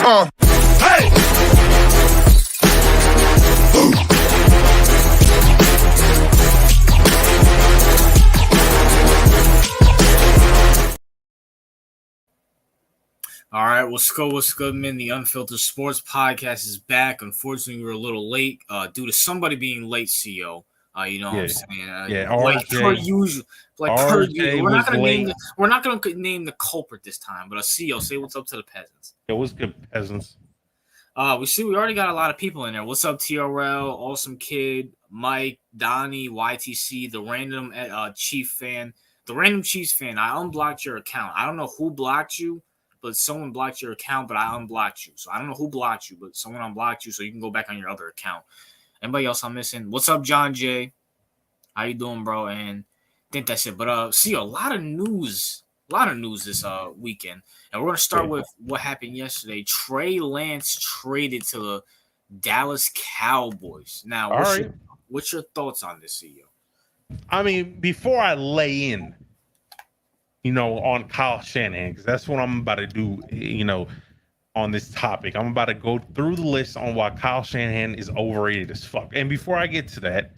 Hey! All right, what's good, man? The Unfiltered Sports Podcast is back. Unfortunately, we were a little late due to somebody being late, CO. You know what I'm saying? Like per usual. We're not gonna name the culprit this time, but CO, say what's up to the peasants. Yeah, what's good, peasants? We already got a lot of people in there. What's up, TRL, Awesome Kid, Mike, Donnie, YTC, the random Chief fan. The random Chiefs fan, I unblocked your account. I don't know who blocked you, but someone blocked your account, but I unblocked you. So I don't know who blocked you, but someone unblocked you, so you can go back on your other account. Anybody else I'm missing? What's up, John J? How you doing, bro? And I think that's it. But see, a lot of news this weekend. And we're gonna start with what happened yesterday. Trey Lance traded to the Dallas Cowboys. Now, what's your thoughts on this, CEO? I mean, before I lay in, on Kyle Shanahan, because that's what I'm about to do, on this topic. I'm about to go through the list on why Kyle Shanahan is overrated as fuck. And before I get to that,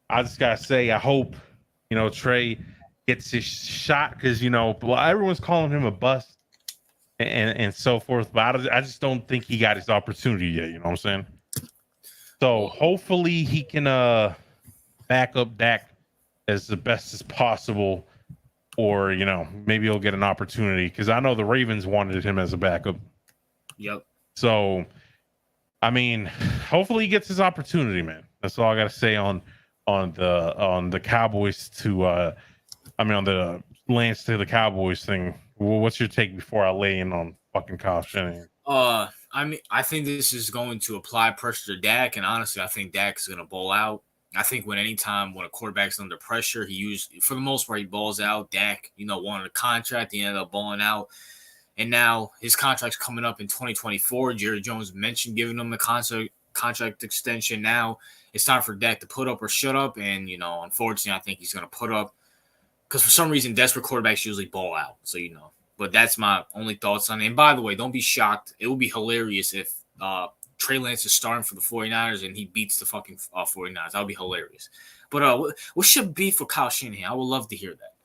I just gotta say, I hope, Trey gets his shot, because, everyone's calling him a bust and so forth, but I just don't think he got his opportunity yet, you know what I'm saying? So hopefully he can back up Dak as the best as possible, or maybe he'll get an opportunity, because I know the Ravens wanted him as a backup. Yep. So I mean, hopefully he gets his opportunity, man. That's all I gotta say on the Cowboys to on the Lance to the Cowboys thing. Well, what's your take before I lay in on fucking Kyle Shanahan? I think this is going to apply pressure to Dak, and honestly, I think Dak is gonna bowl out. I think when a quarterback's under pressure, for the most part, he balls out. Dak, wanted a contract, he ended up balling out. And now his contract's coming up in 2024. Jerry Jones mentioned giving him the contract extension. Now it's time for Dak to put up or shut up. And, unfortunately, I think he's going to put up, because for some reason, desperate quarterbacks usually ball out. So, but that's my only thoughts on it. And by the way, don't be shocked. It would be hilarious if Trey Lance is starting for the 49ers and he beats the fucking 49ers. That would be hilarious. But what should be for Kyle Shanahan? I would love to hear that.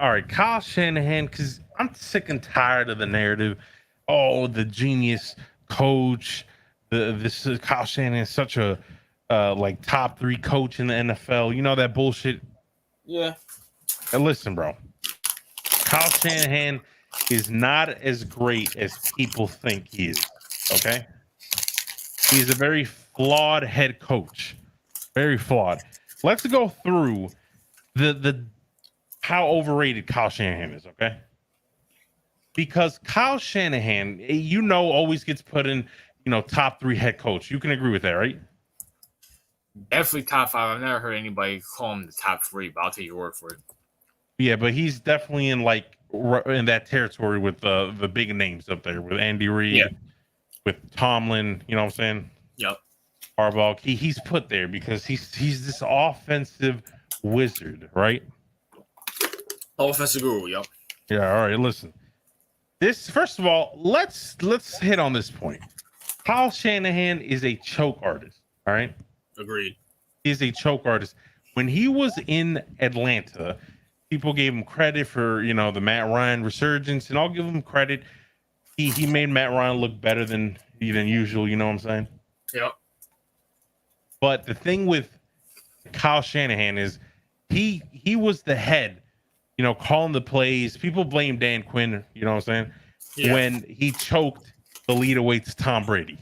All right, Kyle Shanahan, because I'm sick and tired of the narrative. Oh, the genius coach. This is Kyle Shanahan is such a top 3 coach in the NFL. You know that bullshit. Yeah. And listen, bro. Kyle Shanahan is not as great as people think he is. Okay, he's a very flawed head coach. Very flawed. Let's go through the how overrated Kyle Shanahan is. Okay, because Kyle Shanahan, always gets put in, top 3 head coach. You can agree with that, right? Definitely top 5. I've never heard anybody call him the top 3, but I'll take your word for it. Yeah, but he's definitely in that territory with the big names up there with Andy Reid. Yeah. With Tomlin, you know what I'm saying? Yep. Harbaugh, he's put there because he's this offensive wizard, right? Offensive guru, yep. Yeah, all right, listen. This, first of all, let's hit on this point. Kyle Shanahan is a choke artist, all right? Agreed. He's a choke artist. When he was in Atlanta, people gave him credit for, the Matt Ryan resurgence, and I'll give him credit. He made Matt Ryan look better than usual, you know what I'm saying? Yep. But the thing with Kyle Shanahan is he was the head, calling the plays. People blame Dan Quinn, you know what I'm saying? Yeah. When he choked the lead away to Tom Brady.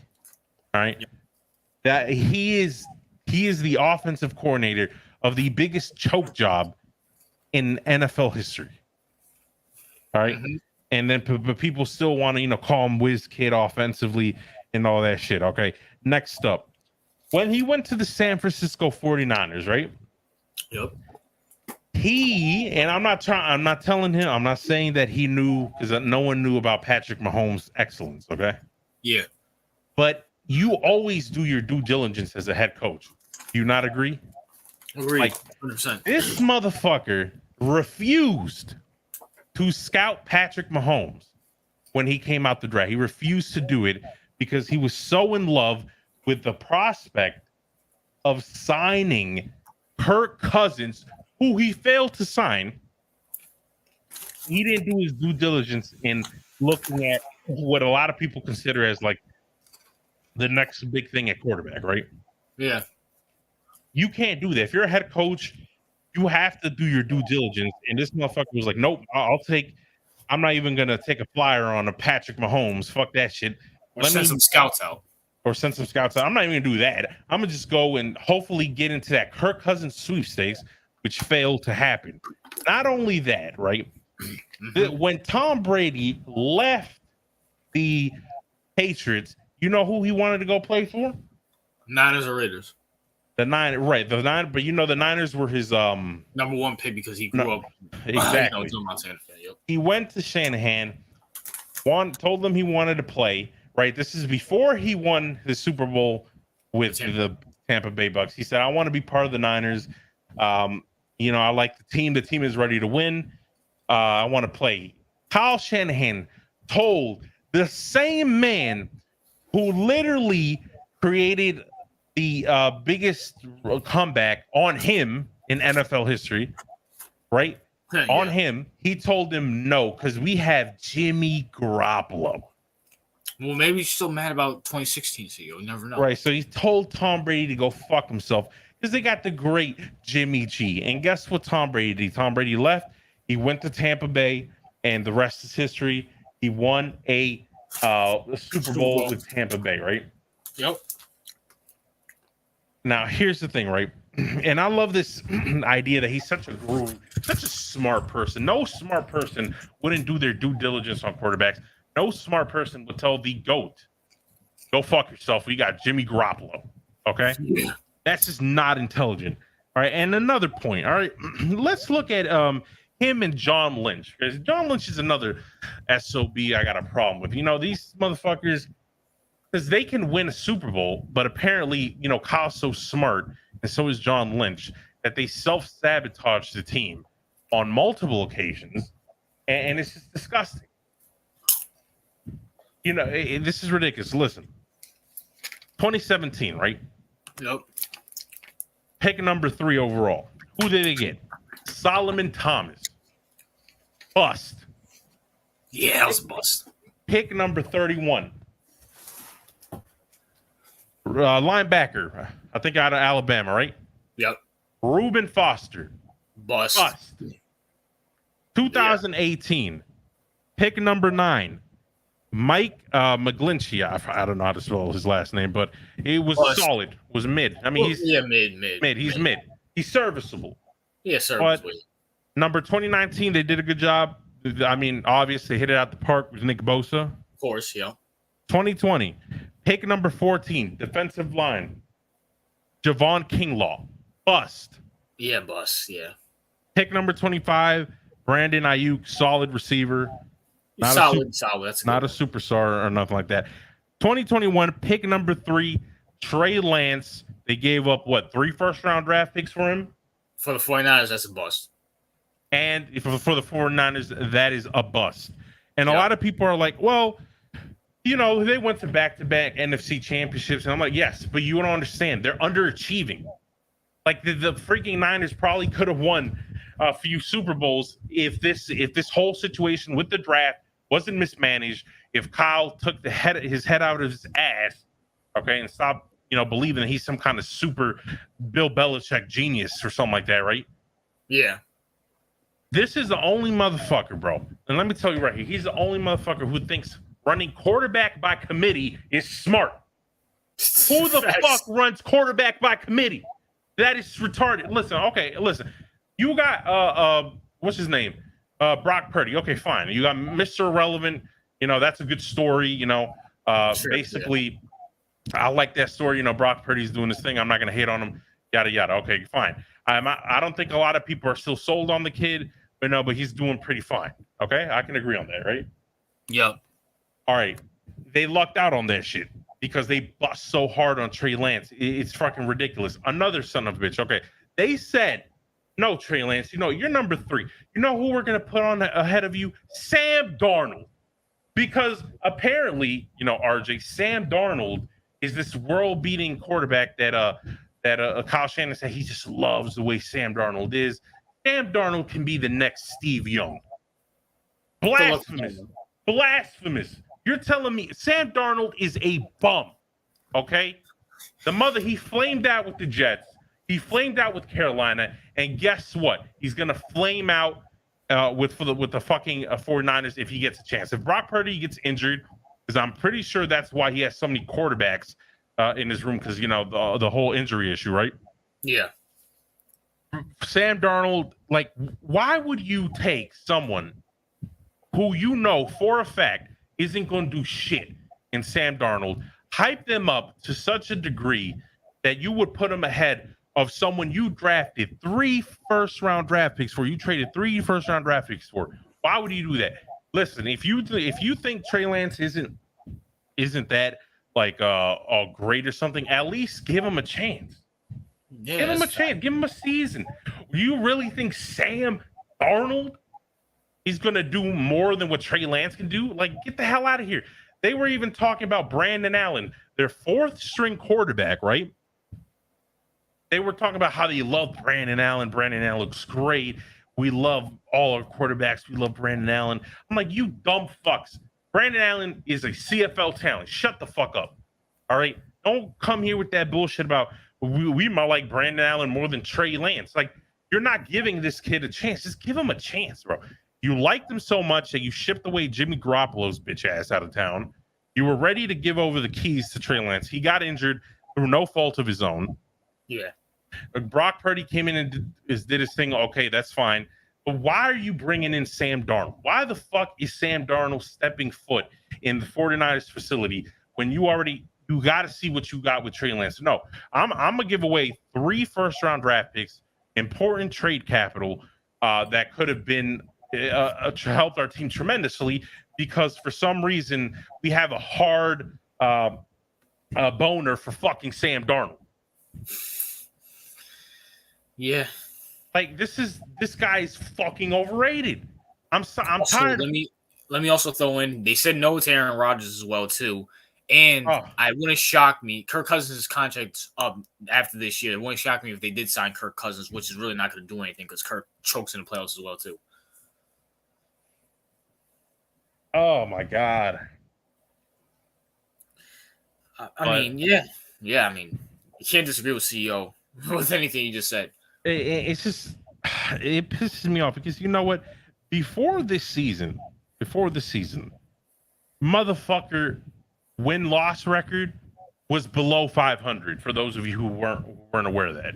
All right. Yep. That he is the offensive coordinator of the biggest choke job in NFL history. All right. Mm-hmm. And then but people still want to, call him whiz kid offensively and all that shit. Okay. Next up, when he went to the San Francisco 49ers, right? Yep. I'm not saying that he knew, because no one knew about Patrick Mahomes' excellence. Okay. Yeah. But you always do your due diligence as a head coach. Do you not agree? Agree. 100%. This motherfucker refused to scout Patrick Mahomes when he came out the draft. He refused to do it because he was so in love with the prospect of signing Kirk Cousins, who he failed to sign. He didn't do his due diligence in looking at what a lot of people consider as like the next big thing at quarterback, right? Yeah. You can't do that. If you're a head coach, you have to do your due diligence. And this motherfucker was like, nope, I'm not even going to take a flyer on a Patrick Mahomes. Fuck that shit. Or send some scouts out. Or send some scouts out. I'm not even going to do that. I'm going to just go and hopefully get into that Kirk Cousins sweepstakes, which failed to happen. Not only that, right? When Tom Brady left the Patriots, you know who he wanted to go play for? Niners or Raiders. The Niners, but the Niners were his number one pick because he grew up exactly. Yep. He went to Shanahan, told them he wanted to play. Right, this is before he won the Super Bowl with the Tampa Bay Bucks. He said, "I want to be part of the Niners. I like the team. The team is ready to win. I want to play." Kyle Shanahan told the same man who literally created the biggest comeback on him in NFL history, right? Yeah. On him, he told him no, because we have Jimmy Garoppolo. Well, maybe he's still mad about 2016, so you never know. Right, so he told Tom Brady to go fuck himself because they got the great Jimmy G. And guess what Tom Brady did? Tom Brady left. He went to Tampa Bay, and the rest is history. He won a Super Bowl with Tampa Bay, right? Yep. Now, here's the thing, right? And I love this idea that he's such a smart person. No smart person wouldn't do their due diligence on quarterbacks. No smart person would tell the GOAT, go fuck yourself. We got Jimmy Garoppolo. Okay? Yeah. That's just not intelligent. All right. And another point. All right. Let's look at him and John Lynch. Because John Lynch is another SOB I got a problem with. These motherfuckers, because they can win a Super Bowl, but apparently, Kyle's so smart, and so is John Lynch, that they self-sabotage the team on multiple occasions. And it's just disgusting. This is ridiculous. Listen, 2017, right? Yep. Pick number 3 overall. Who did they get? Solomon Thomas. Bust. Yeah, that was a bust. Pick number 31. Linebacker. I think out of Alabama, right? Yep. Reuben Foster. Bust. 2018. Pick number 9. Mike McGlinchey. I don't know how to spell his last name, but it was solid. Was mid. I mean, he's mid. He's mid. He's serviceable. Yeah, serviceable. But number 2019, they did a good job. I mean, obviously, hit it out the park with Nick Bosa. Of course, yeah. 2020, pick number 14, defensive line, Javon Kinlaw. Bust. Yeah, bust. Yeah. Pick number 25, Brandon Ayuk, solid receiver. Solid. That's not a superstar or nothing like that. 2021, pick number 3, Trey Lance. They gave up 3 first-round draft picks for him? For the 49ers, that's a bust. And for the 49ers, that is a bust. And a lot of people are like, well, they went to back-to-back NFC championships. And I'm like, yes, but you don't understand. They're underachieving. Like the freaking Niners probably could have won a few Super Bowls if this whole situation with the draft wasn't mismanaged, if Kyle took his head out of his ass, okay, and stopped, believing that he's some kind of super Bill Belichick genius or something like that, right? Yeah. This is the only motherfucker, bro. And let me tell you right here, he's the only motherfucker who thinks running quarterback by committee is smart. Who the fuck runs quarterback by committee? That is retarded. Listen. You got what's his name? Brock Purdy. Okay, fine. You got Mr. Irrelevant. That's a good story. Basically, I like that story. Brock Purdy's doing this thing. I'm not gonna hate on him. Yada yada. Okay, fine. I don't think a lot of people are still sold on the kid, but he's doing pretty fine. Okay, I can agree on that, right? Yep. All right. They lucked out on that shit because they bust so hard on Trey Lance. It's fucking ridiculous. Another son of a bitch. Okay, they said, no, Trey Lance, you're number 3. You know who we're going to put on ahead of you? Sam Darnold. Because apparently, RJ, Sam Darnold is this world-beating quarterback that Kyle Shanahan said he just loves the way Sam Darnold is. Sam Darnold can be the next Steve Young. Blasphemous. Blasphemous. You're telling me Sam Darnold is a bum, okay? He flamed out with the Jets. He flamed out with Carolina. And guess what? He's going to flame out with the fucking 49ers if he gets a chance. If Brock Purdy gets injured, because I'm pretty sure that's why he has so many quarterbacks in his room, because, the whole injury issue, right? Yeah. Sam Darnold, why would you take someone who for a fact isn't going to do shit in Sam Darnold, hype them up to such a degree that you would put them ahead of someone you drafted 3 first-round draft picks for? You traded 3 first-round draft picks for. Why would you do that? Listen, if you think Trey Lance isn't that great or something, at least give him a chance. Yeah, give him a chance. Give him a season. You really think Sam Darnold is going to do more than what Trey Lance can do? Get the hell out of here. They were even talking about Brandon Allen, their 4th-string quarterback, right? They were talking about how they love Brandon Allen. Brandon Allen looks great. We love all our quarterbacks. We love Brandon Allen. I'm like, you dumb fucks. Brandon Allen is a CFL talent. Shut the fuck up. All right? Don't come here with that bullshit about we might like Brandon Allen more than Trey Lance. You're not giving this kid a chance. Just give him a chance, bro. You liked him so much that you shipped away Jimmy Garoppolo's bitch ass out of town. You were ready to give over the keys to Trey Lance. He got injured through no fault of his own. Yeah. Brock Purdy came in and did his thing. Okay, that's fine. But why are you bringing in Sam Darnold? Why the fuck is Sam Darnold stepping foot in the 49ers facility when you got to see what you got with Trey Lance? No, I'm going to give away 3 first-round draft picks, important trade capital that could have been helped our team tremendously, because for some reason we have a hard boner for fucking Sam Darnold. Yeah. This guy is fucking overrated. I'm tired. Let me also throw in, they said no to Aaron Rodgers as well too. And I wouldn't shock me. Kirk Cousins' contract's up after this year. It wouldn't shock me if they did sign Kirk Cousins, which is really not going to do anything because Kirk chokes in the playoffs as well too. Oh my God. I mean, yeah. I mean, you can't disagree with CEO with anything you just said. It pisses me off because you know what? Before the season, motherfucker win-loss record was below 500. For those of you who weren't aware of that,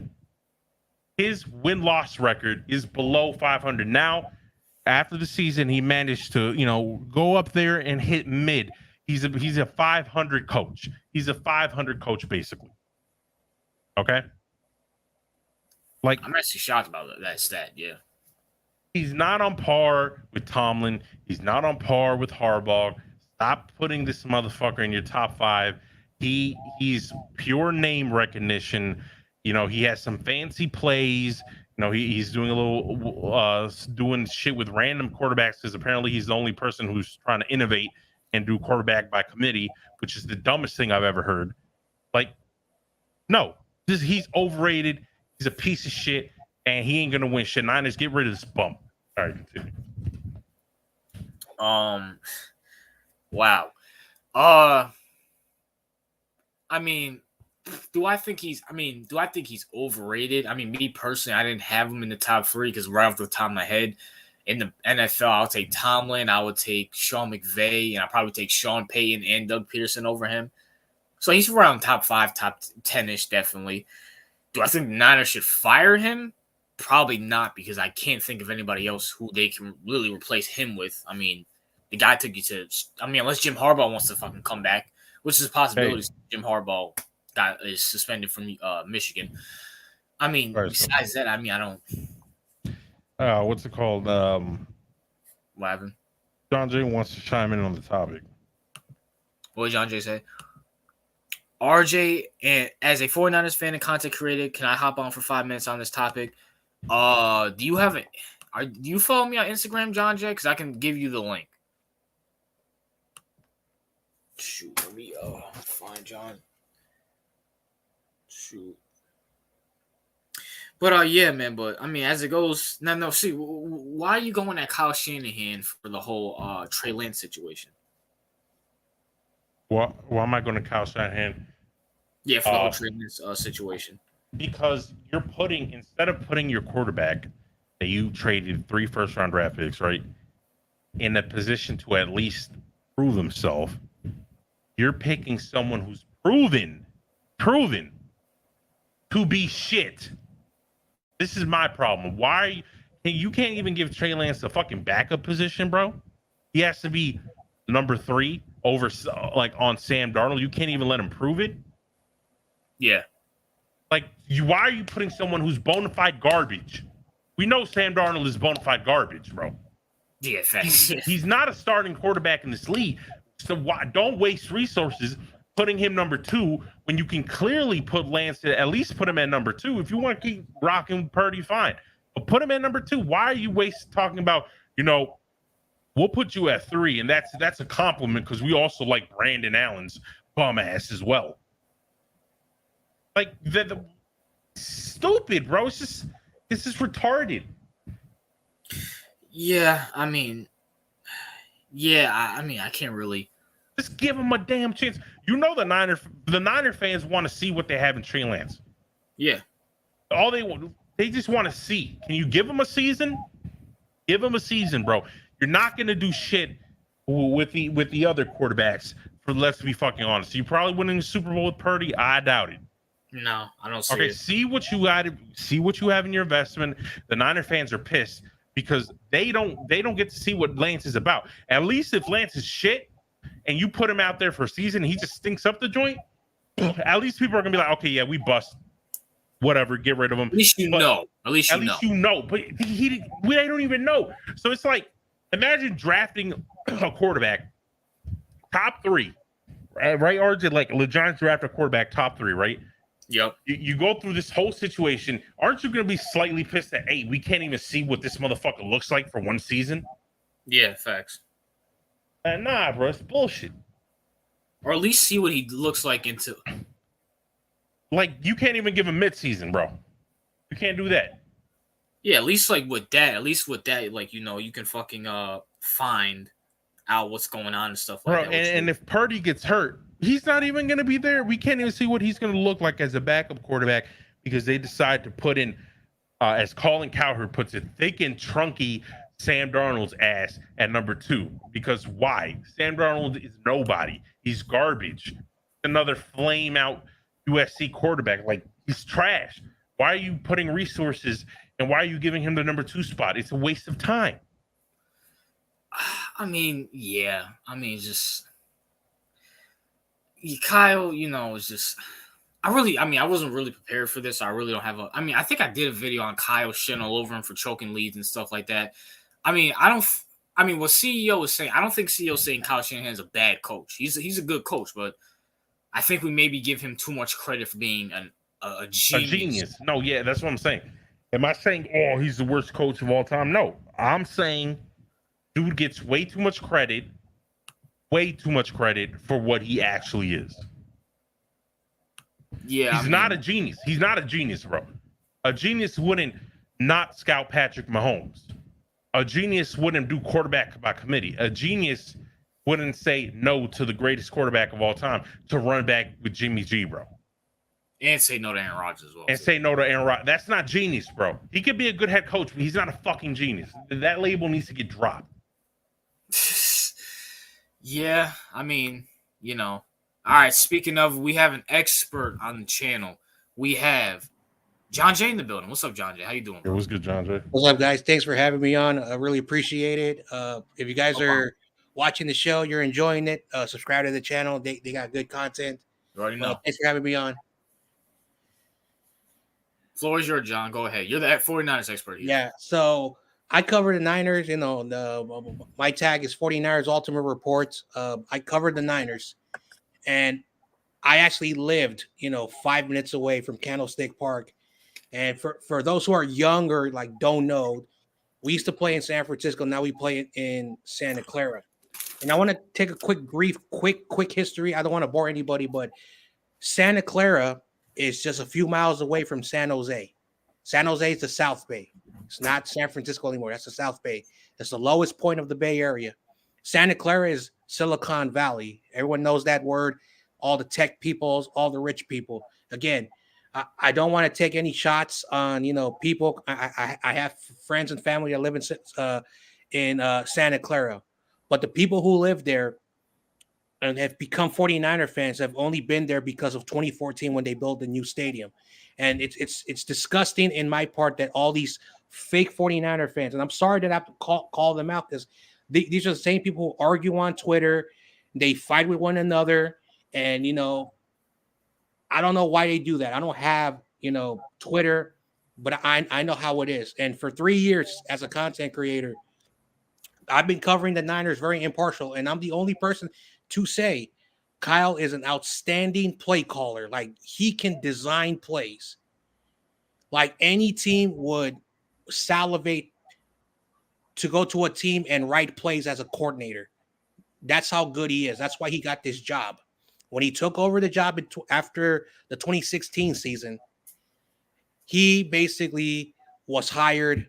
his win-loss record is below 500 now. After the season, he managed to, go up there and hit mid. He's a 500 coach. He's a 500 coach, basically. Okay? I'm actually shocked about that stat, yeah. He's not on par with Tomlin. He's not on par with Harbaugh. Stop putting this motherfucker in your top 5. He's pure name recognition. He has some fancy plays. He's doing a little doing shit with random quarterbacks because apparently he's the only person who's trying to innovate and do quarterback by committee, which is the dumbest thing I've ever heard. No, he's overrated. He's a piece of shit, and he ain't gonna win shit. Niners, get rid of this bump. All right, continue. Wow. I mean, do I think he's overrated? I mean, me personally, I didn't have him in the top 3 because right off the top of my head, in the NFL, I'll take Tomlin, I would take Sean McVay, and I'll probably take Sean Payton and Doug Peterson over him. So he's around top 5, top 10-ish, definitely. Do I think the Niners should fire him? Probably not, because I can't think of anybody else who they can really replace him with. I mean, the guy took you to – unless Jim Harbaugh wants to fucking come back, which is a possibility. Hey. Jim Harbaugh is suspended from Michigan. I mean, besides that, I don't – what's it called? What happened? John Jay wants to chime in on the topic. What did John Jay say? RJ, and as a 49ers fan and content creator, can I hop on for 5 minutes on this topic? Do you follow me on Instagram, John Jay? Because I can give you the link. Shoot, let me find John. Shoot. But yeah, man. But I mean, as it goes, no. See, why are you going at Kyle Shanahan for the whole Trey Lance situation? Why am I going to Kyle Shanahan? Yeah, for the whole Trey Lance situation. Because you're instead of putting your quarterback that you traded 3 first-round draft picks, right, in a position to at least prove himself, you're picking someone who's proven to be shit. This is my problem. Why you can't even give Trey Lance a fucking backup position, bro? He has to be number 3 over on Sam Darnold. You can't even let him prove it. Yeah. Why are you putting someone who's bona fide garbage? We know Sam Darnold is bona fide garbage, bro. Yeah, thanks. He's not a starting quarterback in this league. So don't waste resources putting him number 2 when you can clearly put Lance at least put him at number 2. If you want to keep rocking Purdy, fine. But put him at number 2. Why are you talking about, we'll put you at 3, and that's a compliment because we also like Brandon Allen's bum ass as well. The stupid, bro. It's just retarded. Yeah, I mean, I can't really just give him a damn chance. The Niner fans want to see what they have in Trey Lance. Yeah. All they just want to see. Can you give him a season? Give him a season, bro. You're not gonna do shit with the other quarterbacks. Let's be fucking honest. You probably winning the Super Bowl with Purdy. I doubt it. No, I don't see it. Okay, see what you have in your investment. The Niner fans are pissed because they don't get to see what Lance is about. At least if Lance is shit and you put him out there for a season and he just stinks up the joint, at least people are gonna be like, okay, yeah, we bust. Whatever, get rid of him. At least you know. But we don't even know. So it's like, imagine drafting a quarterback top 3, right? Or did the Giants draft a quarterback top 3, right? Yep. You go through this whole situation. Aren't you going to be slightly pissed that, hey, we can't even see what this motherfucker looks like for one season? Yeah, facts. Nah, bro, it's bullshit. Or at least see what he looks like into. You can't even give him midseason, bro. You can't do that. Yeah, at least with that, you can fucking find out what's going on and stuff like bro, that. And if Purdy gets hurt, he's not even going to be there. We can't even see what he's going to look like as a backup quarterback because they decide to put in, as Colin Cowherd puts it, thick and trunky Sam Darnold's ass at number 2. Because why? Sam Darnold is nobody. He's garbage. Another flame out USC quarterback. He's trash. Why are you putting resources and why are you giving him the number 2 spot? It's a waste of time. I mean, yeah. I mean, just Kyle, is just. I wasn't really prepared for this. I really don't have I think I did a video on Kyle shitting all over him for choking leads and stuff like that. What CEO is saying, I don't think CEO is saying Kyle Shanahan is a bad coach. He's a good coach, but I think we maybe give him too much credit for being a genius. A genius. No, yeah, that's what I'm saying. Am I saying, oh, he's the worst coach of all time? No, I'm saying dude gets way too much credit for what he actually is. Yeah, he's not a genius. He's not a genius, bro. A genius wouldn't not scout Patrick Mahomes. A genius wouldn't do quarterback by committee. A genius wouldn't say no to the greatest quarterback of all time to run back with Jimmy G, bro. And say no to Aaron Rodgers as well. And say no to Aaron Rodgers. That's not genius, bro. He could be a good head coach, but he's not a fucking genius. That label needs to get dropped. Yeah, All right, speaking of, we have an expert on the channel. We have John Jay in the building. What's up, John Jay? How you doing, bro? What's good, John Jay? What's up, guys? Thanks for having me on. I really appreciate it. If you guys are watching the show, you're enjoying it, subscribe to the channel. They got good content. You already know. Thanks for having me on. Floor is yours, John. Go ahead. You're the 49ers expert here. Yeah, so I cover the Niners. My tag is 49ers Ultimate Reports. I covered the Niners, and I actually lived, 5 minutes away from Candlestick Park. And for those who are younger, don't know, we used to play in San Francisco. Now we play in Santa Clara. And I want to take a quick history. I don't want to bore anybody, but Santa Clara is just a few miles away from San Jose. San Jose is the South Bay. It's not San Francisco anymore. That's the South Bay. That's the lowest point of the Bay Area. Santa Clara is Silicon Valley. Everyone knows that word. All the tech people, all the rich people. Again, I don't want to take any shots on people. I have friends and family that live in Santa Clara, but the people who live there and have become 49er fans have only been there because of 2014 when they built the new stadium. And it's disgusting in my part that all these fake 49er fans, and I'm sorry that I have to call them out, because these are the same people who argue on Twitter. They fight with one another. And, I don't know why they do that. I don't have, Twitter, but I know how it is. And for 3 years as a content creator, I've been covering the Niners very impartial. And I'm the only person to say Kyle is an outstanding play caller. Like, he can design plays. Like, any team would salivate to go to a team and write plays as a coordinator. That's how good he is. That's why he got this job. When he took over the job after the 2016 season, he basically was hired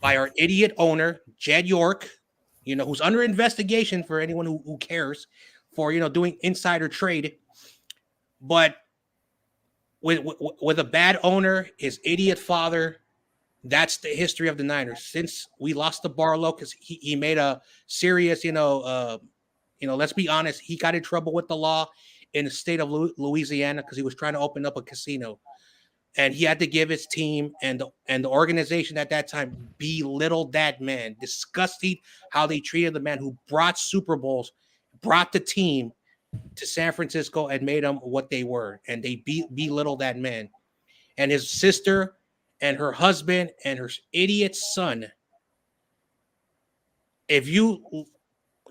by our idiot owner, Jed York, who's under investigation for anyone who cares, for, doing insider trade. But with a bad owner, his idiot father, that's the history of the Niners. Since we lost to Barlow, because he made a serious, let's be honest, he got in trouble with the law in the state of Louisiana because he was trying to open up a casino. And he had to give his team and the organization at that time belittled that man. Disgusting how they treated the man who brought Super Bowls, brought the team to San Francisco and made them what they were. And they belittled that man. And his sister and her husband and her idiot son. If you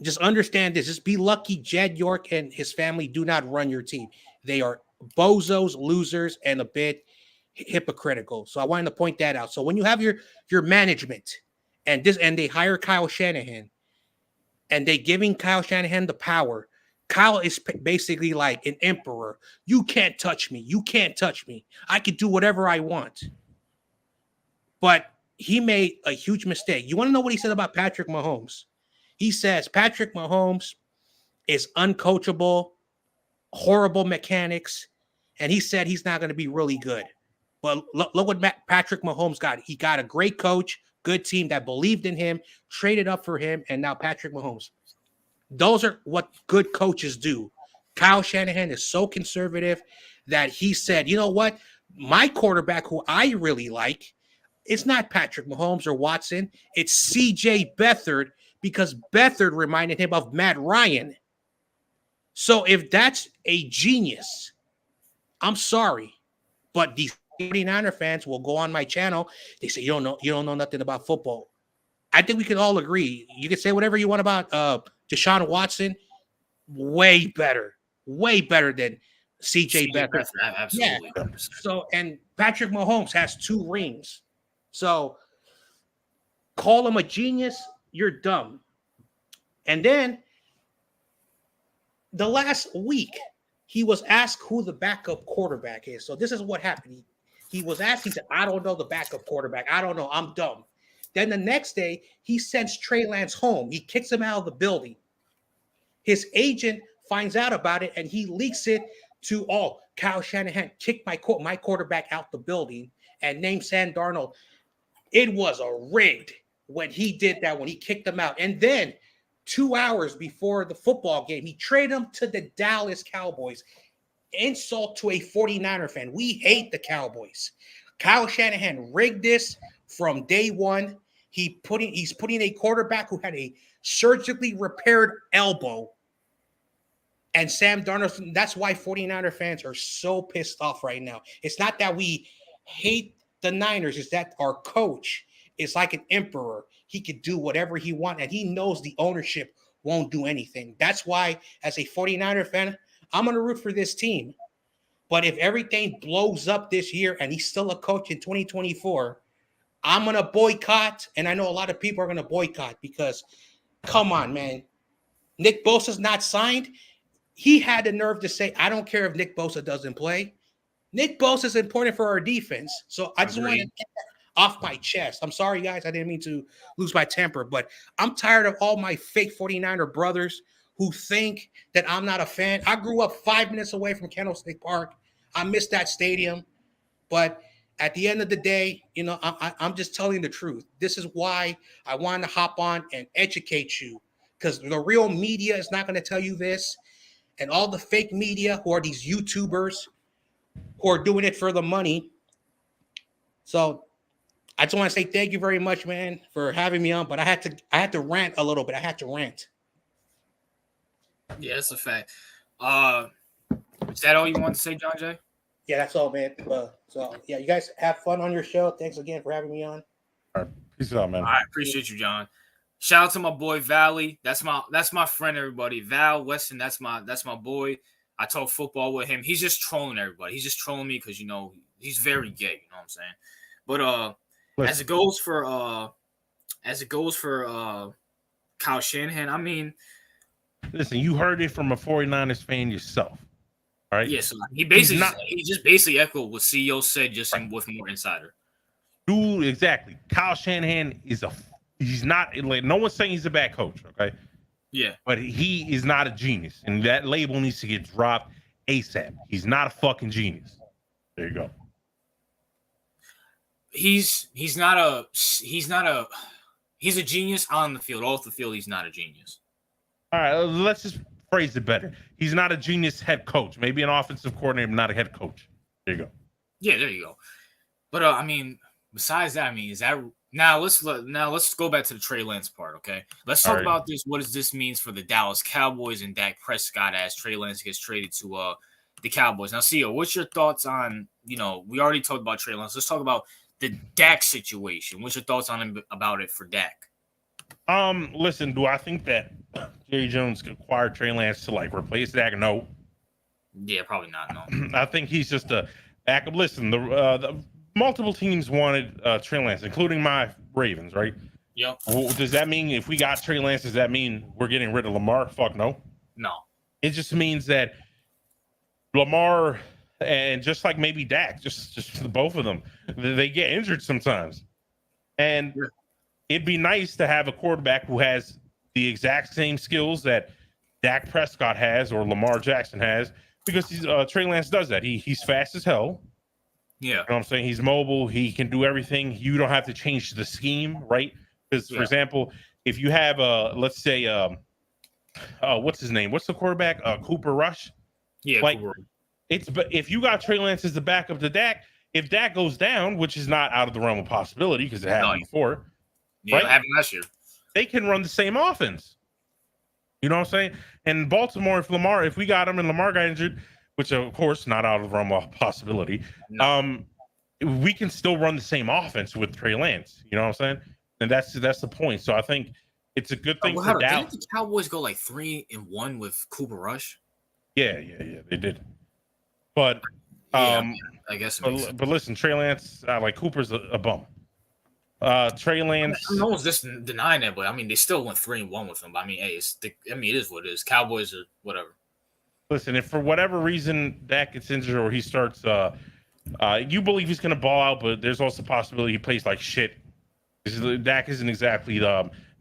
just understand this, just be lucky Jed York and his family do not run your team. They are bozos, losers, and a bit hypocritical. So I wanted to point that out. So when you have your management and they hire Kyle Shanahan and they giving Kyle Shanahan the power, Kyle is basically like an emperor. You can't touch me. You can't touch me. I can do whatever I want. But he made a huge mistake. You want to know what he said about Patrick Mahomes? He says Patrick Mahomes is uncoachable, horrible mechanics, and he said he's not going to be really good. But look what Patrick Mahomes got. He got a great coach, good team that believed in him, traded up for him, and now Patrick Mahomes. Those are what good coaches do. Kyle Shanahan is so conservative that he said, you know what? My quarterback, who I really like, it's not Patrick Mahomes or Watson. It's C.J. Beathard, because Beathard reminded him of Matt Ryan. So if that's a genius, I'm sorry, but these 49er fans will go on my channel. They say, you don't know nothing about football. I think we can all agree. You can say whatever you want about Deshaun Watson. Way better than C.J. Beathard. Absolutely. Yeah. So, and Patrick Mahomes has 2 rings. So call him a genius, you're dumb. And then the last week, he was asked who the backup quarterback is. So this is what happened. He was asked, he said, I don't know the backup quarterback. I don't know. I'm dumb. Then the next day, he sends Trey Lance home. He kicks him out of the building. His agent finds out about it, and he leaks it to, Kyle Shanahan kicked my quarterback out the building and named Sam Darnold. It was a rigged when he did that, when he kicked him out. And then 2 hours before the football game, he traded him to the Dallas Cowboys. Insult to a 49er fan. We hate the Cowboys. Kyle Shanahan rigged this from day one. He's putting a quarterback who had a surgically repaired elbow. And Sam Darnold, that's why 49er fans are so pissed off right now. It's not that we hate the Niners, is that our coach is like an emperor. He could do whatever he wants, and he knows the ownership won't do anything. That's why, as a 49er fan, I'm going to root for this team. But if everything blows up this year and he's still a coach in 2024, I'm going to boycott, and I know a lot of people are going to boycott because, come on, man. Nick Bosa's not signed. He had the nerve to say, I don't care if Nick Bosa doesn't play. Nick Bosa is important for our defense. So I just want to get that off my chest. I'm sorry, guys. I didn't mean to lose my temper, but I'm tired of all my fake 49er brothers who think that I'm not a fan. I grew up 5 minutes away from Candlestick Park. I miss that stadium. But at the end of the day, you know, I'm just telling the truth. This is why I wanted to hop on and educate you, because the real media is not going to tell you this. And all the fake media who are these YouTubers who are doing it for the money. So I just want to say thank you very much, man, for having me on. But I had to rant a little bit. I had to rant. Yeah, that's a fact. Is that all you want to say, John Jay? Yeah, that's all, man. So yeah, you guys have fun on your show. Thanks again for having me on. All right. Peace out, man. I appreciate you, John. Shout out to my boy Valley. That's my friend, everybody. Val Weston, that's my boy. I talk football with him. He's just trolling everybody. He's just trolling me because, you know, he's very gay. You know what I'm saying? But as it goes for Kyle Shanahan, I mean, listen, you heard it from a 49ers fan yourself. All right. Yeah, so he just basically echoed what CEO said, just with more insider. Dude, exactly. Kyle Shanahan he's not, like, no one's saying he's a bad coach, okay? Yeah. But he is not a genius, and that label needs to get dropped ASAP. He's not a fucking genius. There you go. He's a genius on the field. Off the field, he's not a genius. All right, let's just phrase it better. He's not a genius head coach. Maybe an offensive coordinator, but not a head coach. There you go. Yeah, there you go. But I mean, besides that, I mean, is that now? Let's go back to the Trey Lance part. Okay, let's talk about this. What does this mean for the Dallas Cowboys and Dak Prescott as Trey Lance gets traded to the Cowboys? Now, CEO, what's your thoughts on? You know, we already talked about Trey Lance. Let's talk about the Dak situation. What's your thoughts about it for Dak? Listen, do I think that Jerry Jones could acquire Trey Lance to like replace Dak? No. Yeah, probably not. No. I think he's just a backup. Listen, the multiple teams wanted Trey Lance, including my Ravens, right? Yep. Well, does that mean if we got Trey Lance, does that mean we're getting rid of Lamar? Fuck no. No. It just means that Lamar and just like maybe Dak, just both of them, they get injured sometimes. And it'd be nice to have a quarterback who has the exact same skills that Dak Prescott has or Lamar Jackson has, because Trey Lance does that. He's fast as hell. Yeah. You know what I'm saying? He's mobile. He can do everything. You don't have to change the scheme, right? Because, for example, if you have, let's say, what's his name? What's the quarterback? Cooper Rush? Yeah, like, Cooper. But if you got Trey Lance as the backup to Dak, if Dak goes down, which is not out of the realm of possibility because it happened before. Yeah, right? It happened last year. They can run the same offense. You know what I'm saying? And Baltimore, if we got him and Lamar got injured, which of course not out of the realm of possibility, we can still run the same offense with Trey Lance. You know what I'm saying? And that's the point. So I think it's a good thing for Dallas. Didn't the Cowboys go like 3-1 with Cooper Rush? Yeah, they did. But I guess. But listen, Trey Lance, like Cooper's a bum. Trey Lance. No one's just denying that, but I mean, they still went 3-1 with him. But I mean, hey, it is what it is. Cowboys are whatever. Listen, if for whatever reason Dak gets injured or he starts, you believe he's going to ball out, but there's also a possibility he plays like shit. Dak isn't exactly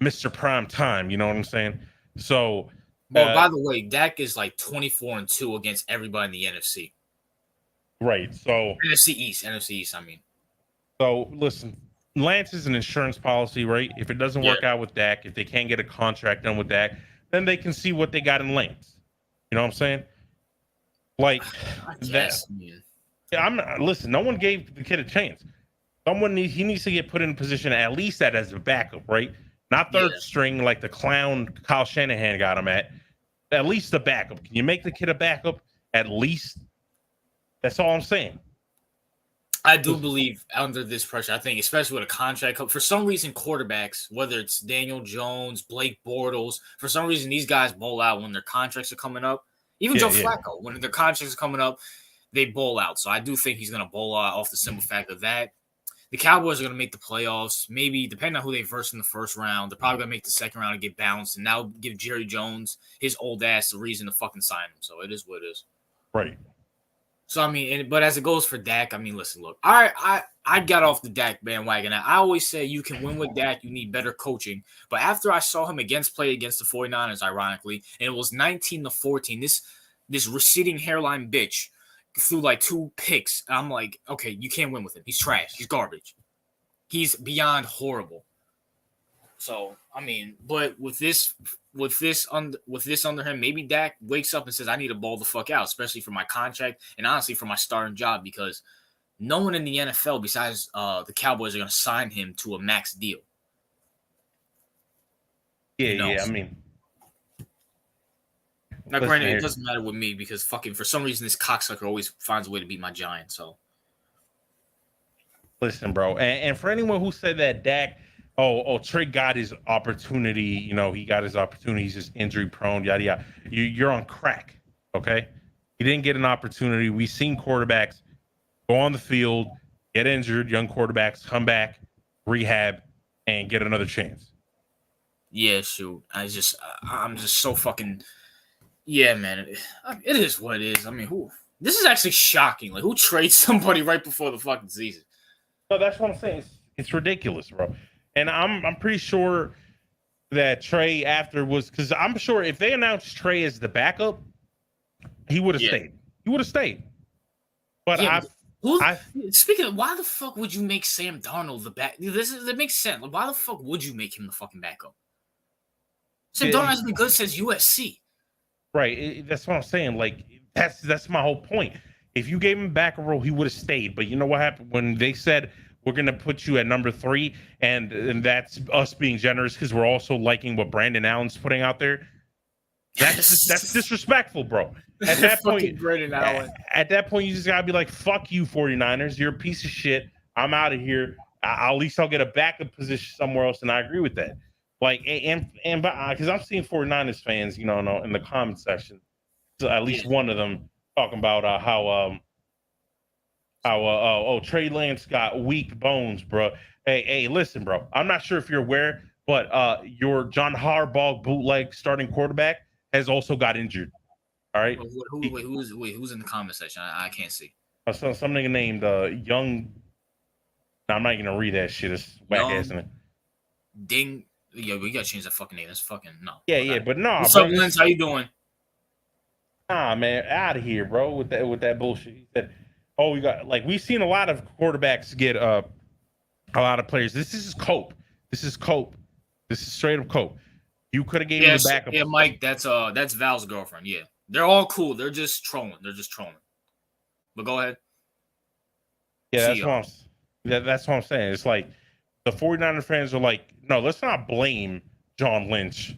Mr. Prime Time. You know what I'm saying? So. Well, by the way, Dak is like 24-2 against everybody in the NFC. Right. So. NFC East. I mean. So listen. Lance is an insurance policy, right? If it doesn't work out with Dak, if they can't get a contract done with Dak, then they can see what they got in Lance. You know what I'm saying? Like that. I'm not. Listen, no one gave the kid a chance. He needs to get put in a position at least that as a backup, right? Not third string like the clown Kyle Shanahan got him at. At least the backup. Can you make the kid a backup? At least. That's all I'm saying. I do believe under this pressure, I think, especially with a contract, for some reason, quarterbacks, whether it's Daniel Jones, Blake Bortles, for some reason, these guys bowl out when their contracts are coming up. Even Joe Flacco, when their contracts are coming up, they bowl out. So I do think he's going to bowl out off the simple fact of that. the Cowboys are going to make the playoffs. Maybe, depending on who they verse in the first round, they're probably going to make the second round and get bounced, and now give Jerry Jones, his old ass, a reason to fucking sign him. So it is what it is. Right. So, I mean, but as it goes for Dak, I mean, listen, look, I got off the Dak bandwagon. I always say you can win with Dak, you need better coaching. But after I saw him play against the 49ers, ironically, and it was 19-14, this receding hairline bitch threw like 2 picks. I'm like, okay, you can't win with him. He's trash. He's garbage. He's beyond horrible. So, I mean, but with this under him, maybe Dak wakes up and says, I need to ball the fuck out, especially for my contract and honestly for my starting job, because no one in the NFL besides the Cowboys are going to sign him to a max deal. Yeah, I mean. Now, granted, it doesn't matter with me because fucking for some reason this cocksucker always finds a way to beat my Giants. So, listen, bro, and for anyone who said that Dak, Trey got his opportunity, you know, he got his opportunity, he's just injury prone, yada yada. You're on crack, okay? He didn't get an opportunity. We've seen quarterbacks go on the field, get injured, young quarterbacks come back, rehab, and get another chance. Yeah, shoot. I'm just so fucking. Yeah, man. It is what it is. I mean, this is actually shocking. Like, who trades somebody right before the fucking season? No, that's what I'm saying. It's ridiculous, bro. And I'm pretty sure that Trey because I'm sure if they announced Trey as the backup, he would have stayed. He would have stayed. But speaking of, why the fuck would you make Sam Darnold the back? That makes sense. Like, why the fuck would you make him the fucking backup? Sam Darnold hasn't been good since USC. Right. That's what I'm saying. Like, that's my whole point. If you gave him a backup role, he would have stayed. But you know what happened when they said we're going to put you at number 3, and that's us being generous because we're also liking what Brandon Allen's putting out there. That's disrespectful, bro. At that point, Brandon Allen. At that point, you just gotta be like, "Fuck you, 49ers. You're a piece of shit. I'm out of here. At least I'll get a backup position somewhere else." And I agree with that. Like, and because I'm seeing 49ers fans, you know, in the comment section, so at least one of them talking about how Trey Lance got weak bones, bro. Hey, listen, bro. I'm not sure if you're aware, but your John Harbaugh bootleg starting quarterback has also got injured. All right. Who's in the comment section? I can't see. Some nigga named Young. No, I'm not gonna read that shit. It's whack ass in it. Ding. Yeah, we gotta change that fucking name. That's fucking no. Yeah, but no. What's up, Lens? How you doing? Nah, man, out of here, bro. With that bullshit. He said, "Oh, we got we've seen a lot of quarterbacks get a lot of players. This is cope. This is straight up cope. You could have gave him the backup." Yeah, Mike. That's Val's girlfriend. Yeah, they're all cool. They're just trolling. But go ahead. Yeah, that's what I'm saying. It's like the 49er fans are like, no, let's not blame John Lynch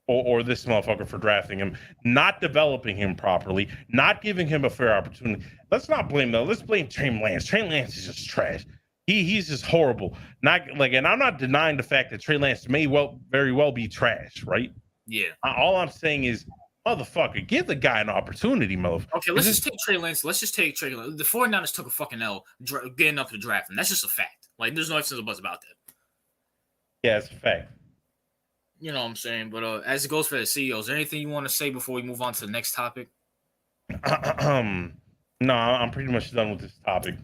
or this motherfucker for drafting him, not developing him properly, not giving him a fair opportunity. Let's not blame them. Let's blame Trey Lance. Trey Lance is just trash. He's just horrible. And I'm not denying the fact that Trey Lance may very well be trash, right? Yeah. All I'm saying is, motherfucker, give the guy an opportunity, motherfucker. Okay, let's just take Trey Lance. The 49ers took a fucking L getting up to draft him. That's just a fact. Like, there's no ifs and buts about that. Yeah, it's a fact. You know what I'm saying? But as it goes for the CEO, is there anything you want to say before we move on to the next topic? No, I'm pretty much done with this topic.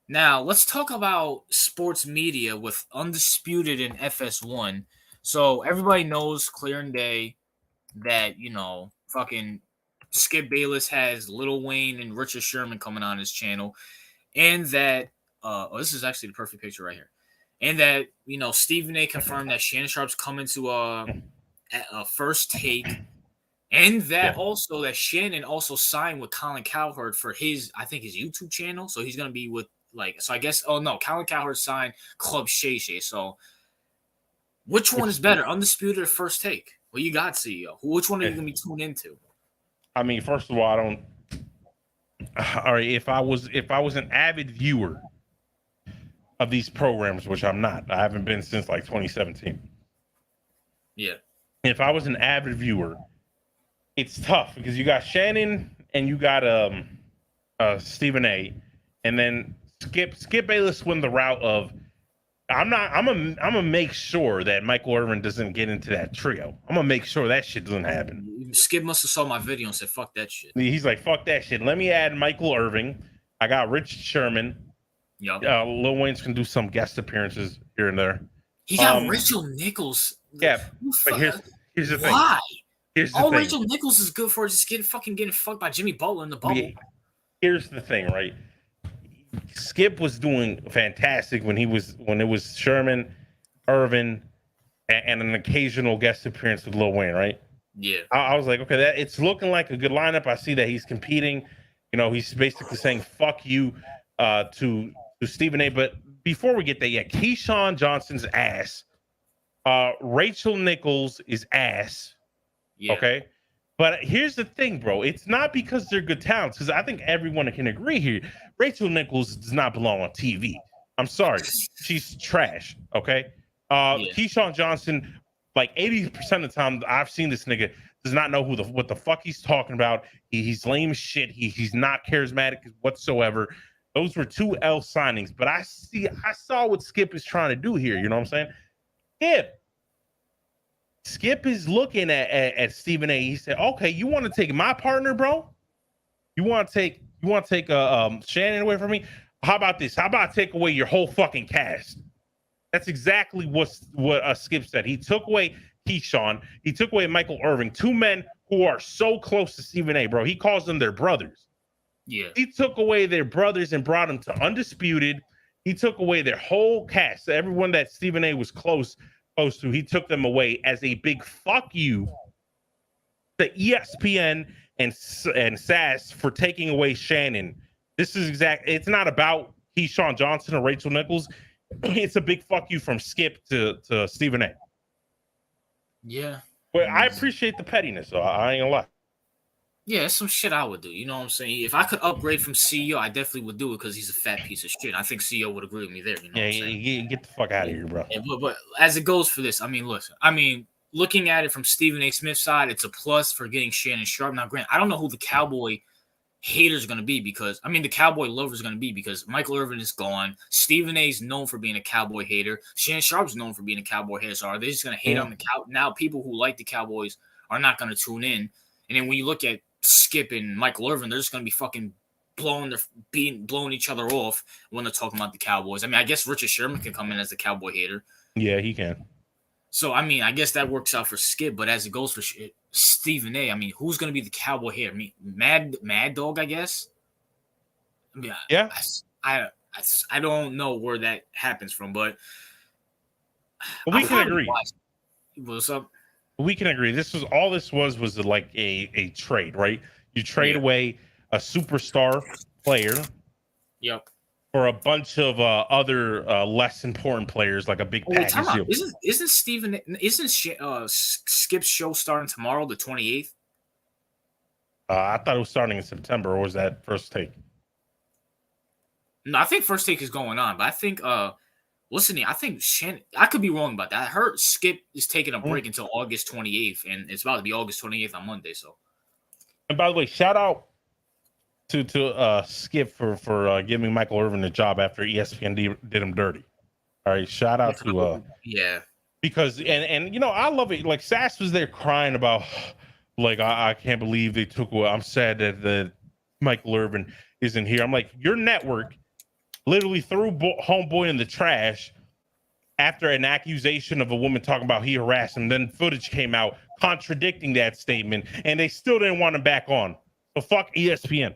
Now, let's talk about sports media with Undisputed and FS1. So everybody knows clear and day that, you know, fucking Skip Bayless has Lil Wayne and Richard Sherman coming on his channel. And that, this is actually the perfect picture right here. And that, you know, Stephen A. confirmed that Shannon Sharp's coming to a First Take. And that also that Shannon also signed with Colin Cowherd for his YouTube channel. So he's going to be with Colin Cowherd signed Club Shay Shay. So which one is better, Undisputed or First Take? Well, you got CEO. Which one are you going to be tuned into? I mean, first of all, all right, if I was an avid viewer of these programs, which I'm not, I haven't been since like 2017. Yeah. If I was an avid viewer, it's tough because you got Shannon and you got Stephen A. And then Skip Bayless went the route of I'm gonna make sure that Michael Irvin doesn't get into that trio. I'm gonna make sure that shit doesn't happen. Skip must have saw my video and said, "Fuck that shit." He's like, "Fuck that shit. Let me add Michael Irving. I got Richard Sherman. Yep. Lil Wayne's can do some guest appearances here and there. He got Rachel Nichols. Yeah, but here's the thing. Why? Here's the thing. Rachel Nichols is good for just getting fucked by Jimmy Butler in the bubble. Here's the thing, right? Skip was doing fantastic when it was Sherman, Irvin, and an occasional guest appearance with Lil Wayne, right? Yeah. I was like, okay, it's looking like a good lineup. I see that he's competing. He's basically saying "fuck you" to Stephen A. But before we get there, yeah, Keyshawn Johnson's ass. Rachel Nichols is ass. Yeah. Okay. But here's the thing, bro. It's not because they're good talents, because I think everyone can agree here. Rachel Nichols does not belong on TV. I'm sorry. She's trash. Okay. Keyshawn Johnson, like 80% of the time I've seen this nigga does not know what the fuck he's talking about. He's lame as shit. He's not charismatic whatsoever. Those were 2 L signings. But I saw what Skip is trying to do here. You know what I'm saying? Skip is looking at Stephen A. He said, "Okay, you want to take my partner, bro? You want to take Shannon away from me? How about this? How about I take away your whole fucking cast?" That's exactly what Skip said. He took away Keyshawn. He took away Michael Irving, 2 men who are so close to Stephen A. Bro, he calls them their brothers. Yeah, he took away their brothers and brought them to Undisputed. He took away their whole cast, everyone that Stephen A. was close to, he took them away as a big fuck you to ESPN and SAS for taking away Shannon. This is it's not about Keyshawn Johnson or Rachel Nichols. It's a big fuck you from Skip to Stephen A. Yeah. But I appreciate the pettiness, though. I ain't gonna lie. Yeah, it's some shit I would do. You know what I'm saying? If I could upgrade from CEO, I definitely would do it because he's a fat piece of shit. I think CEO would agree with me there. You know what I'm saying? Get the fuck out of here, bro. Yeah, but as it goes for this, looking at it from Stephen A. Smith's side, it's a plus for getting Shannon Sharp. Now, Grant, I don't know who the Cowboy haters are going to be the Cowboy lovers are going to be because Michael Irvin is gone. Stephen A. is known for being a Cowboy hater. Shannon Sharp's known for being a Cowboy hater. So are they just going to hate on the Cow? Now people who like the Cowboys are not going to tune in. And then when you look at Skip and Michael Irvin, they're just going to be fucking blowing each other off when they're talking about the Cowboys. I guess Richard Sherman can come in as a Cowboy hater. Yeah, he can. So, I guess that works out for Skip, but as it goes for Stephen A., who's going to be the Cowboy hater? Mad Dog, I guess? Yeah. I don't know where that happens from, but we can agree. What's up? We can agree. This was like a trade, right? You trade away a superstar player. Yep. For a bunch of other less important players, like a big package deal. Isn't Skip's show starting tomorrow, the 28th? I thought it was starting in September, or was that First Take? No, I think First Take is going on, but I think I think Shannon, I could be wrong about that. I heard Skip is taking a break until August 28th, and it's about to be August 28th on Monday. So, and by the way, shout out to Skip for giving Michael Irvin a job after ESPN did him dirty. All right, shout out to because and I love it. Like Sass was there crying about like I can't believe they took away. I'm sad that the Michael Irvin isn't here. I'm like, your network literally threw homeboy in the trash after an accusation of a woman talking about he harassed him. Then footage came out contradicting that statement, and they still didn't want him back on. So fuck ESPN.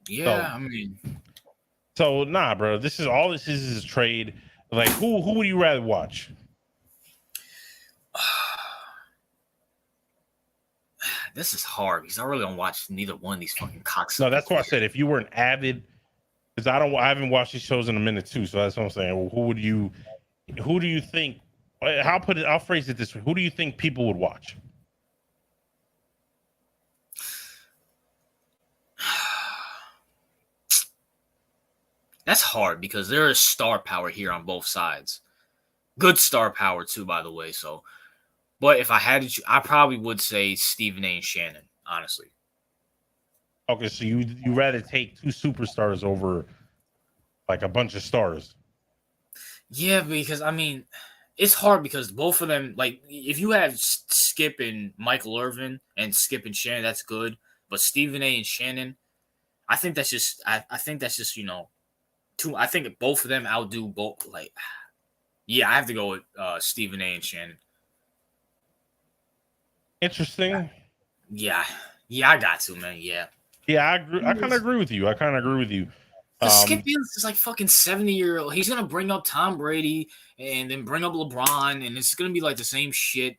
Yeah, so nah, bro. This is a trade. Like, who would you rather watch? This is hard because I really don't watch neither one of these fucking cocks. No, that's why I said if you were an avid, because I haven't watched these shows in a minute too. So that's what I'm saying. Well, who do you think? I'll phrase it this way. Who do you think people would watch? That's hard because there is star power here on both sides. Good star power too, by the way. So, but if I had to choose, I probably would say Stephen A. and Shannon, honestly. Okay, so you rather take two superstars over like a bunch of stars? Yeah, because I mean, it's hard because both of them, like, if you have Skip and Michael Irvin and Skip and Shannon, that's good. But Stephen A. and Shannon, I think that's just, I think that's just, two. I think both of them outdo both. Like, yeah, I have to go with Stephen A. and Shannon. Interesting. Yeah, I got to, man. Yeah. Yeah, I agree. I kind of agree with you. Skip Bayless is like fucking 70-year-old. He's gonna bring up Tom Brady and then bring up LeBron, and it's gonna be like the same shit.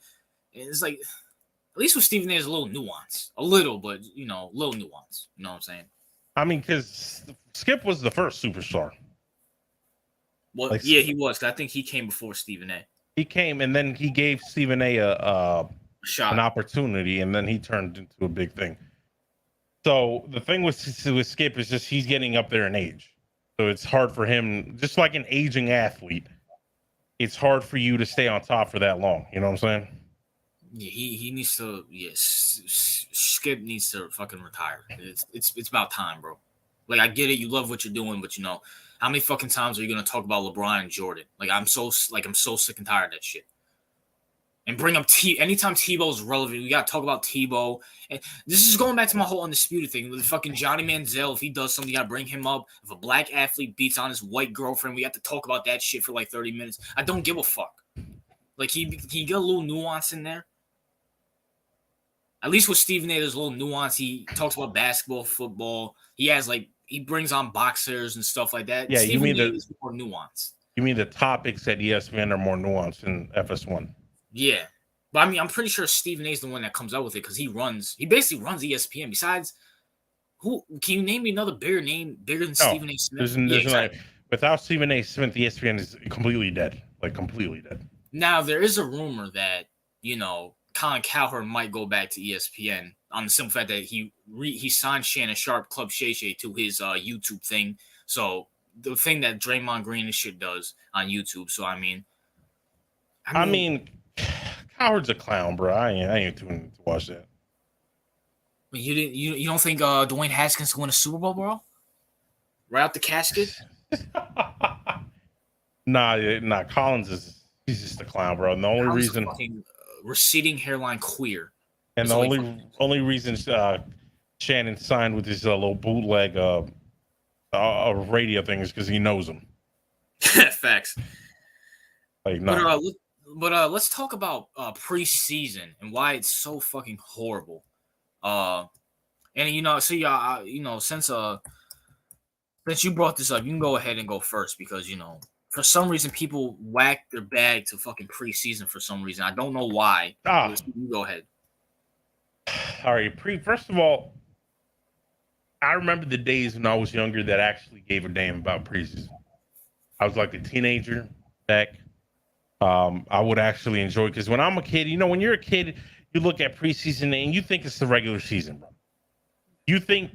And it's like, at least with Stephen A, there's a little nuance, a little, but little nuance. You know what I'm saying? I mean, because Skip was the first superstar. Well, like, yeah, he was. Cause I think he came before Stephen A. He came, and then he gave Stephen A a shot, an opportunity, and then he turned into a big thing. So the thing with Skip is just he's getting up there in age. So it's hard for him, just like an aging athlete, it's hard for you to stay on top for that long. You know what I'm saying? Yeah, he needs to. Yes, Skip needs to fucking retire. It's about time, bro. Like, I get it, you love what you're doing, but how many fucking times are you gonna talk about LeBron and Jordan? Like, I'm so sick and tired of that shit. And bring up anytime Tebow's relevant, we gotta talk about Tebow. And this is going back to my whole undisputed thing with fucking Johnny Manziel. If he does something, you gotta bring him up. If a black athlete beats on his white girlfriend, we have to talk about that shit for like 30 minutes. I don't give a fuck. Like, he get a little nuance in there. At least with Stephen A, there's a little nuance. He talks about basketball, football. He brings on boxers and stuff like that. Yeah, Stephen A is more nuanced. You mean the topics at ESPN are more nuanced than FS1? Yeah. But I mean, I'm pretty sure Stephen A is the one that comes out with it because he basically runs ESPN. Besides, can you name me another bigger than Stephen A. Smith? Exactly. Without Stephen A. Smith, ESPN is completely dead. Like, completely dead. Now, there is a rumor that, Colin Cowherd might go back to ESPN on the simple fact that he signed Shannon Sharp, Club Shay Shay, to his YouTube thing. So, the thing that Draymond Green and shit does on YouTube. So, I mean, Cowherd's a clown, bro. I ain't tuning to watch that. You don't think Dwayne Haskins can win a Super Bowl, bro? Right out the casket? Nah. Collins he's just a clown, bro. And the only reason receding hairline queer. And the only reason Shannon signed with his little bootleg radio thing is because he knows him. Facts. Like, no. But let's talk about preseason and why it's so fucking horrible. And since you brought this up, you can go ahead and go first because for some reason people whack their bag to fucking preseason for some reason. I don't know why. You go ahead. All right, first of all, I remember the days when I was younger that actually gave a damn about preseason. I was like a teenager back. I would actually enjoy because when I'm a kid, when you're a kid, you look at preseason and you think it's the regular season, bro. You think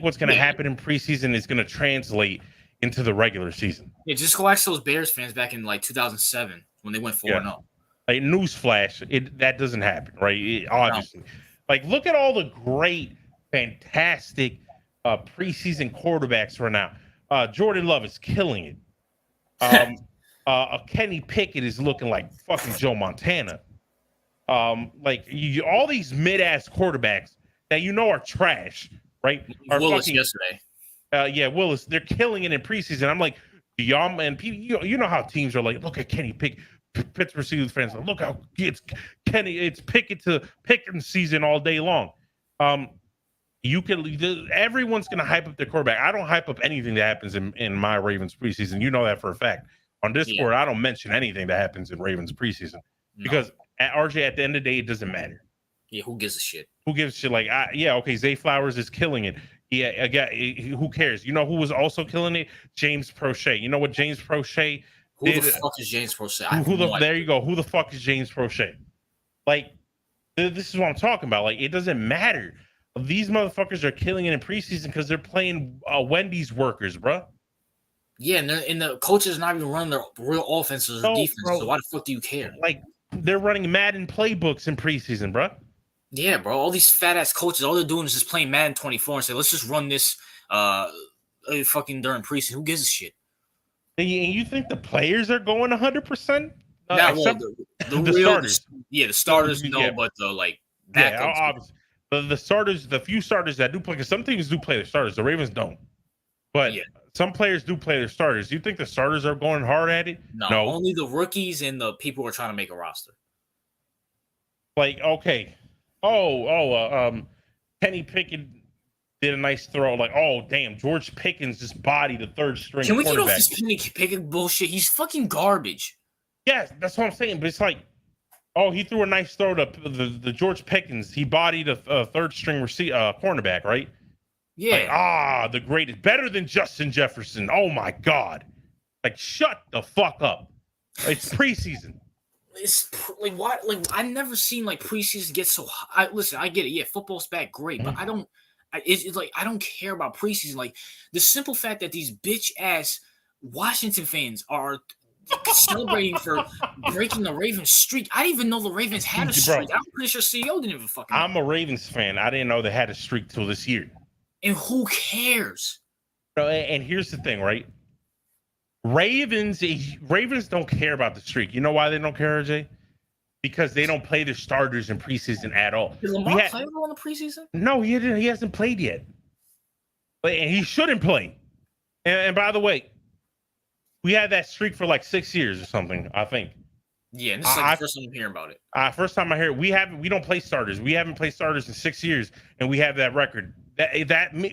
what's going to happen in preseason is going to translate into the regular season. Yeah, just go ask those Bears fans back in like 2007 when they went 4-0. Like, newsflash, that doesn't happen, right? Obviously. No. Like, look at all the great, fantastic preseason quarterbacks right now. Jordan Love is killing it. Kenny Pickett is looking like fucking Joe Montana. All these mid-ass quarterbacks that are trash, right? Willis yesterday. Willis. They're killing it in preseason. I'm like, y'all, man, you know how teams are like, look at Kenny Pickett. Pittsburgh Steelers fans like, look how it's Kenny. It's Pickett to Pickens season all day long. Everyone's gonna hype up their quarterback. I don't hype up anything that happens in my Ravens preseason. You know that for a fact. On Discord, I don't mention anything that happens in Ravens preseason because at RJ, at the end of the day, it doesn't matter. Yeah, who gives a shit? Who gives a shit? Like, okay, Zay Flowers is killing it. Yeah, who cares? You know who was also killing it? James Prochet. You know what James Prochet did? Who the fuck is James Prochet? There you go. Who the fuck is James Prochet? Like, this is what I'm talking about. Like, it doesn't matter. These motherfuckers are killing it in preseason because they're playing Wendy's workers, bro. Yeah, and the coaches not even running their real offenses or defense. Bro. So why the fuck do you care? Like, they're running Madden playbooks in preseason, bro. Yeah, bro. All these fat ass coaches, all they're doing is just playing Madden 24 and say, let's just run this fucking during preseason. Who gives a shit? And you think the players are going 100%? Now, well, Except the the real, starters. the starters, no, Yeah. but the Yeah, backups. obviously. The starters, the few starters that do play, because some teams do play their starters. The Ravens don't. But Yeah. some players do play their starters. You think the starters are going hard at it? No, only the rookies and the people who are trying to make a roster. Like, okay. Kenny Pickett did a nice throw. Like, oh, damn, George Pickens just bodied the third string Can we get off quarterback. this Kenny Pickett bullshit? He's fucking garbage. Yes, that's what I'm saying. But it's like, oh, he threw a nice throw to the George Pickens. He bodied a third string cornerback, right? Yeah. Like, the greatest, better than Justin Jefferson. Oh my God! Like, shut the fuck up. It's preseason. It's like what? Like I've never seen like preseason get so high. Listen, I get it. Yeah, football's back, great, but I don't. It's like I don't care about preseason. Like the simple fact that these bitch ass Washington fans are celebrating for breaking the Ravens streak. I didn't even know the Ravens had a streak. I'm pretty sure CEO didn't even fucking know. I'm a Ravens fan. I didn't know they had a streak till this year. And who cares? And here's the thing, right? Ravens don't care about the streak. You know why they don't care, RJ? Because they don't play their starters in preseason at all. Did Lamar play in the preseason? No, he hasn't played yet. And he shouldn't play. And by the way, we had that streak for like 6 years or something, I think. Yeah, and this is like the first time I'm hearing about it. First time I hear it. We don't play starters. We haven't played starters in 6 years, and we have that record. We don't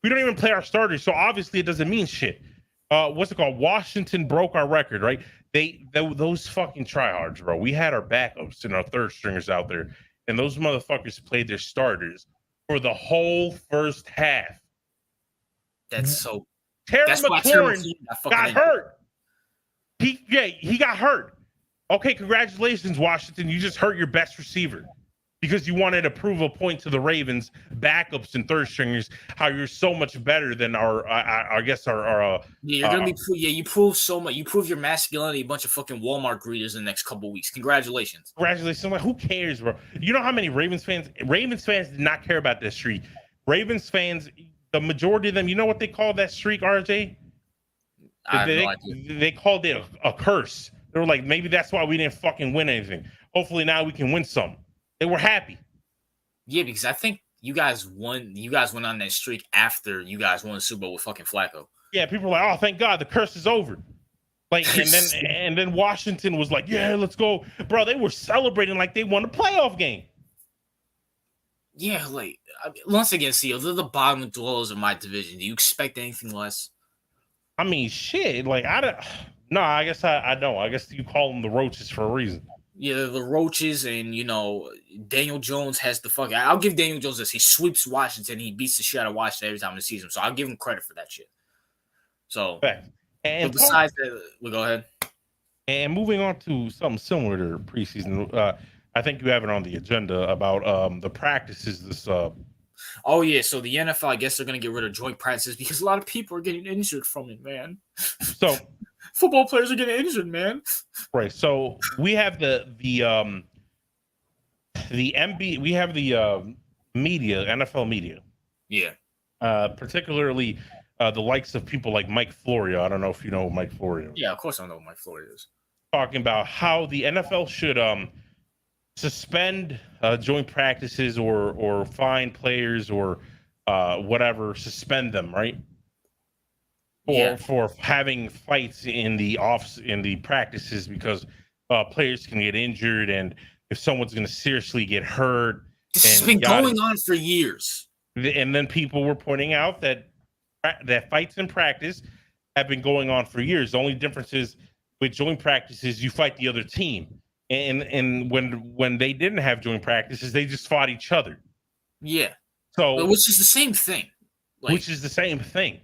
even play our starters, so obviously it doesn't mean shit. What's it called? Washington broke our record, right? Those fucking tryhards, bro. We had our backups and our third stringers out there, and those motherfuckers played their starters for the whole first half. That's so. Terry McLaurin got hurt. He got hurt. Okay, congratulations, Washington. You just hurt your best receiver because you wanted to prove a point to the Ravens, backups and third stringers, how you're so much better than our you're gonna be. You prove so much. You prove your masculinity. A bunch of fucking Walmart greeters in the next couple of weeks. Congratulations. Congratulations. I'm like, who cares, bro? You know how many Ravens fans did not care about this streak. Ravens fans, the majority of them, you know what they call that streak, RJ? They called it a curse. They were like, maybe that's why we didn't fucking win anything. Hopefully now we can win some. They were happy. Yeah, because I think you guys won. You guys went on that streak after you guys won the Super Bowl with fucking Flacco. Yeah, people were like, "Oh, thank God, the curse is over." Like, and then Washington was like, "Yeah, let's go, bro." They were celebrating like they won a playoff game. Yeah, like once again, CEO, they're the bottom dwellers of my division. Do you expect anything less? I mean, shit. Like, I don't. No, I guess I don't. I guess you call them the Roaches for a reason. Yeah, the Roaches, and Daniel Jones has the fucking. I'll give Daniel Jones this. He sweeps Washington. He beats the shit out of Washington every time in the season. So I'll give him credit for that shit. So, and besides that, we'll go ahead. And moving on to something similar to preseason, I think you have it on the agenda about the practices this. Oh yeah, so the NFL, I guess they're gonna get rid of joint practices because a lot of people are getting injured from it, man. So. Football players are getting injured, man. Right. So we have the media, NFL media. Yeah. Particularly the likes of people like Mike Florio. I don't know if you know Mike Florio. Yeah, of course I know who Mike Florio is. Talking about how the NFL should suspend joint practices or fine players or whatever, suspend them, right? For having fights in the practices because players can get injured and if someone's going to seriously get hurt. This has been going on for years. And then people were pointing out that fights in practice have been going on for years. The only difference is with joint practices, you fight the other team. And when they didn't have joint practices, they just fought each other. Yeah. So which is the same thing.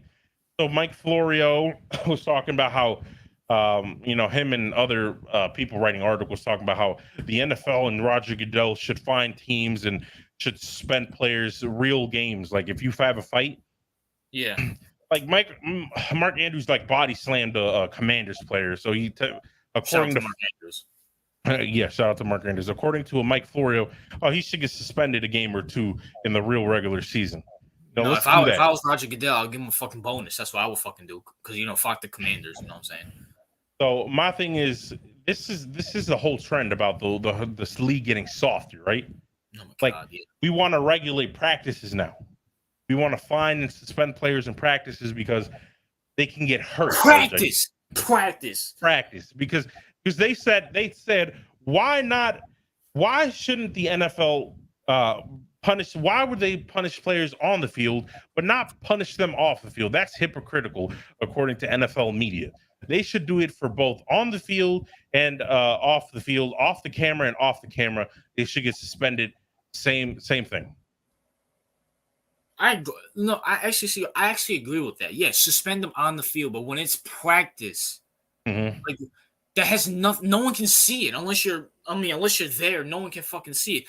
So Mike Florio was talking about how, him and other people writing articles talking about how the NFL and Roger Goodell should find teams and should suspend players real games. Like if you have a fight, yeah. Like Mark Andrews like body slammed a Commanders player. So according to Mark Andrews, Yeah, shout out to Mark Andrews. According to a Mike Florio, he should get suspended a game or two in the real regular season. No, Let's if I do that. was Roger Goodell, I'll give him a fucking bonus. That's what I would fucking do. Because fuck the Commanders. You know what I'm saying? So my thing is, this is the whole trend about this league getting softer, right? Oh my God, we want to regulate practices now. We want to fine and suspend players in practices because they can get hurt. Practice because they said why shouldn't the NFL punish? Why would they punish players on the field but not punish them off the field? That's hypocritical, according to NFL media. They should do it for both on the field and off the field, off the camera and off the camera. They should get suspended. Same thing. I actually agree with that. Yeah, suspend them on the field, but when it's practice, like that has no one can see it unless you're there. No one can fucking see it.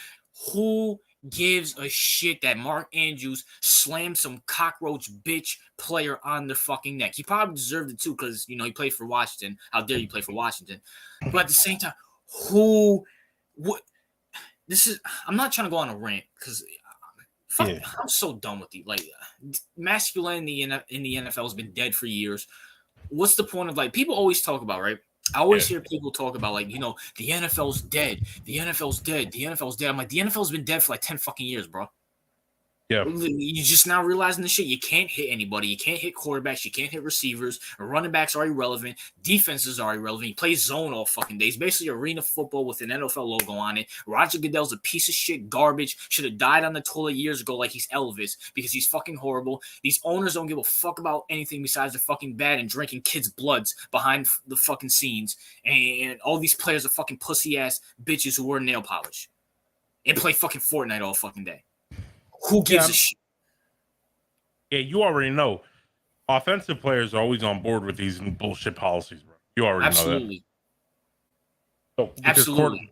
Who gives a shit that Mark Andrews slammed some cockroach bitch player on the fucking neck? He probably deserved it too because he played for Washington. How dare you play for Washington? But at the same time, I'm not trying to go on a rant because I'm so done with masculinity in the NFL has been dead for years. What's the point of people always talk about, right? I always hear people talk about the NFL's dead. The NFL's dead. The NFL's dead. I'm like, the NFL's been dead for 10 fucking years, bro. Yeah. You just now realizing this shit. You can't hit anybody. You can't hit quarterbacks. You can't hit receivers. Running backs are irrelevant. Defenses are irrelevant. You play zone all fucking days. Basically arena football with an NFL logo on it. Roger Goodell's a piece of shit garbage. Should have died on the toilet years ago like he's Elvis because he's fucking horrible. These owners don't give a fuck about anything besides they're fucking bad and drinking kids' bloods behind the fucking scenes. And all these players are fucking pussy-ass bitches who wear nail polish and play fucking Fortnite all fucking day. Who gives a shit? Yeah, you already know. Offensive players are always on board with these bullshit policies, bro. You already know that. So, Absolutely.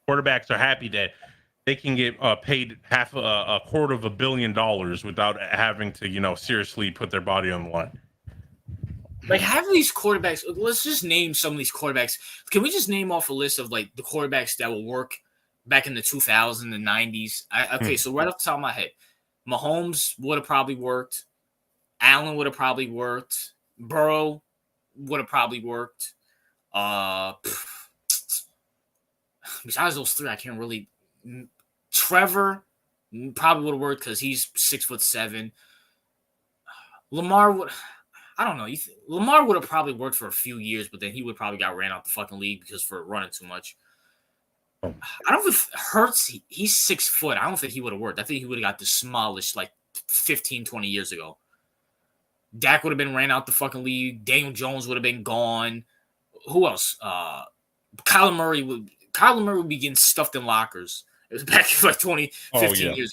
Quarterbacks are happy that they can get paid half $250 million without having to, seriously put their body on the line. Have these quarterbacks. Let's just name some of these quarterbacks. Can we just name off a list of the quarterbacks that will work back in the 2000s and 90s? So right off the top of my head, Mahomes would have probably worked. Allen would have probably worked. Burrow would have probably worked. Besides those three, I can't really. Trevor probably would have worked because he's 6'7". Lamar would. I don't know. Lamar would have probably worked for a few years, but then he would probably got ran out the fucking league because for running too much. I don't think Hurts, he's 6 foot. I don't think he would have worked. I think he would have got demolished 15, 20 years ago. Dak would have been ran out the fucking league. Daniel Jones would have been gone. Who else? Kyler Murray would be getting stuffed in lockers. It was back 15 years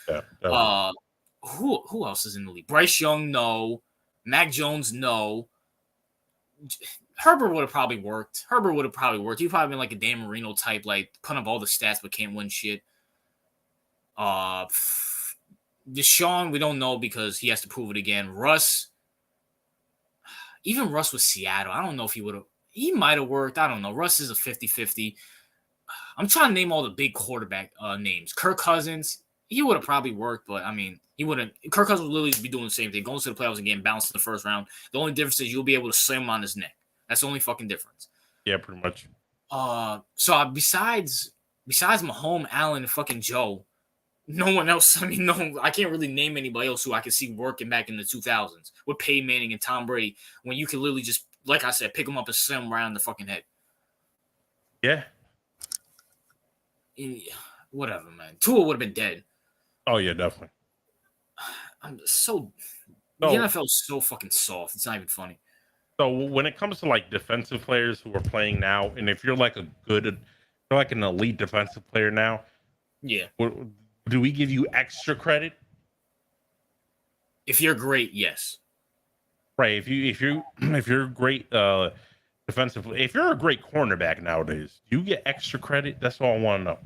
ago. Yeah, who else is in the league? Bryce Young, no. Mac Jones, no. Herbert would have probably worked. He'd probably been a Dan Marino type, putting up all the stats but can't win shit. Deshaun, we don't know because he has to prove it again. Russ with Seattle, I don't know if he would have. He might have worked. I don't know. Russ is a 50-50. I'm trying to name all the big quarterback names. Kirk Cousins, he would have probably worked, but he wouldn't. Kirk Cousins would literally be doing the same thing, going to the playoffs and getting bounced in the first round. The only difference is you'll be able to slam him on his neck. That's the only fucking difference. Yeah, pretty much. So besides Mahomes, Allen, and fucking Joe, no one else. I can't really name anybody else who I could see working back in the 2000s with Peyton Manning and Tom Brady when you could literally just, like I said, pick them up and slam them around the fucking head. Yeah. Whatever, man. Tua would have been dead. Oh yeah, definitely. The NFL is so fucking soft. It's not even funny. So when it comes to defensive players who are playing now, and if you're an elite defensive player now, yeah, do we give you extra credit? If you're great, yes. Right. If you're great defensively, if you're a great cornerback nowadays, do you get extra credit? That's all I want to know.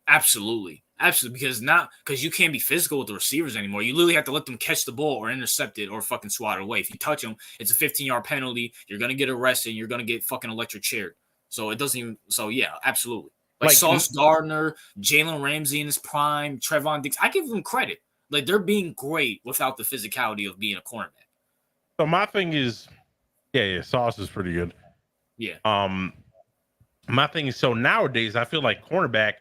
Absolutely. Because you can't be physical with the receivers anymore. You literally have to let them catch the ball or intercept it or fucking swat it away. If you touch them, it's a 15-yard penalty. You're going to get arrested. And you're going to get fucking electric chaired. So it doesn't even. So yeah, absolutely. Like Sauce Gardner, Jalen Ramsey in his prime, Trevon Diggs. I give them credit. Like they're being great without the physicality of being a cornerback. So my thing is, yeah, Sauce is pretty good. Yeah. My thing is, so nowadays I feel like cornerback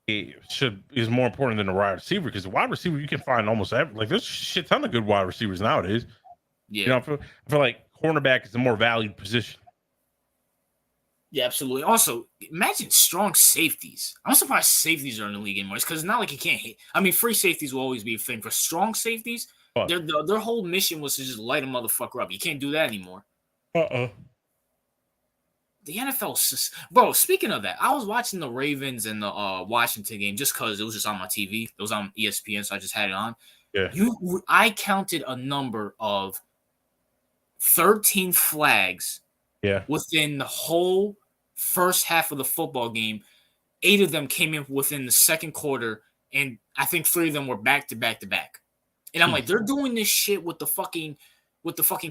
is more important than the wide receiver, because the wide receiver you can find almost like there's a shit ton of good wide receivers nowadays. Yeah. You know, I feel like cornerback is the more valued position. Yeah, absolutely. Also, imagine strong safeties. I'm surprised safeties are in the league anymore. It's because it's not like you can't hit. I mean, free safeties will always be a thing. For strong safeties, their whole mission was to just light a motherfucker up. You can't do that anymore. The NFL, bro. Speaking of that, I was watching the Ravens and the Washington game just because it was just on my TV. It was on ESPN, so I just had it on. Yeah. I counted a number of 13 flags. Yeah. Within the whole first half of the football game, 8 of them came in within the second quarter, and I think 3 of them were back to back to back. And I'm like, they're doing this shit with the fucking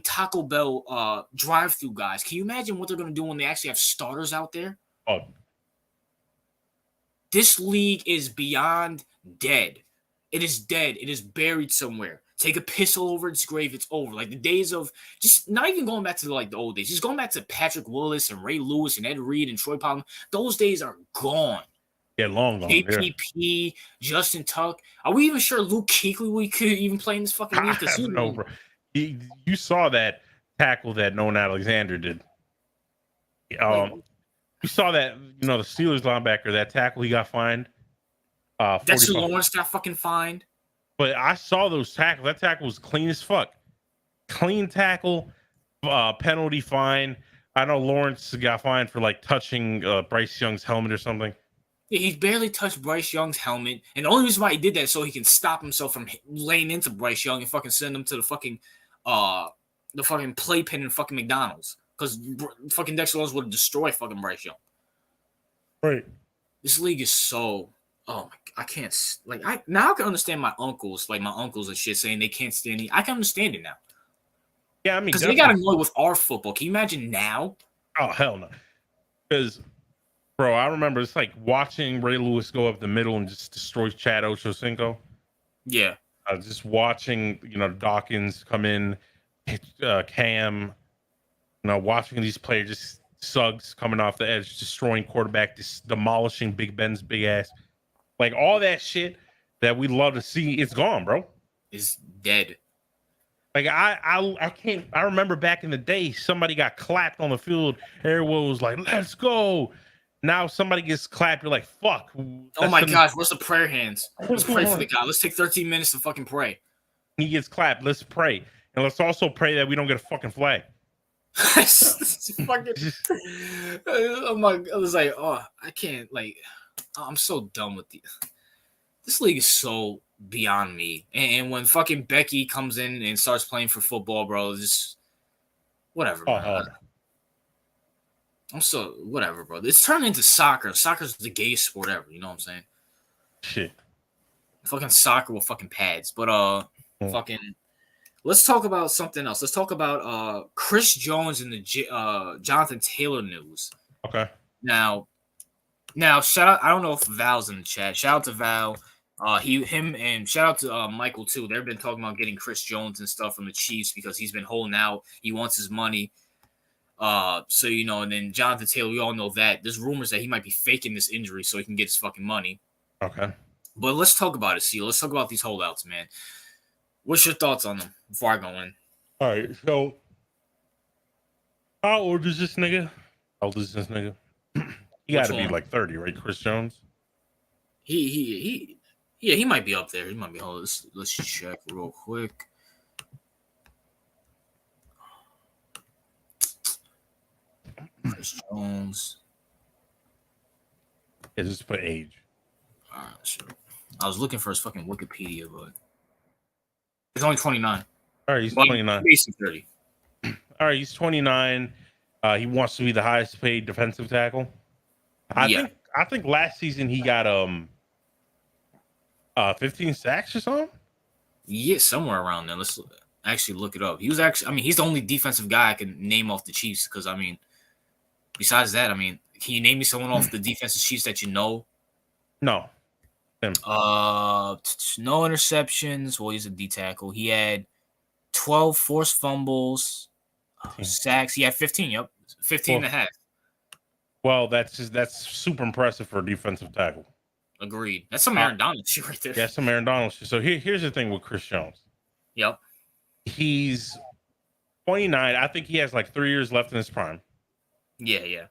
Taco Bell drive-through guys. Can you imagine what they're gonna do when they actually have starters out there? Oh. This league is beyond dead. It is dead. It is buried somewhere. Take a piss all over its grave. It's over. Like the days of just not even going back to the old days. Just going back to Patrick Willis and Ray Lewis and Ed Reed and Troy Polamalu. Those days are gone. Yeah, long gone. KPP, Justin Tuck. Are we even sure Luke Kuechly could even play in this fucking league? I don't know, bro. You saw that tackle that Nolan Alexander did. You saw that, the Steelers linebacker, that tackle he got fined. Dexter Lawrence got fucking fined. But I saw those tackles. That tackle was clean as fuck. Clean tackle, penalty fine. I know Lawrence got fined for touching Bryce Young's helmet or something. Yeah, he barely touched Bryce Young's helmet, and the only reason why he did that is so he can stop himself from laying into Bryce Young and fucking send him to the fucking playpen in fucking McDonald's, because fucking Dexter Lawrence would have destroyed fucking Bryce Young. Right. This league is so. Oh my! I can't now. I can understand my uncles and shit saying they can't stand it. I can understand it now. Yeah, I mean, because they got annoyed with our football. Can you imagine now? Oh hell no! Because, bro, I remember it's like watching Ray Lewis go up the middle and just destroy Chad Ochocinco. Yeah. Just watching, Dawkins come in, hit Cam. Watching these players, just Suggs coming off the edge, destroying quarterback, just demolishing Big Ben's big ass. Like all that shit that we love to see, it's gone, bro. It's dead. Like I can't. I remember back in the day, somebody got clapped on the field. Everyone was like, "Let's go!" Now somebody gets clapped. You're like, "Fuck!" Oh my gosh, where's the prayer hands? Let's pray for the guy. Let's take 13 minutes to fucking pray. He gets clapped. Let's pray, and let's also pray that we don't get a fucking flag. Fucking, oh my! I was like, oh, I can't. I'm so done with this league is so beyond me. And when fucking Becky comes in and starts playing for football, bro, just whatever. I'm so whatever, bro. It's turned into soccer. Soccer's the gayest sport ever. You know what I'm saying? Shit. Fucking soccer with fucking pads. But fucking. Let's talk about something else. Let's talk about Chris Jones and the Jonathan Taylor news. Okay. Now, shout out. I don't know if Val's in the chat. Shout out to Val. And shout out to Michael too. They've been talking about getting Chris Jones and stuff from the Chiefs because he's been holding out. He wants his money. And then Jonathan Taylor, we all know that. There's rumors that he might be faking this injury so he can get his fucking money. Okay. But let's talk about it, C. Let's talk about these holdouts, man. What's your thoughts on them before I go in? All right, so how old is this nigga? He got to be like 30, right? Chris Jones. He might be up there. He might be. Hold on, let's check real quick. Chris Jones. Yeah, just put age. All right, sure. I was looking for his fucking Wikipedia, but he's only 29. All right, he's 29. Basically 30. All right, he's 29. He wants to be the highest paid defensive tackle. I think last season he got 15 sacks or something. Yeah, somewhere around there. Let's actually look it up. He was actually, he's the only defensive guy I can name off the Chiefs because besides that, Can you name me someone off the defensive Chiefs that you know? No. Him. No interceptions. Well, he's a D tackle. He had 12 forced fumbles, sacks. He had 15. Yep, 15 and a half. Well, that's super impressive for a defensive tackle. Agreed. That's some Aaron Donald shit right there. Yeah, some Aaron Donald shit. So here's the thing with Chris Jones. Yep. He's 29. I think he has like 3 years left in his prime. Yeah.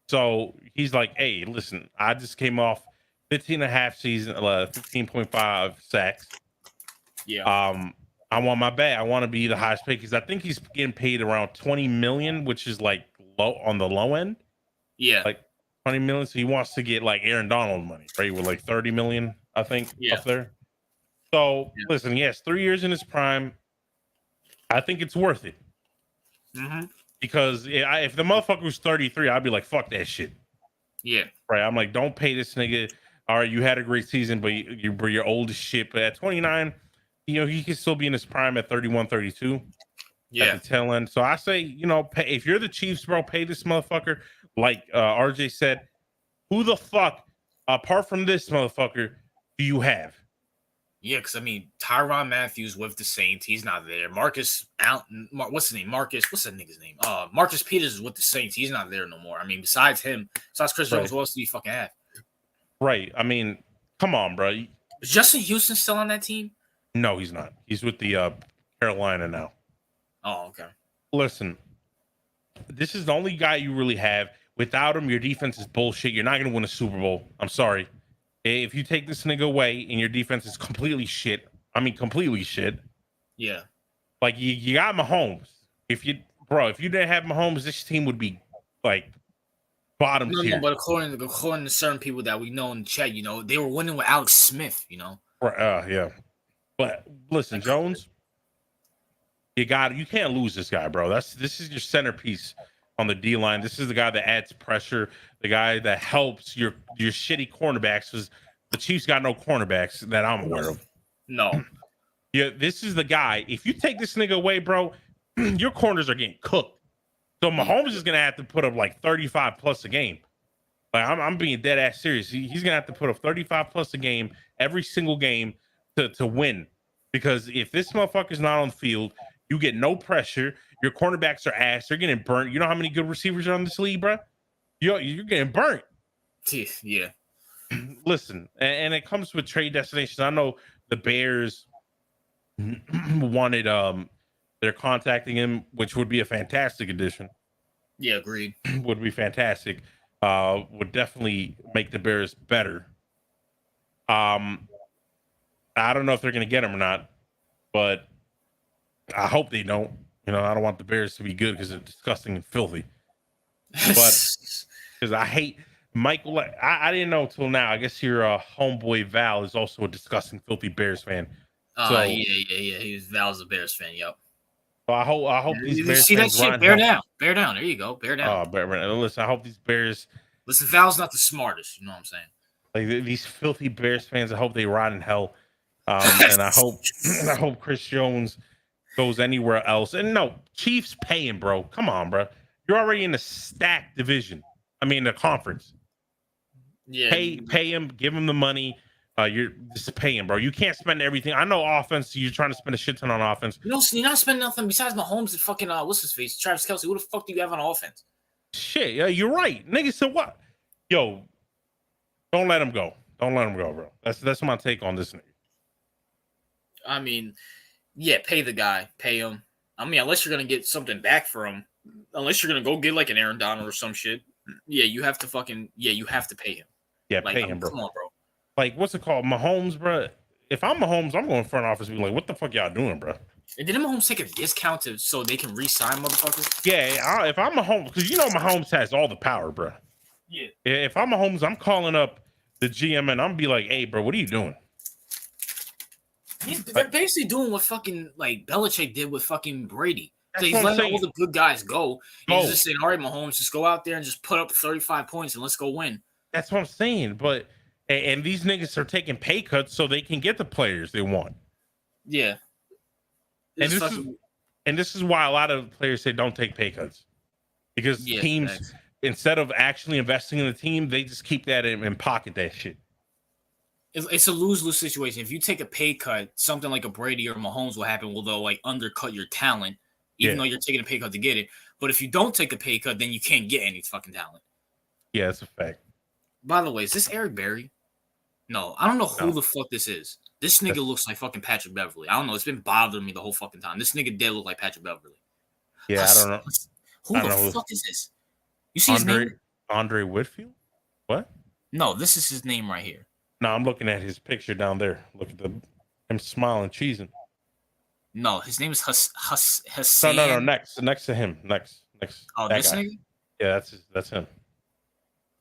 So he's like, hey, listen, I just came off 15 and a half season, 15.5 sacks. Yeah. I want my bag. I want to be the highest paid because I think he's getting paid around 20 million, which is like low on the low end. Yeah. Like 20 million. So he wants to get like Aaron Donald money, right? With like 30 million, I think, up there. So listen, he has 3 years in his prime. I think it's worth it. Mm-hmm. Because if the motherfucker was 33, I'd be like, fuck that shit. Yeah. Right. I'm like, don't pay this nigga. All right, you had a great season, but you're old as shit. But at 29, he can still be in his prime at 31, 32. Yeah. At the tail end. So I say, pay, if you're the Chiefs, bro, pay this motherfucker. Like RJ said, who the fuck, apart from this motherfucker, do you have? Yeah, because Tyrann Matthews with the Saints, he's not there. Marcus Allen, what's his name? What's that nigga's name? Marcus Peters is with the Saints. He's not there no more. Besides him, besides Chris Jones, what else do you fucking have? Right. Come on, bro. Is Justin Houston still on that team? No, he's not. He's with the Carolina now. Oh, okay. Listen, this is the only guy you really have. Without him, your defense is bullshit. You're not going to win a Super Bowl. I'm sorry. If you take this nigga away and your defense is completely shit, completely shit. Yeah. Like, you got Mahomes. If you didn't have Mahomes, this team would be, like, bottom tier. No, but according to certain people that we know in the chat, they were winning with Alex Smith, Right, yeah. But, listen, Jones, you can't lose this guy, bro. This is your centerpiece on the D-line. This is the guy that adds pressure, the guy that helps your shitty cornerbacks, because the Chiefs got no cornerbacks that I'm aware of. No. Yeah, this is the guy. If you take this nigga away, bro, your corners are getting cooked. So Mahomes is gonna have to put up like 35 plus a game. Like I'm being dead ass serious. He's gonna have to put up 35 plus a game every single game to win. Because if this motherfucker's not on the field, you get no pressure. Your cornerbacks are ass. They're getting burnt. You know how many good receivers are on this league, bro? You're getting burnt. Yeah. Listen, and it comes with trade destinations. I know the Bears wanted they're contacting him, which would be a fantastic addition. Yeah, agreed. Would be fantastic. Would definitely make the Bears better. I don't know if they're gonna get him or not, but I hope they don't. I don't want the Bears to be good because they're disgusting and filthy. But because I hate Michael. I didn't know till now. I guess your homeboy Val is also a disgusting, filthy Bears fan. Yeah. Val's a Bears fan. Yep. So I hope these Bears see that fans shit. Bear down. There you go. Bear down. Listen, I hope these Bears. Listen, Val's not the smartest. You know what I'm saying? Like these filthy Bears fans, I hope they rot in hell. And I hope Chris Jones goes anywhere else. And no, Chiefs pay him, bro. Come on, bro. You're already in a stacked division. The conference. Yeah. Pay him. Give him the money. You're just paying, bro. You can't spend everything. I know offense. You're trying to spend a shit ton on offense. You're not spending nothing besides Mahomes and fucking what's his face, Travis Kelce. Who the fuck do you have on offense? Shit, yeah, you're right, nigga. So what? Yo, don't let him go. Don't let him go, bro. That's my take on this nigga. Yeah, pay the guy, pay him. Unless you're gonna get something back for him, unless you're gonna go get like an Aaron Donald or some shit. Yeah, you have to pay him. Yeah, pay him, bro. Come on, bro. Like, what's it called? Mahomes, bro. If I'm Mahomes, I'm going front office and be like, what the fuck y'all doing, bro? And didn't Mahomes take a discount so they can re-sign motherfuckers? Yeah, if I'm Mahomes, because Mahomes has all the power, bro. Yeah. If I'm Mahomes, I'm calling up the GM and I'm be like, hey, bro, what are you doing? Yeah, they're basically doing what fucking like Belichick did with fucking Brady. So That's he's what I'm letting saying. all the good guys go. He's just saying, all right, Mahomes, just go out there and just put up 35 points and let's go win. That's what I'm saying. But and these niggas are taking pay cuts so they can get the players they want. Yeah. And this is why a lot of players say don't take pay cuts. Because teams instead of actually investing in the team, they just keep that in pocket that shit. It's a lose-lose situation. If you take a pay cut, something like a Brady or Mahomes will happen. Will they'll like undercut your talent, even though you're taking a pay cut to get it. But if you don't take a pay cut, then you can't get any fucking talent. Yeah, that's a fact. By the way, is this Eric Berry? No, I don't know who the fuck this is. This nigga looks like fucking Patrick Beverly. I don't know. It's been bothering me the whole fucking time. This nigga did look like Patrick Beverly. Yeah, I don't know. Who the fuck is this? You see his name? Andre Whitfield? What? No, this is his name right here. No, I'm looking at his picture down there. Look at him smiling, cheesing. No, his name is Hassan. No. Next to him. Next. Oh, this guy. Nigga? Yeah, that's him.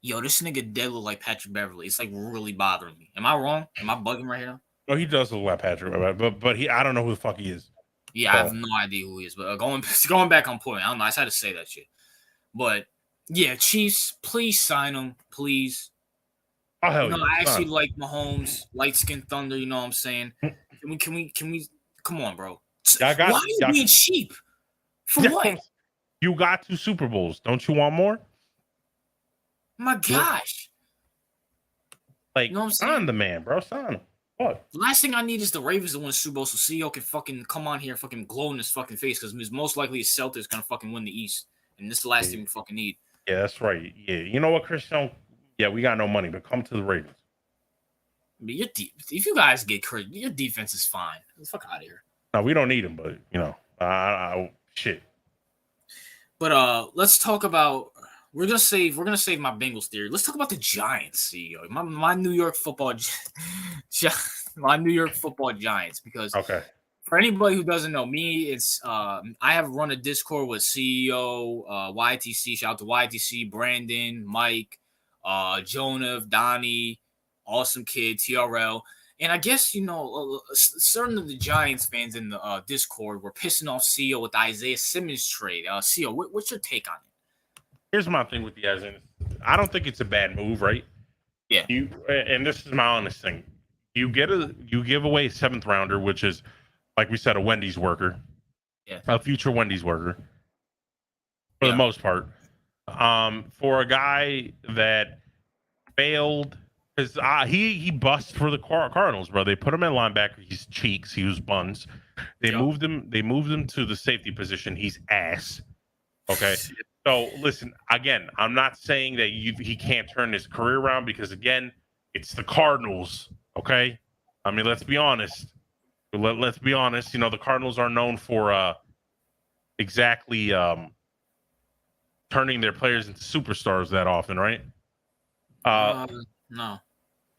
Yo, this nigga dead look like Patrick Beverly. It's like really bothering me. Am I wrong? Am I bugging right here? No, he does look like Patrick, but I don't know who the fuck he is. Yeah, I have no idea who he is. But going back on point, I don't know. I just had to say that shit. But yeah, Chiefs, please sign him, please. Oh hell no, yeah. I actually like Mahomes, light skin thunder. You know what I'm saying? Can we? Come on, bro. Why are you being cheap? For what? You got 2 Super Bowls. Don't you want more? My gosh. Like, you know what I'm saying? Sign the man, bro. Sign him. What? The last thing I need is the Ravens to win the Super Bowl so CEO can fucking come on here and fucking glow in his fucking face because most likely the Celtics gonna fucking win the East. And this is the last thing we fucking need. Yeah, that's right. Yeah. You know what, Christian? Yeah, we got no money, but come to the Ravens. But if you guys get credit, your defense is fine. Get the fuck out of here. No, we don't need him, but you know, shit. But let's talk about we're gonna save my Bengals theory. Let's talk about the Giants, CEO. My New York football my New York football Giants, because for anybody who doesn't know me, it's I have run a Discord with CEO YTC. Shout out to YTC, Brandon, Mike, Jonah, Donnie, Awesome Kid, TRL. And I guess, certain of the Giants fans in the Discord were pissing off CEO with the Isaiah Simmons trade. CEO, what's your take on it? Here's my thing with the Isaiah. I don't think it's a bad move, right? Yeah. And this is my honest thing. You give away a 7th rounder, which is, like we said, a Wendy's worker. Yeah. A future Wendy's worker. For the most part. For a guy that failed. Because he busts for the Cardinals, bro. They put him at linebacker. He's cheeks. He was buns. They moved him to the safety position. He's ass. Okay. So listen, again, I'm not saying that he can't turn his career around because again, it's the Cardinals. Okay. I mean, let's be honest. Let's be honest. The Cardinals are known for exactly turning their players into superstars that often, right? No.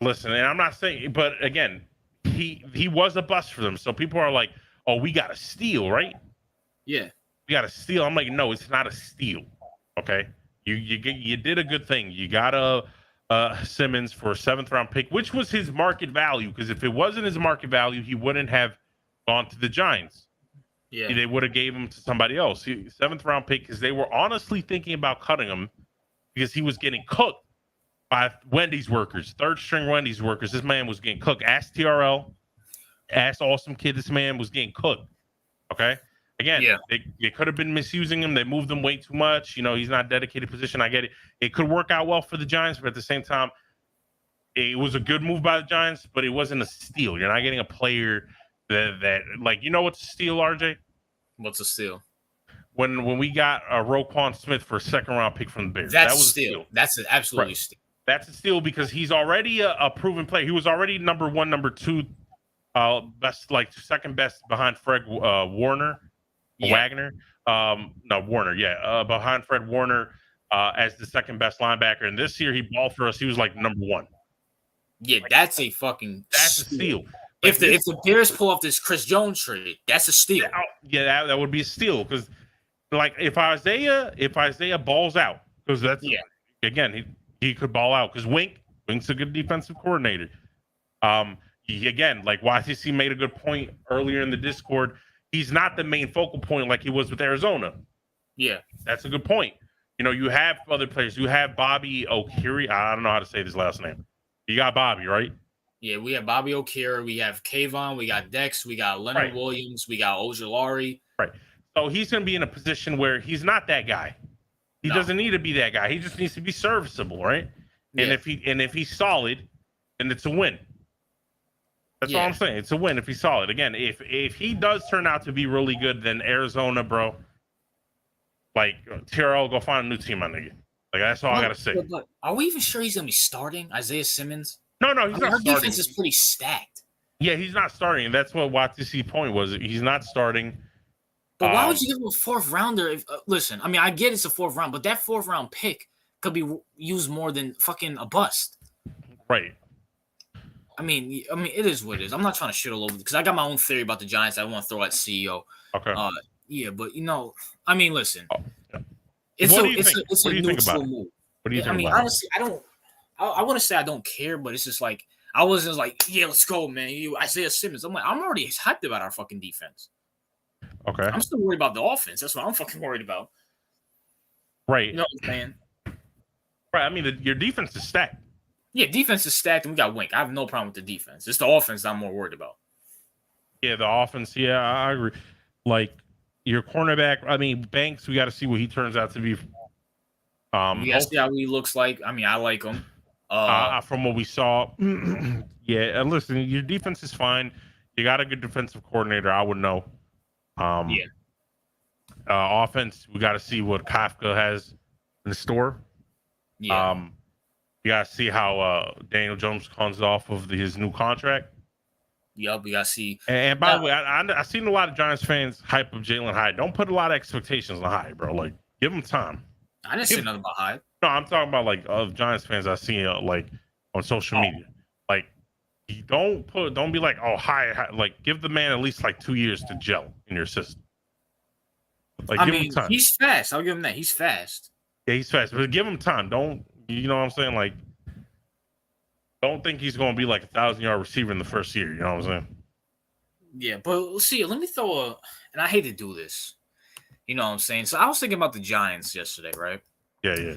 Listen, and I'm not saying, but again, he was a bust for them. So people are like, "Oh, we got to steal, right?" Yeah, we got to steal. I'm like, no, it's not a steal. Okay, you did a good thing. You got a Simmons for a 7th round pick, which was his market value. Because if it wasn't his market value, he wouldn't have gone to the Giants. Yeah, they would have gave him to somebody else. 7th round pick because they were honestly thinking about cutting him because he was getting cooked by Wendy's workers, 3rd string Wendy's workers. This man was getting cooked. Ask TRL, ask Awesome Kid. This man was getting cooked. Okay. Again, they could have been misusing him. They moved him way too much. He's not dedicated position. I get it. It could work out well for the Giants, but at the same time, it was a good move by the Giants, but it wasn't a steal. You're not getting a player that like, what's a steal, RJ? What's a steal? When we got Roquan Smith for a 2nd round pick from the Bears. That was a steal. That's an absolutely steal. That's a steal because he's already a proven player. He was already number 1, number 2, best, like 2nd best behind Fred Warner. Wagner, Warner, behind Fred Warner as the 2nd best linebacker. And this year he balled for us. He was like number 1. Yeah, that's a steal. If the Bears pull off this Chris Jones trade, that's a steal. Yeah, that would be a steal because, like, if Isaiah balls out, because that's again he could ball out because Wink's a good defensive coordinator. Again, like YCC made a good point earlier in the Discord. He's not the main focal point like he was with Arizona. Yeah. That's a good point. You have other players. You have Bobby Okiri. I don't know how to say his last name. You got Bobby, right? Yeah, we have Bobby Okiri. We have Kayvon. We got Dex. We got Leonard Williams. We got Ojulari. Right. So he's going to be in a position where he's not that guy. He doesn't need to be that guy. He just needs to be serviceable, right? And if he's solid, then it's a win. That's all I'm saying. It's a win if he's solid. Again, if he does turn out to be really good, then Arizona, bro, like TRL, go find a new team, my nigga. Like that's all I gotta say. But are we even sure he's gonna be starting Isaiah Simmons? No, he's not our starting. Defense is pretty stacked. Yeah, he's not starting. That's what Watson's point was. He's not starting. But why would you give him a fourth rounder? If, listen, I mean, I get it's a fourth round, but that fourth round pick could be used more than fucking a bust. Right. I mean, it is what it is. I'm not trying to shit all over because I got my own theory about the Giants. I want to throw at CEO. Okay. Yeah, but I mean, listen. It's a neutral move. What do you think? I mean, honestly, I don't. I want to say I don't care, but it's just like I was just like, yeah, let's go, man. Isaiah Simmons. I'm like, I'm already hyped about our fucking defense. Okay. I'm still worried about the offense. That's what I'm fucking worried about. Right. You know what I'm saying? Right. I mean, your defense is stacked. Yeah, defense is stacked, and we got Wink. I have no problem with the defense. It's the offense I'm more worried about. Yeah, the offense. Yeah, I agree. Like your cornerback. I mean, Banks. We got to see what he turns out to be. We got to see how he looks like. I mean, I like him. From what we saw, yeah. And listen, your defense is fine. You got a good defensive coordinator. I would know. Offense, we got to see what Kafka has in store. Yeah. You got to see how Daniel Jones comes off of his new contract. Yep, we got to see. And by the way, I've seen a lot of Giants fans hype of Jalen Hyde. Don't put a lot of expectations on Hyde, bro. Like, give him time. I didn't say nothing about Hyde. No, I'm talking about like of Giants fans I've seen like on social media. Like, you don't be like, oh, Hyde. Like, give the man at least like 2 years to gel in your system. Like, give him time. He's fast. I'll give him that. He's fast. Yeah, he's fast, but give him time. Don't, you know what I'm saying? Like, don't think he's going to be like a 1,000-yard receiver in the first year. You know what I'm saying? Yeah, but let's see. Let me throw and I hate to do this. You know what I'm saying? So I was thinking about the Giants yesterday, right? Yeah.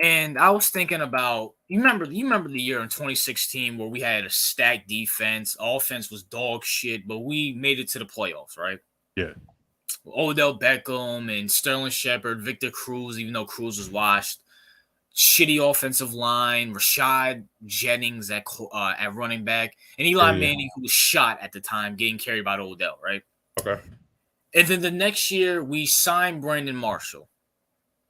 And I was thinking about you remember the year in 2016 where we had a stacked defense, offense was dog shit, but we made it to the playoffs, right? Yeah. Odell Beckham and Sterling Shepard, Victor Cruz, even though Cruz was washed, shitty offensive line, Rashad Jennings at running back, and Eli Manning, who was shot at the time, getting carried by Odell, right? Okay. And then the next year, we signed Brandon Marshall.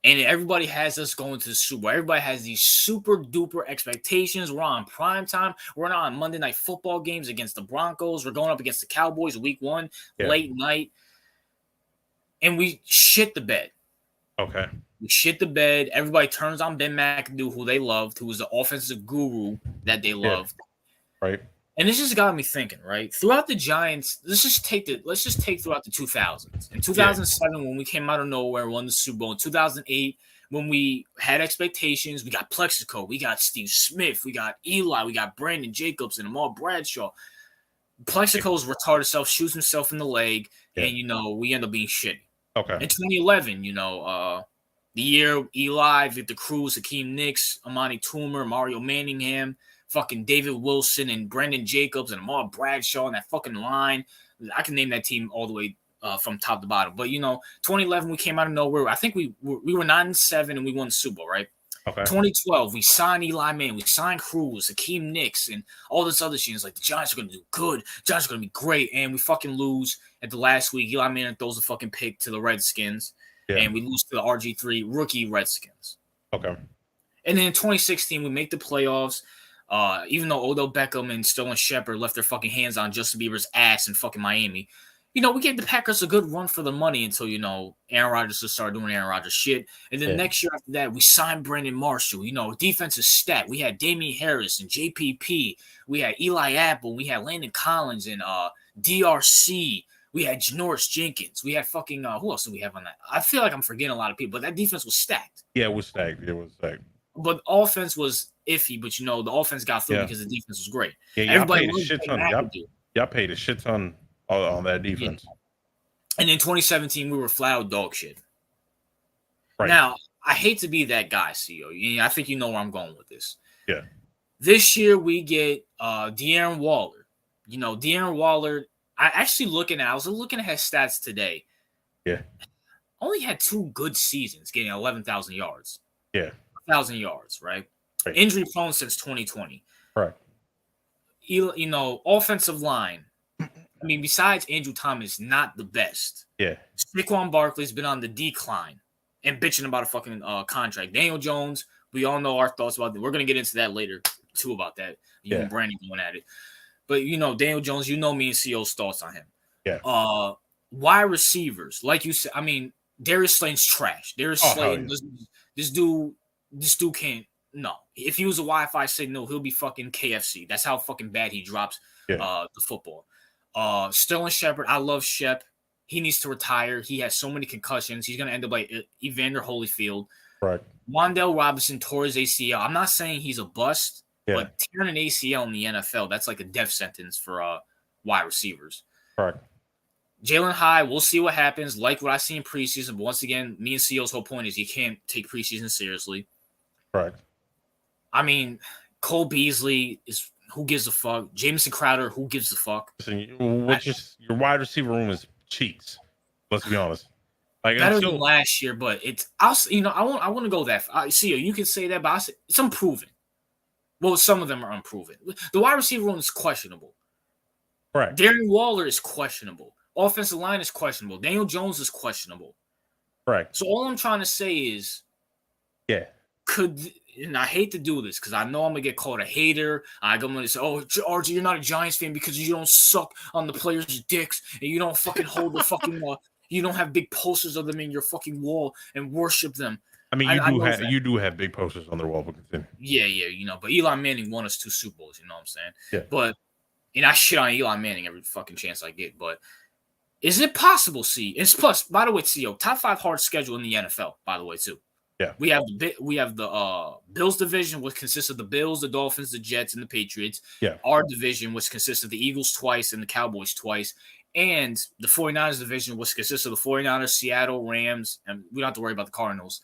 And everybody has us going to the Super Bowl. Everybody has these super duper expectations. We're on prime time. We're not on Monday night football games against the Broncos. We're going up against the Cowboys week 1, late night. And we shit the bed. Okay. We shit the bed. Everybody turns on Ben McAdoo, who they loved, who was the offensive guru that they loved. Right. And this just got me thinking, right? Throughout the Giants, let's just take throughout the 2000s. In 2007, when we came out of nowhere, won the Super Bowl. In 2008, when we had expectations, we got Plexico, we got Steve Smith, we got Eli, we got Brandon Jacobs and Amal Bradshaw. Plexico's retarded self shoots himself in the leg, and we end up being shitty. Okay. In 2011, the year Eli, Victor Cruz, Hakeem Nicks, Amani Toomer, Mario Manningham, fucking David Wilson and Brandon Jacobs and Amal Bradshaw and that fucking line. I can name that team all the way from top to bottom. But 2011 we came out of nowhere. I think we were 9-7 and we won the Super Bowl, right? Okay. 2012 we signed Eli Manning, we signed Cruz, Hakeem Nicks, and all this other shit. It's like the Giants are gonna do good. The Giants are gonna be great, and we fucking lose at the last week. Eli Manning throws a fucking pick to the Redskins, and we lose to the RG3 rookie Redskins. Okay. And then in 2016 we make the playoffs. Even though Odell Beckham and Sterling Shepard left their fucking hands on Justin Bieber's ass in fucking Miami, we gave the Packers a good run for the money until, Aaron Rodgers just started doing Aaron Rodgers shit. And then next year after that, we signed Brandon Marshall. Defensive stat. We had Damian Harris and JPP. We had Eli Apple. We had Landon Collins and DRC. We had Janoris Jenkins. We had fucking who else did we have on that? I feel like I'm forgetting a lot of people, but that defense was stacked. Yeah, it was stacked. But offense was iffy, but the offense got through because the defense was great. Yeah, everybody paid a shit ton. Y'all paid a shit ton on that defense. Yeah. And in 2017, we were flat out dog shit. Right. Now, I hate to be that guy, CEO. I think you know where I'm going with this. Yeah. This year we get De'Aaron Waller. De'Aaron Waller, I was looking at his stats today. Yeah. only had 2 good seasons, getting 11,000 yards. Yeah. 1,000 yards, right? Injury prone since 2020. Right. Offensive line. I mean, besides Andrew Thomas, not the best. Yeah. Saquon Barkley's been on the decline and bitching about a fucking contract. Daniel Jones, we all know our thoughts about that. We're going to get into that later, too, about that. You and Brandon going at it. But, Daniel Jones, me and CO's thoughts on him. Yeah. Wide receivers, like you said, I mean, Darius Slayton's trash. Darius Slayton, this dude can't. No, if he was a Wi-Fi signal, he'll be fucking KFC. That's how fucking bad he drops the football. Sterling Shepard, I love Shep. He needs to retire. He has so many concussions. He's gonna end up like Evander Holyfield. Right. Wan'Dale Robinson tore his ACL. I'm not saying he's a bust, Yeah. but tearing an ACL in the NFL, that's like a death sentence for wide receivers. Right. Jalen High, we'll see what happens. Like what I see in preseason, but once again, me and CO's whole point is you can't take preseason seriously. Right. I mean, Cole Beasley is who gives a fuck. Jamison Crowder, who gives a fuck. Listen, your wide receiver room is cheeks. Let's be honest. Like better than last year, but I want to go that far. CO, you can say that, but it's unproven. Well, some of them are unproven. The wide receiver room is questionable. Right. Darren Waller is questionable. Offensive line is questionable. Daniel Jones is questionable. Right. So all I'm trying to say is, and I hate to do this because I know I'm gonna get called a hater. I'm gonna say, "Oh, RJ, you're not a Giants fan because you don't suck on the players' dicks and you don't fucking hold the fucking you don't have big posters of them in your fucking wall and worship them." I mean, you do have big posters on their wall, but continue. Yeah, but Eli Manning won us 2 Super Bowls. You know what I'm saying? Yeah. And I shit on Eli Manning every fucking chance I get. But is it possible? And plus, by the way, CO, top 5 hard schedule in the NFL. By the way, too. Yeah. We have the Bills division, which consists of the Bills, the Dolphins, the Jets, and the Patriots. Yeah. Our division, which consists of the Eagles twice and the Cowboys twice. And the 49ers division, which consists of the 49ers, Seattle, Rams, and we don't have to worry about the Cardinals.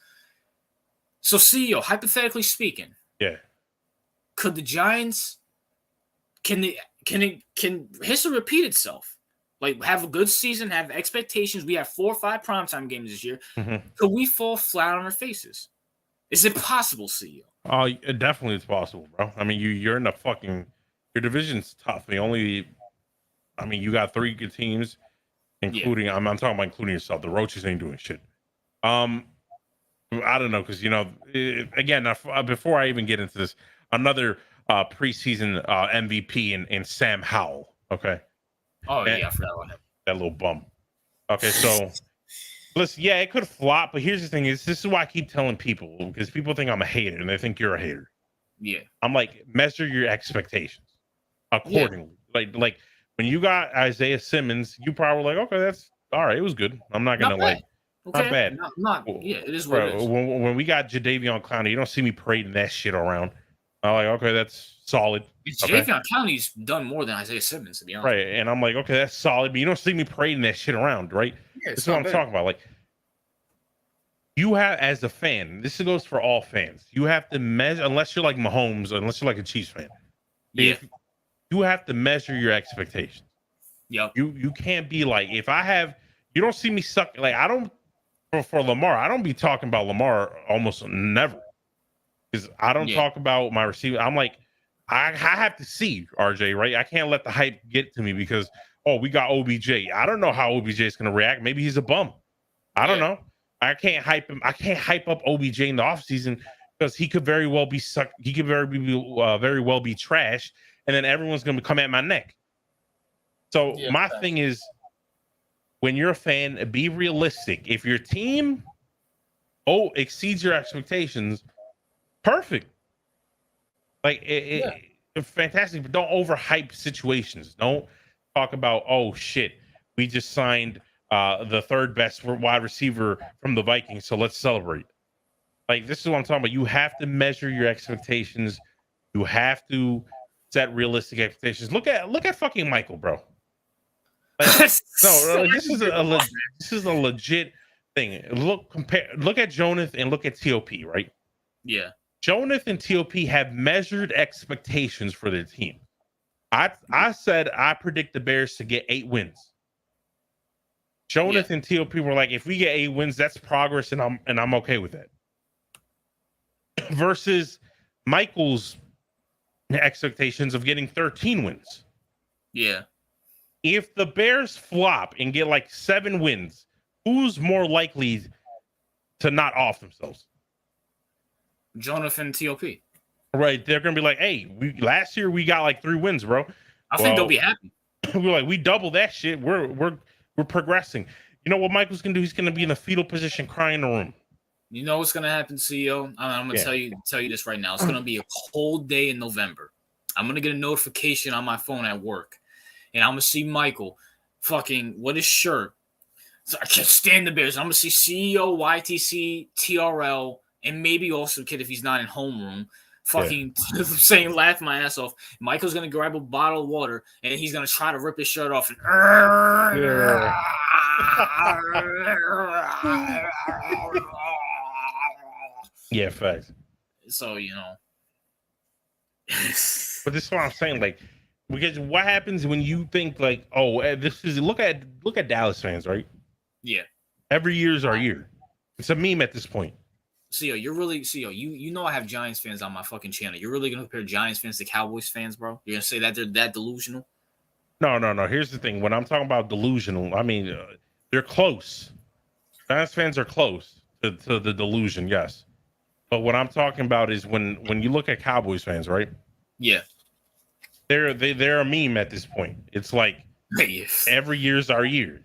So, CEO, hypothetically speaking, could the Giants can history repeat itself? Like, have a good season, have expectations. We have 4 or 5 primetime games this year. Mm-hmm. Could we fall flat on our faces? Is it possible, CEO? Oh, it definitely is possible, bro. I mean, you're in the fucking your division's tough. You got 3 good teams, including I'm talking about including yourself. The Roaches ain't doing shit. I don't know because again, before I even get into this, another preseason MVP in Sam Howell. Okay. Oh, I forgot about him. That little bum. Okay, so listen, it could flop, but here's the thing: this is why I keep telling people because people think I'm a hater and they think you're a hater. Yeah, I'm like, measure your expectations accordingly. Like when you got Isaiah Simmons, you probably were like, okay, that's all right. It was good. I'm not gonna not bad. It is what it is. When we got Jadeveon Clowney, you don't see me parading that shit around. I'm like, okay, that's solid. Jadeveon Clowney's done more than Isaiah Simmons, to be honest. Right, and I'm like, okay, that's solid, but you don't see me parading that shit around, right? Yeah, this is what I'm talking about. Like, you have, as a fan, this goes for all fans. You have to measure, unless you're like Mahomes, unless you're like a Chiefs fan. Yeah, you have to measure your expectations. Yep. You can't be like, you don't see me suck. Like, I don't for Lamar. I don't be talking about Lamar almost never. Because I don't talk about my receiver. I'm like, I have to see RJ, right? I can't let the hype get to me because, we got OBJ. I don't know how OBJ is going to react. Maybe he's a bum. I don't know. I can't hype him. I can't hype up OBJ in the offseason because he could very well be sucked. He could very well be trash. And then everyone's going to come at my neck. So my thing is, when you're a fan, be realistic. If your team exceeds your expectations, perfect. Like it's fantastic, but don't overhype situations. Don't talk about, oh shit, we just signed the 3rd best wide receiver from the Vikings, so let's celebrate. Like, this is what I'm talking about. You have to measure your expectations. You have to set realistic expectations. Look at fucking Michael, bro. Like, this is a legit thing. Look at Jonathan and look at TOP, right? Yeah. Jonathan and TOP have measured expectations for their team. I said I predict the Bears to get 8 wins. Jonathan and TOP were like, if we get 8 wins, that's progress, and I'm okay with that. Versus Michael's expectations of getting 13 wins. Yeah. If the Bears flop and get like 7 wins, who's more likely to not off themselves? Jonathan TOP. Right. They're going to be like, hey, last year we got like 3 wins, bro. I think they'll be happy. We're like, we double that shit. We're progressing. You know what Michael's going to do? He's going to be in a fetal position crying in the room. You know what's gonna happen, CEO? I'm gonna tell you this right now. It's gonna be a cold day in November. I'm gonna get a notification on my phone at work, and I'm gonna see Michael fucking with his shirt. So I can't stand the Bears. I'm gonna see CEO, YTC, TRL, and maybe also kid if he's not in homeroom. Fucking saying laugh my ass off. Michael's gonna grab a bottle of water and he's gonna try to rip his shirt off and yeah, facts. So, you know. But this is what I'm saying. Like, because what happens when you think like, oh, this is look at Dallas fans, right? Yeah. Every year is our year. It's a meme at this point. CEO, you know I have Giants fans on my fucking channel. You're really gonna compare Giants fans to Cowboys fans, bro? You're gonna say that they're that delusional? No. Here's the thing. When I'm talking about delusional, I mean they're close. Giants fans are close to the delusion, yes. But what I'm talking about is when you look at Cowboys fans, right? Yeah. They're a meme at this point. It's like every year's our year.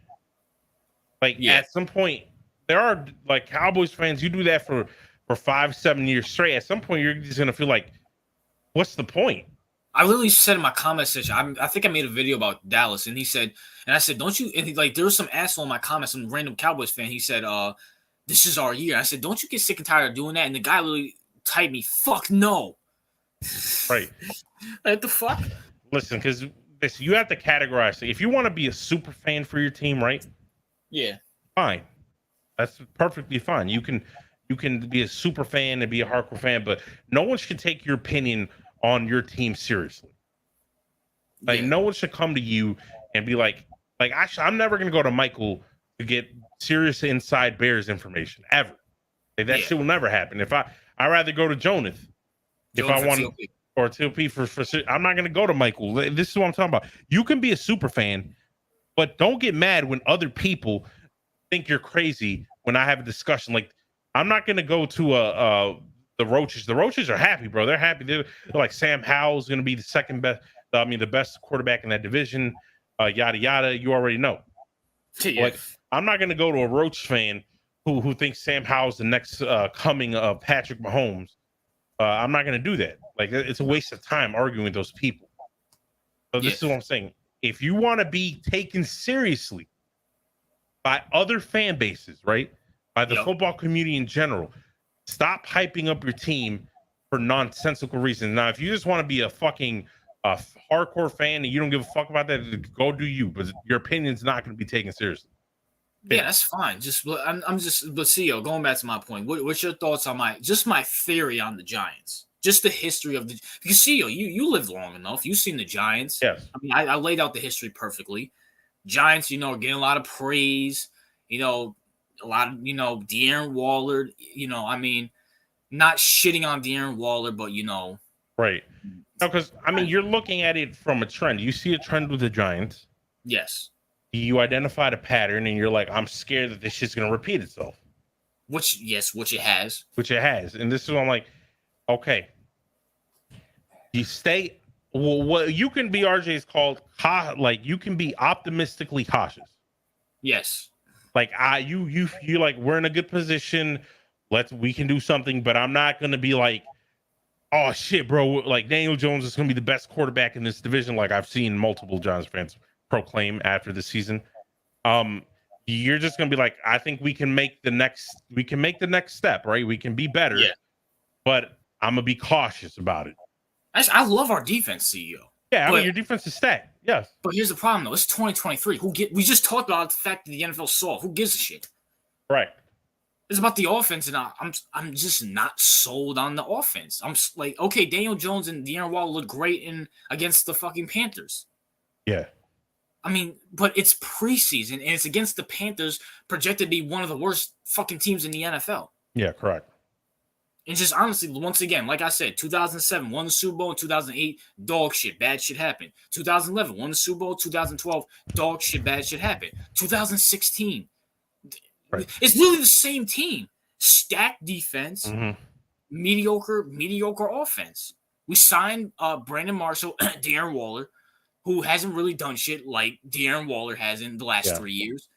Like at some point, there are like Cowboys fans. You do that for 5-7 years straight. At some point, you're just gonna feel like, what's the point? I literally said in my comment section, I think I made a video about Dallas, and he said, and I said, don't you? And there was some asshole in my comments, some random Cowboys fan. He said, this is our year. I said, don't you get sick and tired of doing that? And the guy literally typed me, fuck no. Right. What the fuck? Listen, because you have to categorize it. If you want to be a super fan for your team, right? Yeah. Fine. That's perfectly fine. You can be a super fan and be a hardcore fan, but no one should take your opinion on your team seriously. Like no one should come to you and be like I'm never gonna go to Michael to get serious inside Bears information ever. Like, that shit will never happen. If I'd rather go to Jonathan if I want to, or TLP for I'm not gonna go to Michael. This is what I'm talking about. You can be a super fan, but don't get mad when other people think you're crazy when I have a discussion. Like, I'm not gonna go to the Roaches. The Roaches are happy, bro. They're happy. They're like, Sam Howell's gonna be the second best. The best quarterback in that division. Yada yada. You already know. Yeah. Like, I'm not gonna go to a Roach fan who thinks Sam Howell's the next coming of Patrick Mahomes. I'm not gonna do that. Like, it's a waste of time arguing with those people. So this is what I'm saying. If you want to be taken seriously by other fan bases, right? By the football community in general, stop hyping up your team for nonsensical reasons. Now, if you just want to be a fucking hardcore fan and you don't give a fuck about that, go do you. But your opinion's not going to be taken seriously. Yeah, that's fine. But CEO, going back to my point, what's your thoughts on my theory on the Giants? Just the history of because CEO, you lived long enough. You've seen the Giants. Yes. I mean, I laid out the history perfectly. Giants, getting a lot of praise. A lot of De'Aaron Waller. I mean, not shitting on De'Aaron Waller, but right. No, because I mean, you're looking at it from a trend. You see a trend with the Giants. Yes. You identified a pattern, and you're like, I'm scared that this shit's going to repeat itself. Which it has. Which it has. And this is what I'm like, okay. You stay. Well, what you can be, RJ, is called, like, you can be optimistically cautious. Yes. Like, you like, we're in a good position. We can do something, but I'm not going to be like, oh, shit, bro. Like, Daniel Jones is going to be the best quarterback in this division. Like, I've seen multiple Giants fans proclaim after the season. You're just gonna be like, I think we can make the next step, right? We can be better, but I'm gonna be cautious about it. I love our defense, CEO. Yeah, I mean, your defense is stacked. Yes, but here's the problem though. It's 2023. We just talked about the fact that the NFL saw. Who gives a shit? Right. It's about the offense, and I'm just not sold on the offense. I'm like, okay, Daniel Jones and De'Aaron Waller look great against the fucking Panthers. Yeah. I mean, but it's preseason and it's against the Panthers, projected to be one of the worst fucking teams in the NFL. Yeah, correct. And just honestly, once again, like I said, 2007 won the Super Bowl. In 2008, dog shit, bad shit happened. 2011 won the Super Bowl. 2012, dog shit, bad shit happened. 2016, Right. it's literally the same team. Stacked defense, Mhm. mediocre offense. We signed Brandon Marshall, Darren Waller, who hasn't really done shit like Darren Waller has in the last 3 years.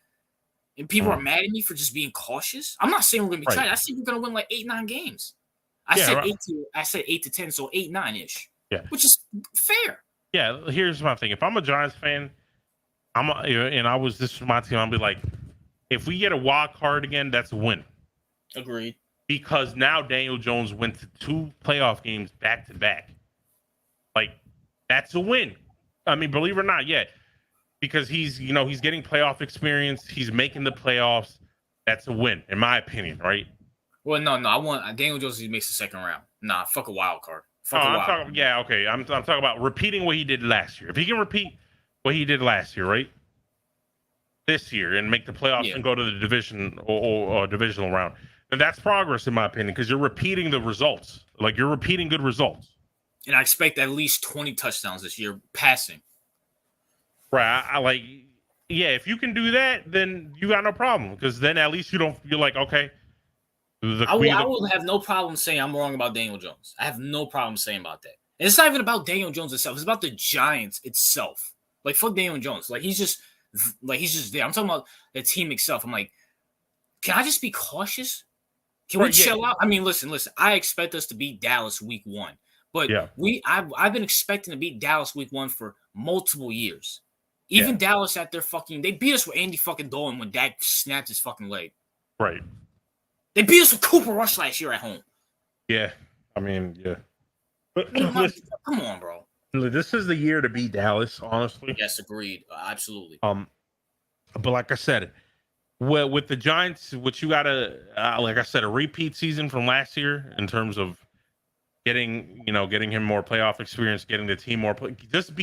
And people are mad at me for just being cautious. I'm not saying we're gonna be trash. I said we're gonna win like 8-9 games. I said 8 to 10, so 8-9-ish. Yeah, which is fair. Yeah, here's my thing. If I'm a Giants fan, this is my team, I'll be like, if we get a wild card again, that's a win. Agreed. Because now Daniel Jones went to 2 playoff games back to back. Like, that's a win. I mean, believe it or not, yeah. Because he's getting playoff experience. He's making the playoffs. That's a win, in my opinion, right? Well, no. I want Daniel Jones to make the second round. Nah, fuck a wild card. Yeah, okay. I'm talking about repeating what he did last year. If he can repeat what he did last year, right? This year and make the playoffs and go to the division or divisional round, then that's progress, in my opinion, because you're repeating the results. Like, you're repeating good results. And I expect at least 20 touchdowns this year passing. Right. If you can do that, then you got no problem, because then at least you're like, okay. I will have no problem saying I'm wrong about Daniel Jones. I have no problem saying about that. And it's not even about Daniel Jones itself. It's about the Giants itself. Like, fuck Daniel Jones. He's just there. I'm talking about the team itself. I'm like, can I just be cautious? Can we chill out? I mean, listen. I expect us to beat Dallas week 1. But I've been expecting to beat Dallas week 1 for multiple years. Even Dallas at their they beat us with Andy fucking Dolan when Dak snapped his fucking leg. Right. They beat us with Cooper Rush last year at home. Yeah. I mean, yeah. But come on, bro. This is the year to beat Dallas, honestly. Yes, agreed. Absolutely. But like I said, with the Giants, what you gotta, like I said, a repeat season from last year in terms of getting him more playoff experience, getting the team more, just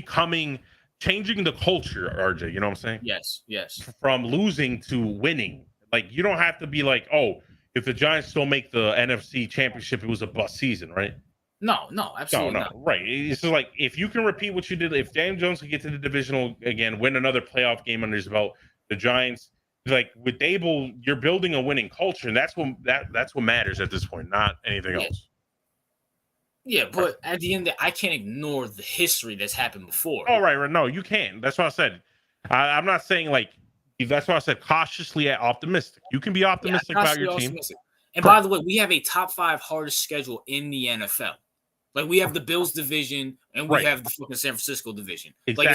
changing the culture, RJ. You know what I'm saying? Yes. From losing to winning. Like, you don't have to be like, oh, if the Giants don't make the NFC Championship, it was a bust season, right? No, absolutely not. Right. It's just like, if you can repeat what you did, if Daniel Jones can get to the divisional again, win another playoff game under his belt, the Giants, like with Dable, you're building a winning culture, and that's what matters at this point, not anything else. Yeah, but at the end, I can't ignore the history that's happened before. Oh, right. No, you can't. That's what I said. I'm not saying like. That's why I said cautiously optimistic. You can be optimistic about your team. And by the way, we have a top 5 hardest schedule in the NFL. Like, we have the Bills division and we have the fucking San Francisco division. Exactly.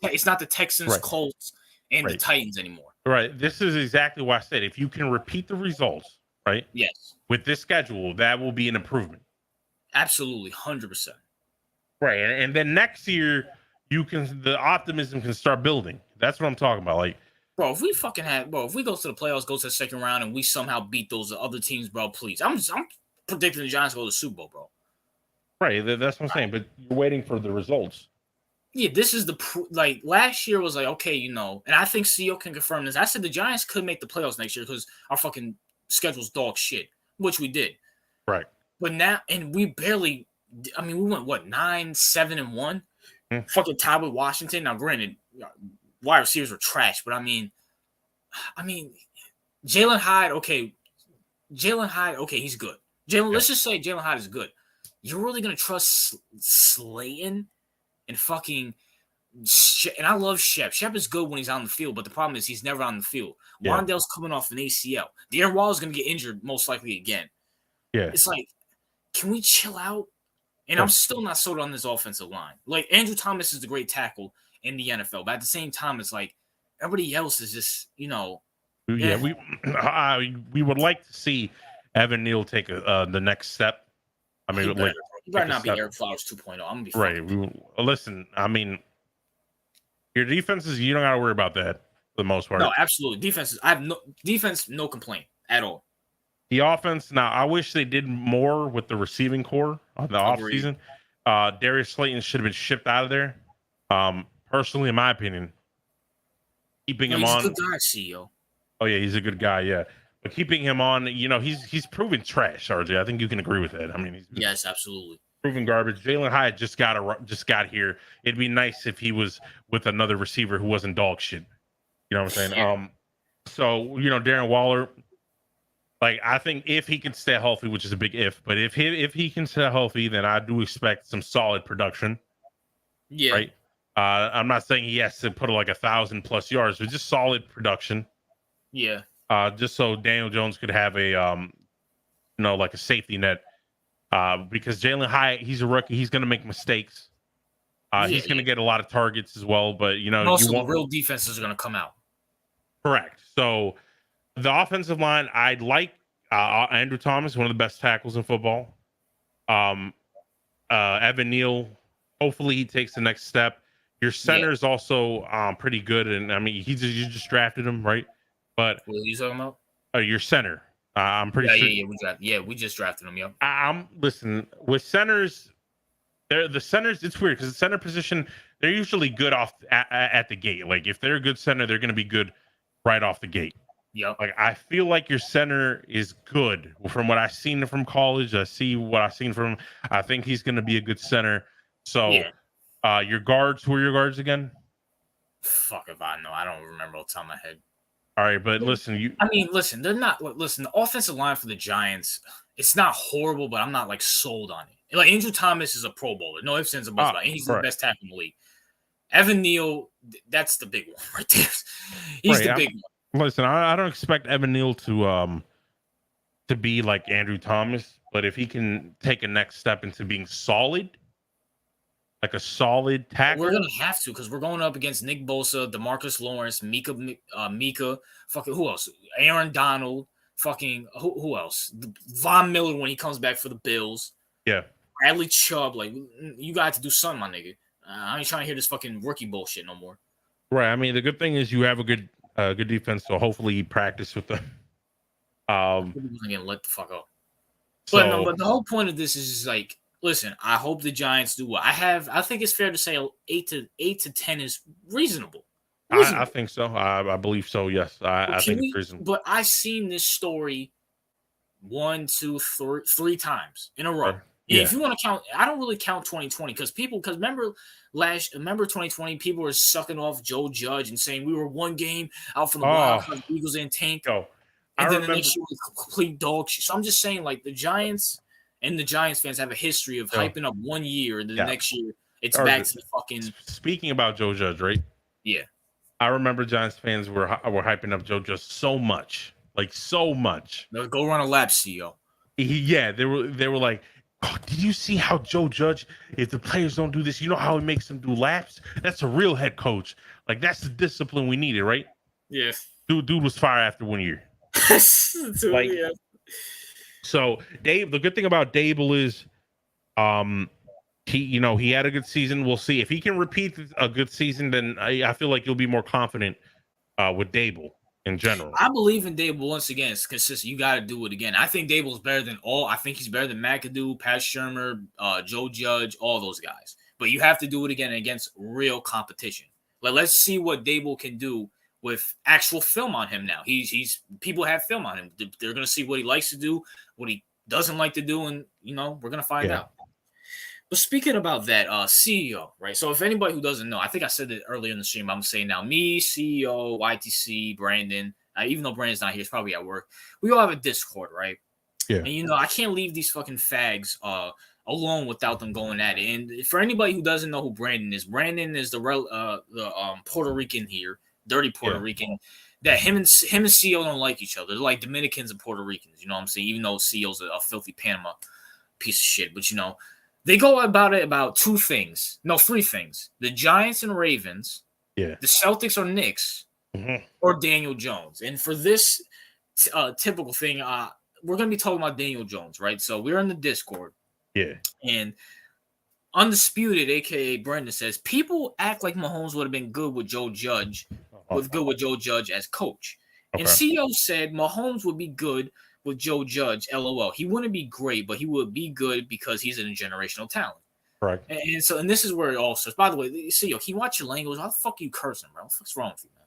Like, it's not the Texans, Colts, and the Titans anymore. Right. This is exactly why I said if you can repeat the results, right? Yes. With this schedule, that will be an improvement. Absolutely, 100%. Right, and then next year the optimism can start building. That's what I'm talking about. Like, bro, if we go to the playoffs, go to the second round, and we somehow beat those other teams, bro, please. I'm predicting the Giants go to the Super Bowl, bro. Right, that's what I'm saying. But you're waiting for the results. Yeah, this is last year was like, okay, and I think CEO can confirm this. I said the Giants could make the playoffs next year because our fucking schedule's dog shit, which we did. Right. But now, and we barely, we went, 9-7-1? Fucking tied with Washington. Now, granted, wide receivers were trash, but I mean, Jalen Hyde, okay, he's good. Let's just say Jalen Hyde is good. You're really going to trust Slayton and fucking and I love Shep. Shep is good when he's on the field, but the problem is he's never on the field. Yeah. Wan'Dale's coming off an ACL. Darren Waller is going to get injured most likely again. Yeah. It's like, can we chill out? And I'm still not sold on this offensive line. Like, Andrew Thomas is the great tackle in the NFL, but at the same time, it's like everybody else is just, Yeah, we would like to see Evan Neal take the next step. I mean, you better not be Eric Flowers 2.0. I'm gonna be right. Listen, I mean, your defenses, you don't got to worry about that for the most part. No, absolutely. I have no complaint at all. The offense, now I wish they did more with the receiving core on the offseason. Darius Slayton should have been shipped out of there. Personally, in my opinion, keeping No, him he's on. a good guy, CEO. Oh yeah, he's a good guy. Yeah, but keeping him on, he's proven trash. RJ, I think you can agree with that. I mean, he's Yes, absolutely. proven garbage. Jalen Hyatt just got here. It'd be nice if he was with another receiver who wasn't dog shit. You know what I'm saying? Yeah. So Darren Waller, like I think if he can stay healthy, which is a big if, but if he can stay healthy, then I do expect some solid production. Yeah. Right. I'm not saying he has to put like 1,000+ yards, but just solid production. Yeah. Just so Daniel Jones could have a like a safety net. Because Jalen Hyatt, he's a rookie, he's gonna make mistakes. He's gonna get a lot of targets as well, but And also the real defenses are gonna come out. Correct. So the offensive line, I like Andrew Thomas, one of the best tackles in football. Evan Neal, hopefully he takes the next step. Your center is also pretty good, and I mean you just drafted him, right? But what are you talking about? Your center, I'm pretty sure. We just drafted him. Yep. Listen, with centers, the centers. It's weird because the center position, they're usually good off at the gate. Like if they're a good center, they're going to be good right off the gate. Yep. Like I feel like your center is good from what I've seen from college. I see what I've seen from him. I think he's going to be a good center. So, your guards, who are your guards again? Fuck if I know. I don't remember off the top of my head. All right, but listen, they're not. Listen, the offensive line for the Giants, it's not horrible, but I'm not like sold on it. Like Andrew Thomas is a Pro Bowler, no ifs ands or buts about it. He's the best tackle in the league. Evan Neal, that's the big one right there. He's the big one. Listen, I don't expect Evan Neal to be like Andrew Thomas, but if he can take a next step into being solid, like a solid tackle, we're gonna have to because we're going up against Nick Bosa, DeMarcus Lawrence, Mika, fucking who else? Aaron Donald, fucking who else? Von Miller when he comes back for the Bills. Yeah, Bradley Chubb. Like you got to do something, my nigga. I ain't trying to hear this fucking rookie bullshit no more. Right. I mean, the good thing is you have a good defense, so hopefully you practice with them. He wasn't getting let the fuck up. But the whole point of this is just like, listen, I hope the Giants do well. I think it's fair to say 8 to 10 is reasonable. I think so. I believe so. Yes, I think it's reasonable. But I've seen this story 1, 2, 3 times in a row. Yeah. If you want to count, I don't really count 2020 because remember 2020, people were sucking off Joe Judge and saying we were one game out from the Wild Card, Eagles and tank. And then the next year was complete dog shit. So I'm just saying, like the Giants and the Giants fans have a history of hyping up 1 year and then the next year it's back to the fucking. Speaking about Joe Judge, right? Yeah. I remember Giants fans were hyping up Joe Judge so much, like so much. No, go run a lap, CEO. They were like, oh, did you see how Joe Judge, if the players don't do this, you know how he makes them do laps? That's a real head coach. Like, that's the discipline we needed, right? Yeah. Dude was fired after 1 year. So, Dave, the good thing about Dable is he had a good season. We'll see. If he can repeat a good season, then I feel like you'll be more confident with Dable in general. I believe in Dable once again. It's consistent. You got to do it again. I think Dable's better than all. I think he's better than McAdoo, Pat Shurmur, Joe Judge, all those guys. But you have to do it again against real competition. Like, let's see what Dable can do with actual film on him now. People have film on him. They're going to see what he likes to do, what he doesn't like to do, and, we're going to find out. But speaking about that, CEO, right? So if anybody who doesn't know, I think I said it earlier in the stream, I'm saying now, me, CEO, YTC, Brandon, even though Brandon's not here, he's probably at work, we all have a Discord, right? Yeah. And, I can't leave these fucking fags alone without them going at it. And for anybody who doesn't know who Brandon is the Puerto Rican here, dirty Puerto Rican, that him and CEO don't like each other. They're like Dominicans and Puerto Ricans, you know what I'm saying? Even though CEO's a filthy Panama piece of shit, but they go about 2 things. No, 3 things. The Giants and Ravens, the Celtics or Knicks, or Daniel Jones. And for this typical thing, we're going to be talking about Daniel Jones, right? So we're in the Discord. Yeah. And Undisputed, a.k.a. Brendan, says, people act like Mahomes would have been good with Joe Judge, as coach. Okay. And CEO said Mahomes would be good with Joe Judge, LOL. He wouldn't be great, but he would be good because he's a generational talent. Correct. And this is where it all starts. By the way, CEO, can you watch your language? How the fuck are you cursing, bro? What the fuck's wrong with you, man?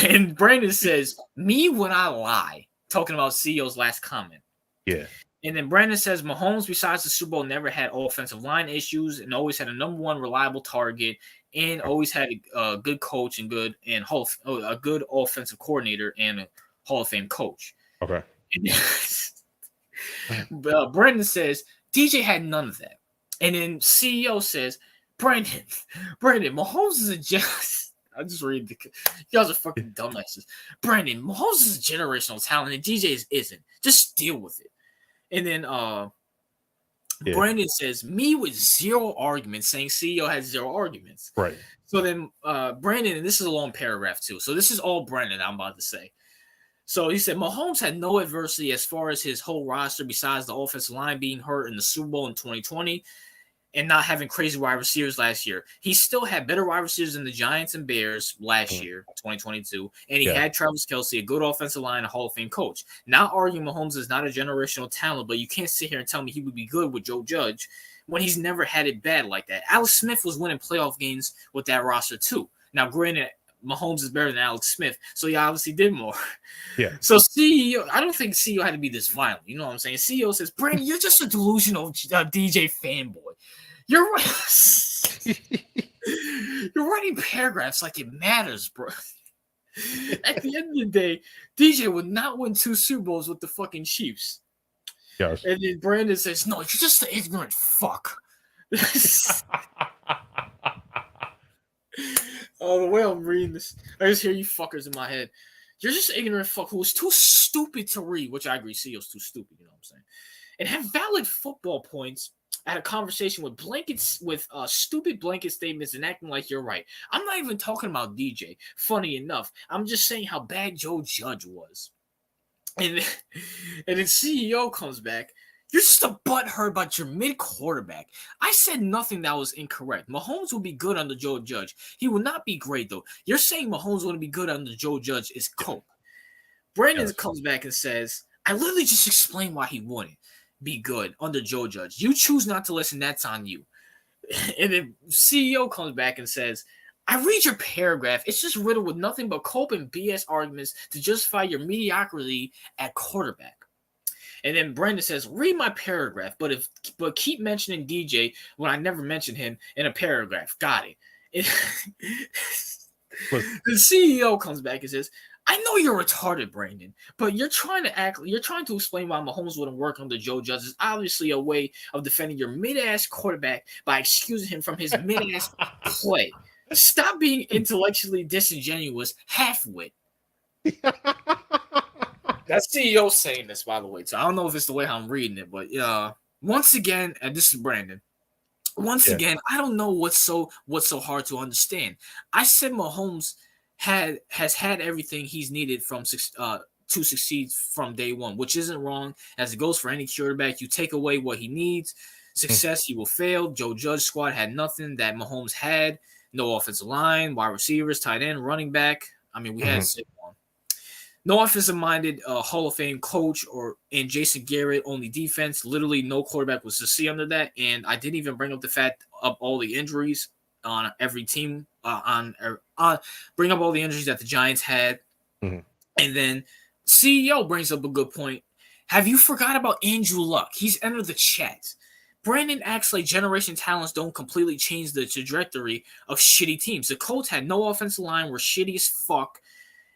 And Brandon says, me when I lie, talking about CEO's last comment. Yeah. And then Brandon says, Mahomes, besides the Super Bowl, never had offensive line issues and always had a number one reliable target and always had a good coach and a good offensive coordinator and a Hall of Fame coach. Okay. Brandon says, DJ had none of that. And then CEO says, Brandon, Mahomes is a just. I just read you guys are fucking dumbasses. Brandon, Mahomes is a generational talent and DJ isn't. Just deal with it. And then Brandon says, me with zero arguments, saying CEO has zero arguments. Right. So then Brandon, and this is a long paragraph too. So this is all Brandon I'm about to say. So he said, Mahomes had no adversity as far as his whole roster besides the offensive line being hurt in the Super Bowl in 2020 and not having crazy wide receivers last year. He still had better wide receivers than the Giants and Bears last year, 2022, and he had Travis Kelce, a good offensive line, a Hall of Fame coach. Not arguing Mahomes is not a generational talent, but you can't sit here and tell me he would be good with Joe Judge when he's never had it bad like that. Alex Smith was winning playoff games with that roster too. Now, granted, Mahomes is better than Alex Smith, so he obviously did more. Yeah. So CEO, I don't think CEO had to be this violent. You know what I'm saying? CEO says, Brandon, you're just a delusional DJ fanboy. You're writing paragraphs like it matters, bro. At the end of the day, DJ would not win 2 Super Bowls with the fucking Chiefs. Yes. And then Brandon says, no, you're just an ignorant fuck. Oh, the way I'm reading this, I just hear you fuckers in my head. You're just an ignorant fuck who was too stupid to read, which I agree, CEO's too stupid, you know what I'm saying? And have valid football points at a conversation with stupid blanket statements and acting like you're right. I'm not even talking about DJ. Funny enough, I'm just saying how bad Joe Judge was. And then CEO comes back. You're just a butthurt about your mid-quarterback. I said nothing that was incorrect. Mahomes will be good under Joe Judge. He will not be great, though. You're saying Mahomes wouldn't be good under Joe Judge is coke. Brandon comes back and says, I literally just explained why he wouldn't be good under Joe Judge. You choose not to listen, that's on you. And then CEO comes back and says, I read your paragraph. It's just riddled with nothing but cope and BS arguments to justify your mediocrity at quarterback. And then Brandon says, read my paragraph, but keep mentioning DJ when I never mentioned him in a paragraph. Got it. The CEO comes back and says, I know you're retarded, Brandon, but you're trying to explain why Mahomes wouldn't work under Joe Judge is obviously a way of defending your mid-ass quarterback by excusing him from his mid-ass play. Stop being intellectually disingenuous, half-wit. That's CEO saying this, by the way. So I don't know if it's the way I'm reading it, but once again, and this is Brandon. Once again, I don't know what's so hard to understand. I said Mahomes has had everything he's needed to succeed from day one, which isn't wrong. As it goes for any quarterback, you take away what he needs, success, he will fail. Joe Judge's squad had nothing that Mahomes had. No offensive line, wide receivers, tight end, running back. I mean, we had Saquon. No offensive-minded Hall of Fame coach and Jason Garrett, only defense. Literally no quarterback was to see under that. And I didn't even bring up the fact of all the injuries on every team. Bring up all the injuries that the Giants had. Mm-hmm. And then CEO brings up a good point. Have you forgot about Andrew Luck? He's entered the chat. Brandon acts like generation talents don't completely change the trajectory of shitty teams. The Colts had no offensive line, were shitty as fuck.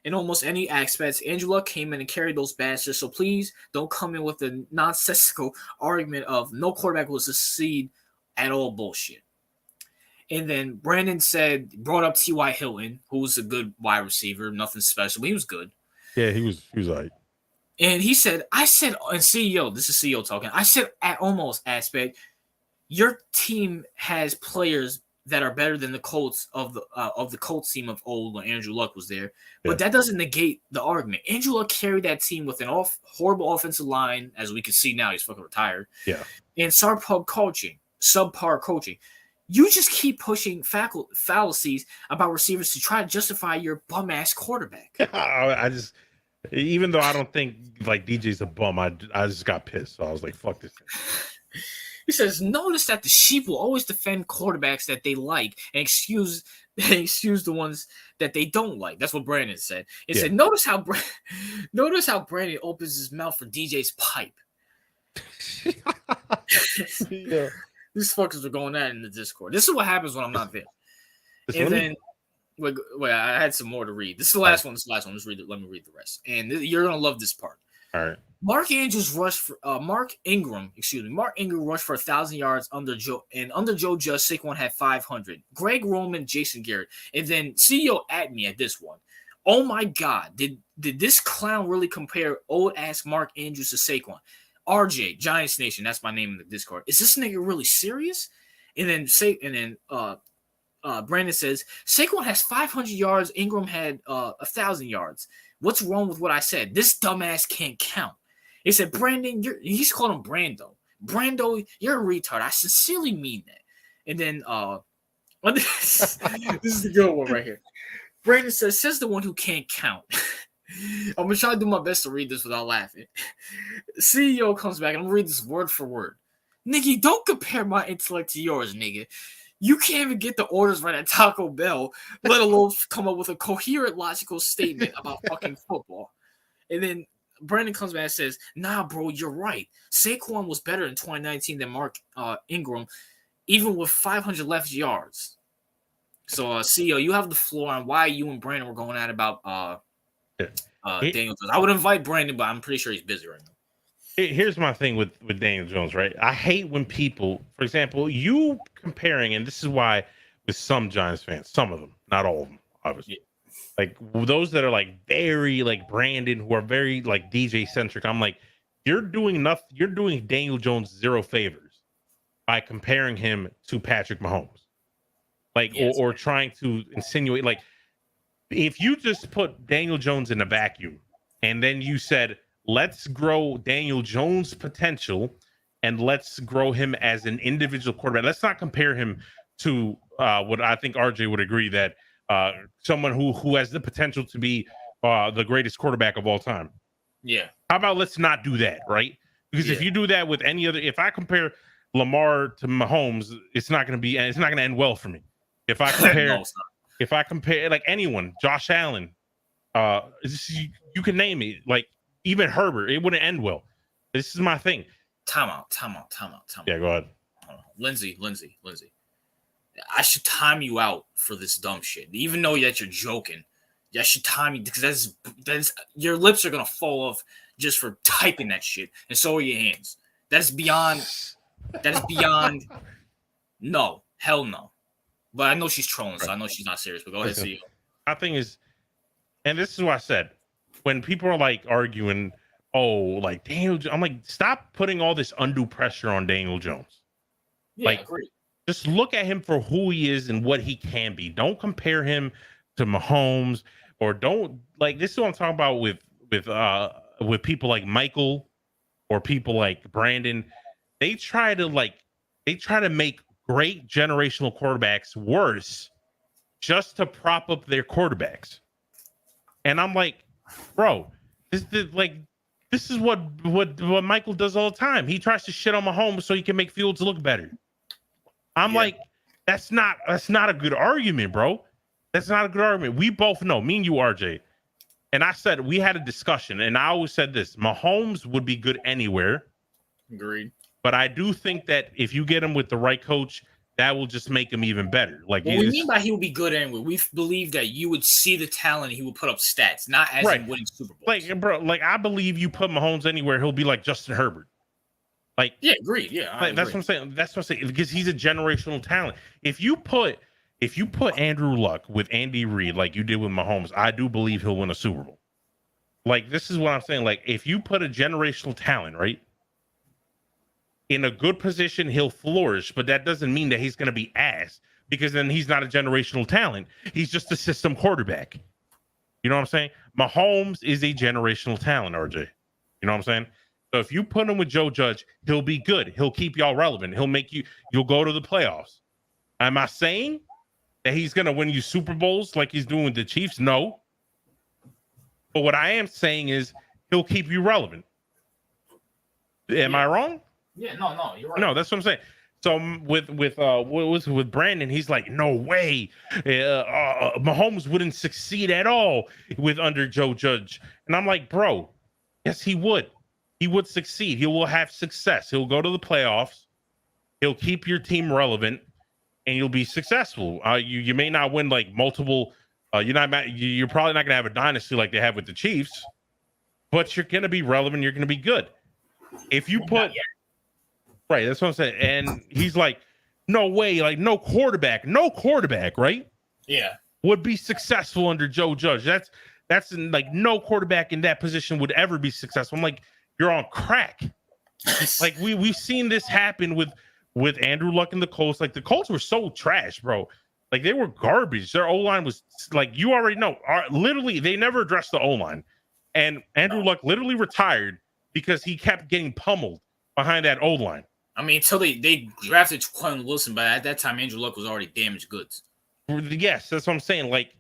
In almost any aspects, Andrew Luck came in and carried those bastards. So please don't come in with the nonsensical argument of no quarterback will succeed at all bullshit. And then Brandon brought up T.Y. Hilton, who was a good wide receiver, nothing special, but he was good. Yeah, he was all right. And he said, and CEO, this is CEO talking, I said at almost aspect, your team has players that are better than the Colts of the Colts team of old when Andrew Luck was there. But that doesn't negate the argument. Andrew Luck carried that team with an horrible offensive line, as we can see now, he's fucking retired. Yeah. And subpar coaching. You just keep pushing fallacies about receivers to try to justify your bum-ass quarterback. Even though I don't think like DJ's a bum, I just got pissed. So I was like, fuck this thing. He says, notice that the sheep will always defend quarterbacks that they like and excuse and excuse the ones that they don't like. That's what Brandon said. He said, notice how Brandon opens his mouth for DJ's pipe. Yeah. These fuckers are going at it in the Discord. This is what happens when I'm not there. And then, wait, I had some more to read. This is the last one. Let me read the rest. And you're gonna love this part. All right. Mark Ingram rushed for 1,000 yards under Joe, and under Joe Judge, Saquon had 500. Greg Roman, Jason Garrett, and then CEO at me at this one. Oh my God, did this clown really compare old ass Mark Andrews to Saquon? RJ, Giants Nation, that's my name in the Discord. Is this nigga really serious? And then Brandon says Saquon has 500 yards. Ingram had 1,000 yards. What's wrong with what I said? This dumbass can't count. He said, Brandon, he's called him Brando. Brando, you're a retard. I sincerely mean that. And then this is the good one right here. Brandon says the one who can't count. I'm gonna try to do my best to read this without laughing. CEO comes back and I'm gonna read this word for word. Nigga, don't compare my intellect to yours, nigga. You can't even get the orders right at Taco Bell, let alone come up with a coherent, logical statement about fucking football. And then Brandon comes back and says, nah, bro, you're right. Saquon was better in 2019 than Mark Ingram, even with 500 left yards. So, CEO, you have the floor on why you and Brandon were going at about Daniel Jones. I would invite Brandon, but I'm pretty sure he's busy right now. Here's my thing with Daniel Jones, right? I hate when people, for example, you comparing, and this is why with some Giants fans, some of them, not all of them, obviously. Yeah. Like those that are like very like Brandon, who are very like DJ centric. I'm like, you're doing Daniel Jones zero favors by comparing him to Patrick Mahomes. Like, yes, or trying to insinuate, like, if you just put Daniel Jones in a vacuum and then you said, let's grow Daniel Jones' potential and let's grow him as an individual quarterback. Let's not compare him to what I think RJ would agree that someone who has the potential to be the greatest quarterback of all time. Yeah. How about let's not do that, right? Because if you do that with any other, if I compare Lamar to Mahomes, it's not going to end well for me. If I compare, if I compare like anyone, Josh Allen, you can name it, like even Herbert, it wouldn't end well. This is my thing. Time out. Yeah, go ahead. Lindsay. I should time you out for this dumb shit. Even though that you're joking, I should time you because that's your lips are gonna fall off just for typing that shit, and so are your hands. That is beyond. No, hell no. But I know she's trolling, so I know she's not serious. But go ahead, CEO. My thing is, and this is what I said, when people are like arguing, like Daniel, I'm like, stop putting all this undue pressure on Daniel Jones. Yeah, like, agree. Just look at him for who he is and what he can be. Don't compare him to Mahomes, or don't like. This is what I'm talking about with people like Michael or people like Brandon. They try to make great generational quarterbacks worse just to prop up their quarterbacks. And I'm like, bro, this is what Michael does all the time. He tries to shit on Mahomes so he can make Fields look better. I'm like, that's not a good argument, bro. That's not a good argument. We both know, me and you, RJ. And I said, we had a discussion, and I always said this: Mahomes would be good anywhere. Agreed. But I do think that if you get him with the right coach, that will just make him even better. Like, what we mean by he will be good anyway, we believe that you would see the talent and he will put up stats, not as in winning Super Bowls. Like, bro, like I believe you put Mahomes anywhere, he'll be like Justin Herbert. Like, yeah, agreed. Yeah, that's what I'm saying. That's what I'm saying, because he's a generational talent. If you put Andrew Luck with Andy Reid like you did with Mahomes, I do believe he'll win a Super Bowl. Like, this is what I'm saying. Like, if you put a generational talent, right, in a good position, he'll flourish, but that doesn't mean that he's going to be ass, because then he's not a generational talent. He's just a system quarterback. You know what I'm saying? Mahomes is a generational talent, RJ. You know what I'm saying? So if you put him with Joe Judge, he'll be good. He'll keep y'all relevant. You'll go to the playoffs. Am I saying that he's going to win you Super Bowls like he's doing with the Chiefs? No. But what I am saying is he'll keep you relevant. Am I wrong? Yeah, no, you're right. No, that's what I'm saying. So with Brandon, he's like, no way, Mahomes wouldn't succeed at all with under Joe Judge, and I'm like, bro, yes, he would. He would succeed. He will have success. He'll go to the playoffs. He'll keep your team relevant, and you'll be successful. You may not win like multiple. You're probably not gonna have a dynasty like they have with the Chiefs, but you're gonna be relevant. You're gonna be good. If you put right, that's what I'm saying. And he's like, no way, like no quarterback, right? Yeah, would be successful under Joe Judge. That's like no quarterback in that position would ever be successful. I'm like, you're on crack. Like we've seen this happen with Andrew Luck and the Colts. Like the Colts were so trash, bro. Like they were garbage. Their O-line was like, you already know. Literally, they never addressed the O-line. And Andrew Luck literally retired because he kept getting pummeled behind that O-line. I mean, until they drafted Quentin Wilson, but at that time, Andrew Luck was already damaged goods. Yes, that's what I'm saying. Like,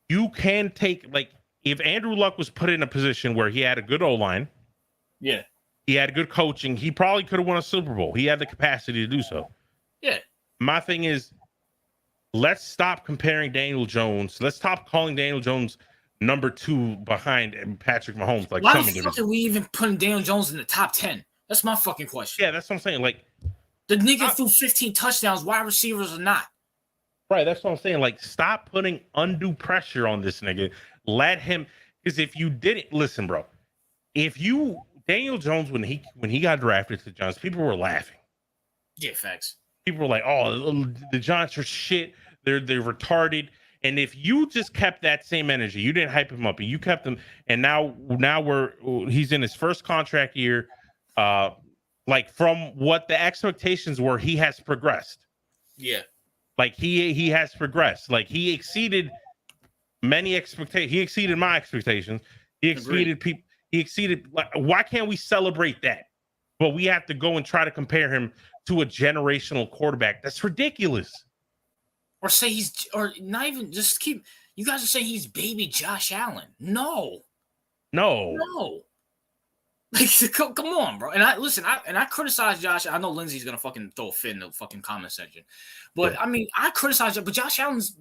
you can take, like, if Andrew Luck was put in a position where he had a good O-line, yeah, he had good coaching, he probably could have won a Super Bowl. He had the capacity to do so. Yeah. My thing is, let's stop comparing Daniel Jones. Let's stop calling Daniel Jones number 2 behind Patrick Mahomes. Like, why the fuck are we even putting Daniel Jones in the top 10? That's my fucking question. Yeah, that's what I'm saying. Like, the nigga threw 15 touchdowns, wide receivers or not. Right, that's what I'm saying. Like, stop putting undue pressure on this nigga. Let him, because if you didn't listen, bro, Daniel Jones when he got drafted to the Giants, people were laughing. Yeah, facts. People were like, "Oh, the Giants are shit. They're retarded." And if you just kept that same energy, you didn't hype him up, and you kept him, and now he's in his first contract year. Like from what the expectations were, he has progressed. Yeah. Like he has progressed. Like he exceeded many expectations. He exceeded my expectations. He exceeded people. He exceeded. Like, why can't we celebrate that? But we have to go and try to compare him to a generational quarterback. That's ridiculous. Or say or not even just keep. You guys are saying he's baby Josh Allen. No. Like, come on, bro. And I criticize Josh. I know Lindsay's gonna fucking throw a fit in the fucking comment section, but I mean, I criticize it. But Josh Allen's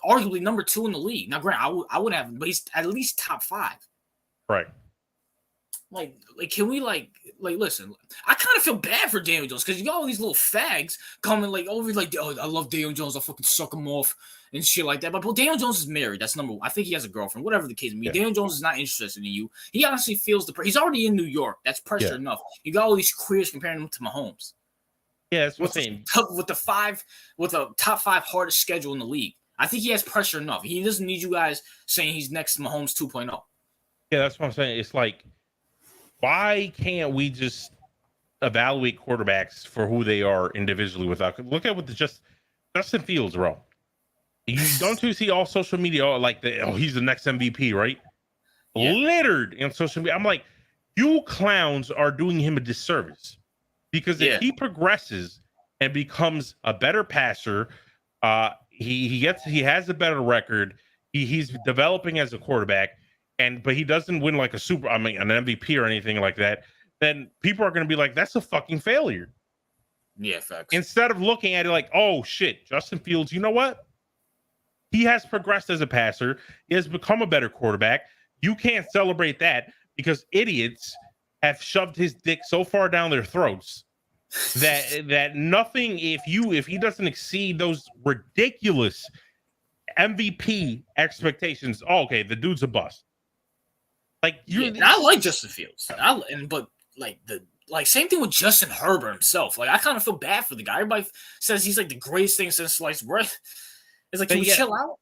arguably number 2 in the league. Now, granted, I wouldn't have him, but he's at least top 5. Right. Like, can we listen? I kind of feel bad for Daniel Jones because you got all these little fags coming over oh, I love Daniel Jones. I'll fucking suck him off and shit like that. But Daniel Jones is married. That's number 1. I think he has a girlfriend. Whatever the case may be, Daniel Jones is not interested in you. He honestly feels he's already in New York. That's pressure enough. You got all these queers comparing him to Mahomes. Yeah, that's what I'm saying. With a top 5 hardest schedule in the league. I think he has pressure enough. He doesn't need you guys saying he's next to Mahomes 2.0. Yeah, that's what I'm saying. It's like, why can't we just evaluate quarterbacks for who they are individually without look at what Justin Fields, bro. Don't you see all social media like he's the next MVP, right? Yeah. Littered in social media. I'm like, you clowns are doing him a disservice because if he progresses and becomes a better passer, he has a better record. He's developing as a quarterback. But he doesn't win like an MVP or anything like that, then people are going to be like, that's a fucking failure. Yeah, facts. Instead of looking at it like, oh shit, Justin Fields, you know what? He has progressed as a passer. He has become a better quarterback. You can't celebrate that because idiots have shoved his dick so far down their throats that nothing, if he doesn't exceed those ridiculous MVP expectations, okay, the dude's a bust. Like I like Justin Fields, but same thing with Justin Herbert himself. Like I kind of feel bad for the guy. Everybody says he's like the greatest thing since sliced bread. It's like, can we chill out?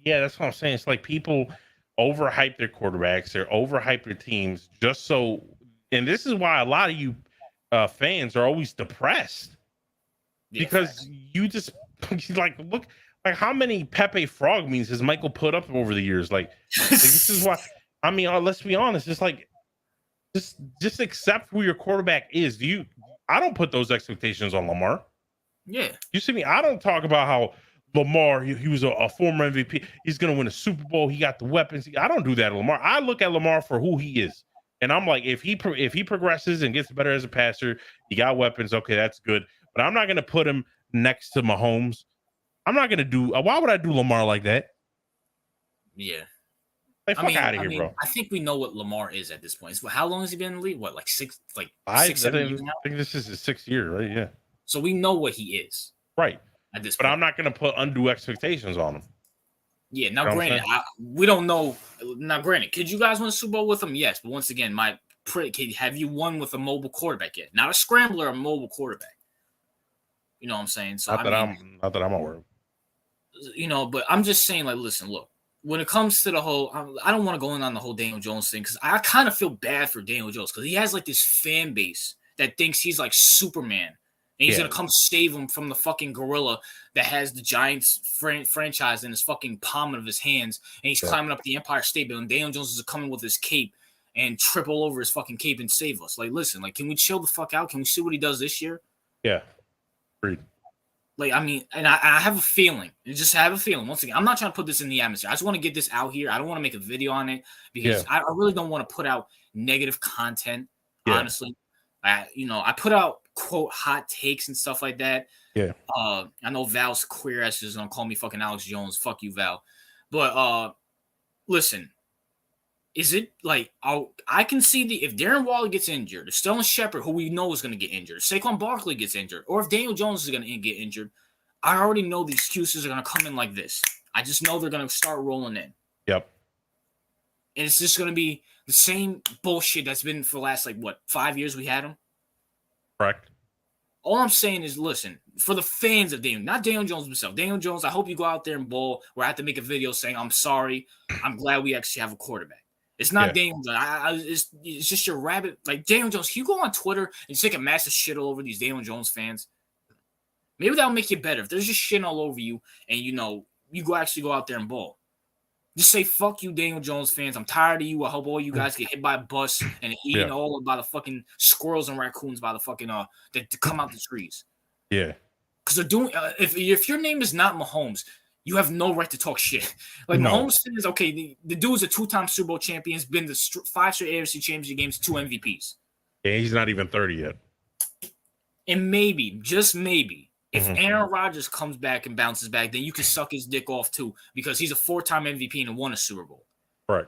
Yeah, that's what I'm saying. It's like people overhype their quarterbacks, they overhype their teams just so. And this is why a lot of you fans are always depressed because you just look like how many Pepe Frog memes has Michael put up over the years? Like this is why. I mean, let's be honest. It's like, just accept who your quarterback is. I don't put those expectations on Lamar. Yeah. You see me? I don't talk about how Lamar, he was a former MVP. He's going to win a Super Bowl. He got the weapons. I don't do that to Lamar. I look at Lamar for who he is. And I'm like, if he progresses and gets better as a passer, he got weapons. Okay, that's good. But I'm not going to put him next to Mahomes. I'm not going to do. Why would I do Lamar like that? Yeah. Like, fuck out of here, bro. I think we know what Lamar is at this point. How long has he been in the league? What, like 7 years now? I think this is his 6th year, right? Yeah. So we know what he is. Right. At this but point. I'm not going to put undue expectations on him. Yeah, now granted, we don't know. Now granted, could you guys win a Super Bowl with him? Yes, but once again, have you won with a mobile quarterback yet? Not a scrambler, a mobile quarterback. You know what I'm saying? So not that I'm aware of. You know, but I'm just saying, like, listen, look, when it comes to the whole, I don't want to go in on the whole Daniel Jones thing because I kind of feel bad for Daniel Jones because he has like this fan base that thinks he's like Superman. And he's going to come save him from the fucking gorilla that has the Giants franchise in his fucking palm of his hands. And he's climbing up the Empire State Building. Daniel Jones is coming with his cape and trip all over his fucking cape and save us. Like, listen, like, can we chill the fuck out? Can we see what he does this year? Yeah. Agreed. Like, I mean, and I have a feeling. I just have a feeling. Once again, I'm not trying to put this in the atmosphere. I just want to get this out here. I don't want to make a video on it because I really don't want to put out negative content, honestly. I put out quote hot takes and stuff like that. Yeah. I know Val's queer ass is gonna call me fucking Alex Jones. Fuck you, Val. But listen, is it like I can see if Darren Waller gets injured, if Sterling Shepard, who we know is gonna get injured, if Saquon Barkley gets injured, or if Daniel Jones is gonna get injured, I already know the excuses are gonna come in like this. I just know they're gonna start rolling in. Yep. And it's just gonna be the same bullshit that's been for the last 5 years we had him. Correct. All I'm saying is, listen, for the fans of Daniel, not Daniel Jones himself. Daniel Jones, I hope you go out there and bowl where I have to make a video saying, I'm sorry. I'm glad we actually have a quarterback. It's not Daniel Jones. It's just your rabbit. Like, Daniel Jones, can you go on Twitter and just take a massive shit all over these Daniel Jones fans? Maybe that'll make you better. If there's just shit all over you and, you actually go out there and bowl. Just say, fuck you, Daniel Jones fans. I'm tired of you. I hope all you guys get hit by a bus and eaten all by the fucking squirrels and raccoons by the fucking that come out the trees. Yeah. Because they're doing if your name is not Mahomes, you have no right to talk shit. Like, Mahomes is okay. The dude's a 2-time Super Bowl champion. He's been to 5 straight AFC Championship games, 2 MVPs. Yeah, he's not even 30 yet. And maybe, just maybe, if Aaron Rodgers comes back and bounces back, then you can suck his dick off too, because he's a 4-time MVP and won a Super Bowl. Right.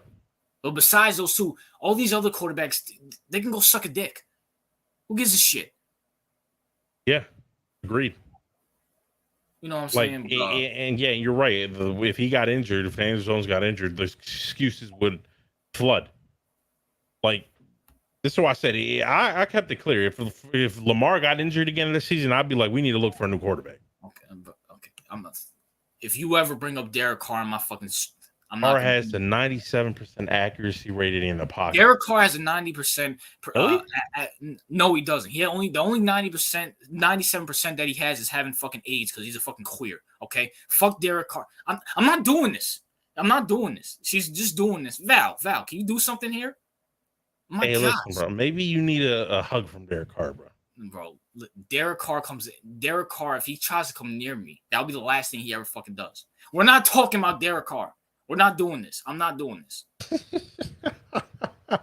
But besides those two, all these other quarterbacks, they can go suck a dick. Who gives a shit? Yeah, agreed. You know what I'm saying? And you're right. If he got injured, if Daniel Jones got injured, the excuses would flood. Like, this is why I said I kept it clear. If Lamar got injured again this season, I'd be like, we need to look for a new quarterback. Okay. If you ever bring up Derek Carr, I'm not. Carr has a 97% accuracy rating in the pocket. Derek Carr has a 90%. Really? No, he doesn't. The only 90%, 97% that he has is having fucking AIDS because he's a fucking queer. Okay, fuck Derek Carr. I'm not doing this. I'm not doing this. She's just doing this. Val, can you do something here? Hey, listen, bro. Maybe you need a hug from Derek Carr, bro. Bro, Derek Carr comes in. Derek Carr, if he tries to come near me, that'll be the last thing he ever fucking does. We're not talking about Derek Carr. We're not doing this. I'm not doing this.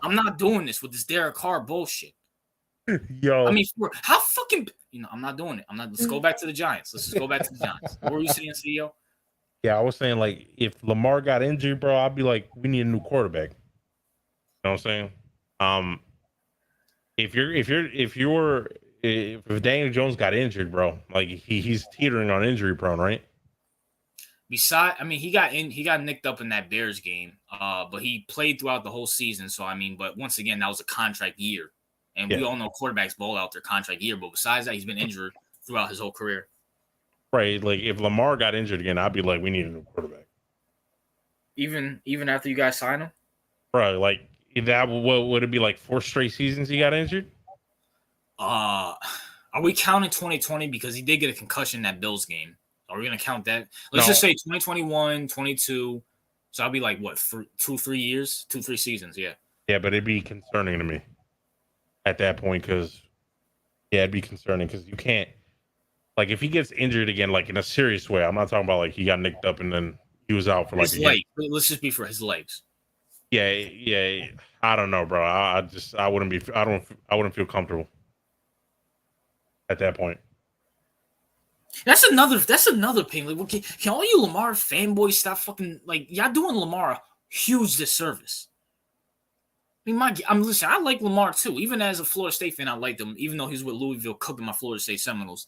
I'm not doing this with this Derek Carr bullshit. Yo. I mean, how fucking... I'm not doing it. Let's go back to the Giants. Let's just go back to the Giants. What were you saying, CEO? Yeah, I was saying, like, if Lamar got injured, bro, I'd be like, we need a new quarterback. You know what I'm saying? If Daniel Jones got injured, bro, like he's teetering on injury prone, right? He got nicked up in that Bears game, but he played throughout the whole season. So but once again, that was a contract year, and we all know quarterbacks bowl out their contract year. But besides that, he's been injured throughout his whole career. Right, like if Lamar got injured again, I'd be like, we need a new quarterback. Even after you guys sign him, bro, like. What would it be, like 4 straight seasons he got injured? Are we counting 2020 because he did get a concussion in that Bills game? Are we going to count that? Let's just say 2021, 22. So I'll be like, what, for 2-3 years? 2-3 seasons, yeah. Yeah, but it'd be concerning to me at that point because, it'd be concerning because you can't, like, if he gets injured again, like in a serious way, I'm not talking about like he got nicked up and then he was out for like his leg. Let's just be for his legs. Yeah. I don't know, bro. I wouldn't feel comfortable at that point. That's another thing. Like, can all you Lamar fanboys stop fucking like y'all doing Lamar a huge disservice? I mean, listen. I like Lamar too. Even as a Florida State fan, I liked him. Even though he's with Louisville cooking my Florida State Seminoles.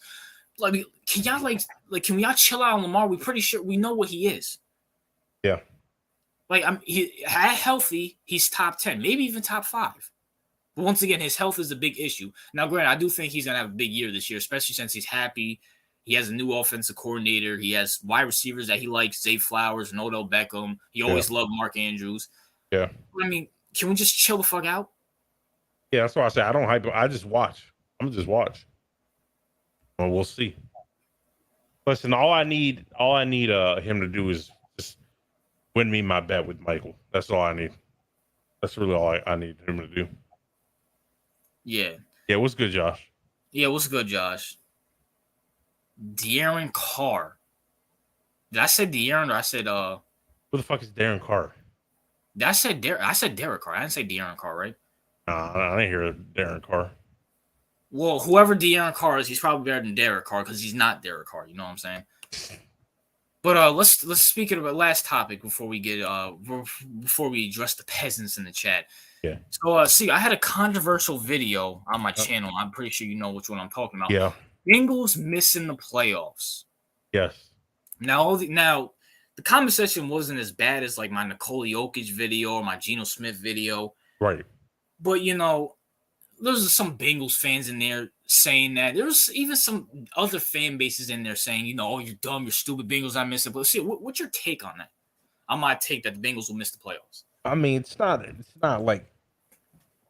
Like, can y'all can y'all chill out on Lamar? We're pretty sure we know what he is. Yeah. Like, healthy, he's top 10, maybe even top 5. But once again, his health is a big issue. Now, granted, I do think he's gonna have a big year this year, especially since he's happy. He has a new offensive coordinator. He has wide receivers that he likes: Zay Flowers and Odell Beckham. He always loved Mark Andrews. Yeah. I mean, can we just chill the fuck out? Yeah, that's why I say I don't hype. I just watch. I'm gonna just watch. Well, we'll see. Listen, all I need him to do is just win me my bet with Michael. That's all I need. That's really all I need him to do. Yeah. Yeah, what's good, Josh? Yeah, what's good, Josh? De'Aaron Carr. Did I say De'Aaron or I said Who the fuck is Darren Carr? I said Derek Carr. I didn't say De'Aaron Carr, right? I didn't hear Darren Carr. Well, whoever De'Aaron Carr is, he's probably better than Derek Carr because he's not Derek Carr. You know what I'm saying? But let's speak of the last topic before we get before we address the peasants in the chat. Yeah. So see, I had a controversial video on my channel. I'm pretty sure you know which one I'm talking about. Yeah. Bengals missing the playoffs. Yes. Now the comment section wasn't as bad as like my Nikola Jokic video or my Geno Smith video. Right. But there's some Bengals fans in there saying that. There was even some other fan bases in there saying, oh, you're dumb, you're stupid, Bengals, I miss it. But see, what's your take on that? On my take that the Bengals will miss the playoffs. I mean, it's not like,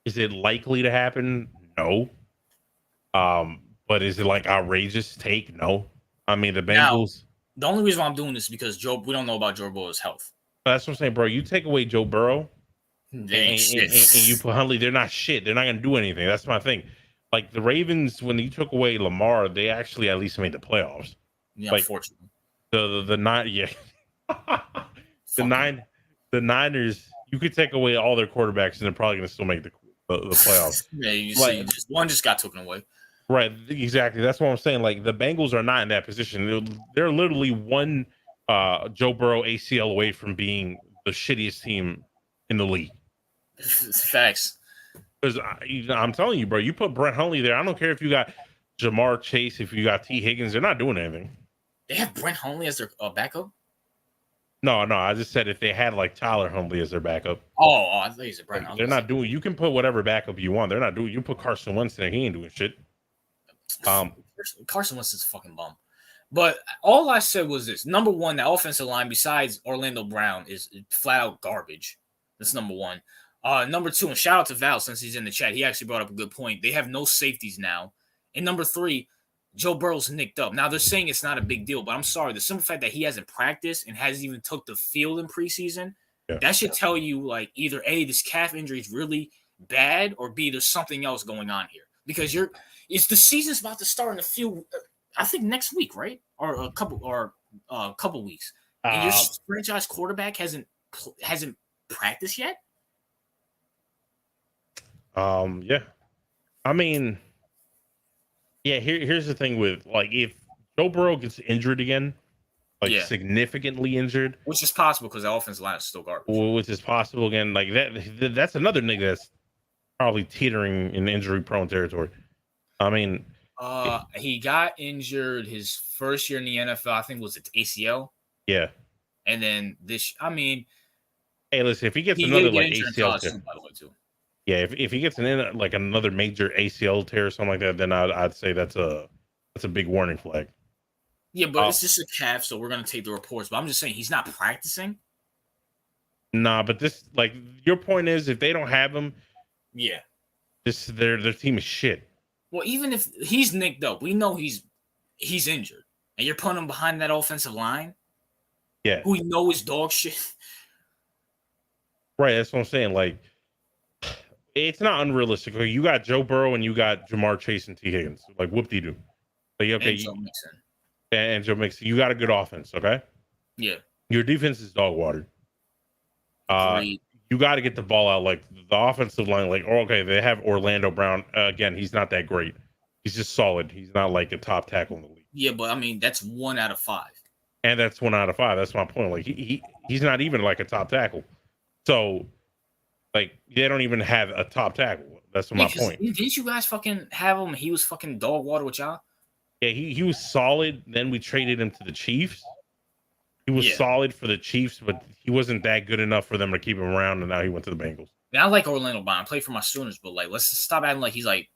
is it likely to happen? No. But is it like outrageous take? No. I mean, the Bengals. Now, the only reason why I'm doing this is because we don't know about Joe Burrow's health. That's what I'm saying, bro. You take away Joe Burrow, and you put Huntley, they're not shit. They're not going to do anything. That's my thing. Like the Ravens, when you took away Lamar, they actually at least made the playoffs. Yeah, like, unfortunately. The Niners, you could take away all their quarterbacks and they're probably going to still make the playoffs. Yeah, you see, one just got taken away. Right, exactly. That's what I'm saying. Like the Bengals are not in that position. They're literally one Joe Burrow ACL away from being the shittiest team in the league. Facts. Because I'm telling you, bro, you put Brett Hundley there. I don't care if you got Jamar Chase, if you got T. Higgins, they're not doing anything. They have Brent Hundley as their backup? No. I just said if they had like Tyler Hundley as their backup. Oh, I thought you said Brent Hundley. They're not doing. You can put whatever backup you want. They're not doing. You put Carson Wentz there, he ain't doing shit. Carson Wentz is a fucking bum. But all I said was this: number one, the offensive line besides Orlando Brown is flat out garbage. That's number one. Number two, and shout out to Val since he's in the chat. He actually brought up a good point. They have no safeties now. And number three, Joe Burrow's nicked up. Now they're saying it's not a big deal, but I'm sorry. The simple fact that he hasn't practiced and hasn't even took the field in preseason, that should tell you like either A, this calf injury is really bad, or B, there's something else going on here. Because the season's about to start in a few, I think next week, right? Or a couple weeks. And your franchise quarterback hasn't practiced yet? Yeah. I mean, yeah, here's the thing with like if Joe Burrow gets injured again, like significantly injured, which is possible because the offensive line is still garbage. Which is possible again, like that's another nigga that's probably teetering in injury-prone territory. I mean, he got injured his first year in the NFL. I think was it ACL. Yeah, and then hey, listen, if he gets another like ACL tear, by the way, too. Yeah, if he gets like another major ACL tear or something like that, then I'd say that's a big warning flag. Yeah, but it's just a calf, so we're gonna take the reports. But I'm just saying he's not practicing. Nah, but this like your point is if they don't have him, their team is shit. Well, even if he's nicked up, we know he's injured, and you're putting him behind that offensive line. Yeah, who you know is dog shit. Right, that's what I'm saying. Like, it's not unrealistic. Like, you got Joe Burrow and you got Jamar Chase and T. Higgins. Like, whoop-de-doo. Like, okay, and Joe Mixon. And Joe Mixon. You got a good offense, okay? Yeah. Your defense is dog water. You got to get the ball out. Like, the offensive line, like, okay, they have Orlando Brown. Again, he's not that great. He's just solid. He's not like a top tackle in the league. Yeah, but I mean that's 1 out of 5. And that's 1 out of 5. That's my point. Like he's not even like a top tackle. So like they don't even have a top tackle. That's my point. Didn't you guys fucking have him? He was fucking dog water with y'all. Yeah, he was solid. Then we traded him to the Chiefs. He was solid for the Chiefs, but he wasn't that good enough for them to keep him around. And now he went to the Bengals. And I like Orlando Brown. I play for my Sooners, but like, let's just stop acting like he's like,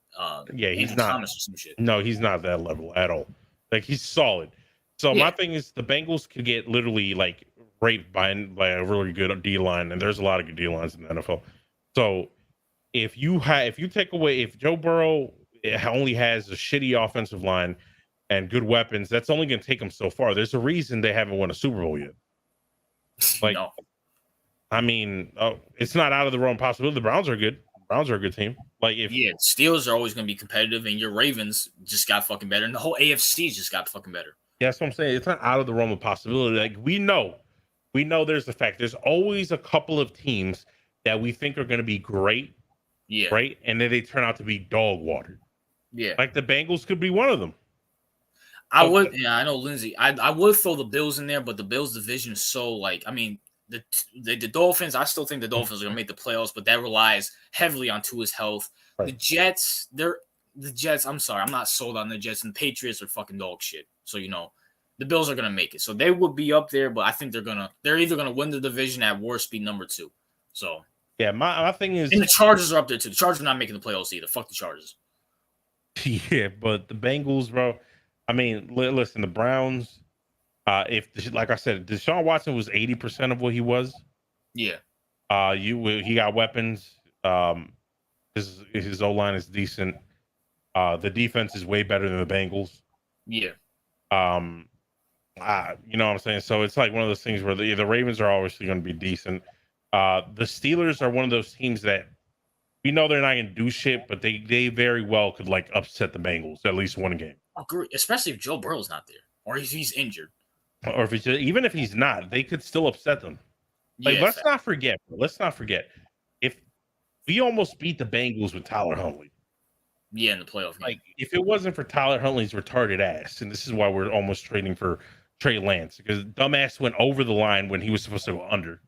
he's not. Or some shit. No, he's not that level at all. Like he's solid. So my thing is, the Bengals could get literally like raped by a really good D line, and there's a lot of good D lines in the NFL. So if Joe Burrow only has a shitty offensive line and good weapons, that's only going to take them so far. There's a reason they haven't won a Super Bowl yet. Like, no. I mean, it's not out of the realm possibility. The Browns are good. The Browns are a good team. Like, Steelers are always going to be competitive, and your Ravens just got fucking better, and the whole AFC just got fucking better. Yeah, that's what I'm saying. It's not out of the realm of possibility. Like, we know there's the fact. There's always a couple of teams that we think are going to be great. Yeah. Right? And then they turn out to be dog water. Yeah. Like the Bengals could be one of them. I know Lindsay. I would throw the Bills in there, but the Bills division is so like, I mean, the Dolphins, I still think the Dolphins are gonna make the playoffs, but that relies heavily on Tua's health. Right. The Jets, I'm sorry, I'm not sold on the Jets, and the Patriots are fucking dog shit. So the Bills are gonna make it. So they would be up there, but I think they're either gonna win the division at worst, be number 2. So yeah, my thing is, and the Chargers are up there too. The Chargers are not making the playoffs either. Fuck the Chargers. Yeah, but the Bengals, bro. I mean, listen, the Browns. Like I said, Deshaun Watson was 80% of what he was. Yeah. He got weapons. His O-line is decent. The defense is way better than the Bengals. Yeah. You know what I'm saying? So it's like one of those things where the Ravens are obviously going to be decent. The Steelers are one of those teams that we know they're not going to do shit, but they very well could like upset the Bengals at least one game. Agree, especially if Joe Burrow's not there or if he's injured. Or even if he's not, they could still upset them. Like, let's not forget. If we almost beat the Bengals with Tyler Huntley. Yeah, in the playoff. Like, if it wasn't for Tyler Huntley's retarded ass, and this is why we're almost trading for Trey Lance, because dumbass went over the line when he was supposed to go under.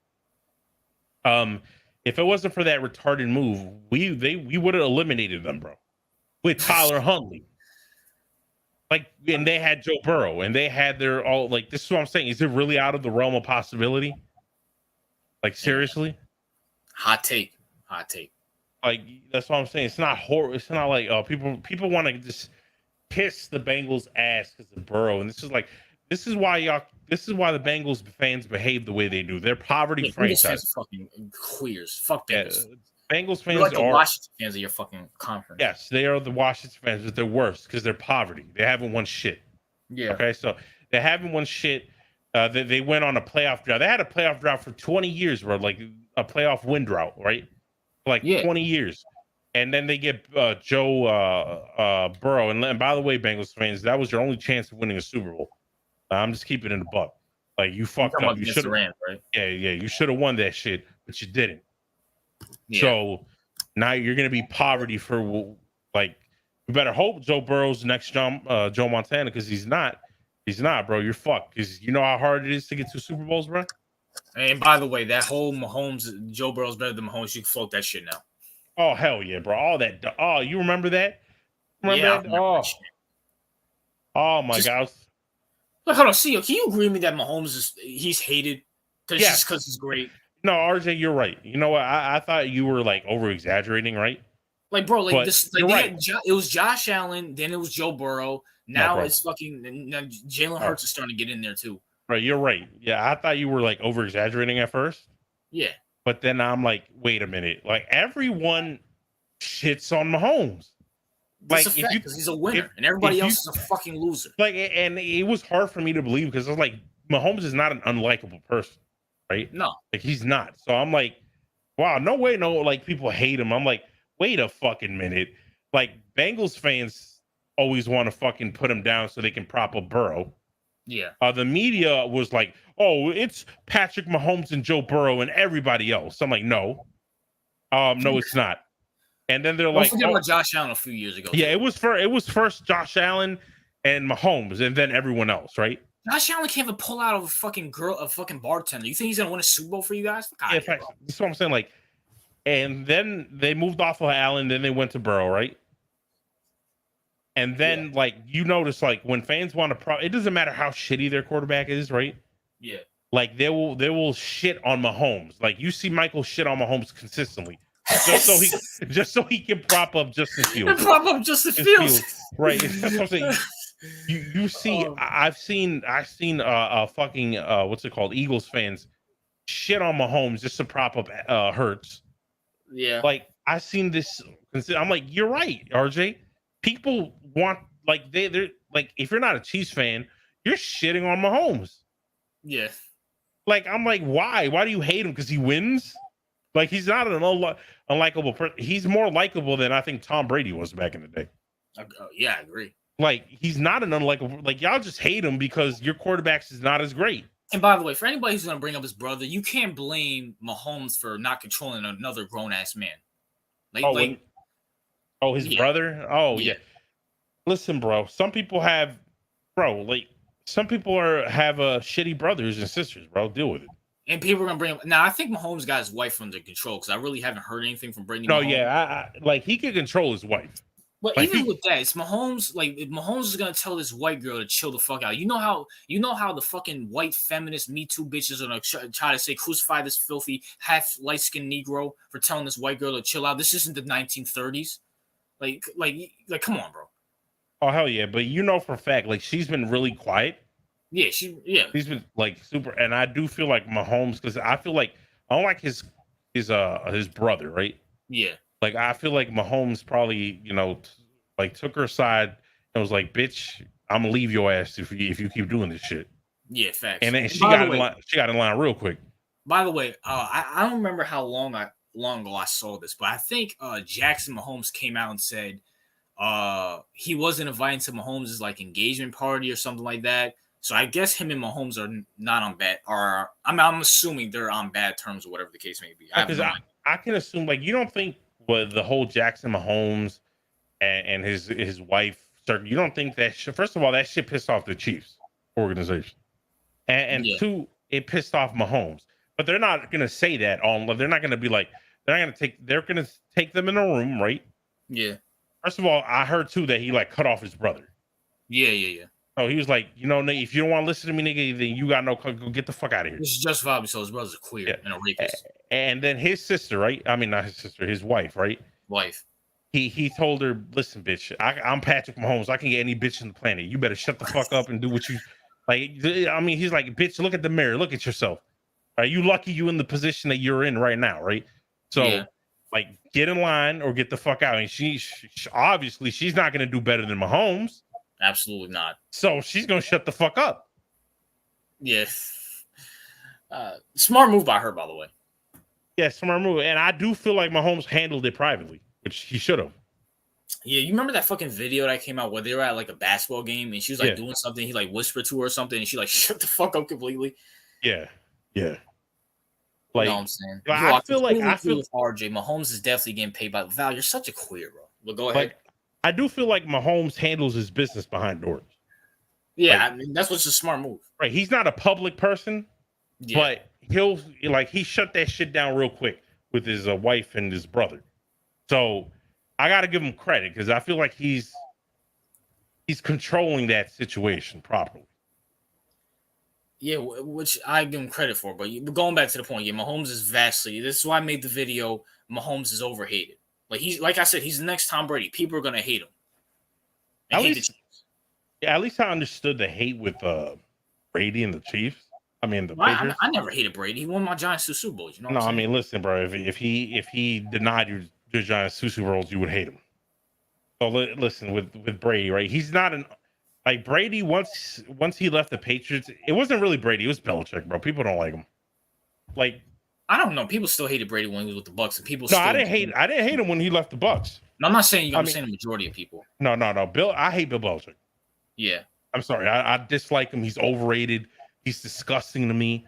If it wasn't for that retarded move, we would have eliminated them, bro. With Tyler Huntley. Like, and they had Joe Burrow, and they had their all. Like, this is what I'm saying. Is it really out of the realm of possibility? Like, seriously? Hot take. Like, that's what I'm saying. It's not horror. It's not like people want to just kiss the Bengals' ass because of Burrow, and this is why the Bengals fans behave the way they do. They're poverty franchise. Bengals fans are fucking queers. Fuck Bengals. Yeah, Bengals fans like the Washington fans of your fucking conference. Yes, they are the Washington fans, but they're worse because they're poverty. They haven't won shit. Yeah. Okay, so they haven't won shit. They went on a playoff drought. They had a playoff drought for 20 years, bro. Like a playoff win drought, right? 20 years. And then they get Joe Burrow. And by the way, Bengals fans, that was your only chance of winning a Super Bowl. I'm just keeping it in the buck. Like, you fucked up. You should have, right? Yeah. You should have won that shit, but you didn't. Yeah. So now you're gonna be poverty for like. You better hope Joe Burrow's next Joe Montana, because he's not. He's not, bro. You're fucked. Because you know how hard it is to get to Super Bowls, bro. And by the way, that whole Mahomes, Joe Burrow's better than Mahomes. You can float that shit now. Oh hell yeah, bro! All that. Oh, you remember that? Remember that? Oh my God. Look, hold on. See, can you agree with me that Mahomes he's hated just because he's great? No, RJ, you're right. You know what? I thought you were like over exaggerating, right? Like, bro, like this. Like, right. It was Josh Allen, then it was Joe Burrow. Now it's fucking Jalen Hurts is starting to get in there too. Right, you're right. Yeah, I thought you were like over exaggerating at first. Yeah. But then I'm like, wait a minute. Like, everyone shits on Mahomes. Like, because he's a winner and everybody else is a fucking loser. Like, and it was hard for me to believe because I was like, Mahomes is not an unlikable person, right? No. Like, he's not. So I'm like, wow, no way, no, like, people hate him. I'm like, wait a fucking minute. Like, Bengals fans always want to fucking put him down so they can prop up Burrow. Yeah. The media was like, oh, it's Patrick Mahomes and Joe Burrow and everybody else. I'm like, no. No, it's not. And then they're Don't like, forget about Josh Allen a few years ago. Yeah, it was first Josh Allen and Mahomes, and then everyone else, right? Josh Allen can't even pull out of a fucking bartender. You think he's gonna win a Super Bowl for you guys? Yeah, that's what I'm saying. Like, and then they moved off of Allen, then they went to Burrow, right? And then, like, you notice, like, when fans want to, it doesn't matter how shitty their quarterback is, right? Yeah. Like, they will shit on Mahomes. Like, you see Michael shit on Mahomes consistently, just so he can prop up Justin Fields. Right? That's what I'm saying. You see, I've seen fucking what's it called? Eagles fans shit on Mahomes just to prop up Hurts. Yeah. Like, I've seen this. I'm like, you're right, RJ. People want, like, they're like, if you're not a Chiefs fan, you're shitting on Mahomes. Yeah. Like, I'm like, why? Why do you hate him? Because he wins? Like, he's not an unlikable person. He's more likable than I think Tom Brady was back in the day. Yeah, I agree. Like, he's not an unlikable. Like, y'all just hate him because your quarterbacks is not as great. And by the way, for anybody who's going to bring up his brother, you can't blame Mahomes for not controlling another grown-ass man. His brother? Oh, yeah. Listen, bro, some people have shitty brothers and sisters, bro. Deal with it. And people are going to bring him. Now, I think Mahomes got his wife under control because I really haven't heard anything from Brady. No, Mahomes. yeah. Like, he can control his wife. But like, even with that, it's Mahomes. Like, if Mahomes is gonna tell this white girl to chill the fuck out. You know how the fucking white feminist Me Too bitches are gonna try to say crucify this filthy half light skinned Negro for telling this white girl to chill out. This isn't the 1930s. Like, come on, bro. Oh hell yeah! But you know for a fact, like, she's been really quiet. Yeah, she's been like super, and I do feel like Mahomes, because I feel like I don't like his brother, right? Yeah. Like, I feel like Mahomes probably, like, took her aside and was like, "Bitch, I'm gonna leave your ass if you keep doing this shit." Yeah, facts. And then she got in line real quick. By the way, I don't remember how long ago I saw this, but I think Jackson Mahomes came out and said he wasn't invited to Mahomes' like engagement party or something like that. So I guess him and Mahomes are not on bad, or I'm assuming they're on bad terms or whatever the case may be. I can assume, like, you don't think with the whole Jackson Mahomes and his wife, you don't think that first of all, that shit pissed off the Chiefs organization, and two, it pissed off Mahomes. But they're not gonna say that they're not gonna be like, they're gonna take them in a room, right? Yeah. First of all, I heard too that he like cut off his brother. Yeah. So he was like, if you don't want to listen to me, nigga, then you got go get the fuck out of here. This is justifiably so. His brother's a queer and a rapist. And then his sister, right? I mean, not his sister, his wife, right? Wife. He told her, listen, bitch, I'm Patrick Mahomes. I can get any bitch in the planet. You better shut the fuck up and do what you like. I mean, he's like, bitch, look at the mirror. Look at yourself. Are you lucky you in the position that you're in right now, right? So, like, get in line or get the fuck out. And she obviously she's not going to do better than Mahomes. Absolutely not. So she's going to shut the fuck up. Yes. Smart move by her, by the way. Yeah, smart move. And I do feel like Mahomes handled it privately, which he should have. Yeah, you remember that fucking video that came out where they were at like a basketball game and she was like doing something. He like whispered to her or something and she like shut the fuck up completely. Yeah. Like, you know what I'm saying? I feel like RJ Mahomes is definitely getting paid by Val. You're such a queer, bro. But go ahead. I do feel like Mahomes handles his business behind doors. Yeah, I mean, that's what's a smart move. Right. He's not a public person, but he shut that shit down real quick with his wife and his brother. So I got to give him credit because I feel like he's controlling that situation properly. Yeah, which I give him credit for. But going back to the point, Mahomes is vastly. This is why I made the video. Mahomes is overhated. Like I said, he's the next Tom Brady. People are gonna hate him. At least I understood the hate with Brady and the Chiefs. I mean, Patriots. I never hated Brady. He won my Giants two Super Bowls. You know? I mean, listen, bro. If he denied your Giants two Super Bowls, you would hate him. So listen, with Brady, right? He's not like Brady. Once he left the Patriots, it wasn't really Brady. It was Belichick, bro. People don't like him. Like, I don't know. People still hated Brady when he was with the Bucks, and people. I didn't hate him when he left the Bucks. No, I'm not saying. I'm saying the majority of people. No. I hate Bill Belichick. Yeah. I'm sorry. I dislike him. He's overrated. He's disgusting to me.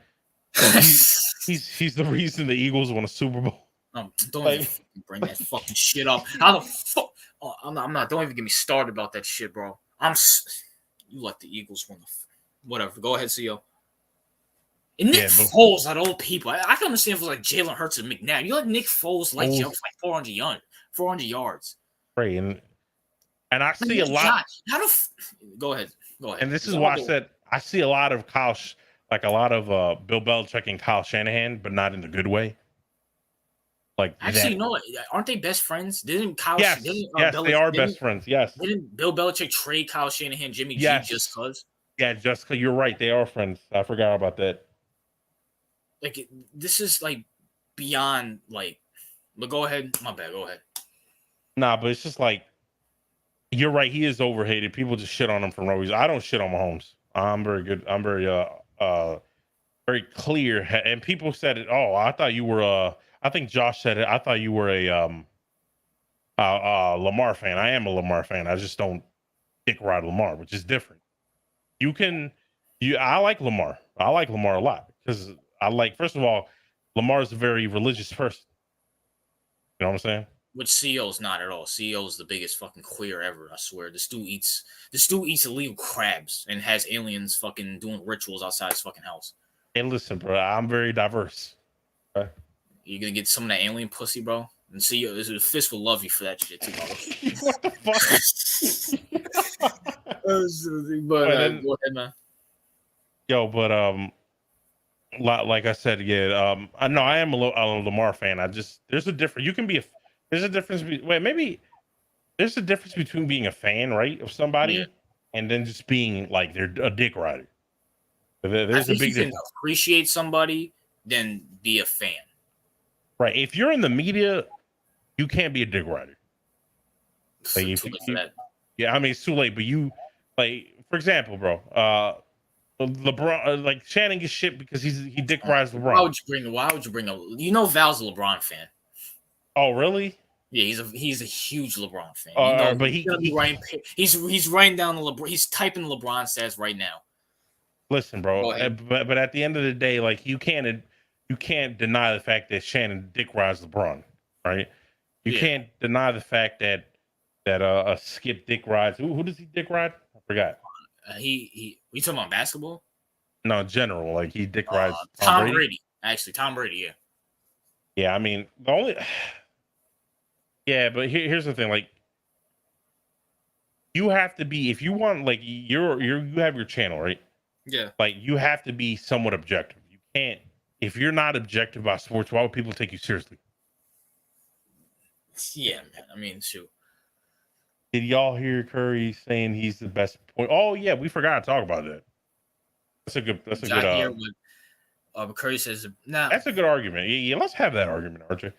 He's the reason the Eagles won a Super Bowl. Don't Like- even bring that fucking shit up. How the fuck? Oh, I'm not. Don't even get me started about that shit, bro. You let the Eagles win whatever. Go ahead, CEO. And Nick Foles, out of all people, I can understand if it was like Jalen Hurts and McNabb. You let Nick Foles light you up for like 400 yards. Right, and I see a lot. Go ahead. And this is why I said I see a lot of Bill Belichick and Kyle Shanahan, but not in the good way. Like actually, no, aren't they best friends? Didn't Kyle? Yes, they are best friends. Yes. Didn't Bill Belichick trade Kyle Shanahan, Jimmy G just cause? Yeah, just because you're right, they are friends. I forgot about that. Like this is like beyond like. But go ahead, my bad. Go ahead. Nah, but it's just like you're right. He is overhated. People just shit on him for no reason. I don't shit on Mahomes. I'm very good. I'm very very clear. And people said it. Oh, I thought you were I think Josh said it. I thought you were a Lamar fan. I am a Lamar fan. I just don't dick ride Lamar, which is different. I like Lamar. I like Lamar a lot because first of all, Lamar is a very religious person. You know what I'm saying? Which CEO's not at all. CEO's the biggest fucking queer ever. I swear. This dude eats illegal crabs and has aliens fucking doing rituals outside his fucking house. Hey, listen, bro. I'm very diverse. Okay? You're gonna get some of that alien pussy, bro. And CEO, the fist will love you for that shit too, bro. What the fuck? But go ahead, man. Yo, but like I said, yeah, I know I am a Lamar fan. There's a difference. There's a difference between being a fan, right, of somebody, and then just being like they're a dick rider. There's a big difference. Appreciate somebody, then be a fan. Right. If you're in the media, you can't be a dick rider. Like yeah, I mean it's too late. But you, like, for example, bro, LeBron, like Shannon gets shit because he dick rides LeBron. Why would you bring Val's a LeBron fan? Oh, really? Yeah, he's a huge LeBron fan. But he's writing down the LeBron. He's typing LeBron stats right now. Listen, bro, but at the end of the day, like you can't deny the fact that Shannon dick rides LeBron, right? You can't deny the fact that Skip dick rides. Who does he dick ride? I forgot. We talking about basketball? No, general. Like he dick rides Tom Brady. Actually, Tom Brady. Yeah. Yeah, I mean the only. Yeah, but here's the thing. Like, you have to be if you want. Like, you have your channel, right? Yeah. Like, you have to be somewhat objective. You can't. If you're not objective about sports, why would people take you seriously? Yeah, man. I mean, shoot. Did y'all hear Curry saying he's the best point? Oh yeah, we forgot to talk about that. That's a good. Curry says, "Nah." That's a good argument. Yeah, let's have that argument, Archer.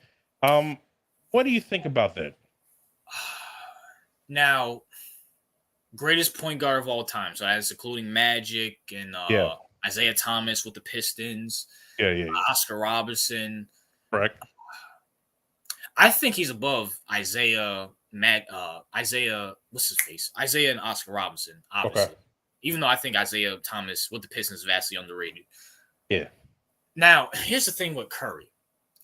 What do you think about that? Now, greatest point guard of all time. So that's including Magic and Isaiah Thomas with the Pistons. Yeah. Oscar Robertson. Correct. I think he's above Isaiah. What's his face? Isaiah and Oscar Robinson, obviously. Okay. Even though I think Isaiah Thomas with the Pistons is vastly underrated. Yeah. Now, here's the thing with Curry.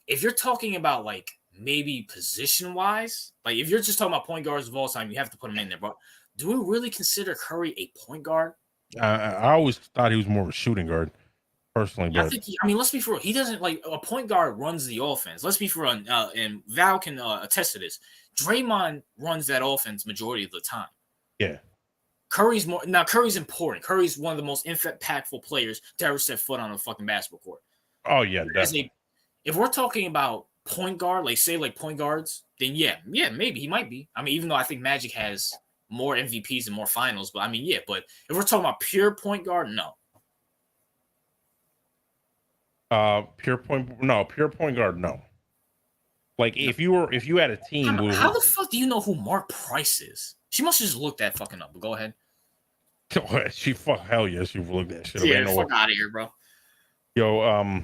If you're talking about like maybe position-wise, like if you're just talking about point guards of all time, you have to put him in there. But do we really consider Curry a point guard? I always thought he was more of a shooting guard, personally. But let's be for real. He doesn't like a point guard runs the offense. Let's be for real. And Val can attest to this. Draymond runs that offense majority of the time. Yeah. Curry's important. Curry's one of the most impactful players to ever set foot on a fucking basketball court. Oh yeah, definitely. If we're talking about point guard, like point guards, then yeah, maybe he might be. I mean, even though I think Magic has more MVPs and more finals, but I mean, yeah. But if we're talking about pure point guard, no. Pure point guard, no. Like if you had a team, how the fuck do you know who Mark Price is? She must have just looked that fucking up. But go ahead. Hell yes, you've looked that shit up. Yeah, fuck out of here, bro. Yo,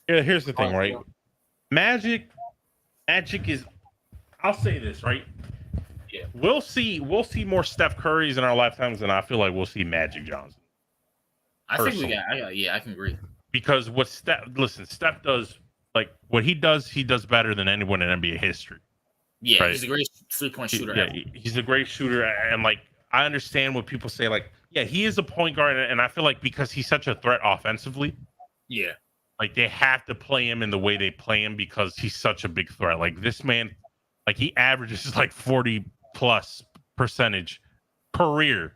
yeah, here's the thing, right? Magic is. I'll say this, right? Yeah, we'll see more Steph Currys in our lifetimes than I feel like we'll see Magic Johnson. I think we got. Yeah, I can agree. Because what Steph does like what he does better than anyone in NBA history. Yeah, right? he's a great 3-point shooter. Yeah, he's a great shooter, and like I understand what people say. Like, yeah, he is a point guard, and I feel like because he's such a threat offensively, yeah, like they have to play him in the way they play him because he's such a big threat. Like this man, like he averages like 40+% career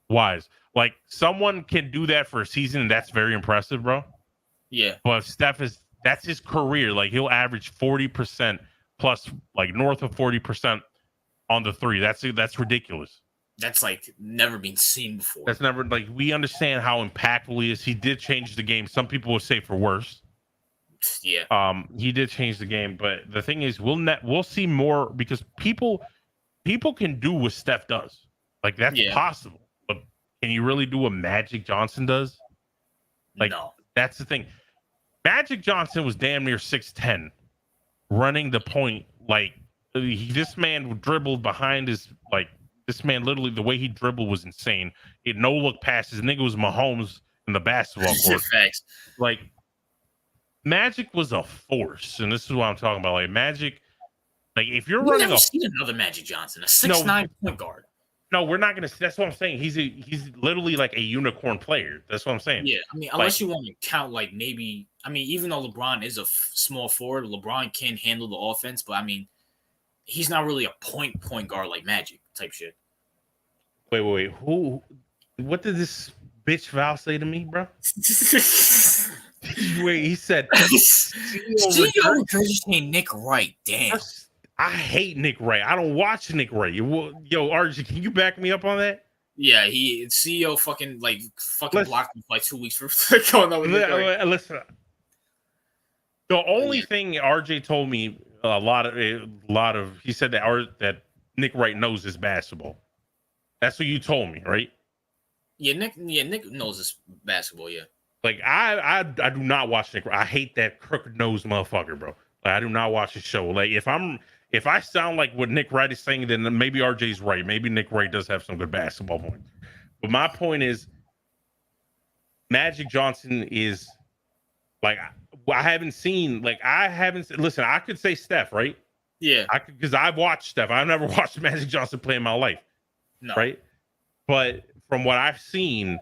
wise. Like someone can do that for a season, and that's very impressive, bro. Yeah. But Steph that's his career. Like he'll average 40% plus, like north of 40% on the three. That's ridiculous. That's like never been seen before. That's never, like, we understand how impactful he is. He did change the game. Some people would say for worse. Yeah. He did change the game, but the thing is, we'll see more because people can do what Steph does. Like that's possible. But can you really do what Magic Johnson does? Like no. That's the thing. Magic Johnson was damn near 6'10", running the point. Like this man dribbled behind his, like this man literally, the way he dribbled was insane. It no look passes. Nigga was Mahomes in the basketball court. Facts. Like Magic was a force, and this is what I'm talking about. Like Magic, like if you're running, never seen another Magic Johnson, a 6'9" point guard. No, we're not gonna. That's what I'm saying. He's literally like a unicorn player. That's what I'm saying. Yeah, I mean, unless you want to count like maybe. I mean, even though LeBron is a small forward, LeBron can handle the offense, but I mean, he's not really a point guard like Magic type shit. Wait. Who? What did this bitch Val say to me, bro? Wait, he said CEO saying Nick Wright. Damn. I hate Nick Wright. I don't watch Nick Wright. Yo, RG, can you back me up on that? Yeah, CEO fucking blocked me for like 2 weeks for going over Nick Wright. Listen, the only thing RJ told me a lot of he said that Nick Wright knows his basketball. That's what you told me, right? Yeah, Nick knows his basketball. Yeah. Like I do not watch Nick Wright. I hate that crooked nosed motherfucker, bro. Like I do not watch his show. Like if I sound like what Nick Wright is saying, then maybe RJ's right. Maybe Nick Wright does have some good basketball points. But my point is, Magic Johnson is like I haven't seen. Listen, I could say Steph, right? Yeah. Because I've watched Steph. I've never watched Magic Johnson play in my life. No. Right. But from what I've seen,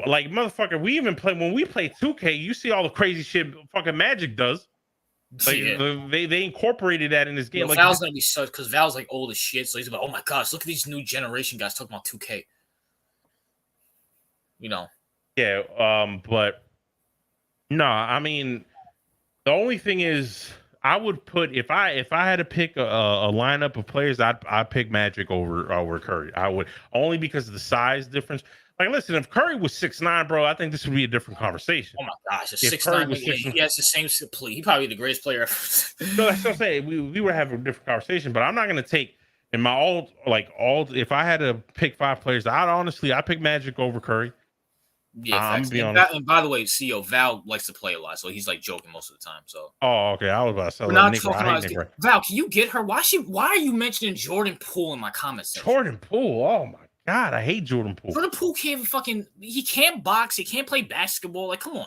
like motherfucker, we even play when we play 2K. You see all the crazy shit fucking Magic does. Like they incorporated that in this game. Like Val's gonna be such because Val's like old as shit. So he's like, oh my gosh, look at these new generation guys talking about 2K. You know. Yeah. But no, I mean, the only thing is, I would put if I had to pick a lineup of players, I'd pick Magic over Curry. I would, only because of the size difference. Like, listen, if Curry was 6'9", bro, I think this would be a different conversation. Oh my gosh, a 6'9", he has the same play. He probably the greatest player ever. No, that's what I'm saying. We were having a different conversation, but I'm not gonna take in my all. If I had to pick 5 players, I pick Magic over Curry. Yeah, I'm gonna be honest. And by the way, CEO Val likes to play a lot, so he's like joking most of the time. So okay, I was about to say, we're not talking about Val. Can you get her? Why are you mentioning Jordan Poole in my comments section? Jordan Poole, oh my God, I hate Jordan Poole. Jordan Poole he can't box, he can't play basketball. Like, come on.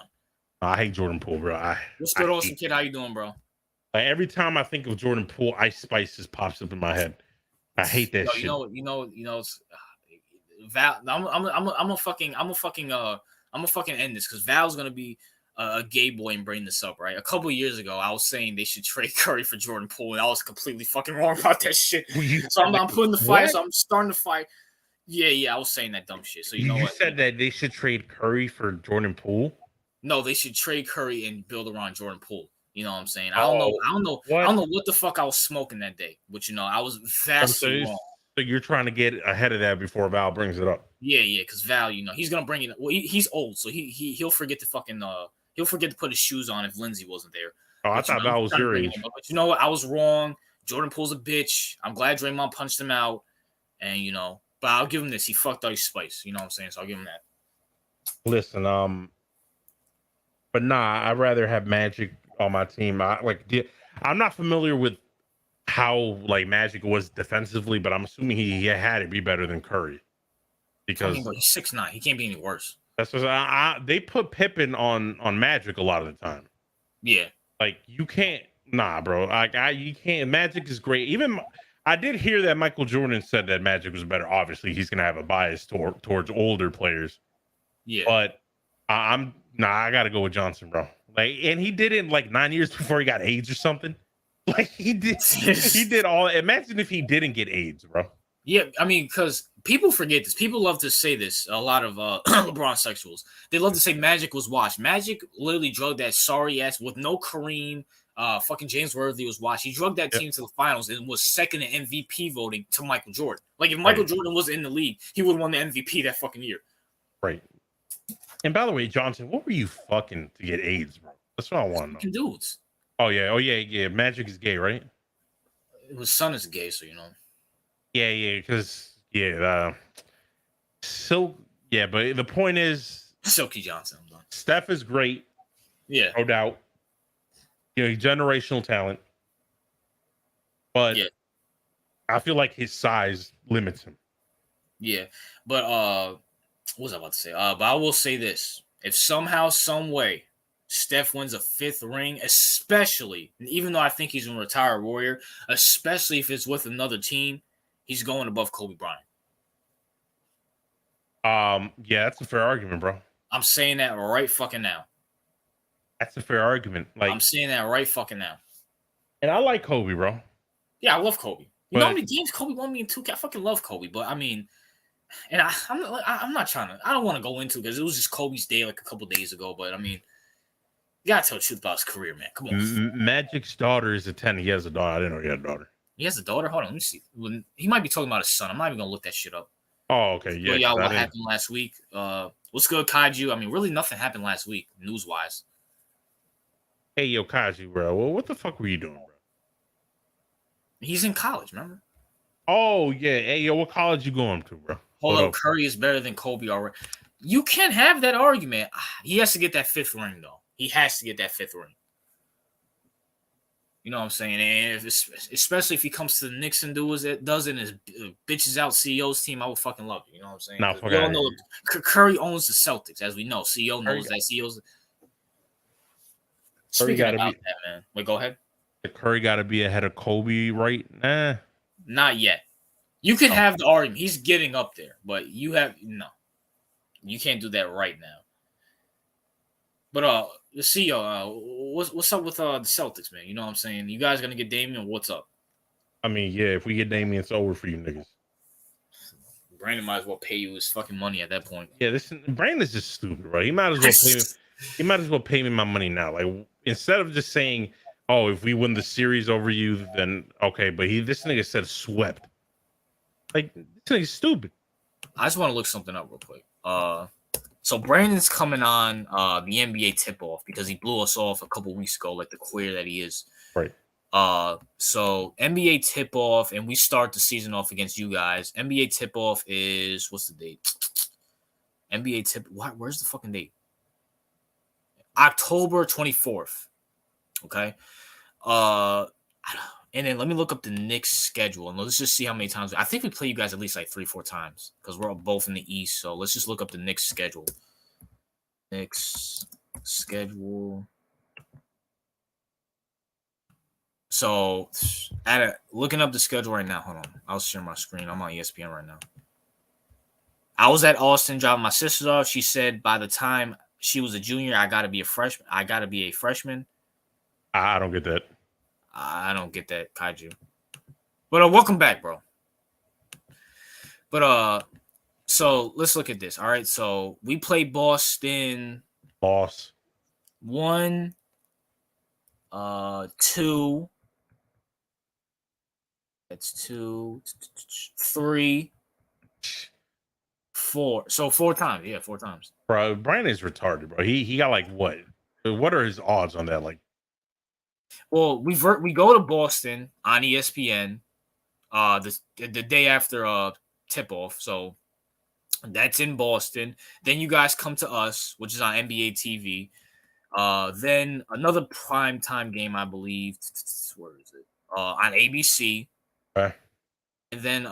I hate Jordan Poole, bro. What's good, awesome kid? How you doing, bro? Like, every time I think of Jordan Poole, Ice Spice just pops up in my head. I hate that shit. You know, Val. I'm gonna fucking end this because Val's gonna be a gay boy and bring this up, right? A couple of years ago, I was saying they should trade Curry for Jordan Poole, and I was completely fucking wrong about that shit. So I'm putting the fight. So I'm starting to fight. Yeah, I was saying that dumb shit. So you know what? You said that they should trade Curry for Jordan Poole? No, they should trade Curry and build around Jordan Poole. You know what I'm saying? I don't know what the fuck I was smoking that day, but you know, I was vastly wrong. So you're trying to get ahead of that before Val brings it up? Yeah, because Val, you know, he's gonna bring it. Well, he's old, so he'll forget to fucking he'll forget to put his shoes on if Lindsay wasn't there. Oh, I thought Val was your age. But you know what? I was wrong. Jordan Poole's a bitch. I'm glad Draymond punched him out, and you know. But I'll give him this. He fucked Ice Spice. You know what I'm saying? So I'll give him that. Listen, but nah, I'd rather have Magic on my team. I'm not familiar with how like Magic was defensively, but I'm assuming he had to be better than Curry because he's 6'9". He can't be any worse. That's what they put Pippen on Magic a lot of the time. Yeah, Like you can't, nah, bro. You can't. Magic is great. Even I did hear that Michael Jordan said that Magic was better. Obviously, he's gonna have a bias towards older players. Yeah. But I gotta go with Johnson, bro. Like, and he did it like 9 years before he got AIDS or something. Like he did all. Imagine if he didn't get AIDS, bro. Yeah, I mean, because people forget this. People love to say this. A lot of LeBron sexuals. They love to say Magic was washed. Magic literally drugged that sorry ass with no Kareem. Fucking James Worthy was washed. He drugged that team to the finals and was second in MVP voting to Michael Jordan. Like if Michael Jordan was in the league, he would have won the MVP that fucking year. Right. And by the way, Johnson, what were you fucking to get AIDS, bro? That's what I want to know. Dudes. Oh yeah. Magic is gay, right? His son is gay, so you know. Yeah, because but the point is Silky Johnson. I'm done. Steph is great. Yeah. No doubt. Generational talent. But I feel like his size limits him. Yeah. But what was I about to say? But I will say this. If somehow, some way, Steph wins a 5th ring, especially, even though I think he's a retired Warrior, especially if it's with another team, he's going above Kobe Bryant. Yeah, that's a fair argument, bro. I'm saying that right fucking now. That's a fair argument. Like I'm saying that right fucking now. And I like Kobe, bro. Yeah, I love Kobe. You know how many games Kobe won me in 2K? I fucking love Kobe, but I mean, and I'm not trying to. I don't want to go into it because it was just Kobe's day like a couple days ago. But I mean, you gotta tell the truth about his career, man. Come on. Magic's daughter is a 10. He has a daughter. I didn't know he had a daughter. He has a daughter. Hold on, let me see. He might be talking about his son. I'm not even gonna look that shit up. Oh, okay. Yeah. Y'all, what happened last week? What's good, Kaiju? I mean, really, nothing happened last week, news wise. Hey, yo, Kaiju, bro. Well, what the fuck were you doing, bro? He's in college, remember? Oh yeah. Hey, yo, what college you going to, bro? Hold up, Curry is better than Kobe already. You can't have that argument. He has to get that 5th ring, though. He has to get that 5th ring. You know what I'm saying? And especially if he comes to the Knicks and does it and his bitches out CEO's team, I would fucking love it. You know what I'm saying? No, we all know Curry owns the Celtics, as we know. CEO knows that. CEO's. Speaking about that, man. Wait, go ahead. Curry got to be ahead of Kobe, right? Nah. Not yet. You can have the argument. He's getting up there, but you can't do that right now. But the CEO, what's up with the Celtics, man? You know what I'm saying? You guys gonna get Damian? What's up? I mean, yeah, if we get Damian, it's over for you niggas. Brandon might as well pay you his fucking money at that point. Yeah, Brandon's just stupid, bro. He might as well pay me. He might as well pay me my money now. Like instead of just saying, "Oh, if we win the series over you, then okay." But this nigga said swept. Like this nigga's stupid. I just want to look something up real quick. So Brandon's coming on the NBA tip-off because he blew us off a couple weeks ago, like the queer that he is. Right. So NBA tip-off, and we start the season off against you guys. NBA tip-off is what's the date? NBA tip. What? Where's the fucking date? October 24th. Okay. And then let me look up the Knicks schedule and let's just see how many times. I think we play you guys at least like 3-4 times because we're both in the East. So let's just look up the Knicks schedule. Knicks schedule. So looking up the schedule right now. Hold on. I'll share my screen. I'm on ESPN right now. I was at Austin dropping my sister off. She said by the time she was a junior, I got to be a freshman. I don't get that. I don't get that, Kaiju. But welcome back, bro. But so let's look at this. All right, so we play Boston. Loss. 1, 2. That's 2, 3, 4. So 4 times. Yeah, 4 times. Bro, Brandon's retarded, bro. He got like what? What are his odds on that? Like. Well, we go to Boston on ESPN the day after tip-off. So that's in Boston. Then you guys come to us, which is on NBA TV. Then another primetime game, I believe. Where is it? On ABC. Okay. And then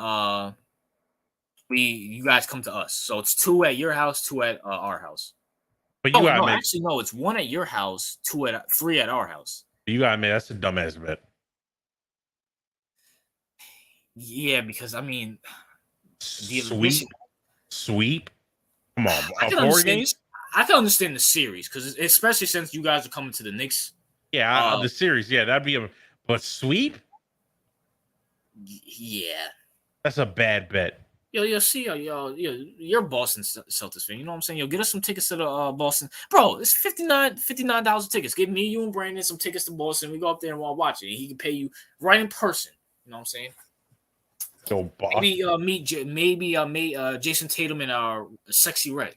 you guys come to us. So it's 2 at your house, 2 at our house. But you no, it's 1 at your house, 3 at our house. You got me. That's a dumbass bet. Yeah, because I mean, Sweep. Come on, I can 4 understand. games. I can understand the series because especially since you guys are coming to the Knicks. Yeah, the series. Yeah, that'd be but sweep. Yeah, that's a bad bet. Yo, see, you're a Boston Celtics fan. You know what I'm saying? Yo, get us some tickets to the Boston. Bro, it's $59 tickets. Give me, you, and Brandon some tickets to Boston. We go up there and we'll watch it. And he can pay you right in person. You know what I'm saying? So Boston. Maybe Jason Tatum in our Sexy Red.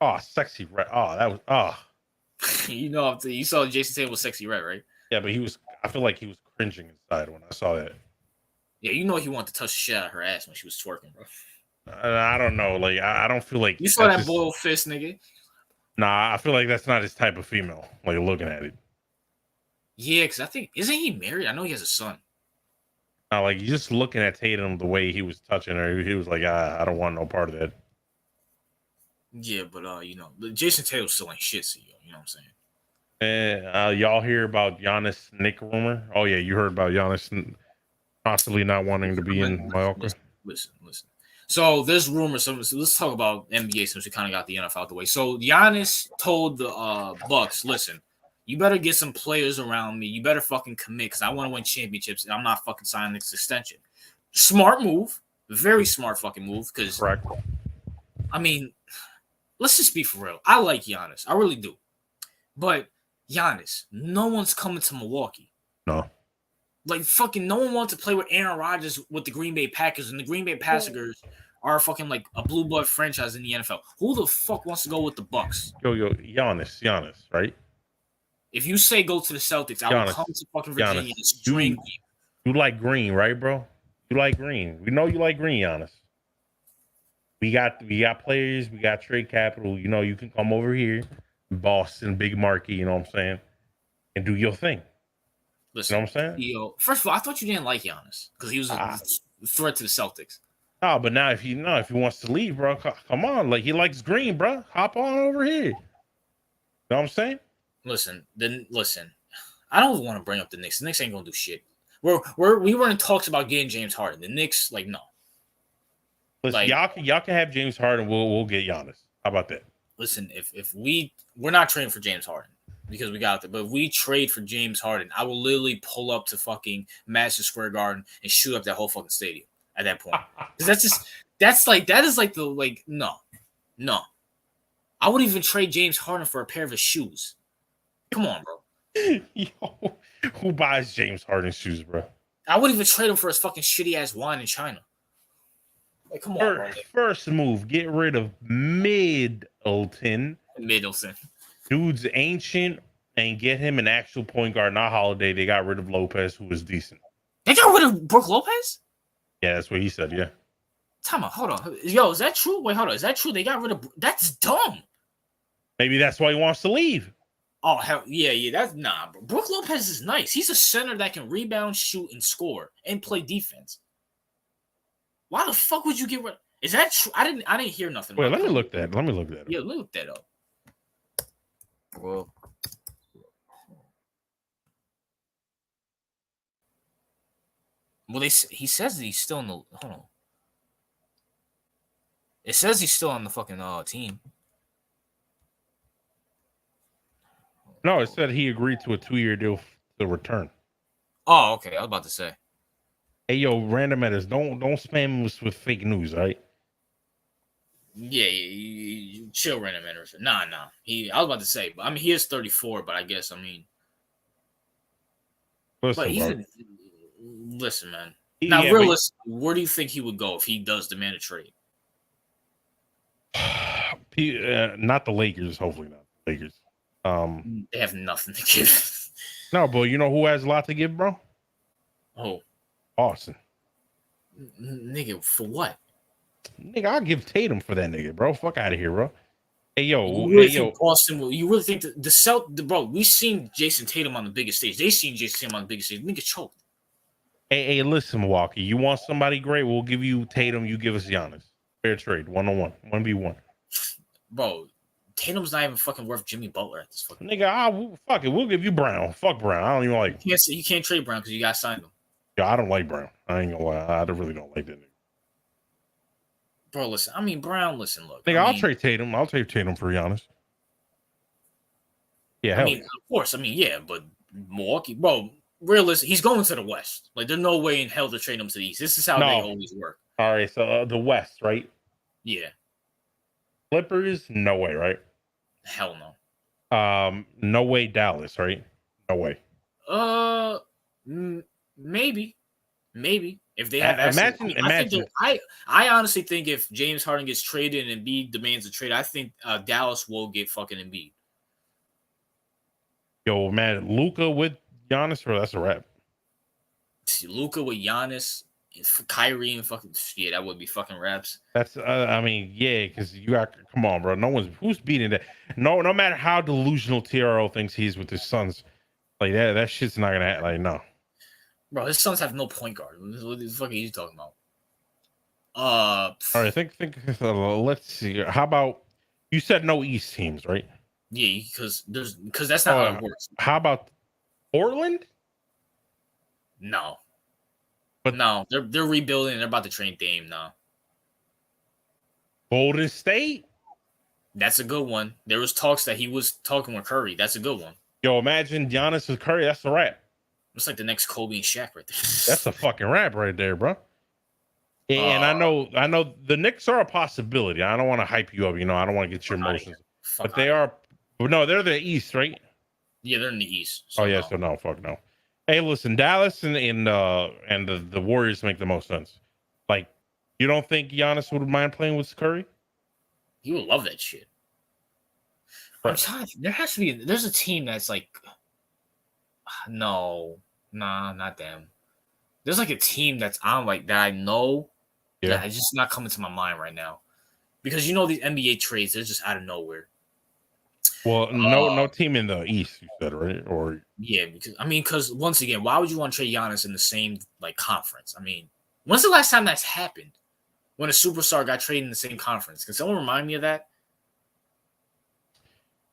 Oh, Sexy Red. Oh, that was you saw Jason Tatum with Sexy Red, right? Yeah, but I feel like he was cringing inside when I saw that. Yeah, he wanted to touch the shit out of her ass when she was twerking, bro. I don't know. Like, I don't feel like you saw that boiled fist, nigga. Nah, I feel like that's not his type of female. Like, looking at it. Yeah, because I think isn't he married? I know he has a son. Like, you just looking at Tatum the way he was touching her, he was like, I don't want no part of that. Yeah, but Jason Tatum still ain't shit, so you know what I'm saying? Y'all hear about Giannis Nick rumor? Oh yeah, you heard about Giannis possibly not wanting to be in Mallorca. Listen. So there's rumors. So let's talk about NBA since we kind of got the NFL out the way. So Giannis told the Bucks, listen, you better get some players around me. You better fucking commit because I want to win championships and I'm not fucking signing this extension. Smart move. Very smart fucking move because, correct. I mean, let's just be for real. I like Giannis. I really do. But Giannis, no one's coming to Milwaukee. No. Like, fucking no one wants to play with Aaron Rodgers with the Green Bay Packers, and the Green Bay Packers are fucking like a blue blood franchise in the NFL. Who the fuck wants to go with the Bucks? Yo, Giannis, right? If you say go to the Celtics, I will come to fucking Virginia and string you like green, right, bro? You like green. We know you like green, Giannis. We got players, we got trade capital. You can come over here, Boston, big market, you know what I'm saying, and do your thing. Listen, you know what I'm saying? First of all, I thought you didn't like Giannis because he was a threat to the Celtics. No, but now if he wants to leave, bro, come on. Like, he likes green, bro. Hop on over here. You know what I'm saying? Listen. I don't want to bring up the Knicks. The Knicks ain't gonna do shit. We were in talks about getting James Harden. The Knicks, like, no. Listen, y'all can have James Harden. We'll get Giannis. How about that? Listen, if we're not trading for James Harden. Because we got it. But if we trade for James Harden, I will literally pull up to fucking Madison Square Garden and shoot up that whole fucking stadium at that point. Because no. I wouldn't even trade James Harden for a pair of his shoes. Come on, bro. Yo, who buys James Harden shoes, bro? I wouldn't even trade him for his fucking shitty ass wine in China. Like, come on, bro. First move, get rid of Middleton. Dude's ancient, and get him an actual point guard, not Holiday. They got rid of Lopez, who was decent. They got rid of Brook Lopez? Yeah, that's what he said, yeah. Time out, hold on. Yo, is that true? Wait, hold on. Is that true? They got rid of... That's dumb. Maybe that's why he wants to leave. Oh, hell, yeah. That's... Nah, bro. Brook Lopez is nice. He's a center that can rebound, shoot, and score, and play defense. Why the fuck would you get rid... Is that true? I didn't hear nothing. Wait, let me look that up. Yeah, look that up. Well, he says that he's still in the. Hold on. It says he's still on the fucking team. No, it said he agreed to a 2-year deal to return. Oh, okay. I was about to say. Hey, yo, random editors, don't spam us with fake news, right? Yeah, you chill, random editors. Nah. I was about to say, but I mean, he is 34, but I guess listen, man. Now, realistically, where do you think he would go if he does demand a trade? Not the Lakers. Hopefully not the Lakers. They have nothing to give. No, but you know who has a lot to give, bro? Oh, Austin. Nigga, for what? Nigga, I'll give Tatum for that nigga, bro. Fuck out of here, bro. Hey, yo. Austin, you really think bro, we've seen Jason Tatum on the biggest stage. They seen Jason Tatum on the biggest stage. Nigga choked. Hey, listen, Milwaukee. You want somebody great? We'll give you Tatum. You give us Giannis. Fair trade. 1-on-1. 1v1. Bro, Tatum's not even fucking worth Jimmy Butler at this fucking. Nigga, fuck it. We'll give you Brown. Fuck Brown. I don't even like. You can't trade Brown because you got to sign him. Yeah, I don't like Brown. I ain't gonna lie. I really don't like that nigga. Bro, listen. I mean, Brown. Listen, look. Nigga, I'll trade Tatum. I'll trade Tatum for Giannis. Yeah, I mean, of course. I mean, yeah, but Milwaukee, bro. Realistic. He's going to the West. Like, there's no way in hell to trade him to the East. This is how they always work. All right, so the West, right? Yeah. Clippers, no way, right? Hell no. No way Dallas, right? No way. Maybe if they have imagine. I honestly think if James Harden gets traded and Embiid demands a trade, I think Dallas will get fucking Embiid. Yo, man, Luka with Giannis, or that's a wrap. Luka with Giannis, Kyrie, and fucking shit, that would be fucking raps. That's I mean, yeah, because you got come on, bro. Who's beating that. No matter how delusional TRO thinks he's with his sons, like that shit's not gonna like no. Bro, his sons have no point guard. What the fuck are you talking about? All right, think. Let's see. How about you said no East teams, right? Yeah, because that's not how it works. How about Portland? No. But no, they're rebuilding. They're about to train Dame now. Golden State? That's a good one. There was talks that he was talking with Curry. That's a good one. Yo, imagine Giannis with Curry. That's a wrap. It's like the next Kobe and Shaq right there. That's a fucking wrap right there, bro. And I know the Knicks are a possibility. I don't want to hype you up. You know, I don't want to get your emotions. But they are. No, they're the East, right? Yeah, they're in the East. So no. So no, fuck no. Hey, listen, Dallas and the Warriors make the most sense. Like, you don't think Giannis would mind playing with Curry? He would love that shit. Right. I'm trying. There has to be. There's a team that's like, no, nah, not them. There's like a team that's on like that I know. Yeah, it's just not coming to my mind right now, because you know these NBA trades, they're just out of nowhere. Well, no team in the East, you said, right? Or yeah, because once again, why would you want to trade Giannis in the same like conference? I mean, when's the last time that's happened? When a superstar got traded in the same conference? Can someone remind me of that?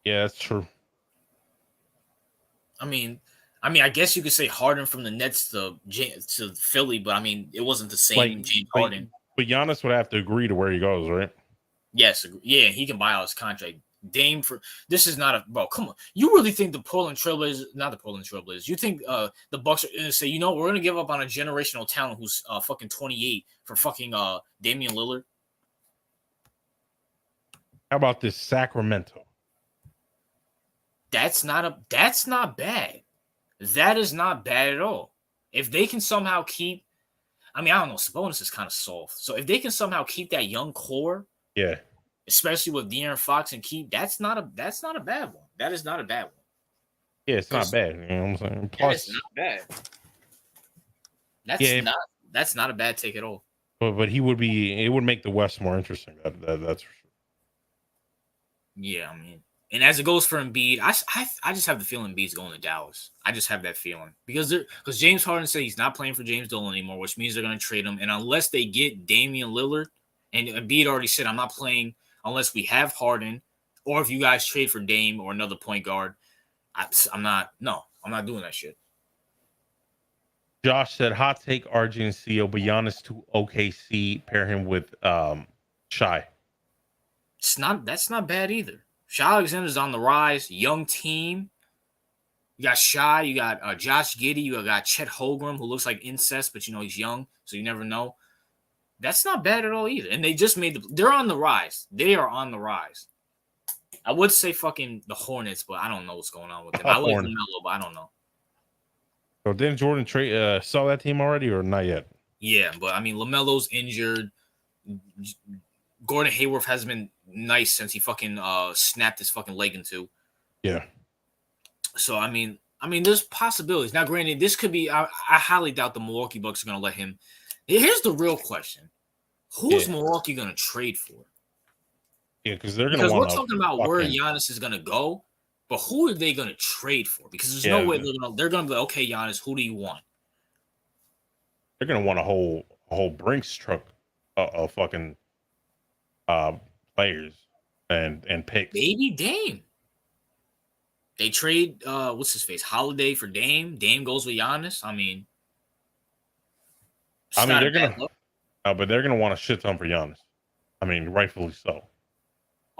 Yeah, that's true. I mean, I guess you could say Harden from the Nets to Philly, but I mean, it wasn't the same James Harden. But Giannis would have to agree to where he goes, right? Yes, yeah, he can buy out his contract. Dame for this is not a bro. Come on, you really think the Portland Trailblazers, not the Portland Trailblazers? You think the Bucks are gonna say, you know, we're gonna give up on a generational talent who's fucking 28 for fucking Damian Lillard? How about this Sacramento? That's not bad. That is not bad at all. If they can somehow keep, I mean, I don't know, Sabonis is kind of soft. So if they can somehow keep that young core, yeah. Especially with De'Aaron Fox and Keep, that's not a bad one. That is not a bad one. Yeah, it's not bad. You know what I'm saying? Plus, that is not bad. That's not a bad take at all. But it would make the West more interesting. That's for sure. Yeah, I mean, and as it goes for Embiid, I just have the feeling Embiid's going to Dallas. I just have that feeling because James Harden said he's not playing for James Dolan anymore, which means they're going to trade him. And unless they get Damian Lillard, and Embiid already said, I'm not playing unless we have Harden, or if you guys trade for Dame or another point guard. I'm not doing that shit. Josh said, hot take RJ and CO, but Giannis to OKC, pair him with Shai. That's not bad either. Shai Alexander's on the rise, young team. You got Shai, you got Josh Giddey, you got Chet Holmgren, who looks like incest, but you know he's young, so you never know. That's not bad at all either. And they just they're on the rise. They are on the rise. I would say fucking the Hornets, but I don't know what's going on with them. I like LaMelo, but I don't know. So didn't Jordan saw that team already or not yet? Yeah, but I mean, LaMelo's injured. Gordon Hayward has been nice since he fucking snapped his fucking leg in two. Yeah. So, I mean, there's possibilities. Now, granted, this could be – I highly doubt the Milwaukee Bucks are going to let him – here's the real question. Who's Milwaukee going to trade for? Yeah, because they're going to we're talking about where Giannis is going to go, but who are they going to trade for? Because there's no way they're going to be like, okay, Giannis, who do you want? They're going to want a whole Brinks truck of fucking players. and picks. Maybe Dame. They trade what's his face? Holiday for Dame. Dame goes with Giannis. I mean, they're gonna but they're gonna want a shit ton for Giannis. I mean, rightfully so.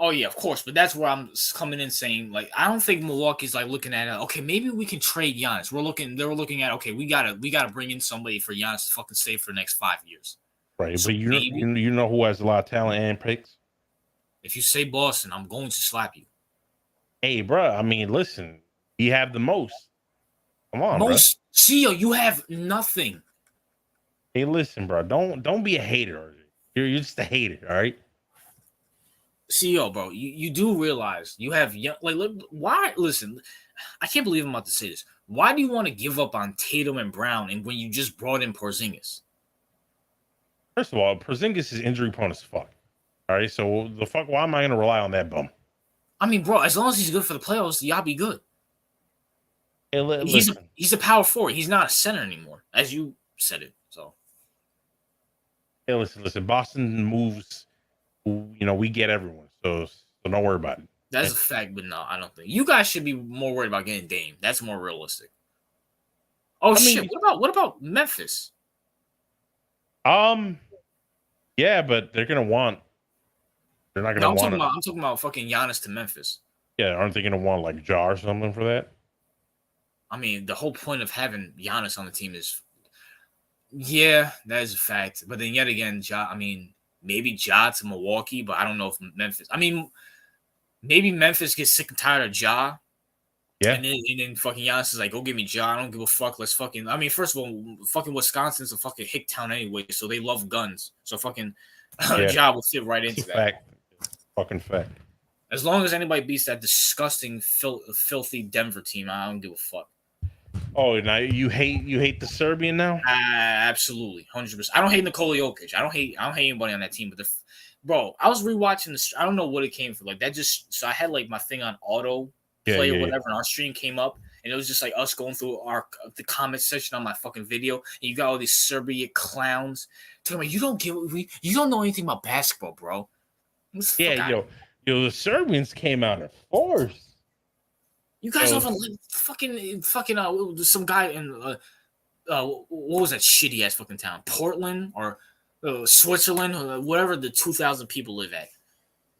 Oh yeah, of course, but that's where I'm coming in saying, like, I don't think Milwaukee's like looking at it. Okay, maybe we can trade Giannis. They were looking at, okay, we gotta bring in somebody for Giannis to fucking stay for the next 5 years. Right, so but you know who has a lot of talent and picks? If you say Boston, I'm going to slap you. Hey, bro. I mean, listen, you have the most. Come on, bro. CEO, you have nothing. Hey, listen, bro. Don't be a hater. You're just a hater, all right? CEO, bro, you do realize you have why? Listen, I can't believe I'm about to say this. Why do you want to give up on Tatum and Brown, and when you just brought in Porzingis? First of all, Porzingis is injury prone as fuck. All right, so the fuck, why am I going to rely on that bum? I mean, bro, as long as he's good for the playoffs, y'all be good. Hey, he's a power forward. He's not a center anymore, as you said it. So, hey, listen. Boston moves. We get everyone, so don't worry about it. That's a fact, but no, I don't think you guys should be more worried about getting Dame. That's more realistic. Oh shit! What about Memphis? Yeah, but they're gonna want. They're not gonna want. I'm talking about fucking Giannis to Memphis. Yeah, aren't they gonna want like Ja or something for that? I mean, the whole point of having Giannis on the team is, yeah, that is a fact. But then yet again, Ja. I mean, maybe Ja to Milwaukee, but I don't know if Memphis. I mean, maybe Memphis gets sick and tired of Ja. Yeah. And then fucking Giannis is like, go give me Ja. I don't give a fuck. Let's fucking. I mean, first of all, fucking Wisconsin's a fucking hick town anyway, so they love guns. So fucking Ja will fit right into that. Fact. Fucking fact. As long as anybody beats that disgusting, filthy Denver team, I don't give a fuck. Oh, now you hate the Serbian now? Absolutely, 100%. I don't hate Nikola Jokic. I don't hate anybody on that team. But bro, I was rewatching this. I don't know what it came from. Like that just. So I had like my thing on auto play or whatever, and our stream came up, and it was just like us going through the comment section on my fucking video, and you got all these Serbia clowns talking about you don't know anything about basketball, bro. Yeah, the Serbians came out in force. You guys often fucking some guy in what was that shitty ass fucking town? Portland or Switzerland, whatever the 2,000 people live at.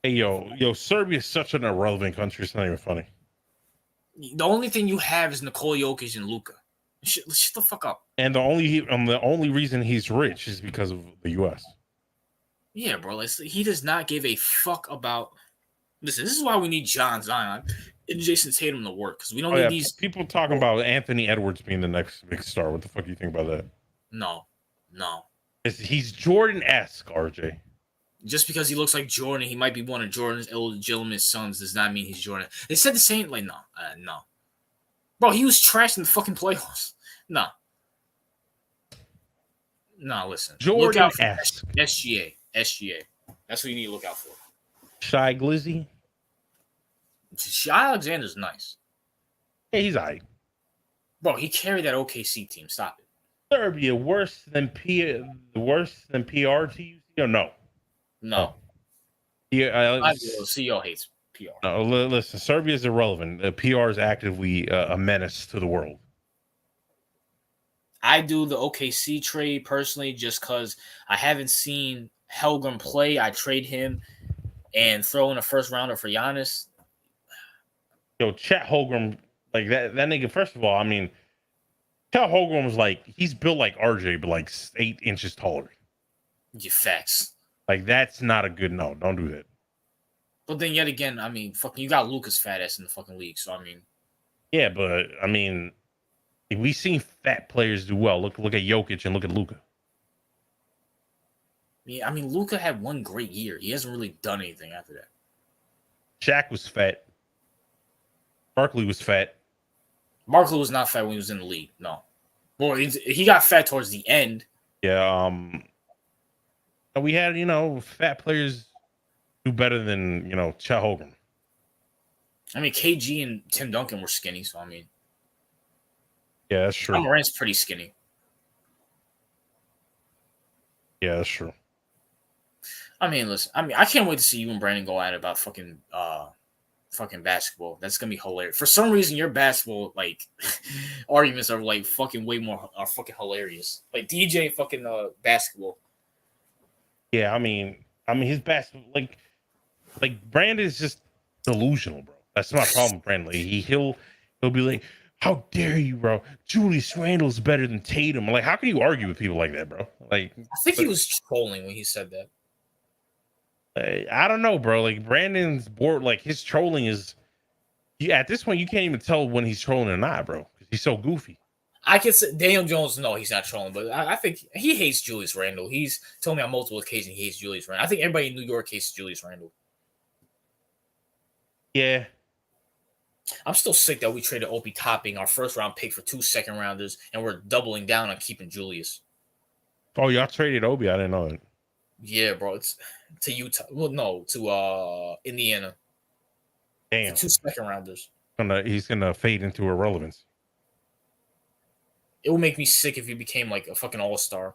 Hey, yo, Serbia is such an irrelevant country. It's not even funny. The only thing you have is Nikola Jokic and Luka. Shut the fuck up. And the only reason he's rich is because of the U.S. Yeah, bro. He does not give a fuck about. Listen, this is why we need John Zion and Jason Tatum to work, because we don't need these people talking about Anthony Edwards being the next big star. What the fuck do you think about that? No. He's Jordan-esque, RJ. Just because he looks like Jordan, he might be one of Jordan's illegitimate sons, does not mean he's Jordan. They said the same. Like, no. Bro, he was trash in the fucking playoffs. No, listen. Jordan-esque. SGA. That's what you need to look out for. Shy Glizzy. Shai Alexander's nice. Yeah, he's all right. Bro, he carried that OKC team. Stop it. Serbia worse than PR to you? No. No. Yeah, CEO hates PR. No, listen, Serbia is irrelevant. PR is actively a menace to the world. I do the OKC trade personally just because I haven't seen Helgren play. I trade him and throw in a first rounder for Giannis. Yo, Chet Holmgren, like that nigga, first of all, I mean, Chet Holmgren was like, he's built like RJ, but like 8 inches taller. You facts. Like, that's not a good no. Don't do that. But then yet again, I mean, fucking, you got Luka's fat ass in the fucking league. So, I mean. Yeah, but, I mean, we've seen fat players do well. Look at Jokic and look at Luka. Yeah, I mean, Luka had one great year. He hasn't really done anything after that. Shaq was fat. Barkley was fat. Barkley was not fat when he was in the league. No. Well, he got fat towards the end. Yeah, we had, fat players do better than, Chet Holmgren. I mean, KG and Tim Duncan were skinny, so I mean. Yeah, that's true. John Morant's pretty skinny. Yeah, that's true. I mean, listen. I can't wait to see you and Brandon go at it about fucking basketball. That's gonna be hilarious. For some reason, your basketball like arguments are like fucking way more are fucking hilarious. Like DJ fucking basketball. Yeah, I mean, his basketball like Brandon is just delusional, bro. That's my problem with Brandon. Like, he'll be like, "How dare you, bro? Julius Randle's better than Tatum." Like, how can you argue with people like that, bro? Like, I think he was trolling when he said that. I don't know, bro. Like Brandon's board, like his trolling is. At this point, you can't even tell when he's trolling or not, bro. Because he's so goofy. I can say Daniel Jones. No, he's not trolling, but I think he hates Julius Randle. He's told me on multiple occasions he hates Julius Randle. I think everybody in New York hates Julius Randle. Yeah. I'm still sick that we traded Opie Topping, our first round pick, for 2 second rounders, and we're doubling down on keeping Julius. Oh, y'all traded Obi. I didn't know it. Yeah, bro. It's to Utah. Well, no, to Indiana. Damn. 2 second rounders. He's gonna fade into irrelevance. It would make me sick if he became like a fucking all-star.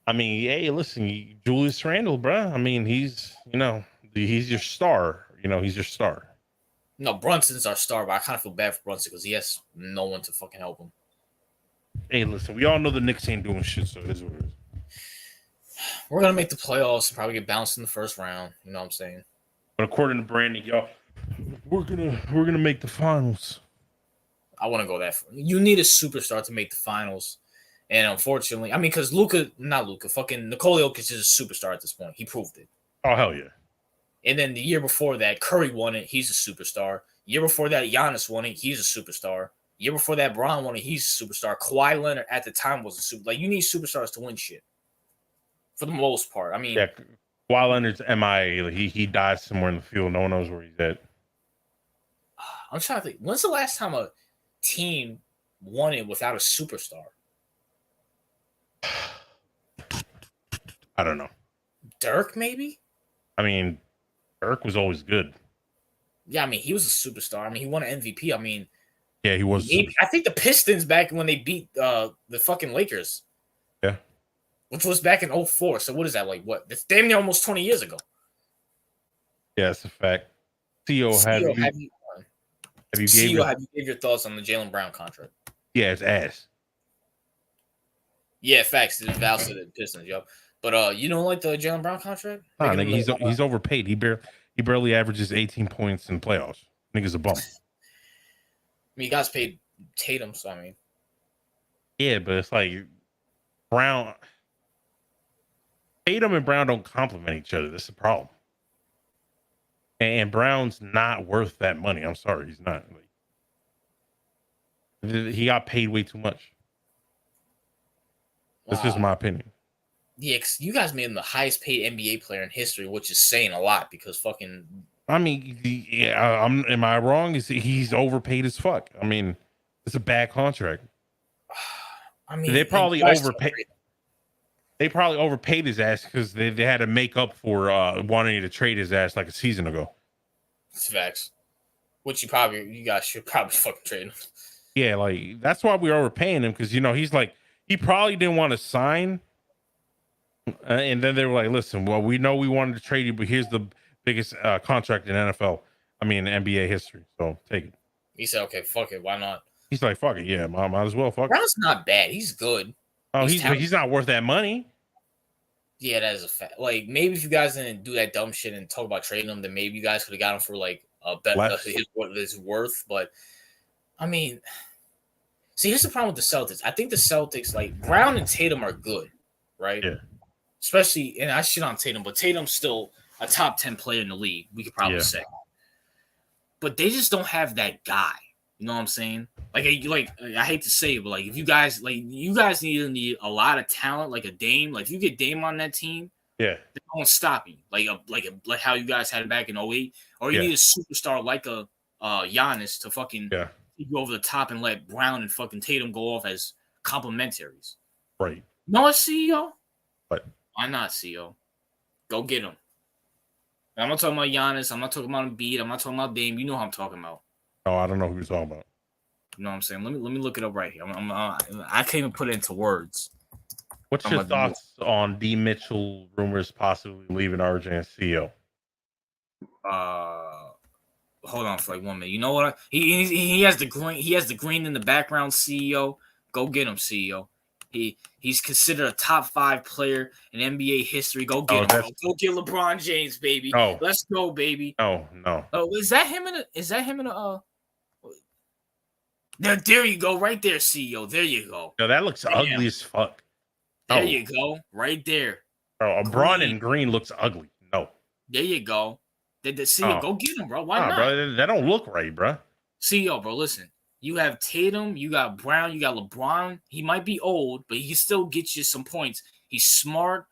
I mean, hey, listen, Julius Randle, bro. I mean, he's your star. He's your star. No, Brunson's our star, but I kind of feel bad for Brunson because he has no one to fucking help him. Hey, listen, we all know the Knicks ain't doing shit, so it is what it is. We're gonna make the playoffs and probably get bounced in the first round. You know what I'm saying? But according to Brandon, y'all, we're gonna make the finals. I want to go that far. You need a superstar to make the finals. And unfortunately, I mean, because fucking Nikola Jokic is a superstar at this point. He proved it. Oh, hell yeah. And then the year before that, Curry won it. He's a superstar. Year before that, Giannis won it. He's a superstar. Year before that, Bron won it. He's a superstar. Kawhi Leonard at the time was a super. Like, you need superstars to win shit. For the most part. I mean. Yeah, Kawhi Leonard's MIA. He died somewhere in the field. No one knows where he's at. I'm trying to think. When's the last time a team won it without a superstar? I don't know. Dirk, maybe? I mean, Dirk was always good. Yeah, I mean, he was a superstar. I mean, he won an MVP. I mean, yeah, he was. I think the Pistons back when they beat the fucking Lakers. Yeah. Which was back in 2004. So what is that, like, what? That's damn near almost 20 years ago. Yeah, that's a fact. Have you gave your thoughts on the Jaylen Brown contract? Yeah, it's ass. Yeah, facts. It's Val said it, Pistons, yo. But you don't like the Jaylen Brown contract? Nah, nigga, he's overpaid. He barely averages 18 points in playoffs. Nigga's a bum. I mean, you guys paid Tatum, so I mean. Yeah, but it's like Tatum and Brown don't complement each other. That's the problem. And Brown's not worth that money. I'm sorry, he's not. He got paid way too much. That's just my opinion. Yeah, you guys made him the highest paid NBA player in history, which is saying a lot because fucking. I mean, am I wrong? He's overpaid as fuck? I mean, it's a bad contract. I mean, they probably overpaid. They probably overpaid his ass because they had to make up for wanting to trade his ass like a season ago. It's facts. Which you guys should probably fucking trade him. Yeah, like that's why we're overpaying him because he's like he probably didn't want to sign. And then they were like, listen, well, we know we wanted to trade you, but here's the biggest contract in NBA history. So take it. He said, okay, fuck it. Why not? He's like, fuck it. Yeah, might as well. Fuck it. Brown's not bad. He's good. Oh, he's not worth that money. Yeah, that is a fact. Like, maybe if you guys didn't do that dumb shit and talk about trading him, then maybe you guys could have got him for like a better his worth. But I mean, see, here's the problem with the Celtics. I think the Celtics, like Brown and Tatum, are good, right? Yeah. Especially, and I shit on Tatum, but Tatum's still a top 10 player in the league, we could probably say. But they just don't have that guy. You know what I'm saying? Like I hate to say it, but like if you guys need a lot of talent, like a Dame. Like if you get Dame on that team, they won't stop you. Like how you guys had it back in 2008. Or you need a superstar like a Giannis to fucking take you over the top and let Brown and fucking Tatum go off as complementaries. Right. No, CEO. What? Why not, CEO? Go get him. I'm not talking about Giannis. I'm not talking about Embiid. I'm not talking about Dame. You know who I'm talking about. Oh, I don't know who you're talking about. You know what I'm saying? Let me look it up right here. I can't even put it into words. What's your thoughts on D. Mitchell rumors possibly leaving RJ and CEO? Hold on for like 1 minute. You know what? He has the green. He has the green in the background. CEO, go get him. CEO. He's considered a top 5 player in NBA history. Go get him. Bro. Go get LeBron James, baby. No. Let's go, baby. No. Oh, is that him in a? There you go, right there, CEO. There you go. No, that looks ugly as fuck. There you go, right there. Bro, Braun in green looks ugly. No. There you go. The CEO, go get him, bro. Why not? Bro, that don't look right, bro. CEO, bro, listen. You have Tatum, you got Brown, you got LeBron. He might be old, but he can still get you some points. He's smart.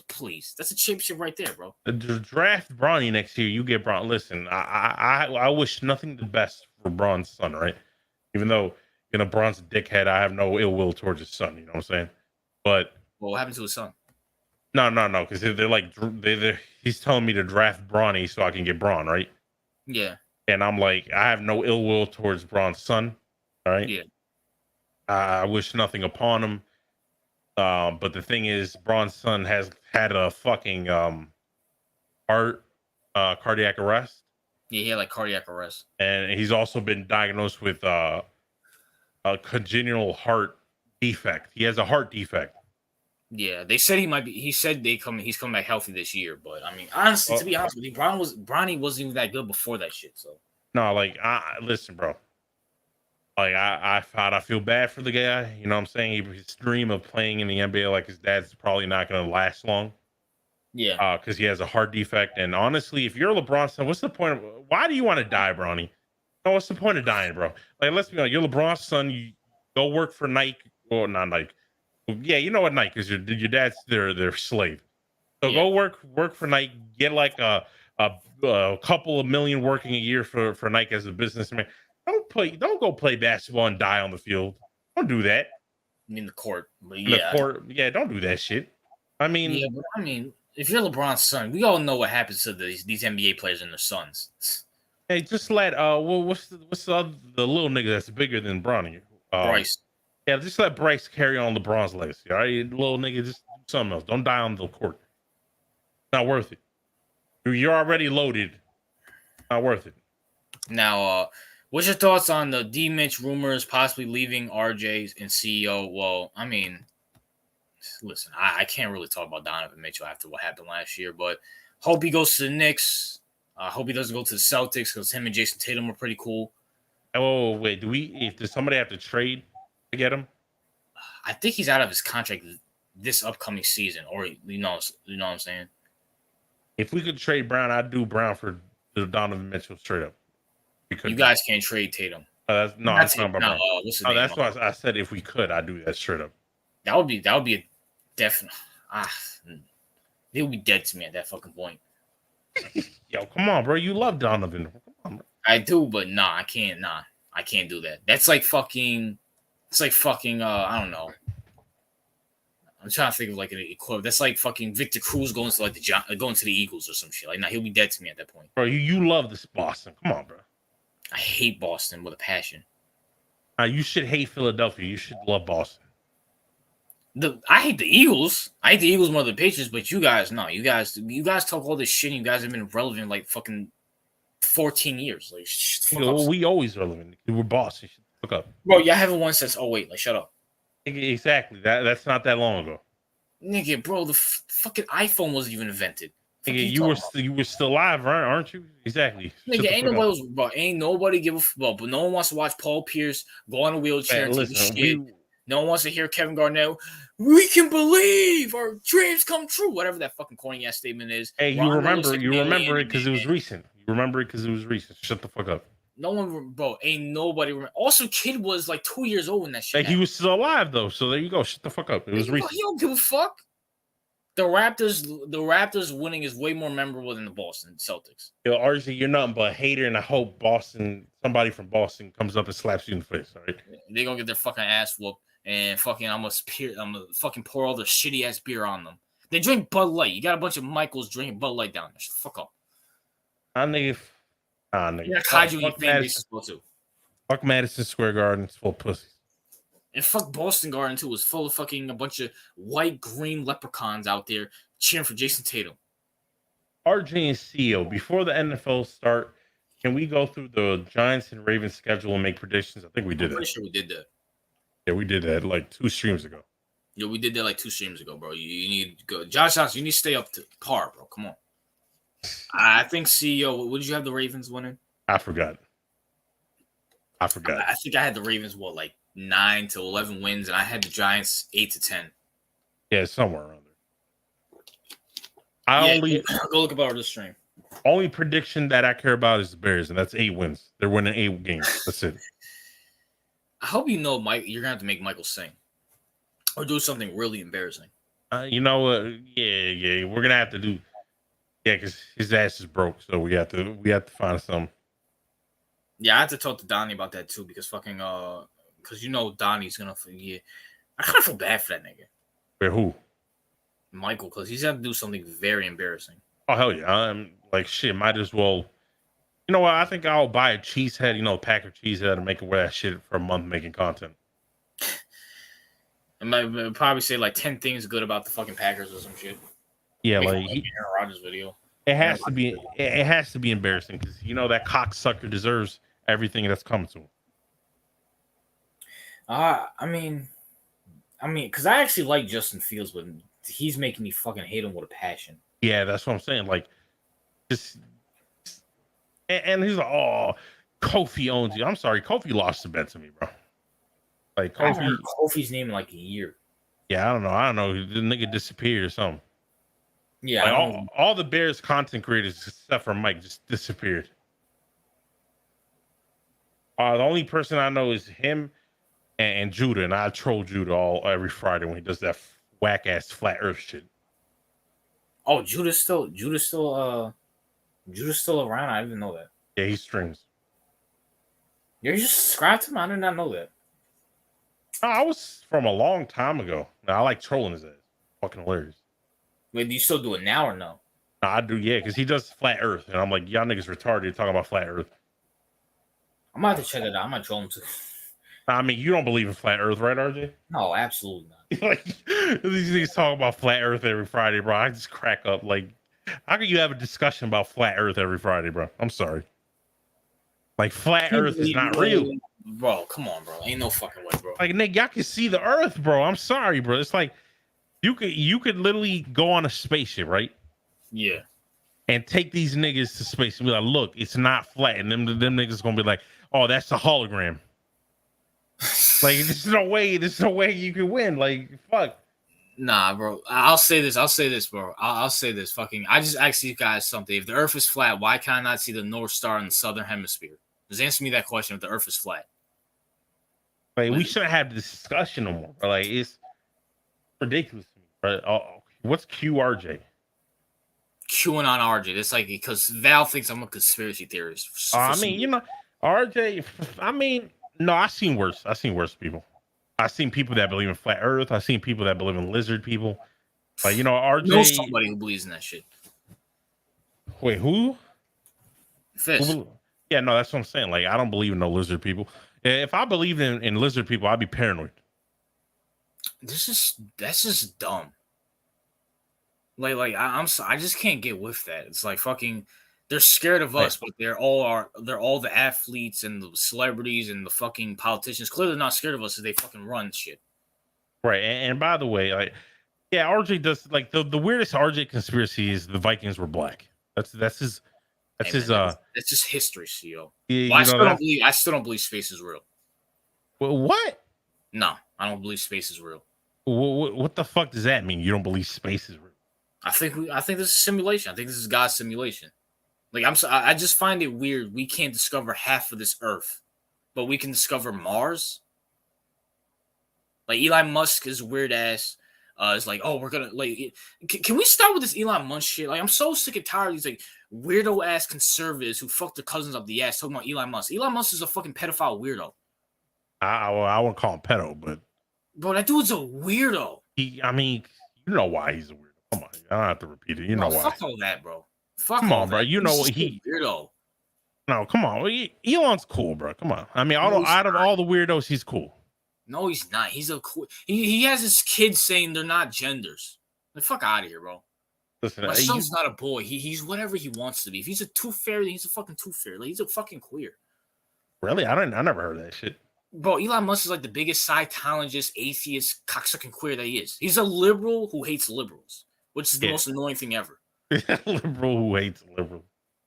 Please, that's a championship right there, bro. The draft Bronny next year. You get Braun. Listen, I wish nothing the best for Braun's son, right? Even though Braun's a dickhead, I have no ill will towards his son. You know what I'm saying? But what happened to his son? No, because they're like he's telling me to draft Bronny so I can get Braun, right? Yeah. And I'm like, I have no ill will towards Braun's son, all right? Yeah. I wish nothing upon him. But the thing is, Braun's son has had a fucking cardiac arrest. Yeah, he had like cardiac arrest. And he's also been diagnosed with a congenital heart defect. He has a heart defect. Yeah, they said he might be. He said he's coming back healthy this year. But I mean, honestly, to be honest with you, Bronny wasn't even that good before that shit. So no, like, listen, bro. Like, I feel bad for the guy. You know what I'm saying? His dream of playing in the NBA like his dad's probably not going to last long. Yeah. Because he has a heart defect. And honestly, if you're LeBron's son, what's the point why do you want to die, Bronny? No, what's the point of dying, bro? Like, let's be honest. You're LeBron's son. You go work for Nike. Or not Nike. Yeah, you know what Nike is. Your dad's their slave. So go work for Nike. Get like a couple of million working a year for Nike as a businessman. Don't go play basketball and die on the field. Don't do that. In the court. But yeah, don't do that shit. I mean, yeah, but I mean, if you're LeBron's son, we all know what happens to these NBA players and their sons. Hey, just let what's the little nigga that's bigger than Bronny? Bryce. Yeah, just let Bryce carry on LeBron's legacy. All right, little nigga, just do something else. Don't die on the court. Not worth it. You're already loaded. Not worth it. Now, what's your thoughts on the D. Mitch rumors possibly leaving RJ and CEO? Well, I mean, listen, I can't really talk about Donovan Mitchell after what happened last year, but hope he goes to the Knicks. Hope he doesn't go to the Celtics because him and Jason Tatum were pretty cool. Oh, wait, does somebody have to trade to get him? I think he's out of his contract this upcoming season, or you know what I'm saying? If we could trade Brown, I'd do Brown for the Donovan Mitchell straight up. You guys can't trade Tatum. That's not about Brown. That's why I said if we could, I'd do that straight up. That would be a definite. They would be dead to me at that fucking point. Yo, come on, bro. You love Donovan. Come on, bro. I do, but I can't. I can't do that. That's like fucking. It's like fucking. I don't know. I'm trying to think of like an equivalent. That's like fucking Victor Cruz going to going to the Eagles or some shit. Like, he'll be dead to me at that point. Bro, you love this Boston. Come on, bro. I hate Boston with a passion. You should hate Philadelphia. You should love Boston. I hate the Eagles. I hate the Eagles more than the Patriots, but you guys, no. You guys talk all this shit and you guys have been relevant like fucking 14 years. Like, we always relevant. We're Boston. Fuck up. Bro, y'all haven't won since 08. Like, shut up. Exactly. That's not that long ago. Nigga, bro, the fucking iPhone wasn't even invented. Nigga, you were still alive, aren't you? Exactly. Nigga, ain't nobody give a fuck. But no one wants to watch Paul Pierce go on a wheelchair and take shit. No one wants to hear Kevin Garnett. We can believe our dreams come true. Whatever that fucking corny ass statement is. Hey, you remember it because it was recent. You remember it because it was recent. Shut the fuck up. No one, bro. Ain't nobody remember. Also, kid was like 2 years old when that shit. Like, he was still alive though. So there you go. Shut the fuck up. It was recent. He don't give a fuck. The Raptors winning is way more memorable than the Boston Celtics. Yo, RJ, you're nothing but a hater, and I hope somebody from Boston comes up and slaps you in the face. All right. They're gonna get their fucking ass whooped, and fucking I'm gonna fucking pour all their shitty ass beer on them. They drink Bud Light. You got a bunch of Michaels drinking Bud Light down there. Shut the fuck up. Nigga. Yeah, Kaiju fan base is too. Fuck Madison Square Garden. It's full of pussies. And fuck Boston Garden too. It was full of fucking a bunch of white green leprechauns out there cheering for Jason Tatum. RJ and CEO, before the NFL start, can we go through the Giants and Ravens schedule and make predictions? I think we did I'm pretty that. sure we did that. Yeah, we did that like 2 streams ago. Yeah, we did that like 2 streams ago, bro. You need to go. Josh Johnson, you need to stay up to par, bro. Come on. I think CEO, what did you have the Ravens winning? I forgot. I think I had the Ravens, like 9 to 11 wins, and I had the Giants 8 to 10. Yeah, somewhere around there. Go look about this stream. Only prediction that I care about is the Bears, and that's 8 wins. They're winning 8 games. That's it. I hope you know, Mike. You're gonna have to make Michael sing or do something really embarrassing. You know what? Yeah. We're gonna have to do. Yeah, because his ass is broke, so we have to find some. Yeah, I have to talk to Donnie about that too, because fucking because Donnie's gonna forget. I kind of feel bad for that nigga. Wait, who? Michael, because he's gonna do something very embarrassing. Oh hell yeah! I'm like shit. Might as well. You know what? I think I'll buy a cheese head. Packer cheese head, and make it wear that shit for a month making content. I might probably say like 10 things good about the fucking Packers or some shit. Yeah, Make like Aaron Rodgers video. It has to be. It has to be embarrassing because that cocksucker deserves everything that's coming to him. I mean, because I actually like Justin Fields, but he's making me fucking hate him with a passion. Yeah, that's what I'm saying. Like, just and he's like, oh, Kofi owns you. I'm sorry, Kofi lost the bet to me, bro. Like I haven't heard Kofi's name in like a year. Yeah, I don't know. The nigga disappeared or something. Yeah, like all the Bears content creators except for Mike just disappeared. The only person I know is him and Judah, and I troll Judah every Friday when he does that whack ass flat Earth shit. Oh, Judah's still around. I didn't even know that. Yeah, he streams. You just subscribed to him? I did not know that. I was from a long time ago. I like trolling his ass. Fucking hilarious. Wait, do you still do it now or no? No, I do, yeah, because he does flat Earth, and I'm like, y'all niggas retarded talking about flat Earth. I'm about to check it out. I might troll him too. I mean, you don't believe in flat Earth, right, RJ? No, absolutely not. Like these niggas talk about flat Earth every Friday, bro. I just crack up. Like, how can you have a discussion about flat Earth every Friday, bro? I'm sorry. Like, flat Earth is not real. Bro, come on, bro. Ain't no fucking way, bro. Like, nigga, y'all can see the Earth, bro. I'm sorry, bro. It's like you could literally go on a spaceship, right? Yeah. And take these niggas to space and be like, look, it's not flat. And them niggas gonna be like, oh, that's a hologram. Like, there's no way you can win. Like, fuck. Nah, bro. I'll say this, bro. I'll say this. Fucking, I just asked you guys something. If the Earth is flat, why can I not see the North Star in the southern hemisphere? Just answer me that question. If the Earth is flat, like, we shouldn't have this discussion no more. Bro. Like, it's ridiculous to me. Bro. What's QRJ? QAnon RJ. That's like because Val thinks I'm a conspiracy theorist. I mean, RJ. I mean, no, I've seen worse. People. I've seen people that believe in flat Earth. I've seen people that believe in lizard people. Like, RJ. Know somebody who believes in that shit. Wait, who? Fish. Yeah, no, that's what I'm saying. Like, I don't believe in no lizard people. If I believed in lizard people, I'd be paranoid. That's just dumb. Like I just can't get with that. It's like fucking they're scared of us, but they're all the athletes and the celebrities and the fucking politicians. Clearly not scared of us because they fucking run shit. Right. And by the way, like, yeah, RJ does like the weirdest RJ conspiracy is the Vikings were black. That's his that's just history, CEO. Yeah, well, I still don't believe space is real. Well, what? No, I don't believe space is real. What the fuck does that mean? You don't believe space is real? I think this is simulation. I think this is God's simulation. Like I just find it weird. We can't discover half of this Earth, but we can discover Mars. Like Elon Musk is weird ass. It's like, oh, we're gonna like. Can we start with this Elon Musk shit? Like, I'm so sick and tired of these like weirdo ass conservatives who fuck their cousins up the ass talking about Elon Musk. Elon Musk is a fucking pedophile weirdo. I wouldn't call him pedo, but bro, that dude's a weirdo. I mean, you know why he's a weirdo. Come on, I don't have to repeat it. You know why. Fuck all that, bro. Come on, bro. You know what he weirdo. No, come on. Elon's cool, bro. Come on. I mean, out of all the weirdos, he's cool. No, he's not. He's a he has his kids saying they're not genders. Like, fuck out of here, bro. Listen, My son's not a boy. He's whatever he wants to be. If he's a tooth fairy, he's a fucking tooth fairy. Like, he's a fucking queer. Really? I never heard of that shit. Bro, Elon Musk is like the biggest Scientologist, atheist, cocksucking queer that he is. He's a liberal who hates liberals, which is the most annoying thing ever. Liberal who hates liberal.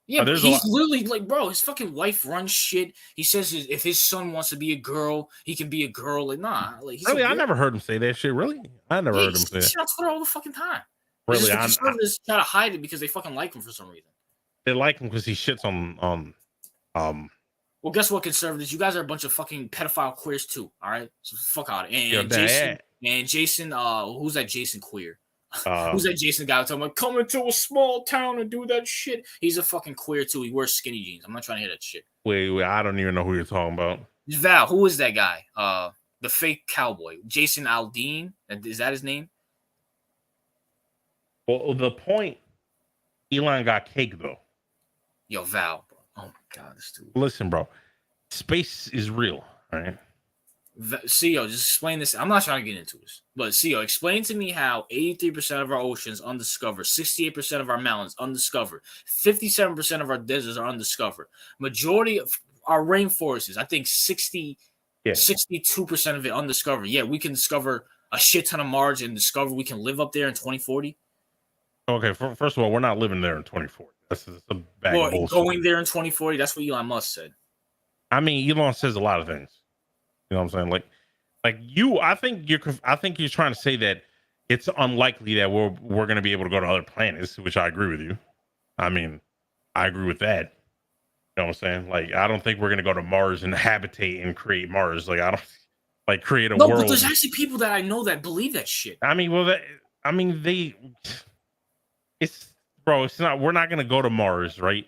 Yeah, but he's literally like, bro, his fucking wife runs shit. He says if his son wants to be a girl, he can be a girl. Like, nah. Like, really? I never heard him say that shit. Really? I never heard him say that. He's on Twitter all the fucking time. Really? The conservatives try to hide it because they fucking like him for some reason. They like him because he shits on Well, guess what, conservatives? You guys are a bunch of fucking pedophile queers too. All right, so fuck out it. And Jason, who's that Jason queer? Who's that Jason guy talking about coming to a small town and do that shit? He's a fucking queer too. He wears skinny jeans. I'm not trying to hear that shit. Wait, I don't even know who you're talking about. Val, who is that guy? The fake cowboy, Jason Aldean. Is that his name? Well, the point, Elon got cake though. Yo, Val, bro. Oh my god, this dude. Listen, bro, space is real, all right? CEO, just explain this. I'm not trying to get into this, but CEO, explain to me how 83% of our oceans undiscovered, 68% of our mountains undiscovered, 57% of our deserts are undiscovered. Majority of our rainforests, I think 62% of it undiscovered. Yeah, we can discover a shit ton of Mars and discover we can live up there in 2040. Okay, first of all, we're not living there in 2040. That's a bag of bullshit. Going there in 2040, that's what Elon Musk said. I mean, Elon says a lot of things. You know what I'm saying? Like you, I think you're trying to say that it's unlikely that we're going to be able to go to other planets, which I agree with you. I mean, I agree with that. You know what I'm saying? Like, I don't think we're going to go to Mars and habitate and create Mars. Like, I don't like create a world. No, but there's actually people that I know that believe that shit. I mean, it's not. We're not going to go to Mars, right?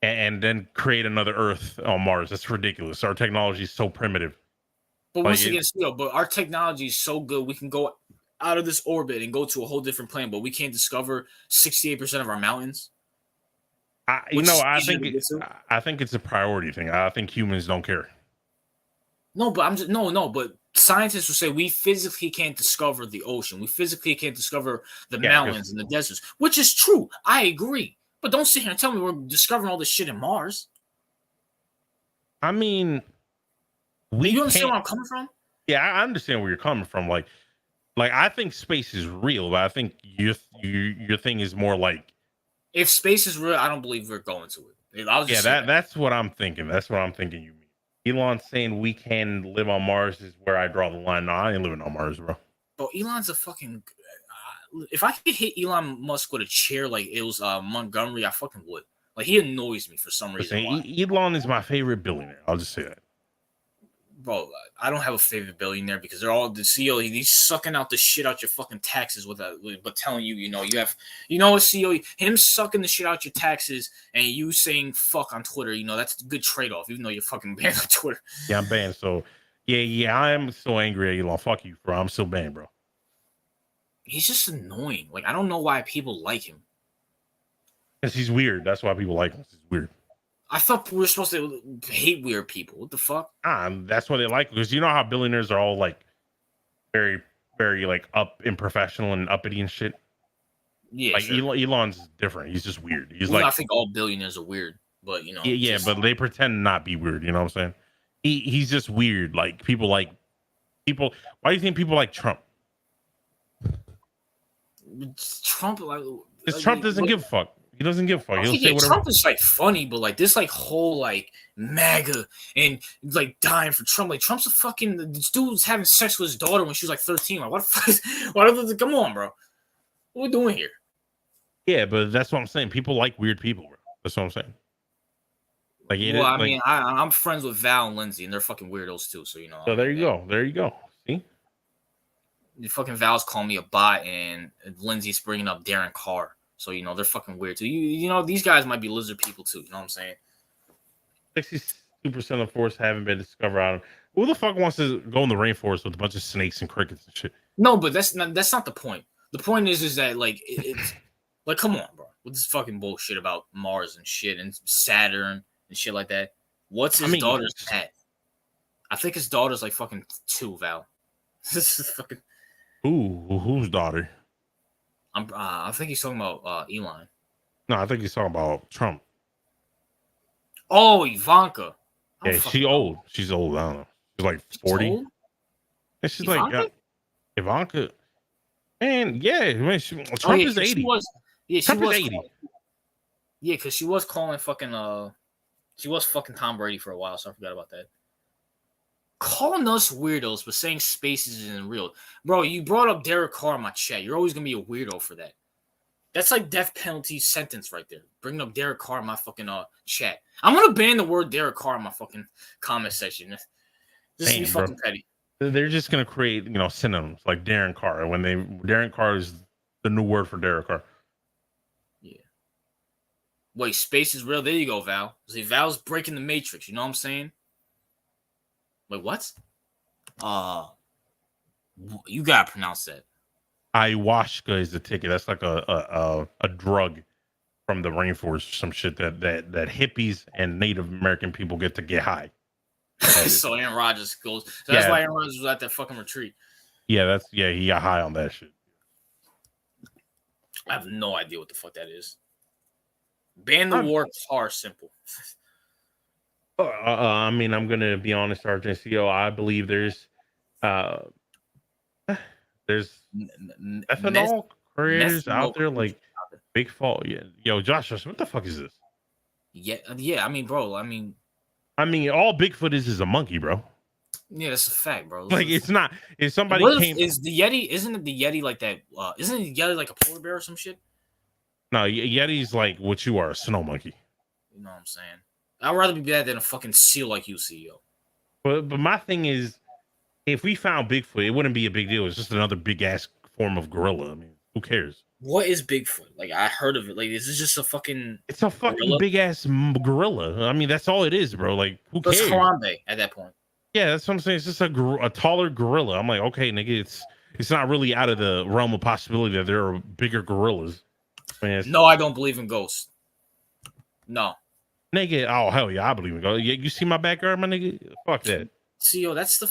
And then create another Earth on Mars. That's ridiculous. Our technology is so primitive. But once again, but our technology is so good, we can go out of this orbit and go to a whole different planet, but we can't discover 68% of our mountains. I think it's a priority thing. I think humans don't care. No, but but scientists will say we physically can't discover the ocean. We physically can't discover the mountains and the deserts, which is true. I agree. But don't sit here and tell me we're discovering all this shit in Mars. I mean, you understand where I'm coming from? Yeah, I understand where you're coming from. Like I think space is real, but I think your thing is more like, if space is real, I don't believe we're going to it. That's what I'm thinking. That's what I'm thinking you mean. Elon saying we can live on Mars is where I draw the line. No, I ain't living on Mars, bro. Bro, Elon's a fucking. If I could hit Elon Musk with a chair like it was Montgomery, I fucking would. Like, he annoys me for some reason. Elon is my favorite billionaire. I'll just say that. Bro, I don't have a favorite billionaire because they're all the CEO. He's sucking out the shit out your fucking taxes but telling you, you have, a CEO, him sucking the shit out your taxes and you saying fuck on Twitter. That's a good trade off, even though you're fucking banned on Twitter. Yeah, I'm banned. So yeah, I am so angry at Elon. Fuck you, bro. I'm still banned, bro. He's just annoying. Like, I don't know why people like him. Because he's weird. That's why people like him. He's weird. I thought we were supposed to hate weird people. What the fuck? That's why they like him. Because you know how billionaires are all like very, very like up and professional and uppity and shit. Yeah, like sure. Elon's different. He's just weird. I think all billionaires are weird, but but they pretend to not be weird. You know what I'm saying? He's just weird. Like people. Why do you think people like Trump? Trump, Trump doesn't give a fuck. He doesn't give a fuck. He'll say whatever. Trump is like funny, but like this like whole like MAGA and like dying for Trump. Like, Trump's a fucking, this dude's having sex with his daughter when she was like 13. Like, what the fuck? Come on, bro. What are we doing here? Yeah, but that's what I'm saying. People like weird people, bro. That's what I'm saying. Like, I mean, I'm friends with Val and Lindsay, and they're fucking weirdos too. So So there you go. There you go. See. The fucking Val's calling me a bot, and Lindsay's bringing up Darren Carr. So, they're fucking weird too. These guys might be lizard people too. You know what I'm saying? 62% of forests haven't been discovered out. Who the fuck wants to go in the rainforest with a bunch of snakes and crickets and shit? No, but that's not the point. The point is that like it's like, come on, bro, with this fucking bullshit about Mars and shit and Saturn and shit like that. What's his daughter's pet? I think his daughter's like fucking 2, Val. This is fucking. Whose daughter? I think he's talking about Elon. No, I think he's talking about Trump. Oh, Ivanka. Yeah, she's old. She's old. I don't know. She's like 40. Old? And she's Ivanka? like Ivanka. And yeah, man, Trump is 80. Trump is 80. Yeah, because she was calling fucking she was fucking Tom Brady for a while, so I forgot about that. Calling us weirdos, but saying spaces isn't real. Bro, you brought up Derek Carr in my chat. You're always gonna be a weirdo for that. That's like death penalty sentence right there. Bringing up Derek Carr in my fucking chat. I'm gonna ban the word Derek Carr in my fucking comment section. This is fucking petty. They're just gonna create, synonyms like Darren Carr. Darren Carr is the new word for Derek Carr. Yeah. Wait, space is real. There you go, Val. See, Val's breaking the matrix. You know what I'm saying? Wait, what? You gotta pronounce that. Ayahuasca is the ticket. That's like a drug from the rainforest, some shit that hippies and Native American people get high. So Aaron Rodgers goes. So that's why Aaron Rodgers was at that fucking retreat. Yeah, he got high on that shit. I have no idea what the fuck that is. Ban the war Carr simple. I mean, I'm gonna be honest, RJCO. I believe there's ethanol creators out there like Big Fall. Yeah, yo, Josh, what the fuck is this? Yeah. I mean, bro. I mean, all Bigfoot is a monkey, bro. Yeah, that's a fact, bro. Like, it's not. If somebody is the Yeti? Isn't it the Yeti like that? Isn't the Yeti like a polar bear or some shit? No, Yeti's like what you are, a snow monkey. You know what I'm saying? I'd rather be bad than a fucking seal like you, CEO. But my thing is, if we found Bigfoot, it wouldn't be a big deal. It's just another big ass form of gorilla. I mean, who cares? What is Bigfoot? Like, I heard of it. Like, is this just a fucking? It's a fucking big ass gorilla. I mean, that's all it is, bro. Like, who cares? It's Harambe at that point. Yeah, that's what I'm saying. It's just a taller gorilla. I'm like, okay, nigga, it's not really out of the realm of possibility that there are bigger gorillas. I mean, no, I don't believe in ghosts. No. Nigga, oh hell yeah, I believe in ghosts. You see my backyard, my nigga? Fuck that. CEO, that's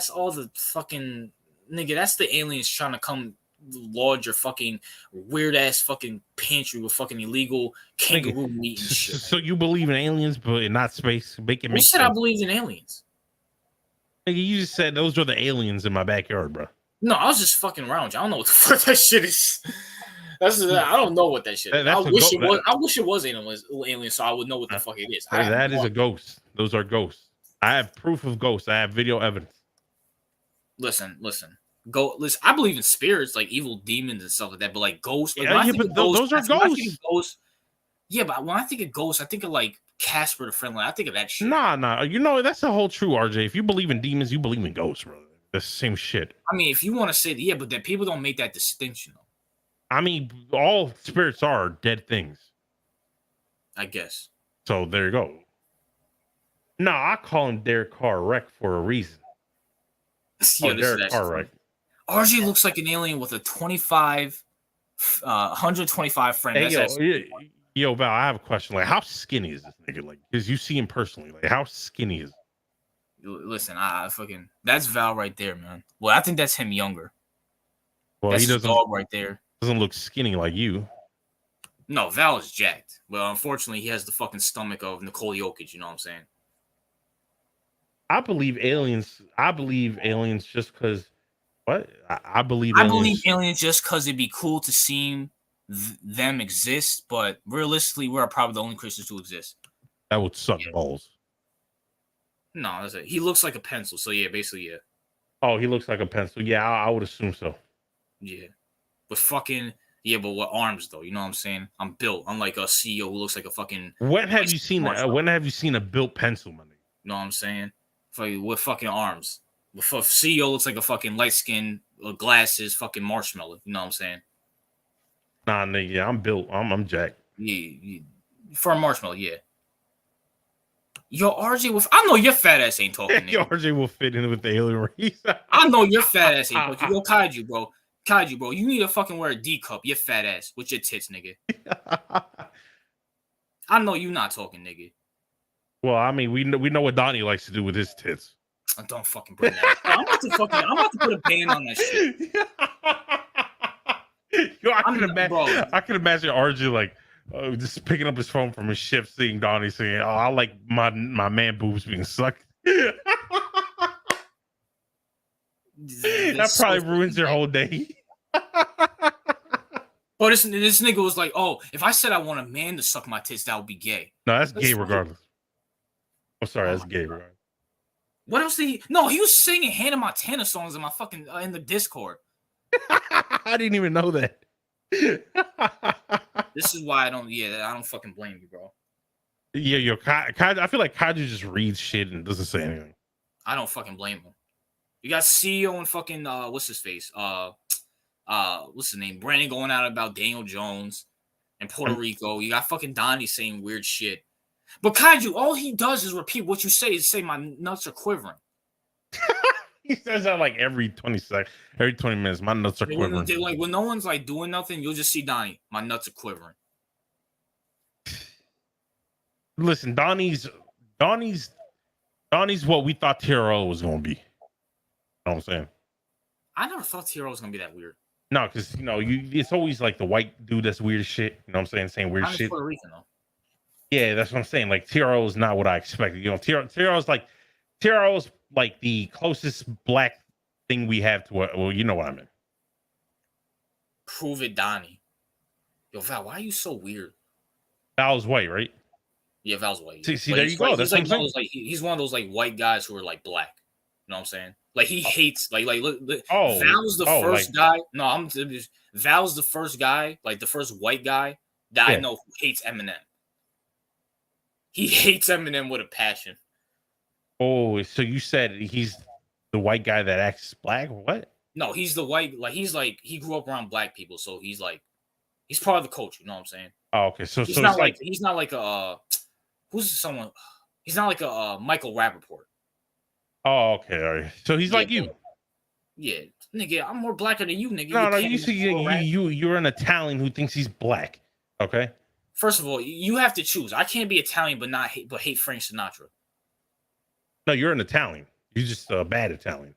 all the fucking nigga. That's the aliens trying to come lodge your fucking weird ass fucking pantry with fucking illegal kangaroo meat and shit. So you believe in aliens, but not space? Make it make sense. Who said I believed in aliens? Nigga, you just said those are the aliens in my backyard, bro. No, I was just fucking around you. I don't know what the fuck that shit is. I don't know what that shit is. I wish it was alien, so I would know what the fuck it is. That is a ghost. Those are ghosts. I have proof of ghosts. I have video evidence. Listen. Listen. I believe in spirits, like evil demons and stuff like that. But like ghosts, like but those are ghosts. Yeah, but when I think of ghosts, I think of like Casper the Friendly. I think of that shit. Nah. You know that's the whole true, RJ. If you believe in demons, you believe in ghosts, bro. That's the same shit. I mean, if you want to say that, but that people don't make that distinction. Though. I mean, all spirits are dead things. I guess. So there you go. No, I call him Derek Carr Wreck for a reason. Derek Carr Wreck. RJ looks like an alien with a 125 frame. Hey, yo, Val, I have a question. Like, how skinny is this nigga? Like, because you see him personally. Like, how skinny is he? Listen, that's Val right there, man. Well, I think that's him younger. Well, that's he doesn't dog right there. Doesn't look skinny like you. No, Val is jacked. Well, unfortunately, he has the fucking stomach of Nikola Jokic. You know what I'm saying? I believe aliens just because. What? I believe aliens just because it'd be cool to see them exist, but realistically, we're probably the only Christians who exist. That would suck balls. No, that's it. He looks like a pencil, so yeah, basically, yeah. Oh, he looks like a pencil. Yeah, I would assume so. Yeah. But but with arms though, you know what I'm saying? I'm built. I'm like a CEO who looks like a fucking. When have you seen a built pencil, man? You know what I'm saying? With fucking arms. With CEO looks like a fucking light skin, glasses, fucking marshmallow. You know what I'm saying? Nah, nigga, I'm built. I'm jacked. Yeah, for a marshmallow, yeah. Yo, RJ, I know your fat ass ain't talking. Yo, RJ will fit in with the alien race. I know your fat ass ain't talking. Yo, Kaiju, bro, you need to fucking wear a D cup, your fat ass, with your tits, nigga. I know you not talking, nigga. Well, I mean, we know what Donnie likes to do with his tits. Don't fucking bring that. I'm about to put a ban on that shit. Yo, I can imagine RJ like just picking up his phone from his shift, seeing Donnie saying, "Oh, I like my man boobs being sucked." That probably ruins your whole day. But this nigga was like, "Oh, if I said I want a man to suck my tits, that would be gay." No, that's gay regardless. I'm sorry, that's gay regardless. What else did he? No, he was singing Hannah Montana songs in my fucking in the Discord. I didn't even know that. This is why I don't fucking blame you, bro. Yeah, yo, I feel like Kaiju just reads shit and doesn't say anything. I don't fucking blame him. You got CEO and fucking what's his face? What's his name? Brandon going out about Daniel Jones and Puerto Rico. You got fucking Donnie saying weird shit. But Kaiju, all he does is repeat what you say. Is say my nuts are quivering. He says that like every 20 minutes. My nuts are quivering. Like when no one's like doing nothing, you'll just see Donnie. My nuts are quivering. Listen, Donnie's what we thought TRL was gonna be. You know what I'm saying? I never thought TRL was gonna be that weird. No, because it's always like the white dude that's weird as shit. You know what I'm saying weird shit. Puerto Rican, though. Yeah, that's what I'm saying. Like TRL is not what I expected. TRL is like the closest black thing we have to well, you know what I mean. Prove it, Donnie. Yo, Val, why are you so weird? Val's white, right? Yeah, Val's white. See, there you go. That's like one of those, he's one of those like white guys who are like black. You know what I'm saying? Like he hates look. Val's the first guy. No, Val's the first guy, like the first white guy that I know who hates Eminem. He hates Eminem with a passion. Oh, so you said he's the white guy that acts black? What? No, he's the white. Like he grew up around black people, so he's part of the culture. You know what I'm saying? Oh, okay. So he's not like a who's someone. He's not like a Michael Rappaport. Oh, okay. All right. So he's like you. Yeah, nigga, I'm more blacker than you, nigga. No, you see, you're an Italian who thinks he's black. Okay. First of all, you have to choose. I can't be Italian but hate Frank Sinatra. No, you're an Italian. You're just a bad Italian.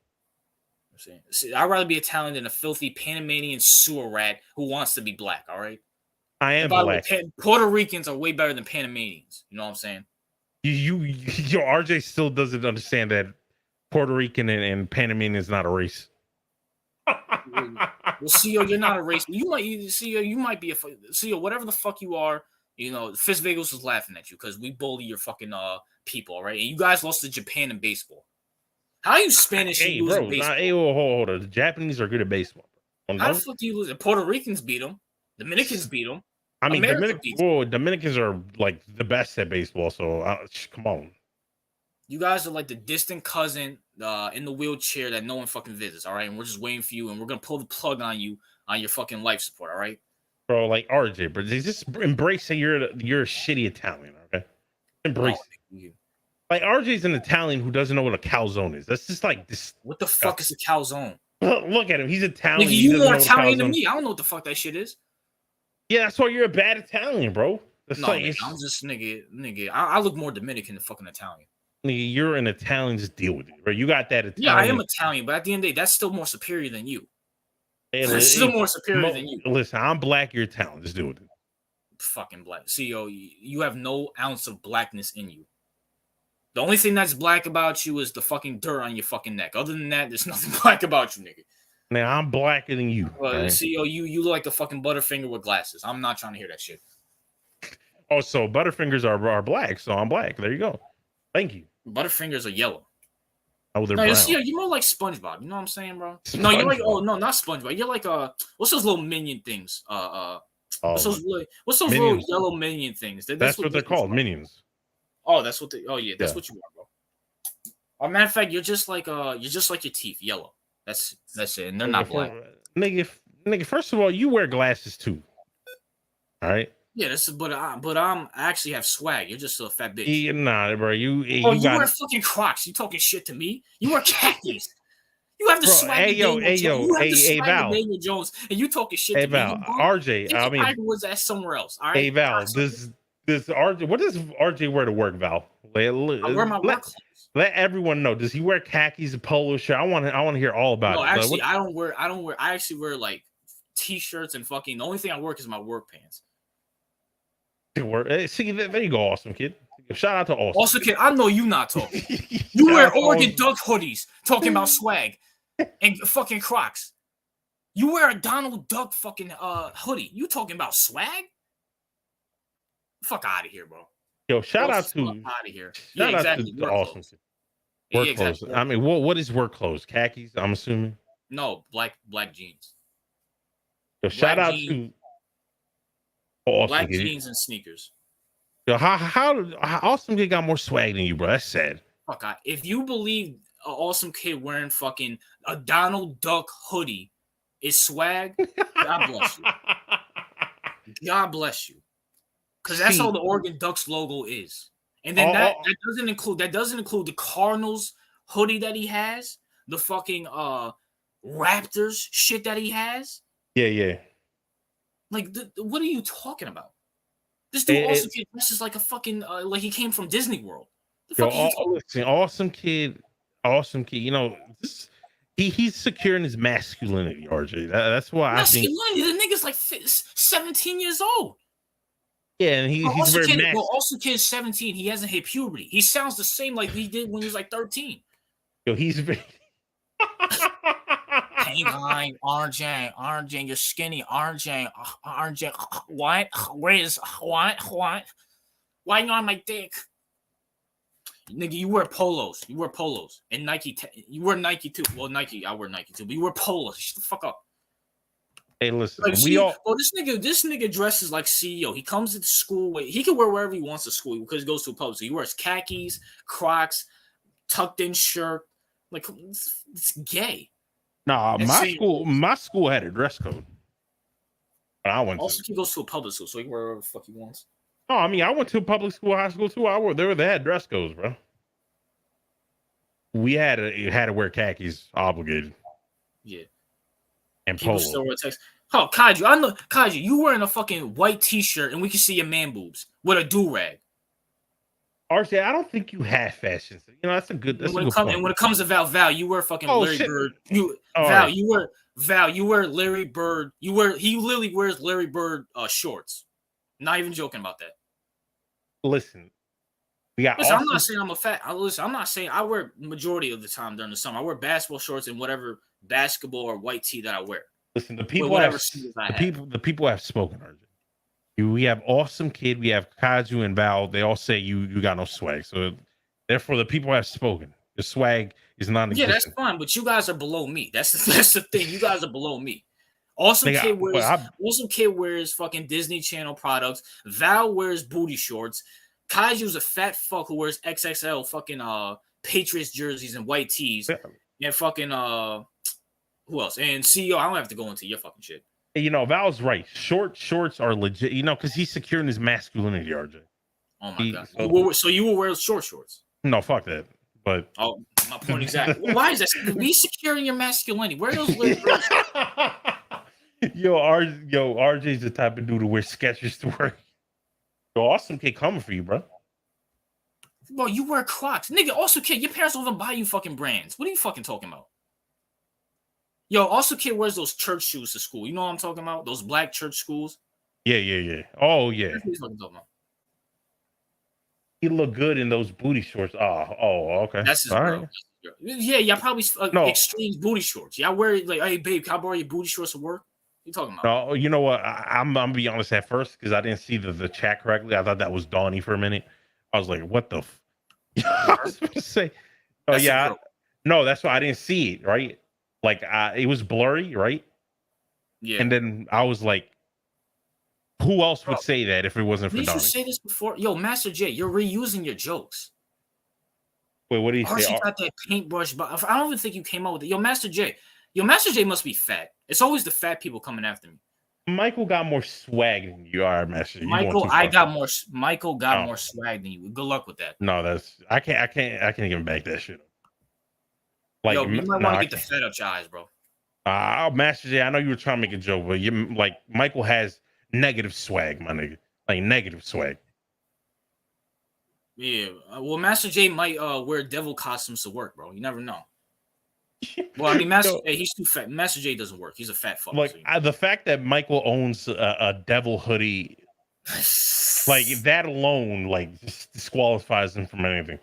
See, I'd rather be Italian than a filthy Panamanian sewer rat who wants to be black. All right. I am black. Puerto Ricans are way better than Panamanians. You know what I'm saying? Your RJ still doesn't understand that Puerto Rican and Panamanian is not a race. Well, CEO, you're not a race. You might be a CEO, whatever the fuck you are. You know, Fitz Vegas was laughing at you because we bully your fucking people, all right? And you guys lost to Japan in baseball. How are you Spanish? Hey, bro, hold on. The Japanese are good at baseball. How the fuck do you lose? The Puerto Ricans beat them. Dominicans beat them. I mean, Dominicans are like the best at baseball. So come on. You guys are like the distant cousin in the wheelchair that no one fucking visits, all right? And we're just waiting for you, and we're gonna pull the plug on you on your fucking life support, all right? Bro, like RJ, but just embrace that you're a shitty Italian, okay? Embrace it. Like RJ's an Italian who doesn't know what a calzone is. That's just like this. What the fuck is a calzone? Look at him. He's Italian. Nigga, you more Italian than me. I don't know what the fuck that shit is. Yeah, that's why you're a bad Italian, bro. That's no, nigga, I'm just nigga. I look more Dominican than fucking Italian. Nigga, you're an Italian. Just deal with it, bro. You got that Italian. Yeah, I am Italian, but at the end of the day, that's still more superior than you. It's still more superior than you. Listen, I'm black. You're Italian. Just deal with it. Fucking black. CEO, you have no ounce of blackness in you. The only thing that's black about you is the fucking dirt on your fucking neck. Other than that, there's nothing black about you, nigga. Man, I'm blacker than you. Right? CEO, you look like a fucking Butterfinger with glasses. I'm not trying to hear that shit. Oh, so Butterfingers are black, so I'm black. There you go. Thank you. Butterfingers are yellow. Oh, they're brown. CEO, you're more like SpongeBob. You know what I'm saying, bro? SpongeBob. No, you're like not SpongeBob. You're like what's those little minion things? What's those little yellow minion things? That's what they're called, minions. Oh, that's what what you are, bro. As a matter of fact, you're just like your teeth, yellow. That's it, and they're not black. Nigga, first of all, you wear glasses too. All right. Yeah, but I actually have swag. You're just a fat bitch. Yeah, nah, bro. You wear fucking Crocs. You talking shit to me? You wear khakis. You have the swag. Hey, Val. Daniel Jones, and you talking shit to me. Val, RJ. I mean, Tiger Woods ass somewhere else. All right. Hey, Val. Does What does RJ wear to work, Val? I wear my work clothes. Let everyone know. Does he wear khakis, a polo shirt? I want to hear all about No, it. actually, I don't wear. I actually wear like t-shirts and fucking. The only thing I wear is my work pants. See, there you go, awesome kid. Shout out to Awesome. Also, kid, I know you not talking. You wear Oregon Duck hoodies, talking about swag and fucking Crocs. You wear a Donald Duck fucking hoodie. You talking about swag? Fuck out of here, bro. Yo, shout out to out of here. Shout out to Awesome. Work clothes. I mean, what is work clothes? Khakis, I'm assuming. No, black jeans. Yo, shout out to Awesome black jeans and sneakers. Yo, how Awesome Kid got more swag than you, bro? That's sad. Fuck, if you believe an Awesome Kid wearing fucking a Donald Duck hoodie is swag, God bless you. God bless you. Because that's how the Oregon Ducks logo is. And then that doesn't include the Cardinals hoodie that he has, the fucking Raptors shit that he has. Yeah. Like, what are you talking about? This dude Awesome Kid dresses like a fucking like he came from Disney World. Awesome Kid. You know, he's securing his masculinity, RJ. That's why masculinity. The nigga's like 17 years old. Yeah, and he's very masculine. Well, Awesome Kid's 17. He hasn't hit puberty. He sounds the same like he did when he was like 13. Yo, he's very. Hey, RJ, you're skinny. RJ, what? What? Why you on my dick? Nigga, you wear polos. And Nike. You wear Nike too. Well, I wear Nike too. But you wear polos. Shut the fuck up. Hey, listen. Like, this nigga dresses like CEO. He comes into school. He can wear wherever he wants to school because he goes to a public. So he wears khakis, Crocs, tucked in shirt. Like, it's gay. Nah, my school had a dress code. But I went. Also, he goes to a public school, so he can wear whatever the fuck he wants. No, I mean I went to a public school, high school too. They had dress codes, bro. We had to wear khakis, obligated. Yeah. And people polo. still wear text. Oh, Kaiju, I know Kaiju, you wearing a fucking white t-shirt and we can see your man boobs with a do-rag. RJ, I don't think you have fashion. You know, that's a good. When it comes to Val, you wear fucking Larry Bird. You wear Larry Bird. He literally wears Larry Bird shorts. Not even joking about that. Listen, I'm not saying I'm a fat. I'm not saying I wear majority of the time during the summer. I wear basketball shorts and whatever basketball or white tee that I wear. Listen, the people have spoken, RJ. We have Awesome Kid, we have Kaiju and Val. They all say you got no swag. So therefore, the people have spoken. The swag is non-existent. Yeah, that's fine, but you guys are below me. That's the thing. You guys are below me. Awesome Kid wears fucking Disney Channel products. Val wears booty shorts. Kaiju's a fat fuck who wears XXL fucking Patriots jerseys and white tees. Yeah. And fucking who else? And CEO, I don't have to go into your fucking shit. You know, Val's right. Shorts are legit, you know, because he's securing his masculinity, RJ. Oh my god. So you will wear shorts? No, fuck that. But my point exactly. Why is that? Be securing your masculinity. Where are those RJ's the type of dude to wear Skechers to work. Yo, Awesome Kid coming for you, bro. Bro, you wear Crocs. Nigga, Awesome Kid, your parents don't even buy you fucking brands. What are you fucking talking about? Yo, Awesome Kid wears those church shoes to school. You know what I'm talking about? Those black church schools. Yeah. Oh, yeah. That's what he's fucking talking about. He look good in those booty shorts. Oh, okay. That's his girl. Right. Yeah, y'all probably extreme booty shorts. Y'all wear like, hey, babe, can I borrow your booty shorts to work? What you talking about? No, you know what? I'm gonna be honest at first because I didn't see the chat correctly. I thought that was Donnie for a minute. I was like, what the I was going to say, that's why I didn't see it, right? Like, it was blurry, right? Yeah. And then I was like, who else would say that if it wasn't for Donnie? Did you say this before? Yo, Master J, you're reusing your jokes. Wait, what do you say? You got that paintbrush, but I don't even think you came up with it. Yo, Master J must be fat. It's always the fat people coming after me. Michael got more swag than you are, Master. Michael got more swag than you. Good luck with that. No, I can't even back that shit up. Like, yo, you might want to get the fed up your eyes, bro. Master J, I know you were trying to make a joke, but Michael has negative swag, my nigga. Like negative swag. Yeah. Well, Master J might wear devil costumes to work, bro. You never know. Well, I mean, he's too fat. Master J doesn't work. He's a fat fuck. Like the fact that Michael owns a devil hoodie, like that alone, like just disqualifies him from anything.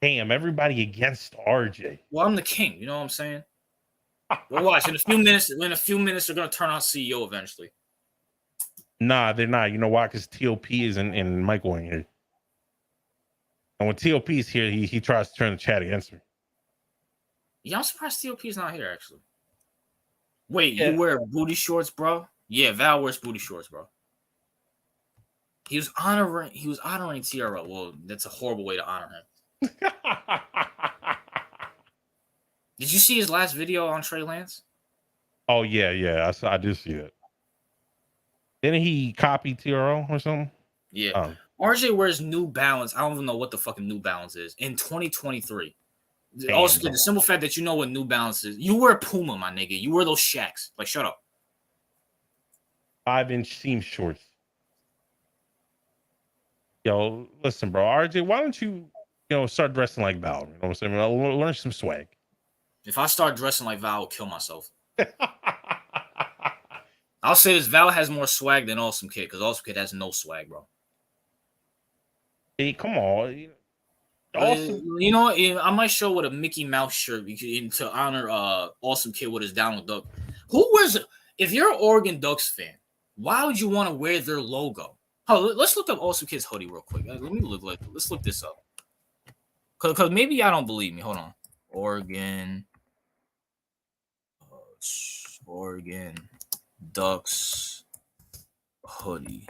Damn, everybody against RJ. Well, I'm the king. You know what I'm saying? Well, watch in a few minutes, they're gonna turn on CEO eventually. Nah, they're not. You know why? Because TOP is and Michael ain't here. And when TOP is here, he tries to turn the chat against me. Yeah, I'm surprised TOP is not here, actually. Wait, you wear booty shorts, bro? Yeah, Val wears booty shorts, bro. He was honoring TRL. Well, that's a horrible way to honor him. Did you see his last video on Trey Lance? Oh, yeah. I did see that. Didn't he copy TRL or something? Yeah. RJ wears New Balance. I don't even know what the fucking New Balance is in 2023. Damn, also, the simple fact that you know what New Balance is. You wear Puma, my nigga. You wear those Shaqs. Like, shut up. 5-inch seam shorts. Yo, listen, bro. RJ, why don't you start dressing like Val? You know what I'm saying? Learn some swag. If I start dressing like Val, I'll kill myself. I'll say this: Val has more swag than Awesome Kid, because Awesome Kid has no swag, bro. Hey, come on. You know what? I might show with a Mickey Mouse shirt to honor Awesome Kid with his Donald Duck. Who wears it? If you're an Oregon Ducks fan, why would you want to wear their logo? Oh, let's look up Awesome Kid's hoodie real quick. Let's look this up. Cause maybe y'all don't believe me. Hold on. Oregon Ducks hoodie.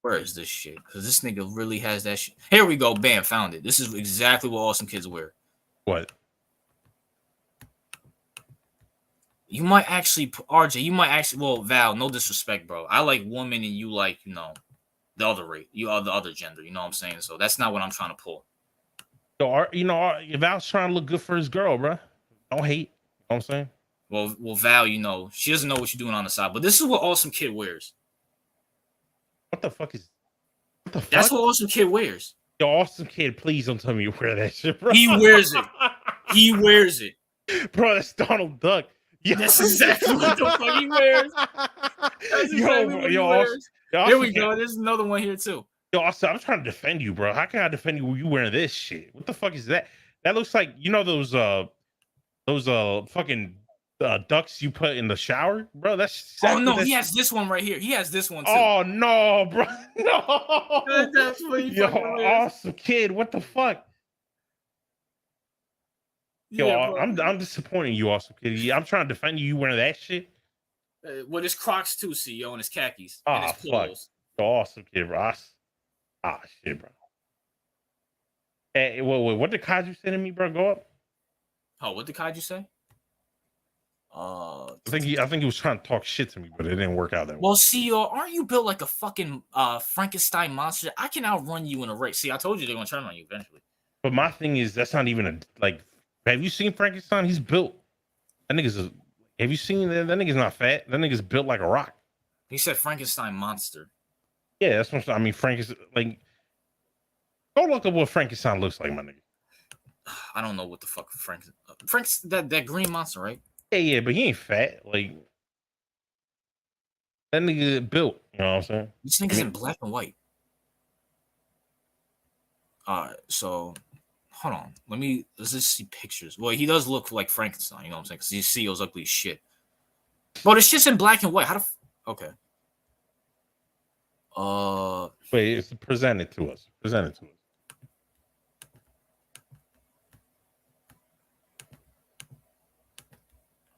Where is this shit? Because this nigga really has that shit. Here we go. Bam, found it. This is exactly what Awesome Kids wear. What? You might actually, RJ, well, Val, no disrespect, bro. I like women and you like, the other rate. You are the other gender. You know what I'm saying? So that's not what I'm trying to pull. So, Val's trying to look good for his girl, bro. Don't hate. You know what I'm saying? Well, Val, she doesn't know what you're doing on the side, but this is what Awesome Kid wears. What the fuck? That's what Awesome Kid wears. Yo, Awesome Kid, please don't tell me you wear that shit, bro. He wears it. He wears it. Bro, that's Donald Duck. Yo. That's exactly what the fuck he wears. That's exactly what he wears. Here we go. There's another one here, too. Yo, Austin, I'm trying to defend you, bro. How can I defend you when you wearing this shit? What the fuck is that? That looks like, those fucking ducks you put in the shower, bro. That's he has this one right here. He has this one too. Oh no, bro, no. That's what he Awesome Kid. What the fuck? Yo, I'm disappointing you, Awesome Kid. I'm trying to defend you. You wearing that shit? With his Crocs too, CEO, and his khakis. Oh, and his fuck. Yo, Awesome Kid, bro. Shit, bro. Hey, wait, what did Kaiju say to me, bro? Go up. Oh, what did Kaiju say? I think he was trying to talk shit to me, but it didn't work out that way. Well, CEO, aren't you built like a fucking Frankenstein monster? I can outrun you in a race. See, I told you they're gonna turn on you eventually. But my thing is, that's not even have you seen Frankenstein? He's built. That nigga's have you seen that? That nigga's not fat. That nigga's built like a rock. He said Frankenstein monster. Yeah, that's what I mean. Frankenstein, go look up what Frankenstein looks like, my nigga. I don't know what the fuck Frank's that green monster, right? Yeah, but he ain't fat. Like that nigga built. You know what I'm saying? This nigga's in black and white. All right, so hold on. Let's just see pictures. Well, he does look like Frankenstein. You know what I'm saying? Because his CEO's ugly as shit. But it's just in black and white. Okay. Wait, it's presented to us.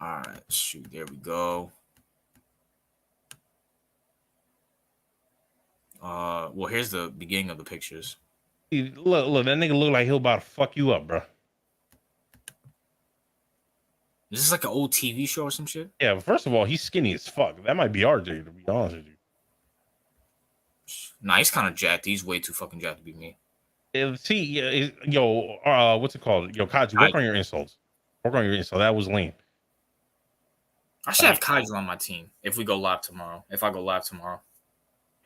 All right, shoot, there we go. Well, here's the beginning of the pictures. Look, that nigga look like he'll about to fuck you up, bro. Is this like an old TV show or some shit? Yeah, but first of all, he's skinny as fuck. That might be RJ, to be honest with you. Nah, he's kind of jacked. He's way too fucking jacked to be me. What's it called? Yo, Kaji, work on your insults. That was lean. I should have Kaiju on my team if we go live tomorrow. If I go live tomorrow.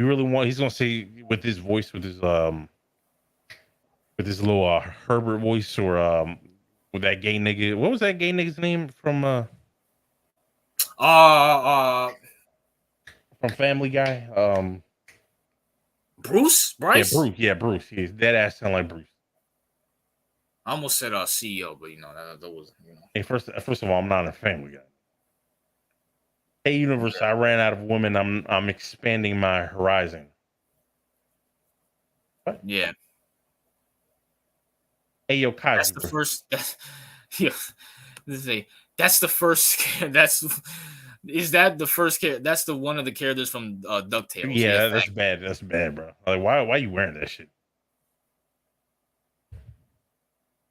You really want? He's gonna say with his voice, with his little Herbert voice, or with that gay nigga. What was that gay nigga's name from Family Guy? Bruce? Bryce? Yeah, Bruce. Yeah, Bruce. He's dead ass sound like Bruce. I almost said CEO, but that was Hey, first of all, I'm not a Family Guy. Hey, universe, I ran out of women. I'm expanding my horizon. What? Yeah. Hey, yo, Kyle. That's the first. That's the first. Is that the first character? That's the one of the characters from DuckTales. Yeah, that's bad. That's bad, bro. Like, why are you wearing that shit?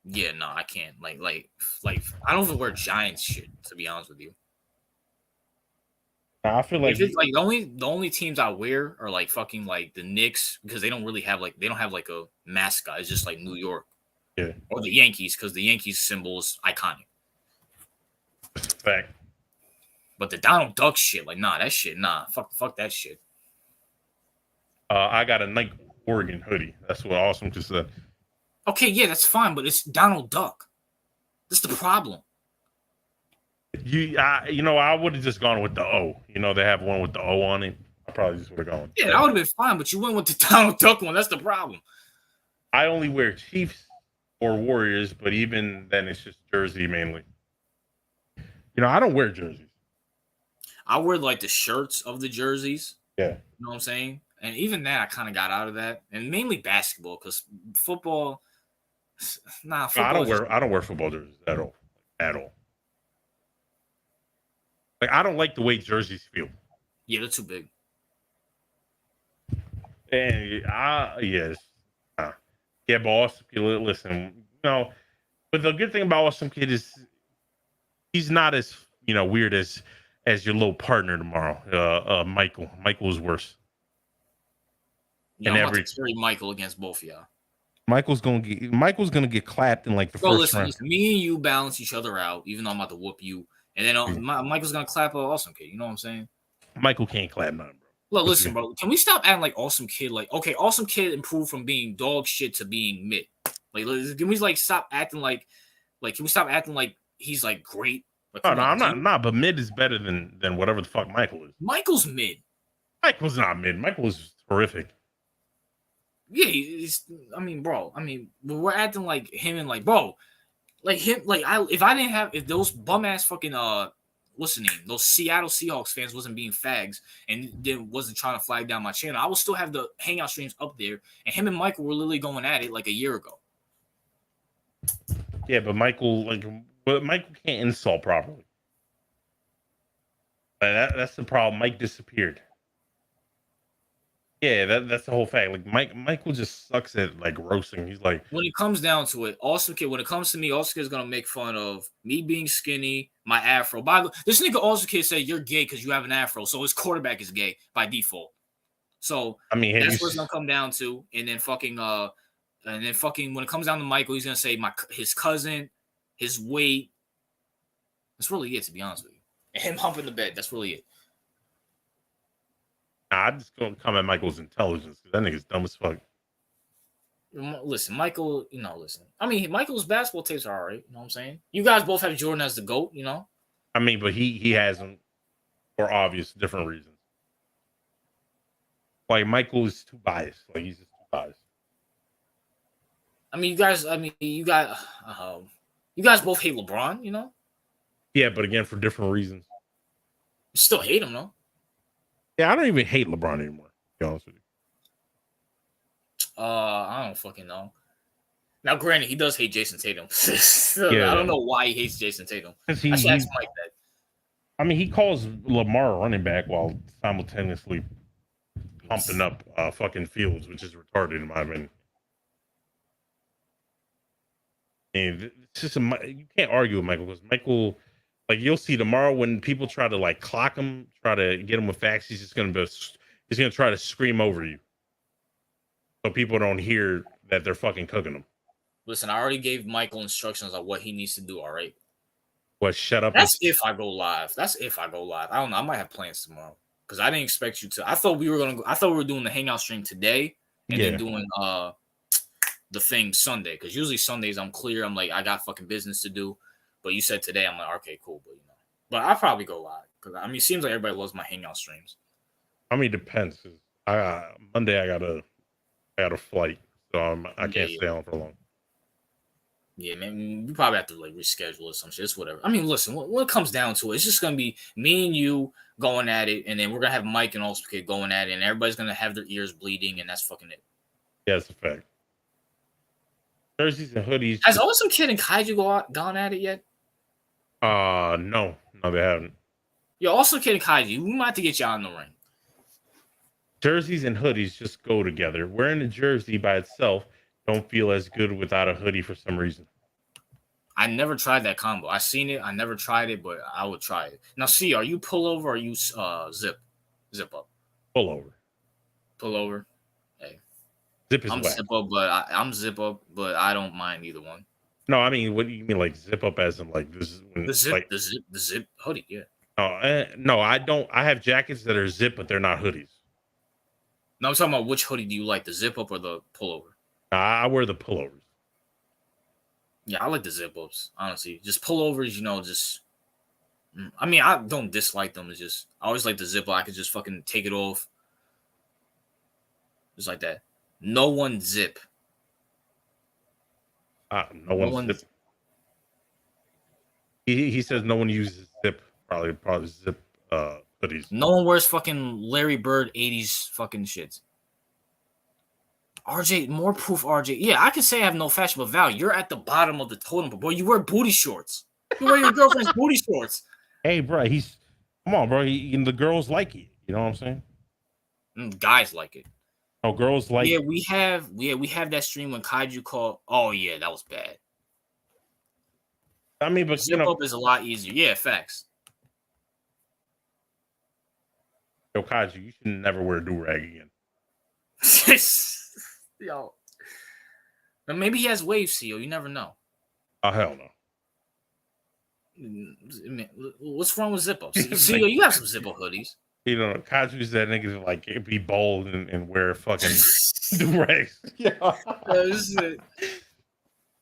Yeah, no, I can't. Like, I don't even wear Giants shit, to be honest with you. I feel like if it's like the only teams I wear are like fucking like the Knicks, because they don't have a mascot. It's just like New York, yeah, or the Yankees, because the Yankees symbol is iconic. Fact. But the Donald Duck shit, like, nah, that shit, nah, fuck that shit. I got a Nike Oregon hoodie. That's what Awesome just said. Okay, yeah, that's fine, but it's Donald Duck. That's the problem. I would have just gone with the O. They have one with the O on it. I probably just would have gone. Yeah, that would have been fine, but you went with the Donald Duck one. That's the problem. I only wear Chiefs or Warriors, but even then, it's just jersey mainly. I don't wear jerseys. I wear like the shirts of the jerseys. Yeah. You know what I'm saying? And even that, I kind of got out of that, and mainly basketball, because football. Nah, football I don't wear football jerseys at all. Like, I don't like the way jerseys feel. Yeah, they're too big. And yes. Yeah, but Awesome Kid, listen, but the good thing about Awesome Kid is he's not as, weird as your little partner tomorrow, Michael. Michael is worse. Yeah, I'm about to carry Michael against both of y'all. Michael's gonna get clapped in like the first round. Listen, me and you balance each other out, even though I'm about to whoop you. And then Michael's gonna clap Awesome Kid. You know what I'm saying? Michael can't clap none, bro. Look, listen, bro. Can we stop acting like Awesome Kid? Like, okay, Awesome Kid improved from being dog shit to being mid. Like, can we stop acting like can we stop acting like he's like great? Like, no, I'm not. Nah, but mid is better than whatever the fuck Michael is. Michael's mid. Michael's not mid. Michael is horrific. Yeah, bro. We're acting like him and like, bro, like him. Like, if those bum ass fucking those Seattle Seahawks fans wasn't being fags and then wasn't trying to flag down my channel, I would still have the hangout streams up there, and him and Michael were literally going at it like a year ago. Yeah, but Michael can't insult properly. That's the problem. Mike disappeared. Yeah, that's the whole fact. Like Michael just sucks at like roasting. He's like, when it comes down to it, Awesome Kid. When it comes to me, Awesome Kid is gonna make fun of me being skinny, my afro. By the way, this nigga Awesome Kid said you're gay because you have an afro, so his quarterback is gay by default. So that's what it's gonna come down to. And then fucking when it comes down to Michael, he's gonna say his cousin, his weight. That's really it, to be honest with you. And him humping the bed. That's really it. I'm just gonna come at Michael's intelligence because that nigga's dumb as fuck. Listen, Michael, listen. Michael's basketball tapes are all right. You know what I'm saying? You guys both have Jordan as the GOAT, But he has them for obvious different reasons. Like, Michael is too biased. Like, he's just too biased. You guys both hate LeBron, Yeah, but again, for different reasons. You still hate him, though. Yeah, I don't even hate LeBron anymore, to be honest with you. I don't fucking know. Now, granted, he does hate Jason Tatum. Yeah. I don't know why he hates Jason Tatum. I should ask Mike that. He calls Lamar a running back while simultaneously pumping up fucking Fields, which is retarded in my opinion. And it's just you can't argue with Michael because Michael, like, you'll see tomorrow when people try to like clock him, try to get him with facts, he's gonna try to scream over you, so people don't hear that they're fucking cooking him. Listen, I already gave Michael instructions on what he needs to do. All right. What? Shut up. That's if I go live. I don't know. I might have plans tomorrow because I didn't expect you to. I thought we were doing the hangout stream today and then doing the thing Sunday, because usually Sundays I'm clear. I'm like, I got fucking business to do. But you said today, I'm like, okay, cool. But I'll probably go live because I mean, it seems like everybody loves my hangout streams. I mean, it depends. Monday I got a flight, so I can't stay on for long. Yeah, man, we probably have to like reschedule or some shit. It's whatever. I mean, listen, when it comes down to it, it's just gonna be me and you going at it, and then we're gonna have Mike and also Kid going at it, and everybody's gonna have their ears bleeding, and that's fucking it. Yeah, it's a fact. Jerseys and hoodies. Has Awesome Kid and Kaiju gone at it yet? No, they haven't. Yo, Awesome Kid and Kaiju, we might have to get y'all in the ring. Jerseys and hoodies just go together. Wearing a jersey by itself don't feel as good without a hoodie for some reason. I never tried that combo. I seen it. I never tried it, but I would try it. Now, see, are you pullover or are you zip up? Pullover. Hey, zip is I'm whack. zip up, but I'm zip up, but I don't mind either one. No, I mean, what do you mean, like zip up as in like this is when The zip, like, the zip hoodie, yeah. Oh, no, I don't. I have jackets that are zip, but they're not hoodies. No, I'm talking about which hoodie do you like, the zip up or the pullover? I wear the pullovers. Yeah, I like the zip ups, honestly. Just pullovers, just. I mean, I don't dislike them. It's just I always like the zip up. I could just fucking take it off, just like that. No one zip. No one zip. He says no one uses zip. Probably zip hoodies. No one wears fucking Larry Bird 80s fucking shit. RJ, more proof, RJ. Yeah, I can say I have no fashion, but Val, you're at the bottom of the totem, boy. You wear booty shorts. You wear your girlfriend's booty shorts. Hey, bro, come on, bro. The girls like it. You know what I'm saying? Guys like it. Oh, girls like. Yeah, we have that stream when Kaiju called. Oh yeah, that was bad. I mean, but zip up is a lot easier. Yeah, facts. Yo, Kaiju, you should never wear a do-rag again. Yo. But maybe he has waves, Theo. You never know. Oh, hell no. What's wrong with zip-ups? Theo, you have some zip-up hoodies. You know, Kaju's that nigga like be bold and wear fucking do-rags. Yeah.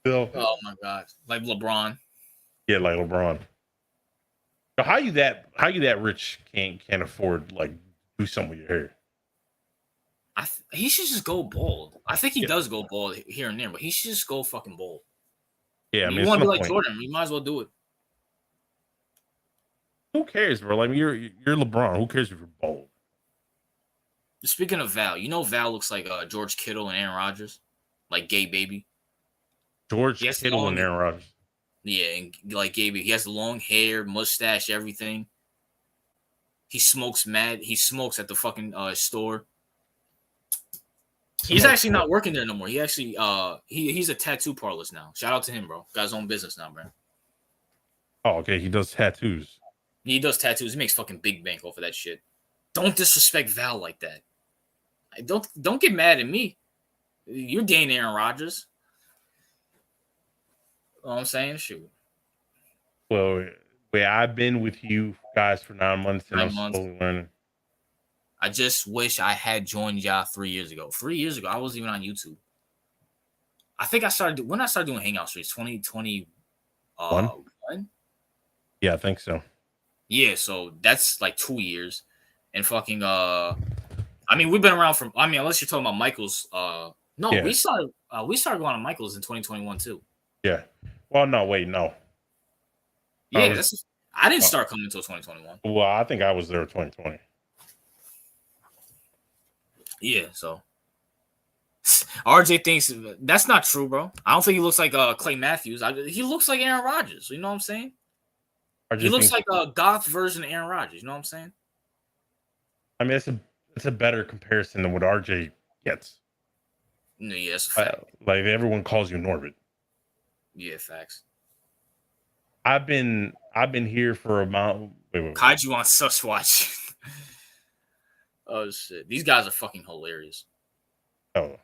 Oh my god. Like LeBron. Yeah, like LeBron. So how you that rich can't afford like do something with your hair? He should just go bald. I think he does go bald here and there, but he should just go fucking bald. Yeah, I mean, you want to be like Jordan, you might as well do it. Who cares, bro? Like you're LeBron. Who cares if you're bald? Speaking of Val, Val looks like George Kittle and Aaron Rodgers, like gay baby. George Kittle and Aaron Rodgers. Yeah, and like gay baby. He has long hair, mustache, everything. He smokes mad. He smokes at the fucking store. He's actually not working there no more. He actually he's a tattoo parlorist now. Shout out to him, bro. Got his own business now, bro. Oh, okay. He does tattoos. He does tattoos. He makes fucking big bank off of that shit. Don't disrespect Val like that. Don't get mad at me. You're dating Aaron Rodgers. You know what I'm saying? Shoot. Well, I've been with you guys for 9 months and I'm slowly learning. I just wish I had joined y'all 3 years ago. 3 years ago, I wasn't even on YouTube. I think I started doing Hangout Streets 2021. Yeah, I think so. Yeah, so that's like 2 years. And fucking I mean, we've been around from unless you're talking about Michael's we started going on Michael's in 2021 too. Yeah. Well, no, wait, no. Yeah, I didn't start coming until 2021. Well, I think I was there in 2020. Yeah, so RJ thinks that's not true, bro. I don't think he looks like Clay Matthews. He looks like Aaron Rodgers. You know what I'm saying? He looks like a goth version of Aaron Rodgers. You know what I'm saying? I mean, it's a better comparison than what RJ gets. No, yeah, that's a fact. Like everyone calls you Norbit. Yeah, facts. I've been here for about. Wait. Kaiju on Sus Watch. Oh shit! These guys are fucking hilarious. Oh.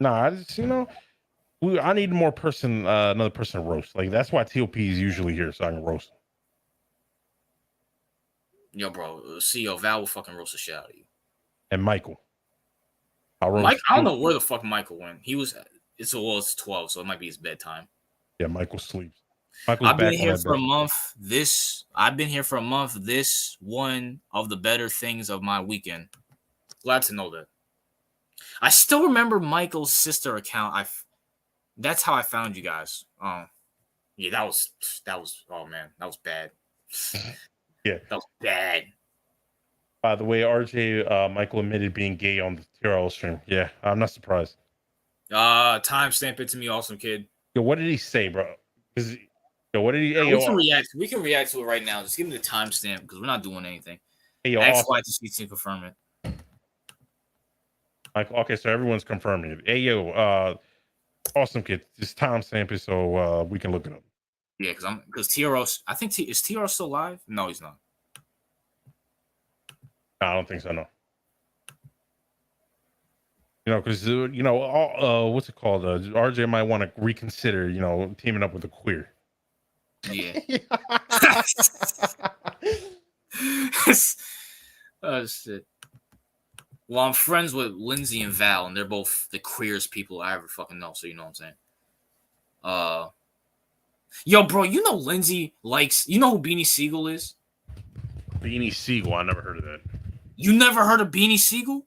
Nah, I just I need another person to roast. Like that's why TOP is usually here, so I can roast. Yo, bro, CEO Val will fucking roast the shit out of you. And Michael. Mike, I don't know where the fuck Michael went. It's 12, so it might be his bedtime. Yeah, Michael sleeps. Michael's I've been back here for a bed. month. I've been here for a month. This one of the better things of my weekend. Glad to know that. I still remember Michael's sister account. That's how I found you guys. Yeah, that was. Oh man, that was bad. Yeah, that was bad. By the way, RJ, Michael admitted being gay on the TRL stream. Yeah, I'm not surprised. Timestamp it to me, awesome kid. Yo, what did he say, bro? What did he? Hey, we can react to it right now. Just give me the timestamp because we're not doing anything. Hey, yo, XY to see to confirm it. Like, okay, so everyone's confirming it. Hey, yo, awesome kid. Just timestamp it so we can look it up. Yeah, because TRO. I think is TRO still live? No, he's not. No, I don't think so. No. Because what's it called? RJ might want to reconsider, teaming up with a queer. Yeah. Oh shit. Well, I'm friends with Lindsay and Val, and they're both the queerest people I ever fucking know. So you know what I'm saying. Yo, bro, Lindsay likes. You know who Beanie Siegel is? Beanie Siegel. I never heard of that. You never heard of Beanie Siegel?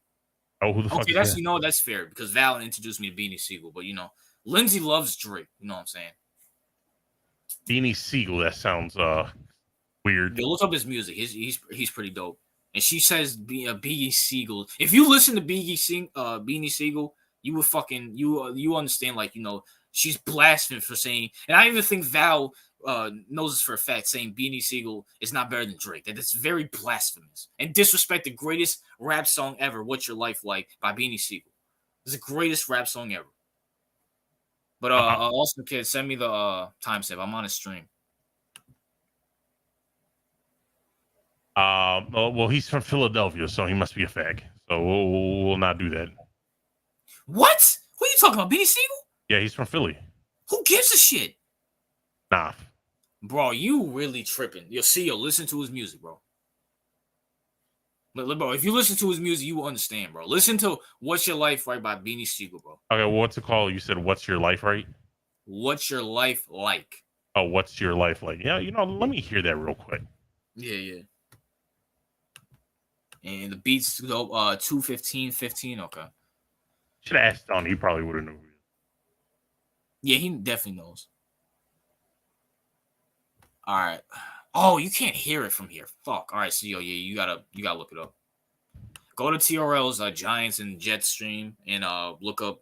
Oh, who the fuck is that? That's fair because Val introduced me to Beanie Siegel, but Lindsay loves Drake. You know what I'm saying? Beanie Siegel. That sounds weird. Yo, look up his music. He's pretty dope. And she says Beanie Siegel. If you listen to Beanie Siegel, you would fucking you understand she's blasphemous for saying. And I even think Val knows this for a fact, saying Beanie Siegel is not better than Drake. That it's very blasphemous and disrespect the greatest rap song ever, "What's Your Life Like" by Beanie Siegel. It's the greatest rap song ever. But awesome kid, send me the timestamp. I'm on a stream. Well, he's from Philadelphia, so he must be a fag. So we'll not do that. What? Who are you talking about? Beanie Siegel? Yeah, he's from Philly. Who gives a shit? Nah. Bro, you really tripping. Listen to his music, bro. Bro, if you listen to his music, you will understand, bro. Listen to "What's Your Life Right" by Beanie Siegel, bro. Okay, well, what's it called? You said "What's Your Life Right"? What's your life like? Oh, what's your life like? Yeah, let me hear that real quick. Yeah. And the beats, 2:15:15. Okay. Should have asked Don. He probably would have known. Yeah, he definitely knows. All right. Oh, you can't hear it from here. Fuck. All right, so you gotta look it up. Go to TRL's Giants and Jets stream and look up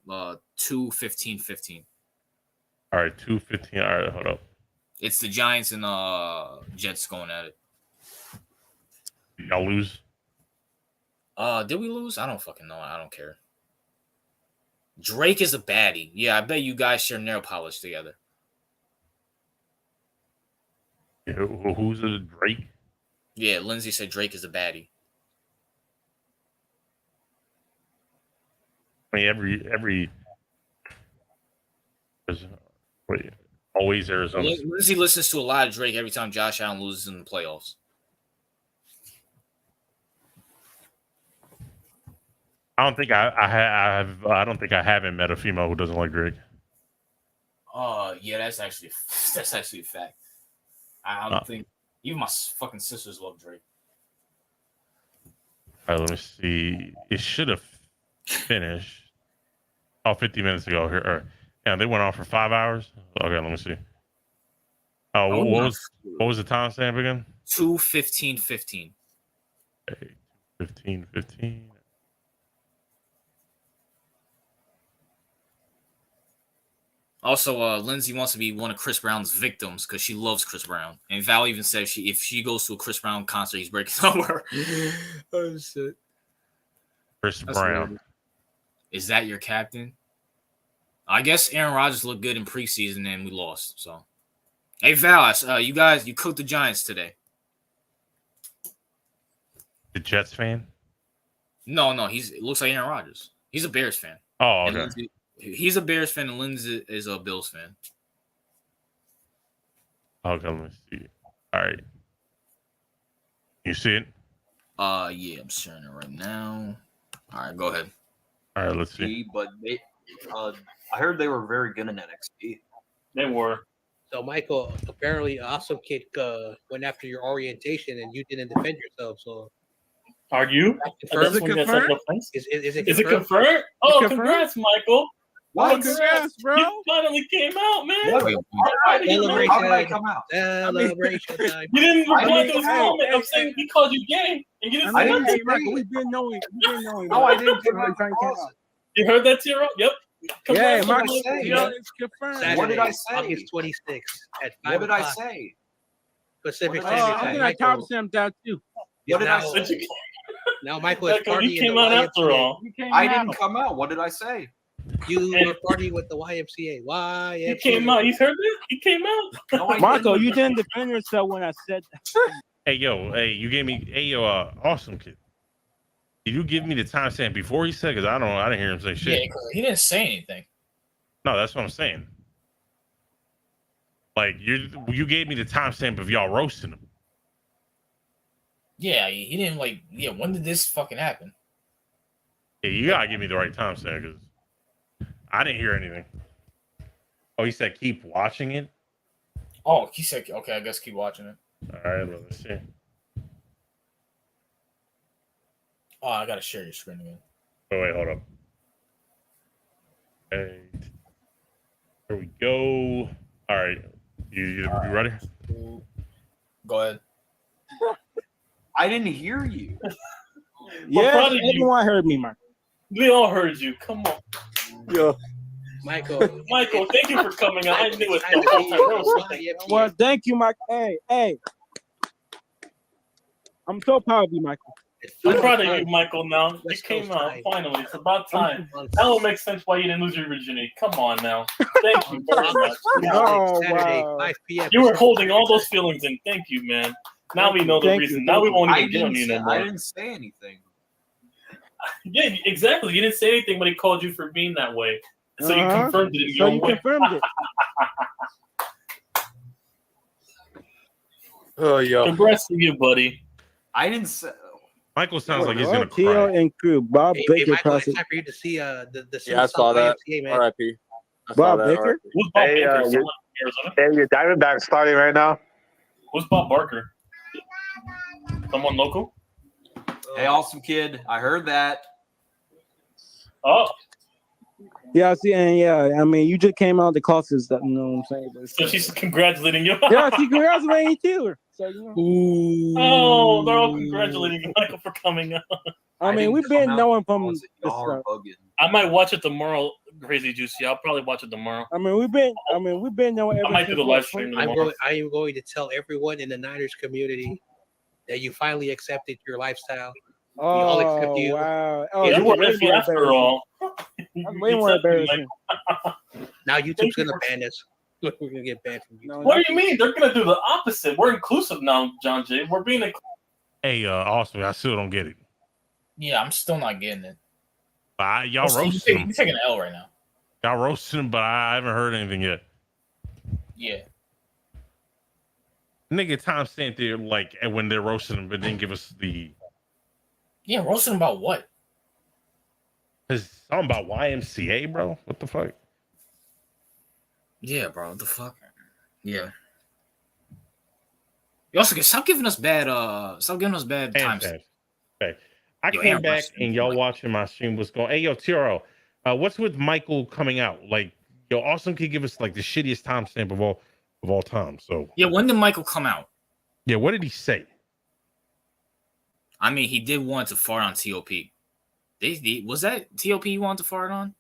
2:15:15. All right, 2:15. All right, hold up. It's the Giants and Jets going at it. Y'all lose? Did we lose? I don't fucking know. I don't care. Drake is a baddie. Yeah, I bet you guys share nail polish together. Yeah, who's a Drake? Yeah, Lindsay said Drake is a baddie. I mean, every always Arizona. Lindsay listens to a lot of Drake every time Josh Allen loses in the playoffs. I don't think I don't think I haven't met a female who doesn't like Drake. Yeah, that's actually a fact. I don't think even my fucking sisters love Drake. All right, let me see. It should have finished 50 minutes ago here. Yeah, they went on for 5 hours. Okay, let me see. What was the timestamp again? 2:15:15. Okay, 15:15. Also, Lindsay wants to be one of Chris Brown's victims because she loves Chris Brown. And Val even said if she goes to a Chris Brown concert, he's breaking up with her. Oh, shit. Chris Brown. Weird. Is that your captain? I guess Aaron Rodgers looked good in preseason and we lost. So, hey, Val, you cooked the Giants today. The Jets fan? No, it looks like Aaron Rodgers. He's a Bears fan. Oh, okay. He's a Bears fan, and Lindsay is a Bills fan. Okay, let me see. All right. You see it? Yeah, I'm sharing it right now. All right, go ahead. All right, let's see. But I heard they were very good in NXT. They were. So, Michael, apparently, Awesome Kid went after your orientation, and you didn't defend yourself. So, Are you? confirmed? That's when you got no offense. Is it Is it confirmed? confirmed? Oh, confirmed? congrats, Michael. What? Congrats, bro. You finally came out, man. What? Wait, How Celebration. did I come out? Celebration time. You didn't reply to his Hey, comment. I'm saying he called you gay, and you didn't I say didn't nothing. say Michael, we've been knowing. No, I didn't come out. You heard that, Tiro? Yep. Yeah, Congrats, Michael, I say? it's confirmed. Saturday, What did I say? August 26th at 5 What did I o'clock say? Pacific What did I Standard say? I Time. think I top Sam that too. What did I now, say? Now Michael is Michael, partying you came the out after YMCA. all. I didn't come out. What did I say? You were partying with the YMCA. He came out. You heard that? He came out. No, I Michael, didn't. you didn't defend yourself when I said that. Hey, you gave me, Awesome Kid. Did you give me the timestamp before he said? Because I didn't hear him say shit. Yeah, 'cause he didn't say anything. No, that's what I'm saying. Like you gave me the timestamp of y'all roasting him. Yeah, he didn't like. Yeah, when did this fucking happen? Yeah, you gotta give me the right timestamp because I didn't hear anything. Oh, he said keep watching it. Oh, he said, okay, I guess keep watching it. All right, well, let's see. Oh, I gotta share your screen again. Oh wait, hold up. Okay. Here we go. All right, you ready? Go ahead. I didn't hear you. Yeah, proud of you. everyone heard me, Michael. We all heard you. Come on. Yeah. Michael. Michael, thank you for coming out. I knew it. Time to be The YMCA. Well, thank you, Michael. Hey. I'm so proud of you, Michael. I'm proud of you, Michael, now. You West came Coast out, time. finally. It's about time. That will make sense why you didn't lose your virginity. Come on now. Thank you very much. Oh, Saturday, wow. 5 p.m. You were holding all those feelings in. Thank you, man. Now we know the Thank reason. you. Now we won't I even get on didn't, you say, no I more. didn't say anything. Yeah, exactly. You didn't say anything, but he called you for being that way. So you Uh-huh. confirmed it in So your you way. confirmed it. Oh, yo. Congrats to you, buddy. I didn't say. Michael sounds like he's Well, gonna Tio cry. and crew. Bob Hey, Baker Michael, process. it's time for you to see the Yeah, I saw that. YMCA, man. R.I.P. I saw Bob that. Baker? R.I.P. Who's Bob Hey, Baker? you- Someone in Arizona? Hey, your Diamondbacks starting right now. Who's Bob Barker? Someone local? Hey, awesome kid. I heard that. Oh, Yeah, see, and yeah, I mean, you just came out the classes, that you know what I'm saying. But so she's congratulating you. yeah, she congratulating you too. So you know, Oh, they're all congratulating you, Michael, for coming out. I mean, didn't we've been come out. knowing from. Was it the y'all are start. bugging? I might watch it tomorrow, Crazy Juicy. I'll probably watch it tomorrow. I mean, we've been knowing. I ever might do since the what, live stream I tomorrow. am going to tell everyone in the Niners community that you finally accepted your lifestyle. all accept Oh you. wow! Oh, You that's You were way iffy more after embarrassing. all. That's way more embarrassing. Now YouTube's you gonna ban us. We're gonna get banned from YouTube. No, What do you mean? They're gonna do the opposite. We're inclusive now, John Jay. We're being inclusive. Hey, Austin, I still don't get it. Yeah, I'm still not getting it. Y'all You're roasting taking, him. you're taking an L right now. Y'all roasting him, but I haven't heard anything yet. Yeah. Nigga, timestamp there like when they're roasting him, but didn't give us the. Yeah, roasting about what? Cause something about YMCA, bro. What the fuck? Yeah, bro. What the fuck? Yeah. You also stop giving us bad times. Fantastic. Okay. I Yo, came Aaron back watched and it. y'all watching my stream was going, hey, yo, Tiro, what's with Michael coming out? Like, yo, Awesome could give us like the shittiest timestamp of all time. So Yeah, when did Michael come out? yeah, what did he say? I mean, he did want to fart on TOP. Was that TOP you wanted to fart on?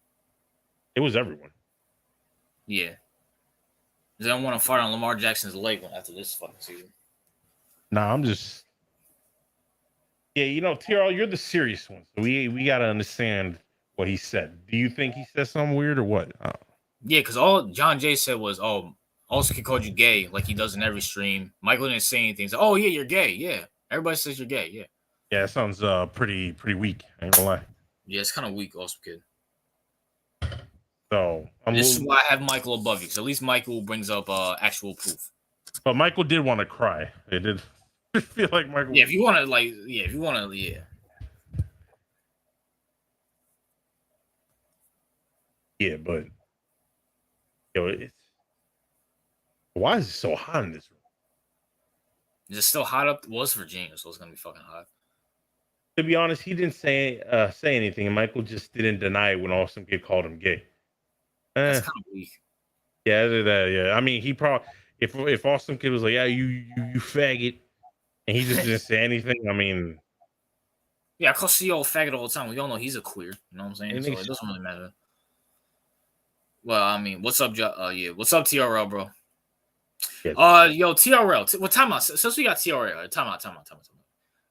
It was everyone. Yeah. Because I don't want to fart on Lamar Jackson's leg after this fucking season. Nah, I'm just. Yeah, you know, Tiro, you're the serious one. So we got to understand what he said. Do you think he said something weird or what? Yeah, because all John Jay said was, also can call you gay like he does in every stream. Michael didn't say anything. He's like, oh, yeah, you're gay. Yeah. Everybody says you're gay. Yeah. Yeah, it sounds pretty weak. I ain't gonna lie. Yeah, it's kind of weak, also, kid. So This is why I have Michael above you, because at least Michael brings up actual proof. but Michael did want to cry. It did I feel like Michael. Yeah, if you want to, yeah. Yeah, but why is it so hot in this room? Is it still hot up? Well, it's Virginia, so it's gonna be fucking hot. To be honest, he didn't say anything, and Michael just didn't deny it when Awesome Kid called him gay. That's kind of weak. Yeah, yeah. I mean, he probably if Awesome Kid was like, "Yeah, you faggot," and he just didn't say anything. I mean, yeah, I call CEO faggot all the time. We all know he's a queer. You know what I'm saying? So it sense. doesn't really matter. Well, I mean, what's up, what's up, TRL, bro? Yeah. Yo, TRL. Well, time out. Since we got TRL, time out.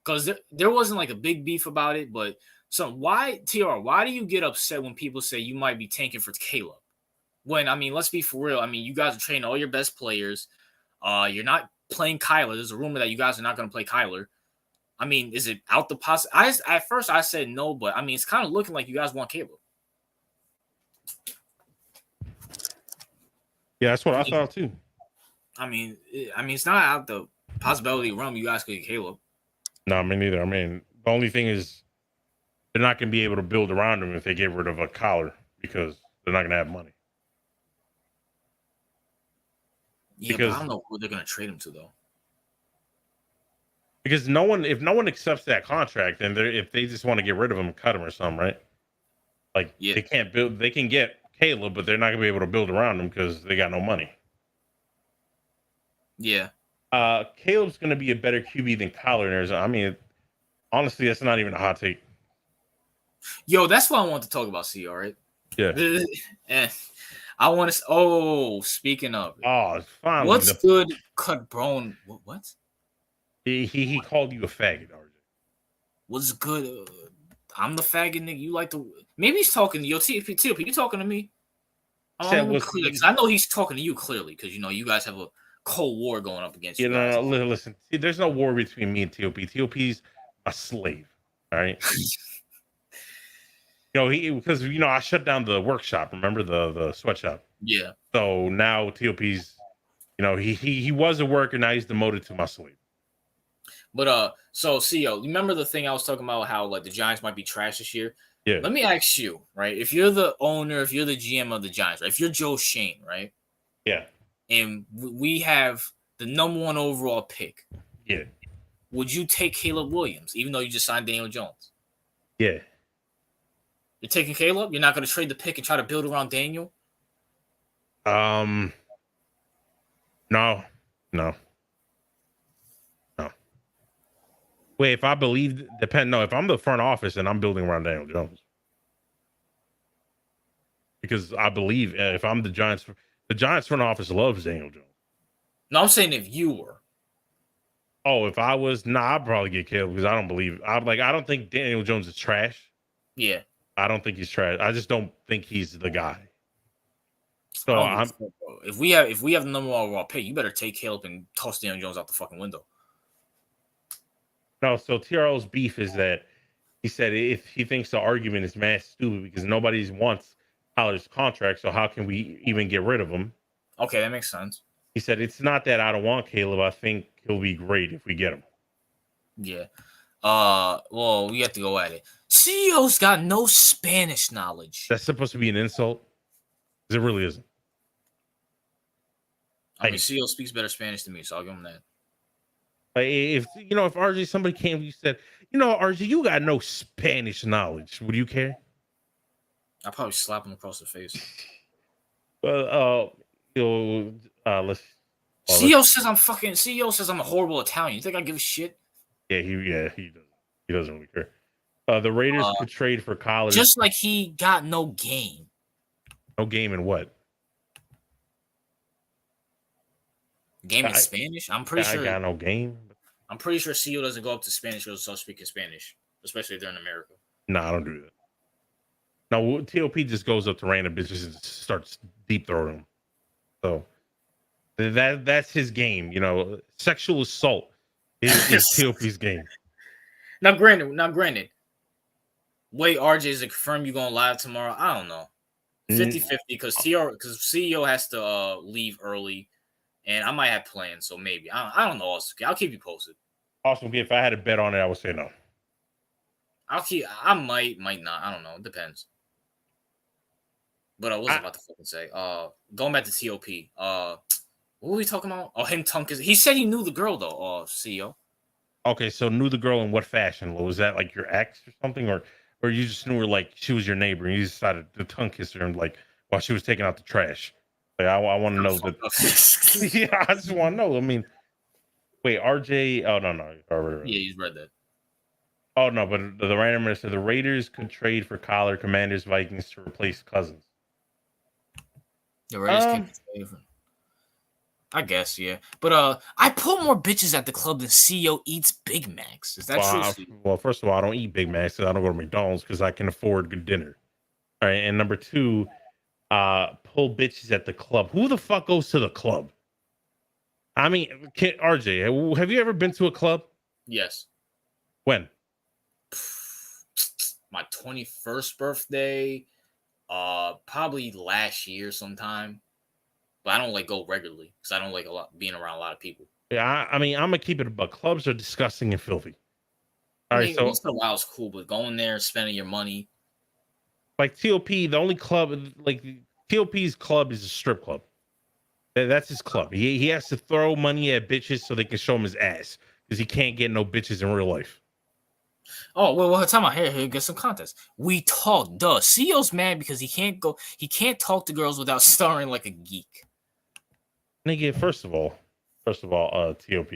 Because there wasn't like a big beef about it, but why do you get upset when people say you might be tanking for Caleb? When, I mean, let's be for real. I mean, you guys are training all your best players. You're not playing Kyler. There's a rumor that you guys are not going to play Kyler. I mean, is it out the possibility? At first I said no, but I mean, it's kind of looking like you guys want Caleb. Yeah, that's what I thought too. I mean, it's not out the possibility realm you guys could get Caleb. No, me neither. I mean, the only thing is they're not going to be able to build around him if they get rid of a collar because they're not going to have money. Yeah, but I don't know who they're going to trade him to though. Because if no one accepts that contract, then if they just want to get rid of him, cut him or something, right? Like they can't build. They can get Caleb, but they're not going to be able to build around him because they got no money. Yeah. Caleb's going to be a better QB than Kyler in Arizona. I mean, honestly, that's not even a hot take. Yo, that's what I want to talk about, CR, right? Yeah. I want to. Oh, speaking of. It's fine. What's good, Cut Brown? What? He called you a faggot, RJ. What's good? I'm the faggot nigga. You like to. Maybe he's talking to you. TLP, you talking to me? Because I know he's talking to you clearly because, you know, you guys have a Cold War going up against you. No, listen. See, there's no war between me and TLP. TLP's a slave. All right. Because I shut down the workshop. Remember the sweatshop? Yeah. So now TLP's, he was a worker. Now he's demoted to my slave. But so CEO, remember the thing I was talking about how like the Giants might be trash this year? Yeah. Let me ask you, right? If you're the owner, if you're the GM of the Giants, right? If you're Joe Shane, right? Yeah. And we have the number 1 overall pick. Yeah. Would you take Caleb Williams, even though you just signed Daniel Jones? Yeah. You're taking Caleb? You're not going to trade the pick and try to build around Daniel? No. Wait, if I believe, if I'm the front office and I'm building around Daniel Jones. Because I believe if I'm the Giants front office loves Daniel Jones. No, I'm saying if you were. Oh, if I was, I'd probably get Caleb because I don't think Daniel Jones is trash. Yeah. I don't think he's trash. I just don't think he's the guy. So if we have the number 1 overall pick, you better take Caleb and toss Daniel Jones out the fucking window. No, so TRL's beef is that he said if he thinks the argument is mad stupid because nobody wants Kyler's contract, so how can we even get rid of him? Okay, that makes sense. He said it's not that I don't want Caleb. I think he'll be great if we get him. Yeah. Well, we have to go at it. CEO's got no Spanish knowledge. That's supposed to be an insult? Because it really isn't. I mean, CEO speaks better Spanish than me, so I'll give him that. If RJ, somebody came and you said, RJ, you got no Spanish knowledge, would you care? I'll probably slap him across the face. Well, let's. CEO says I'm a horrible Italian. You think I give a shit? Yeah, he doesn't. He doesn't really care. The Raiders could trade for Kyler. Just like he got no game. No game in what? Game in Spanish? I'm pretty sure. I got no game. I'm pretty sure CEO doesn't go up to Spanish or start speaking Spanish, especially if they're in America. No, I don't do that. No, TOP just goes up to random bitches and starts deep throwing them. So that's his game. Sexual assault is TOP's game. Now, granted, wait, RJ is it confirmed you going live tomorrow? I don't know. 50-50 because CEO has to leave early. And I might have plans, so maybe. I don't know. I'll keep you posted. Awesome gift. If I had a bet on it, I would say no. I might not. I don't know. It depends. But I was about to fucking say. Going back to TOP. What were we talking about? Oh, him Tunkus. He said he knew the girl though. CEO. Okay, so knew the girl in what fashion? Was that like your ex or something, or you just knew her like she was your neighbor and you decided to tongue kiss her and like while she was taking out the trash? Like I want to know that. Yeah, I just want to know. I mean, wait, RJ. Oh no. Yeah, he's read that. Oh no, but the randomer said the Raiders could trade for Kyler, Commanders, Vikings to replace Cousins. The Raiders can trade for. I guess, yeah. But I put more bitches at the club than CEO eats Big Macs. Is that true? Well, first of all, I don't eat Big Macs. I don't go to McDonald's because I can afford good dinner. All right, and number two, pull bitches at the club. Who the fuck goes to the club? I mean, RJ, have you ever been to a club? Yes. When? My 21st birthday, probably last year sometime. But I don't like go regularly because I don't like being around a lot of people. Yeah, I mean, I'm gonna keep it, but clubs are disgusting and filthy. All right, so once in a while is cool, but going there, spending your money. Like TOP, the only club, like TOP's club is a strip club. That's his club. He has to throw money at bitches so they can show him his ass because he can't get no bitches in real life. Oh, well, time out here, get some context. We talk, CEO's mad because he can't talk to girls without starring like a geek. Nigga, first of all, TOP.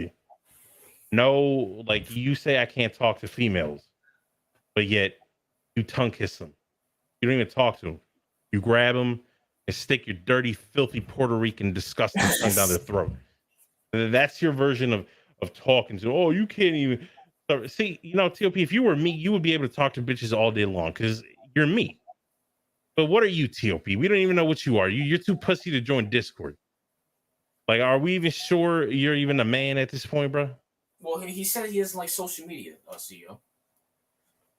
No, like you say I can't talk to females, but yet you tongue kiss them. You don't even talk to them. You grab them and stick your dirty, filthy Puerto Rican disgusting tongue down their throat. That's your version of talking to. Oh, you can't even. See, TOP, if you were me, you would be able to talk to bitches all day long because you're me. But what are you, TOP? We don't even know what you are. You're too pussy to join Discord. Like, are we even sure you're even a man at this point, bro? Well, he said he doesn't like social media, CEO.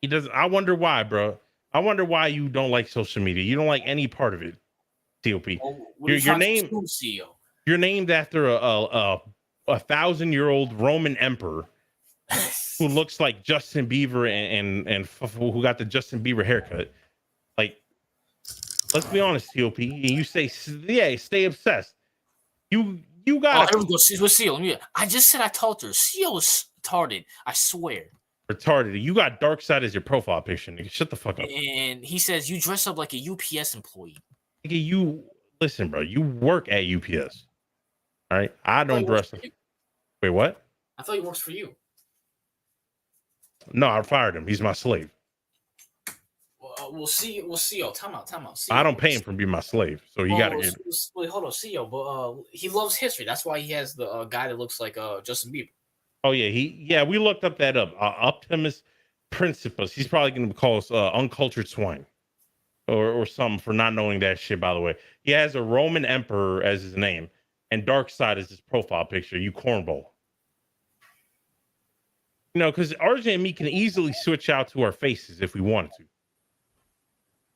He doesn't. I wonder why, bro. I wonder why you don't like social media. You don't like any part of it, TOP. Well, Your name, CEO. You're named after a 1,000-year-old Roman emperor who looks like Justin Bieber and who got the Justin Bieber haircut. Like, let's be honest, TOP. And you say, yeah, stay obsessed. You got. Oh, here we go. With CEO. I just said I talked to her. CEO is retarded. I swear. Retarded. You got dark side as your profile picture, nigga. Shut the fuck up. And he says you dress up like a UPS employee. Nigga, you listen, bro. You work at UPS. All right. I don't dress up. Wait, what? I thought he works for you. No, I fired him. He's my slave. We'll see. Time out. I don't pay him for being my slave, so you gotta get. Wait, hold on, CEO. But he loves history. That's why he has the guy that looks like Justin Bieber. Oh yeah, we looked up that up. Optimus Principus. He's probably gonna call us uncultured swine, or something for not knowing that shit. By the way, he has a Roman emperor as his name, and dark side is his profile picture. You cornball. Because RJ and me can easily switch out to our faces if we wanted to.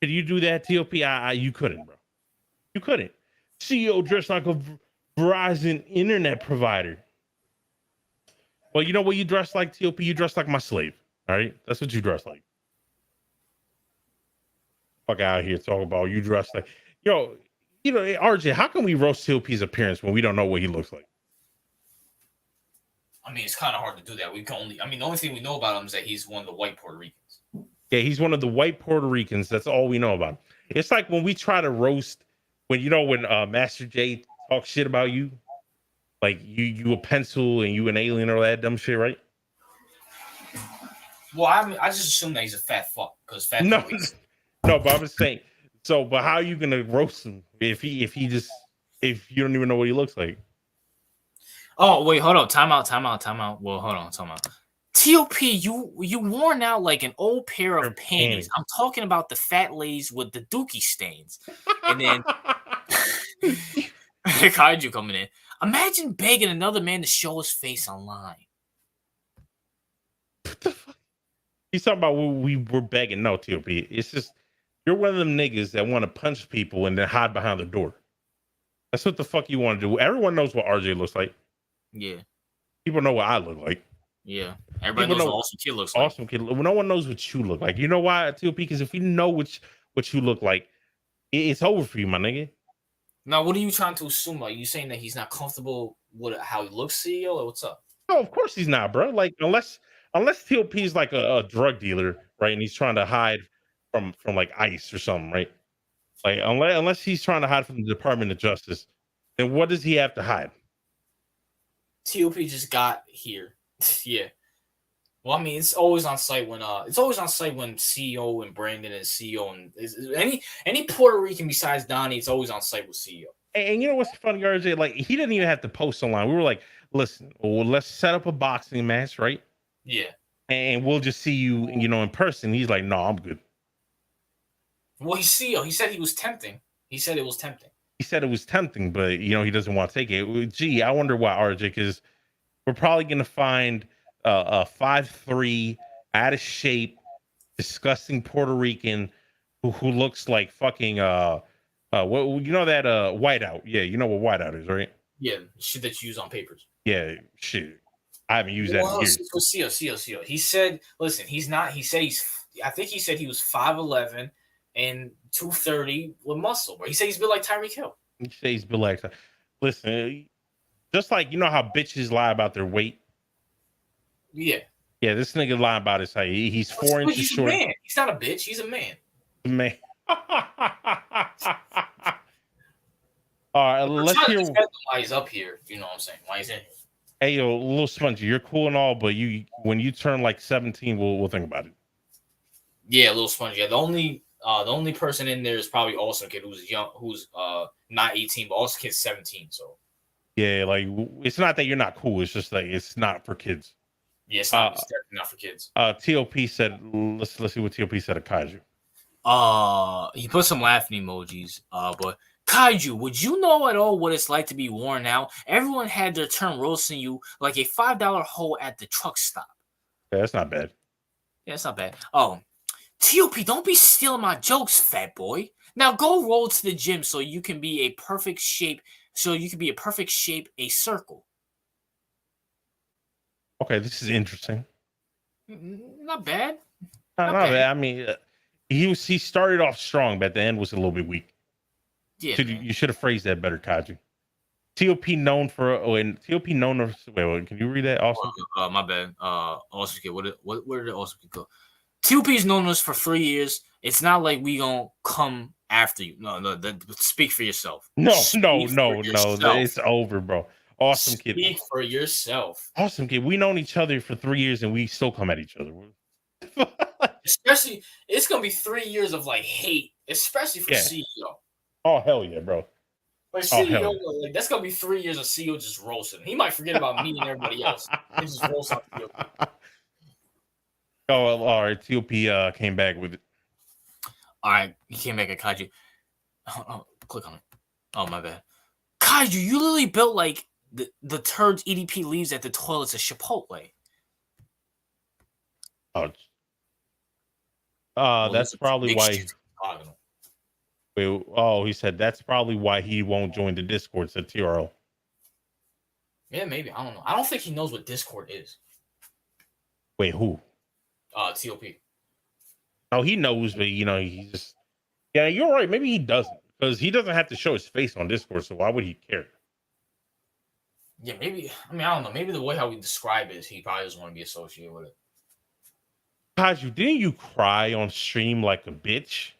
Could you do that, TOP? You couldn't, bro. You couldn't. CEO dressed like a Verizon internet provider. Well, you know what you dress like, TOP? You dress like my slave. All right? That's what you dress like. Fuck out here talking about you dress like. RJ, how can we roast TOP's appearance when we don't know what he looks like? I mean, it's kind of hard to do that. The only thing we know about him is that he's one of the white Puerto Ricans. Yeah, he's one of the white Puerto Ricans. That's all we know about him. It's like when we try to roast, when Master J talks shit about you, like you a pencil and you an alien or that dumb shit, right? Well, I just assume that he's a fat fuck because fat. No, but I'm just saying. So, but how are you gonna roast him if you don't even know what he looks like? Oh wait, hold on. Time out. Well, hold on. Time out. TOP, you worn out like an old pair of panties. I'm talking about the fat ladies with the dookie stains. And then Kaiju coming in. Imagine begging another man to show his face online. What the fuck? He's talking about what we were begging. No, TOP. It's just you're one of them niggas that want to punch people and then hide behind the door. That's what the fuck you want to do. Everyone knows what RJ looks like. Yeah. People know what I look like. Yeah, everybody People knows know- what Awesome Kid looks like. Awesome Kid. No one knows what you look like. You know why, TOP? Because if you know what you look like, it's over for you, my nigga. Now, what are you trying to assume? Like, you saying that he's not comfortable with how he looks, CEO, or what's up? No, of course he's not, bro. Like unless TOP is like a drug dealer, right? And he's trying to hide from like ICE or something, right? Like unless he's trying to hide from the Department of Justice, then what does he have to hide? TOP just got here. Yeah. Well, I mean, it's always on site when CEO and Brandon is CEO and any Puerto Rican besides Donnie, it's always on site with CEO. And you know what's funny, RJ? Like he didn't even have to post online. We were like, listen, well, let's set up a boxing match, right? Yeah. And we'll just see you, in person. He's like, no, I'm good. Well, he's CEO. He said he was tempting. He said it was tempting. He said it was tempting, but he doesn't want to take it. Gee, I wonder why, RJ, because we're probably gonna find a 5'3", out of shape, disgusting Puerto Rican who looks like fucking that whiteout. Yeah, you know what whiteout is, right? Yeah, shit that you use on papers. Yeah, shit. I haven't used that in years. CEO. He said, listen, he's not. He said I think he said he was 5'11" and 230 with muscle. Bro. He said he's built like Tyreek Hill. He says he's built like. Listen, just like how bitches lie about their weight. Yeah. Yeah, this nigga lying about his height. He's 4 inches he's short. A man. He's not a bitch. He's a man. Man. All right, let's hear why he's up here. You know what I'm saying? Why he's in here. Hey, yo, little Spongy, you're cool and all, but when you turn like 17, we'll think about it. Yeah, little Spongy. Yeah, the only person in there is probably Awesome Kid, who's young, who's not 18, but Awesome Kid's 17. So yeah, like it's not that you're not cool. It's just like it's not for kids. Yeah, it's definitely not for kids. TOP said, let's see what TOP said of Kaiju. He put some laughing emojis. But Kaiju, would you know at all what it's like to be worn out? Everyone had their turn roasting you like a $5 hole at the truck stop. Yeah, that's not bad. Yeah, it's not bad. Oh, TOP, don't be stealing my jokes, fat boy. Now go roll to the gym so you can be a perfect shape. A circle. Okay, this is interesting. Not bad. Not bad. I mean, he started off strong, but at the end was a little bit weak. Yeah, so you should have phrased that better, Kaji. TOP known for wait, can you read that also? My bad. Awesome Kid. Where did Awesome Kid go? TOP's known us for 3 years. It's not like we gonna come after you. No. Speak for yourself. No. It's over, bro. Awesome Kid. Speak for yourself. Awesome Kid. We known each other for 3 years and we still come at each other. Especially, it's gonna be 3 years of like hate, especially for CEO. Oh hell yeah, bro. Like CEO, that's gonna be 3 years of CEO just roasting. He might forget about me and everybody else. He just roast out the TOP. Oh, all right. TOP came back with it. All right, he came back at Kaiju. Oh, click on it. Oh, my bad. Kaiju, you literally built like the turds EDP leaves at the toilets of Chipotle. That's probably why. He said that's probably why he won't join the Discord, said TRL. Yeah, maybe. I don't know. I don't think he knows what Discord is. Wait, who? TOP. Oh, he knows, but he just. Yeah, you're right. Maybe he doesn't, because he doesn't have to show his face on Discord, so why would he care? Yeah, maybe. I mean, I don't know. Maybe the way how we describe it is he probably doesn't want to be associated with it. Kaiju, didn't you cry on stream like a bitch?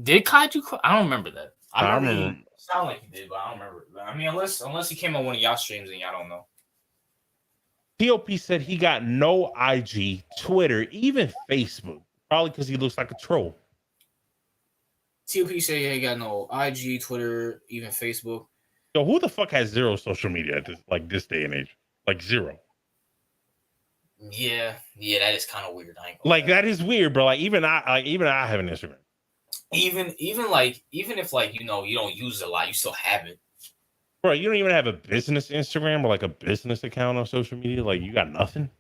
Did Kaiju cry? I don't remember that. I remember. It sounded like he did, but I don't remember. I mean, unless he came on one of y'all streams and y'all don't know. TOP said he got no IG, Twitter, even Facebook. Probably because he looks like a troll. TOP said he got no IG, Twitter, even Facebook. Yo, who the fuck has zero social media at this day and age? Like zero. Yeah, that is kind of weird. That is weird, bro. Even I have an Instagram. Even if you don't use it a lot, you still have it. Bro, you don't even have a business Instagram or like a business account on social media. Like, you got nothing.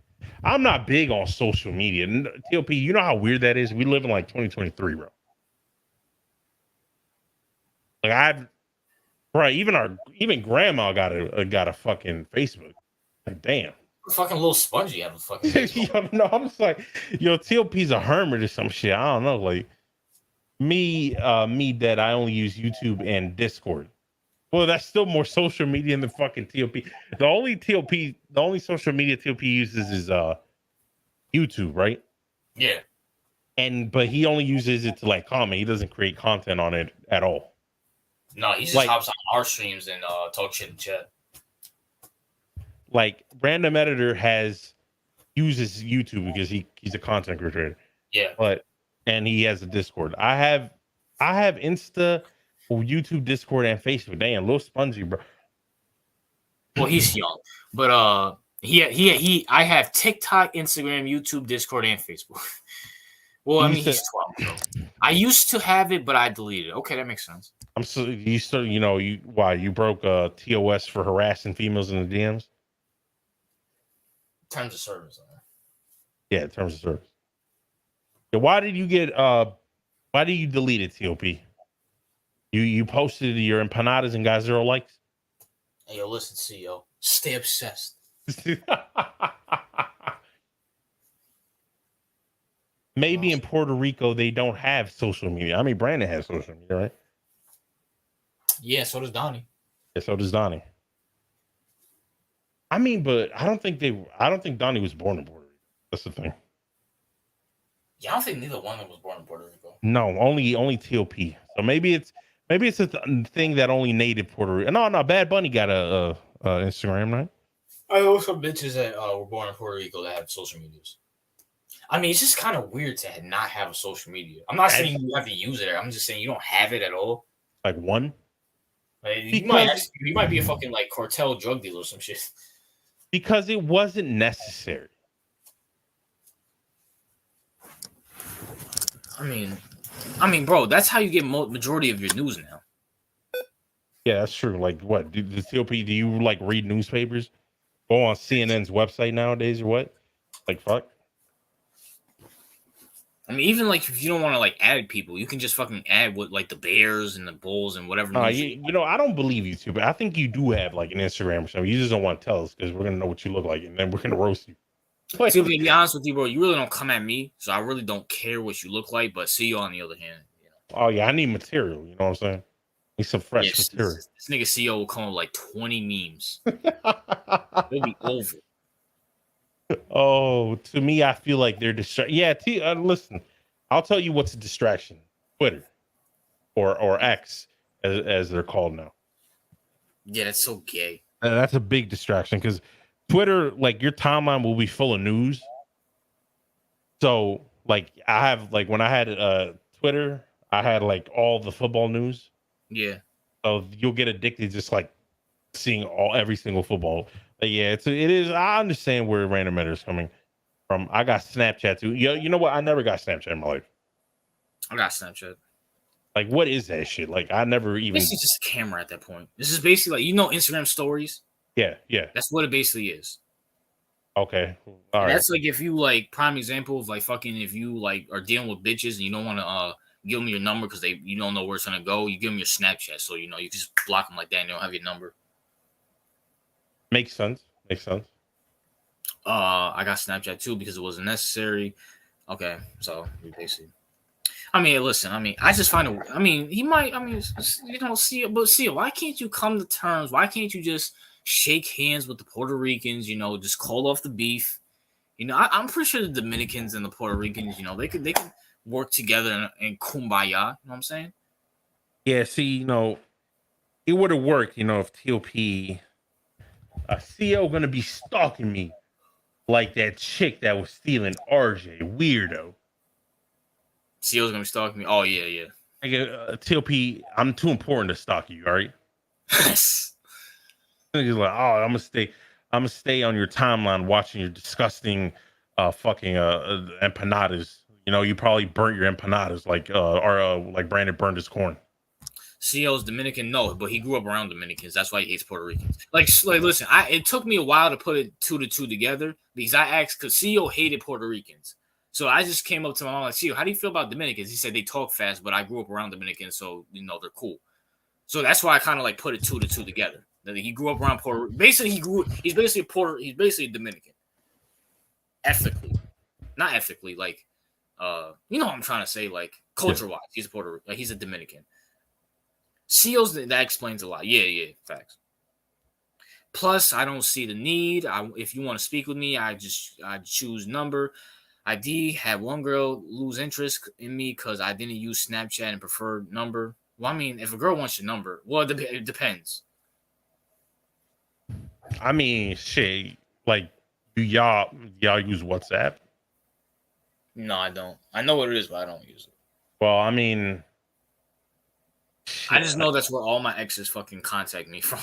I'm not big on social media. TOP, you know how weird that is? We live in like 2023, bro. Like even grandma got a fucking Facebook. Like, damn. Fucking little spongy have a fucking Yo, no, I'm just like, yo, TLP's a hermit or some shit. I don't know. Like me that I only use YouTube and Discord. Well, that's still more social media than fucking TLP. The only social media TLP uses is YouTube, right? Yeah. But he only uses it to like comment. He doesn't create content on it at all. No, he just Like- hops on our streams and talk shit in chat. Like Random Editor uses YouTube because he's a content creator. Yeah. And he has a Discord. I have Insta, YouTube, Discord, and Facebook. Damn, little spongy, bro. Well, he's young, but I have TikTok, Instagram, YouTube, Discord, and Facebook. Well, I mean, he's 12. So. I used to have it, but I deleted it. Okay, that makes sense. You broke TOS for harassing females in the DMs? Terms of service. Yeah, terms of service. Yeah, why did you delete it, TOP? You posted your empanadas and got 0 likes? Hey, yo, listen, CEO. Stay obsessed. Maybe in Puerto Rico they don't have social media. I mean, Brandon has social media, right? Yeah, so does Donnie. Yeah, so does Donnie. I mean, but I don't think Donnie was born in Puerto Rico. That's the thing. Yeah, I don't think neither one of them was born in Puerto Rico. No, only TOP. So maybe it's a thing that only native Puerto Rico. No, Bad Bunny got a Instagram, right? I know some bitches that were born in Puerto Rico that have social medias. I mean, it's just kind of weird to not have a social media. I'm not saying you have to use it. I'm just saying you don't have it at all. Like one? Like, you might be a fucking like cartel drug dealer or some shit. Because it wasn't necessary. I mean, bro, that's how you get majority of your news now. Yeah, that's true. Like, what? The TOP, do you like read newspapers? Go on CNN's website nowadays or what? Like, fuck. I mean, even like if you don't want to like add people, you can just fucking add what like the Bears and the Bulls and whatever. I don't believe you, too, but I think you do have like an Instagram or something. You just don't want to tell us because we're gonna know what you look like, and then we're gonna roast you. To be honest with you, bro, you really don't come at me, so I really don't care what you look like. But see you on the other hand. You know? Oh yeah, I need material. You know what I'm saying? Need some fresh material. This nigga CEO will come with like 20 memes. It'll be over. Oh, to me, I feel like they're distracted. Yeah, listen, I'll tell you what's a distraction: Twitter, or X, as they're called now. Yeah, that's so gay. That's a big distraction because Twitter, like your timeline will be full of news. So, like, I have like when I had Twitter, I had like all the football news. Yeah. So you'll get addicted just like seeing every single football. But yeah, it is. I understand where Random Matter is coming from. I got Snapchat too. You know what? I never got Snapchat in my life. I got Snapchat. Like, what is that shit? Like, I never even. This is just a camera at that point. This is basically like Instagram stories. Yeah. That's what it basically is. Okay. All right. That's like if you like prime example of like fucking if you like are dealing with bitches and you don't want to give them your number because you don't know where it's gonna go. You give them your Snapchat, so you just block them like that and they don't have your number. Makes sense. I got Snapchat too because it wasn't necessary. Okay, so basically, I mean, listen, I just find it. I mean, he might. I mean, see, why can't you come to terms? Why can't you just shake hands with the Puerto Ricans? Just call off the beef. I'm pretty sure the Dominicans and the Puerto Ricans, they could work together and kumbaya. You know what I'm saying? Yeah. See, it would have worked. If TOP. A CEO gonna be stalking me like that chick that was stealing RJ, weirdo. CEO's gonna be stalking me. Oh yeah. TOP, I'm too important to stalk you. All right. He's like, oh, I'm gonna stay on your timeline watching your disgusting, fucking empanadas. You probably burnt your empanadas like Brandon burned his corn. CEO's Dominican, no, but he grew up around Dominicans. That's why he hates Puerto Ricans. Like listen, it took me a while to put it 2 to 2 together because I asked because CEO hated Puerto Ricans. So I just came up to my mom like, CEO, how do you feel about Dominicans? He said they talk fast, but I grew up around Dominicans, so they're cool. So that's why I kind of like put it 2 to 2 together. He grew up around Puerto. Basically, he's basically a Dominican. Ethically, not ethically. Like, you know what I'm trying to say. Like culture wise, he's a Dominican. CEO's that explains a lot. Yeah, facts. Plus, I don't see the need. If you want to speak with me, I choose number. ID had one girl lose interest in me because I didn't use Snapchat and preferred number. Well, I mean, if a girl wants your number, well, it depends. I mean, shit. Like, do y'all use WhatsApp? No, I don't. I know what it is, but I don't use it. Well, I mean, I just know that's where all my exes fucking contact me from.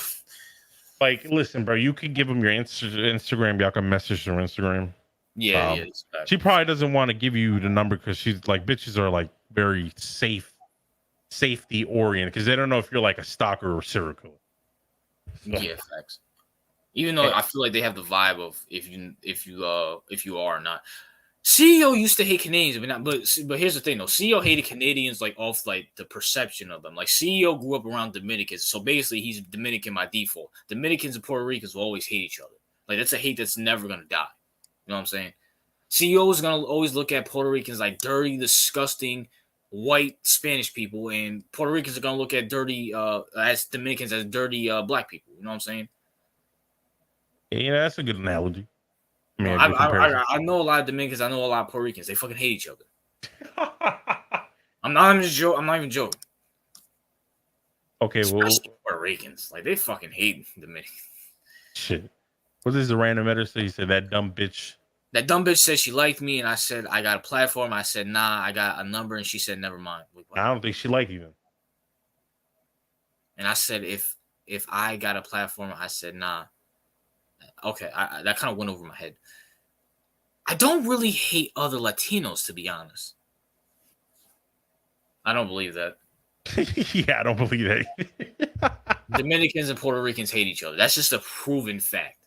Like, listen, bro, you could give them your Instagram. Y'all can message her Instagram. Yeah. She probably doesn't want to give you the number because she's like, bitches are like very safety oriented because they don't know if you're like a stalker or serial killer. So. Yeah, facts. Even though I feel like they have the vibe of if you are or not. CEO used to hate Canadians, but here's the thing though. CEO hated Canadians like off like the perception of them. Like CEO grew up around Dominicans, so basically he's Dominican by default. Dominicans and Puerto Ricans will always hate each other. Like that's a hate that's never gonna die. You know what I'm saying? CEO is gonna always look at Puerto Ricans like dirty, disgusting white Spanish people, and Puerto Ricans are gonna look at dirty as Dominicans as dirty black people. You know what I'm saying? Yeah, that's a good analogy. I mean, I know a lot of Dominicans. I know a lot of Puerto Ricans. They fucking hate each other. I'm not even joking. Okay, especially Puerto Ricans. Like they fucking hate Dominicans. Shit. What is the random editor say? He said that dumb bitch. That dumb bitch said she liked me, and I said I got a platform. I said nah, I got a number, and she said never mind. I don't think she liked you then. And I said if I got a platform, I said nah. Okay, that kind of went over my head. I don't really hate other Latinos, to be honest. I don't believe that. Yeah, I don't believe that. Dominicans and Puerto Ricans hate each other. That's just a proven fact.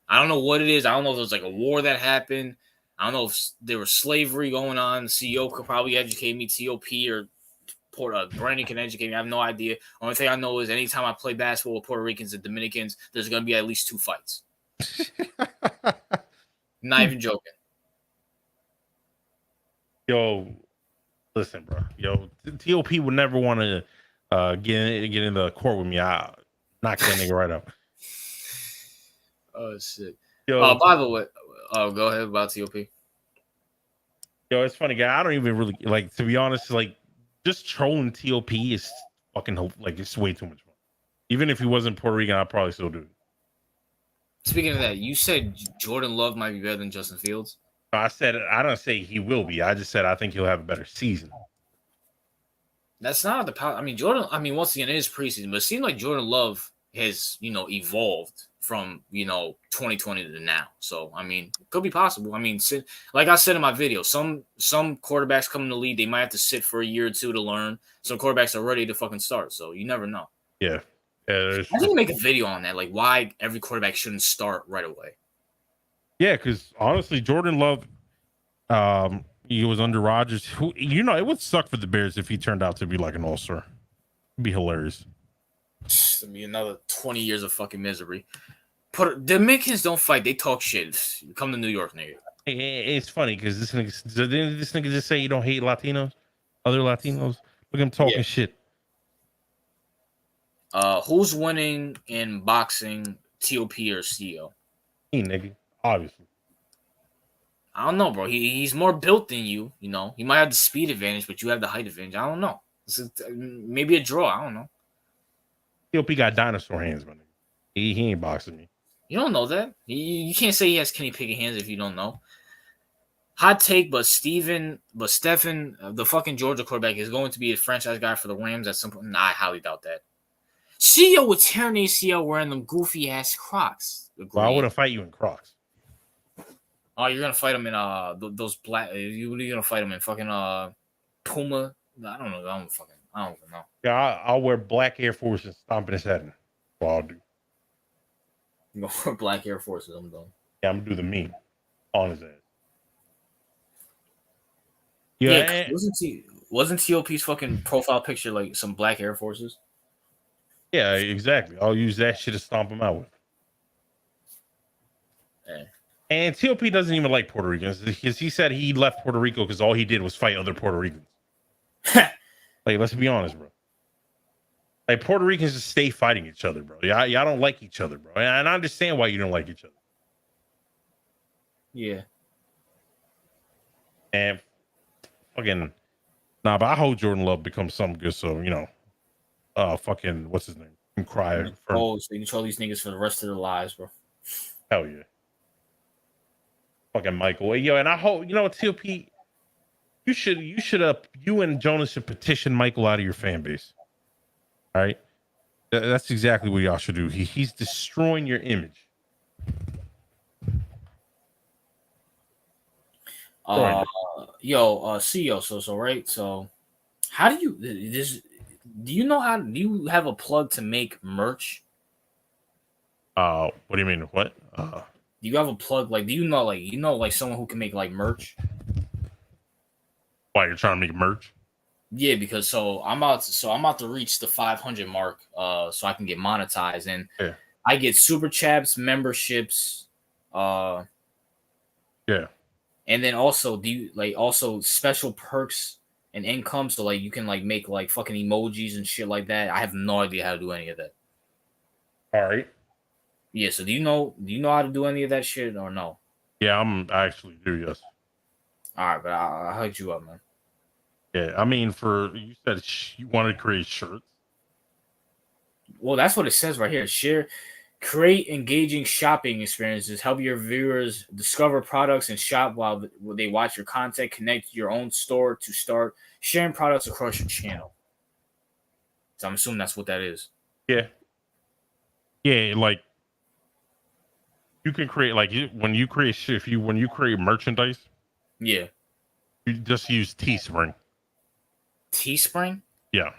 I don't know what it is. I don't know if there's like a war that happened. I don't know if there was slavery going on. The CEO could probably educate me. TOP or Brandon can educate me. I have no idea. Only thing I know is anytime I play basketball with Puerto Ricans and Dominicans, there's going to be at least 2 fights. Not even joking. Yo, listen, bro. Yo, TOP would never want to get in the court with me. I knock that nigga right up. Oh shit. Yo, by the way, go ahead about TOP. Yo, it's funny, guy. I don't even really like, to be honest. Like, just trolling TOP is fucking like it's way too much fun. Even if he wasn't Puerto Rican, I'd probably still do it. Speaking of that, you said Jordan Love might be better than Justin Fields. I don't say he will be. I just said I think he'll have a better season. That's not the power. I mean, Jordan. I mean, once again, it is preseason, but it seems like Jordan Love has, evolved from 2020 to now. So I mean, it could be possible. I mean, like I said in my video, some quarterbacks come in the league, they might have to sit for a year or two to learn. Some quarterbacks are ready to fucking start. So you never know. Yeah. I need to make a video on that, like why every quarterback shouldn't start right away. Yeah, because honestly, Jordan Love, he was under Rodgers. Who, it would suck for the Bears if he turned out to be like an all-star. It'd be hilarious. It'd be another 20 years of fucking misery. Dominicans don't fight; they talk shit. Come to New York, nigga. It's funny because this nigga just say you don't hate Latinos, other Latinos. Look at him talking shit. Who's winning in boxing, TOP or CEO? He, nigga, obviously. I don't know, bro. He's more built than you. He might have the speed advantage, but you have the height advantage. I don't know. Maybe a draw. I don't know. TOP got dinosaur hands, man. He ain't boxing me. You don't know that. You can't say he has Kenny Pickett hands if you don't know. Hot take, but Stephen, the fucking Georgia quarterback, is going to be a franchise guy for the Rams at some point. Nah, I highly doubt that. CEO would tear an ACL wearing them goofy ass Crocs. Well, I wouldn't fight you in Crocs. Oh, you're gonna fight him in those black. You're gonna fight him in fucking Puma. I don't know. I don't even know. Yeah, I'll wear black Air Force and stomp in his head. That's what I'll do. You go for black Air Forces. I'm done. Yeah, I'm gonna do the meme on his ass. Yeah, wasn't TOP's fucking profile picture like some black Air Forces? Yeah, exactly. I'll use that shit to stomp him out with. Yeah. And TOP doesn't even like Puerto Ricans because he said he left Puerto Rico because all he did was fight other Puerto Ricans. Like, let's be honest, bro. Like, Puerto Ricans just stay fighting each other, bro. Y'all don't like each other, bro. And I understand why you don't like each other. Yeah. And fucking nah, but I hope Jordan Love becomes something good. So fucking what's his name? I'm crying for Oh, so you control these niggas for the rest of their lives, bro. hell yeah. Fucking Michael, yo, and I hope TOP. You and Jonas should petition Michael out of your fan base. All right, that's exactly what y'all should do. He's destroying your image. CEO. So right. So, how do you this? Do you know how? Do you have a plug to make merch? What do you mean? What? Do you have a plug? Like, do you know someone who can make like merch? Why you're trying to make merch? Yeah, because I'm about to reach the 500 mark, so I can get monetized, and yeah. I get super chats, memberships, yeah, and then also do you also special perks and income, so like you can like make like fucking emojis and shit like that. I have no idea how to do any of that. All right. Yeah, so do you know how to do any of that shit or no? Yeah, I actually do, yes. All right, but I'll hook you up, man. Yeah, I mean, you said you wanted to create shirts. Well, that's what it says right here. Create engaging shopping experiences. Help your viewers discover products and shop while they watch your content. Connect your own store to start sharing products across your channel. So I'm assuming that's what that is. Yeah. Yeah, like you can create when you create merchandise. Yeah. You just use Teespring. Teespring? Yeah.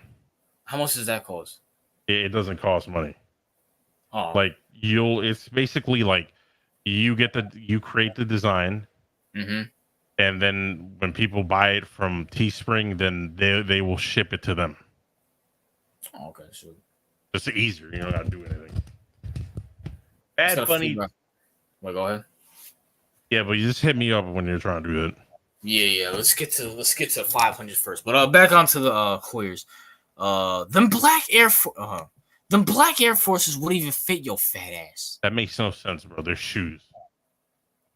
How much does that cost? It doesn't cost money. Oh. Like it's basically like you create the design, mm-hmm. and then when people buy it from Teespring, then they will ship it to them. Oh, okay, sure. It's easier. You don't have to do anything. Bad Bunny. Wait, go ahead. Yeah, but you just hit me up when you're trying to do that. Yeah. Let's get to 500 first. But back onto the Hoyers. Them black Air Forces wouldn't even fit your fat ass. That makes no sense, bro. They're shoes.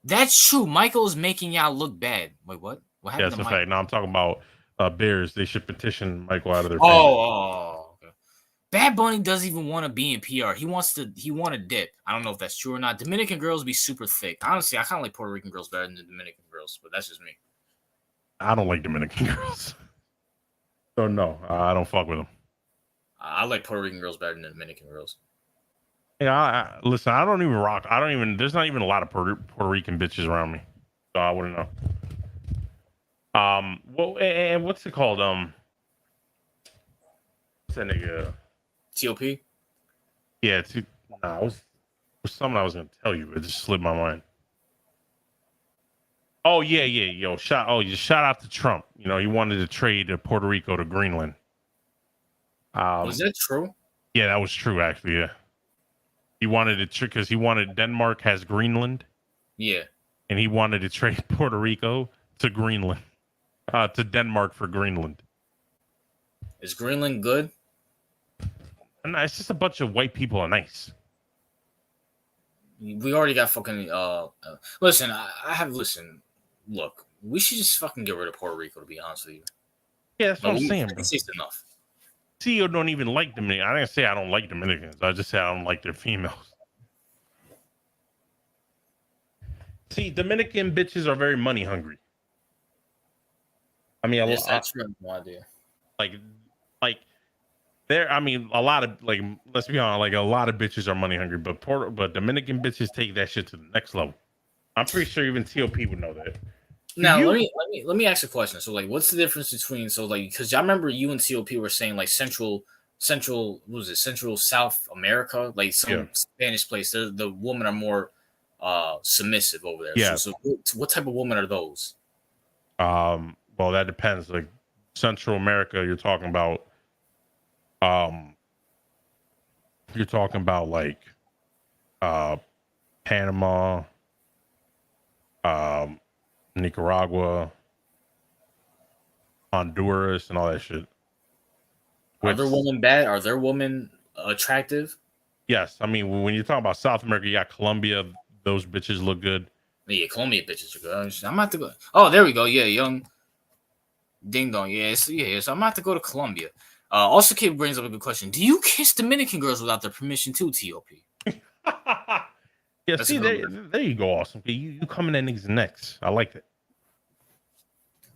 That's true. Michael is making y'all look bad. Wait, what? What happened? Yeah, that's a fact. No, I'm talking about Bears. They should petition Michael out of their. Okay. Bad Bunny doesn't even want to be in PR. He want to dip. I don't know if that's true or not. Dominican girls be super thick. Honestly, I kind of like Puerto Rican girls better than the Dominican girls, but that's just me. I don't like Dominican girls. So no, I don't fuck with them. I like Puerto Rican girls better than the Dominican girls. Yeah, listen, I don't even rock. There's not even a lot of Puerto Rican bitches around me, so I wouldn't know. Well, and what's it called? What's that nigga? TOP? Yeah, it was something I was gonna tell you. It just slipped my mind. Oh yeah, yo, shout out to Trump. You know, he wanted to trade Puerto Rico to Greenland. Was that true? Yeah, that was true actually. Yeah, he wanted to because he wanted Denmark has Greenland. Yeah, and he wanted to trade Puerto Rico to Greenland, to Denmark for Greenland. Is Greenland good? And it's just a bunch of white people are nice. We already got fucking. Listen, Look, we should just fucking get rid of Puerto Rico. To be honest with you. Yeah, that's what I'm saying. It's enough. CEO don't even like Dominicans. I didn't say I don't like Dominicans. I just said I don't like their females. See, Dominican bitches are very money hungry. I mean, that's no idea. Like, there. I mean, a lot of let's be honest. Like, a lot of bitches are money hungry, but Dominican bitches take that shit to the next level. I'm pretty sure even TOP would know that. Now let me ask a question. So what's the difference between because I remember you and TOP were saying central what was it, Central South America, some Spanish place. The women are more submissive over there. Yeah. So what type of women are those? Well, that depends. Like Central America, you're talking about You're talking about like Panama, Nicaragua, Honduras, and all that shit. Are there women bad? Are there women attractive? Yes, I mean when you talk about South America, you got Colombia. Those bitches look good. Yeah, Colombia bitches are good. I'm about to go. Oh, there we go. Yeah, young ding dong. Yeah, so I'm about to go to Colombia. Also, Kid brings up a good question. Do you kiss Dominican girls without their permission too, TOP? Yeah, see, there you go, Awesome. You coming at niggas next. I like that.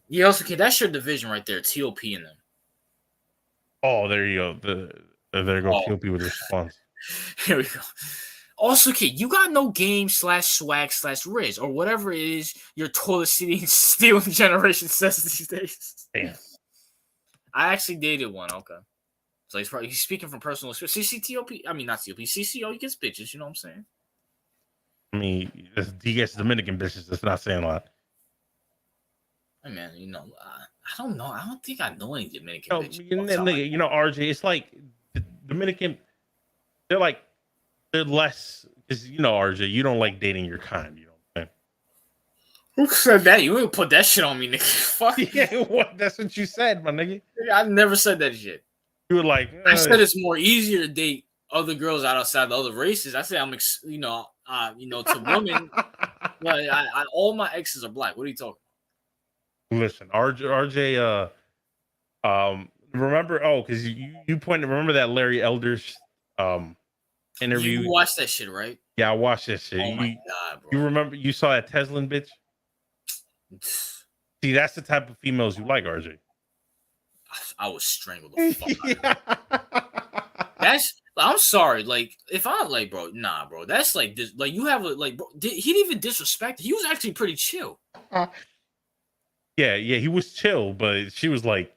Yeah, also, Kid, that's your division right there, TOP in them. Oh, there you go. There go TOP with the response. Here we go. Also, Kid, you got no game /swag /riz or whatever it is your toilet seating stealing generation says these days. Damn. I actually dated one. Okay. So he's speaking from personal experience. CCTOP, I mean, not TOP. CCO, he gets bitches. You know what I'm saying? I mean, he gets Dominican bitches. That's not saying a lot. Hey, man, you know, I don't know. I don't think I know any Dominican bitches. You know, RJ, it's like the Dominican, they're less, because, you know, RJ, you don't like dating your kind. You know what I'm saying? Who said that? You ain't put that shit on me, nigga. Fuck. Yeah, what? That's what you said, my nigga. I never said that shit. You were like, I said it's more easier to date other girls outside the other races. I say I'm, to women. All my exes are black. What are you talking about? Listen, RJ, remember? Because you pointed. Remember that Larry Elder's interview? You watched that shit, right? Yeah, I watched that shit. Oh my god, bro! You remember? You saw that Teslan bitch? See, that's the type of females you like, RJ. I was strangled the fuck out. I'm sorry. Like, if I like, bro, nah, bro. That's like this. Like, you have bro. He didn't even disrespect. He was actually pretty chill. Yeah, he was chill, but she was like,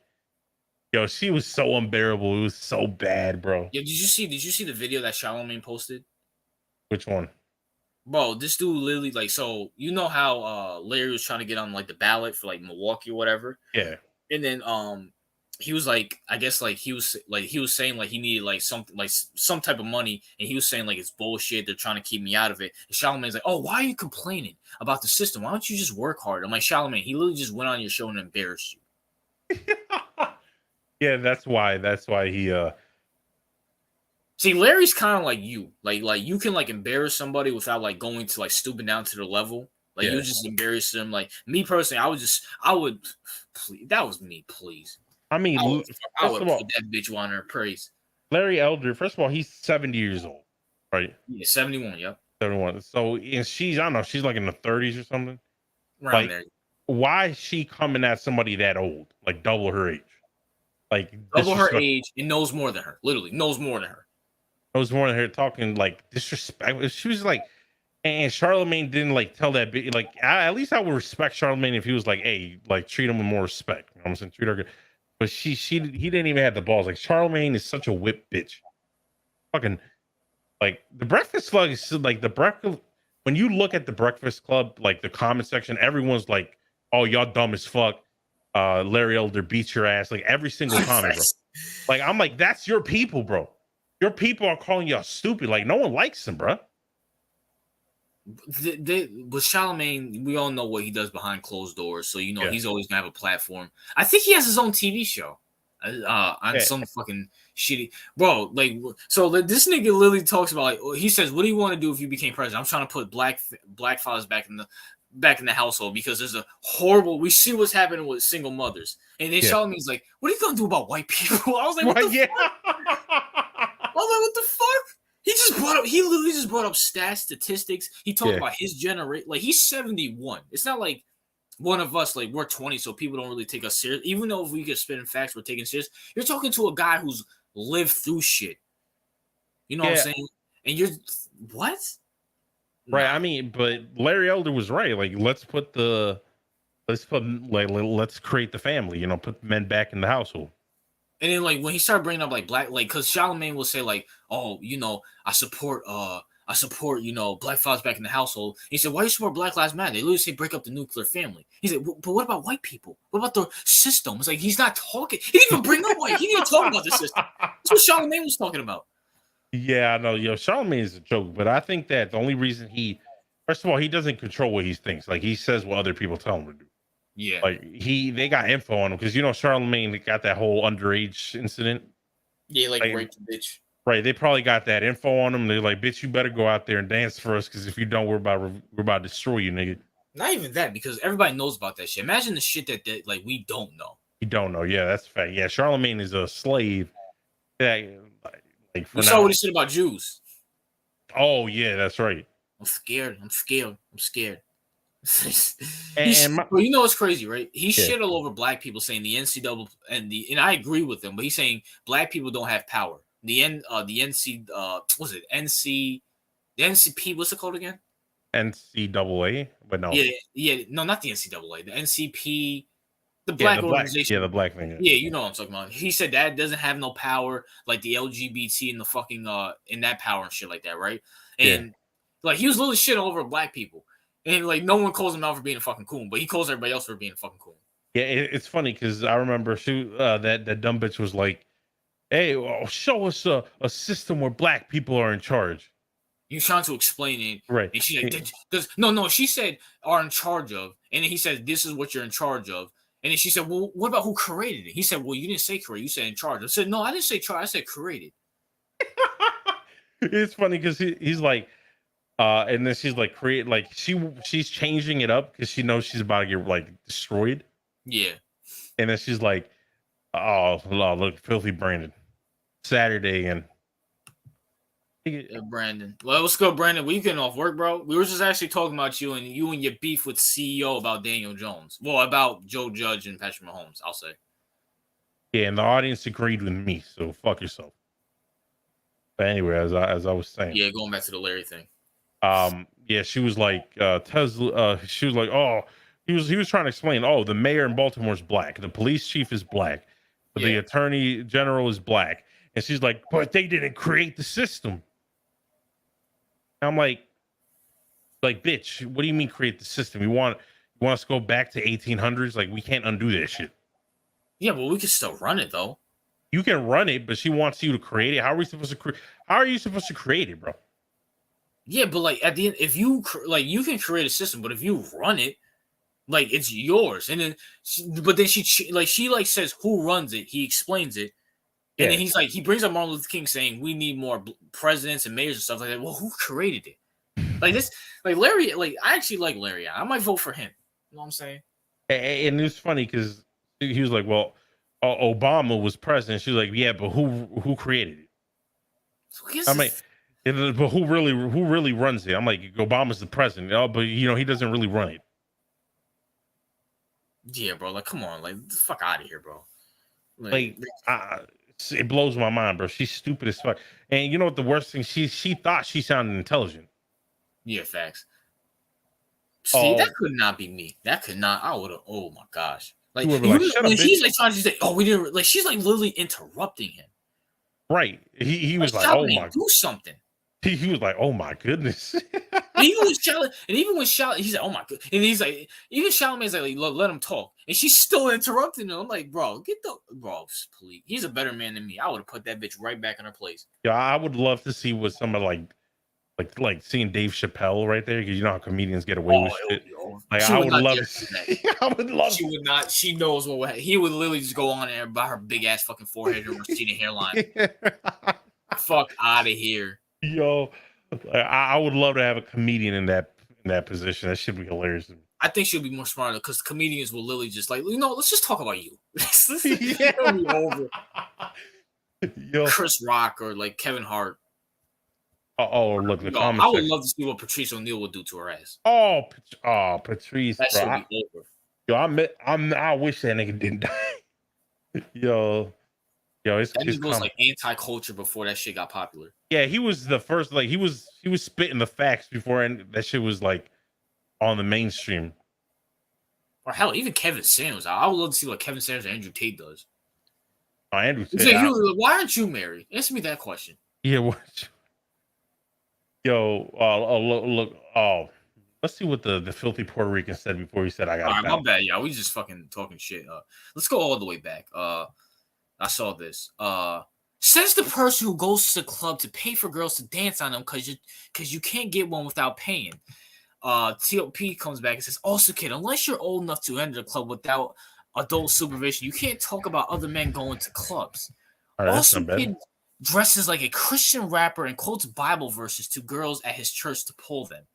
yo, she was so unbearable. It was so bad, bro. Yeah, did you see the video that Charlamagne posted? Which one? Bro, this dude literally, like, so you know how Larry was trying to get on like the ballot for like Milwaukee or whatever? Yeah. And then he was like, I guess like he was saying like he needed like something like some type of money, and he was saying like it's bullshit, they're trying to keep me out of it. And Charlamagne's like, oh, why are you complaining about the system? Why don't you just work hard? I'm like, Charlamagne, he literally just went on your show and embarrassed you. Yeah, that's why he See, Larry's kind of like you. Like you can like embarrass somebody without like going to like stooping down to their level. Like you just embarrass them. Like me personally, I would please, that was me, please. I mean, I would put that bitch on her praise. Larry Elder, first of all, he's 70 years old, right? Yeah, 71, yep. 71. So, and she's, I don't know, she's like in the 30s or something. Right like, there. Why is she coming at somebody that old? Like double her age. Like double her age and knows more than her. Literally knows more than her. Knows more than her, talking like disrespect. She was like, and Charlamagne didn't like tell that bitch. Like, at least I would respect Charlamagne if he was like, hey, like treat him with more respect. You know what I'm saying? Treat her good. But he didn't even have the balls. Like, Charlamagne is such a whip bitch. Fucking like the Breakfast Club is like the breakfast. When you look at the Breakfast Club, like the comment section, everyone's like, "Oh, y'all dumb as fuck." Larry Elder beats your ass. Like every single comment, bro. Like I'm like, that's your people, bro. Your people are calling y'all stupid. Like no one likes him, bro. With Charlamagne, we all know what he does behind closed doors, so you know he's always gonna have a platform. I think he has his own TV show on some fucking shitty bro. Like, so this nigga literally talks about like he says, "What do you want to do if you became president?" I'm trying to put black fathers back in the household because there's a horrible. We see what's happening with single mothers, and then Charlamagne's like, "What are you gonna do about white people?" I was like, "What the fuck?" I was like, "What the fuck?" He literally just brought up stats, statistics. He talked about his generation. Like, he's 71. It's not like one of us, like, we're 20, so people don't really take us serious. Even though if we get spitting facts, we're taking serious. You're talking to a guy who's lived through shit. You know what I'm saying? And you're, what? Right. I mean, but Larry Elder was right. Like, let's create the family, you know, put men back in the household. And then, like, when he started bringing up, like, black, like, because Charlamagne will say, like, oh, you know, I support, you know, black fathers back in the household. He said, why do you support Black Lives Matter? They literally say break up the nuclear family. He said, but what about white people? What about the system? It's like, he's not talking. He didn't even bring up white. He didn't even talk about the system. That's what Charlamagne was talking about. Yeah, I know. Charlamagne is a joke, but I think that the only reason first of all, he doesn't control what he thinks. Like he says what other people tell him to do. Yeah. Like they got info on him because Charlamagne got that whole underage incident. Yeah, like raped the bitch. Right. They probably got that info on him. They're like, bitch, you better go out there and dance for us because if you don't, we're about to destroy you, nigga. Not even that, because everybody knows about that shit. Imagine the shit that like we don't know. You don't know. Yeah, that's a fact. Yeah, Charlamagne is a slave. Yeah, like You saw what he said about Jews. Oh yeah, that's right. I'm scared. And well, you know what's crazy, right? He shit all over black people, saying the NCAA and I agree with him, but he's saying black people don't have power. The NCP, what's it called again? NCAA, but no. Yeah, no, not the NCAA, the NCP, the black organization. The black thing. Yeah, you know what I'm talking about. He said that doesn't have no power, like the LGBT and the fucking in that power and shit like that, right? And like he was literally shit all over black people. And like no one calls him out for being a fucking coon, but he calls everybody else for being a fucking coon. Yeah, it's funny because I remember that dumb bitch was like, "Hey, show us a system where black people are in charge." You're trying to explain it, right? And she's like, "No." She said, "Are in charge of," and then he said, "This is what you're in charge of." And then she said, "Well, what about who created it?" He said, "Well, you didn't say create. You said in charge." I said, "No, I didn't say charge. I said created." It's funny because he's like. And then she's like she's changing it up because she knows she's about to get like destroyed. Yeah. And then she's like, "Oh, look, filthy Brandon, Saturday and." Yeah, Brandon. Well, what's good, Brandon? We getting off work, bro? We were just actually talking about you and your beef with CEO about Daniel Jones. Well, about Joe Judge and Patrick Mahomes, I'll say. Yeah, and the audience agreed with me, so fuck yourself. But anyway, as I was saying. Yeah, going back to the Larry thing. Yeah, she was like Tesla. She was like, "Oh, he was trying to explain. Oh, the mayor in Baltimore is black. The police chief is black. The attorney general is black." And she's like, "But they didn't create the system." And I'm like, bitch, what do you mean create the system? You want us to go back to 1800s? Like, we can't undo that shit. Yeah, but we can still run it though. You can run it, but she wants you to create it. How are we supposed to create? How are you supposed to create it, bro? Yeah, but like at the end, if you like, you can create a system, but if you run it, like it's yours. And then, but then she says who runs it. He explains it, and then he's like, he brings up Martin Luther King saying we need more presidents and mayors and stuff like that. Well, who created it? Like this, like Larry. Like I actually like Larry. I might vote for him. You know what I'm saying? And it's funny because he was like, well, Obama was president. She was like, yeah, but who created it? So I mean. But who really runs it? I'm like, Obama's the president, but he doesn't really run it. Yeah, bro. Like, come on, like, the fuck out of here, bro. It blows my mind, bro. She's stupid as fuck. And you know what? The worst thing, she thought she sounded intelligent. Yeah, facts. See, that could not be me. That could not. I would have. Oh my gosh. Like, when she's like trying to say, "Oh, we didn't," like she's like literally interrupting him. Right. He was like, "Oh my, do something." He was like, "Oh my goodness." And even when Charlotte, he's like, "Oh my god," and he's like, even Charlamagne's like, let him talk, and she's still interrupting him. I'm like, bro, please. He's a better man than me. I would have put that bitch right back in her place. Yeah, I would love to see what somebody like seeing Dave Chappelle right there, because you know how comedians get away with shit. Like I would love to see that. I would love. She would not. She knows what he would literally just go on there by her big ass fucking forehead and receding hairline. Fuck out of here. Yo, I would love to have a comedian in that position. That should be hilarious. I think she'll be more smarter because comedians will literally just like, let's just talk about you. Over. Yo. Chris Rock or like Kevin Hart. Look, the comments. I would love to see what Patrice O'Neal would do to her ass. Patrice. That should be over. Yo, I wish that nigga didn't die. Yo, that nigga was like anti-culture before that shit got popular. Yeah, he was the first. Like he was spitting the facts before, and that shit was like on the mainstream. Or hell, even Kevin Samuels. I would love to see what Kevin Samuels and Andrew Tate does. Andrew Tate. Like, why aren't you married? Answer me that question. Yeah. What? Yo, look. Oh, let's see what the filthy Puerto Rican said before he said I got. All right, my bad, y'all. We just fucking talking shit. Let's go all the way back. I saw this. Says the person who goes to the club to pay for girls to dance on them because you can't get one without paying. TOP comes back and says, also, kid, unless you're old enough to enter the club without adult supervision, you can't talk about other men going to clubs. All right, Also, kid dresses like a Christian rapper and quotes Bible verses to girls at his church to pull them.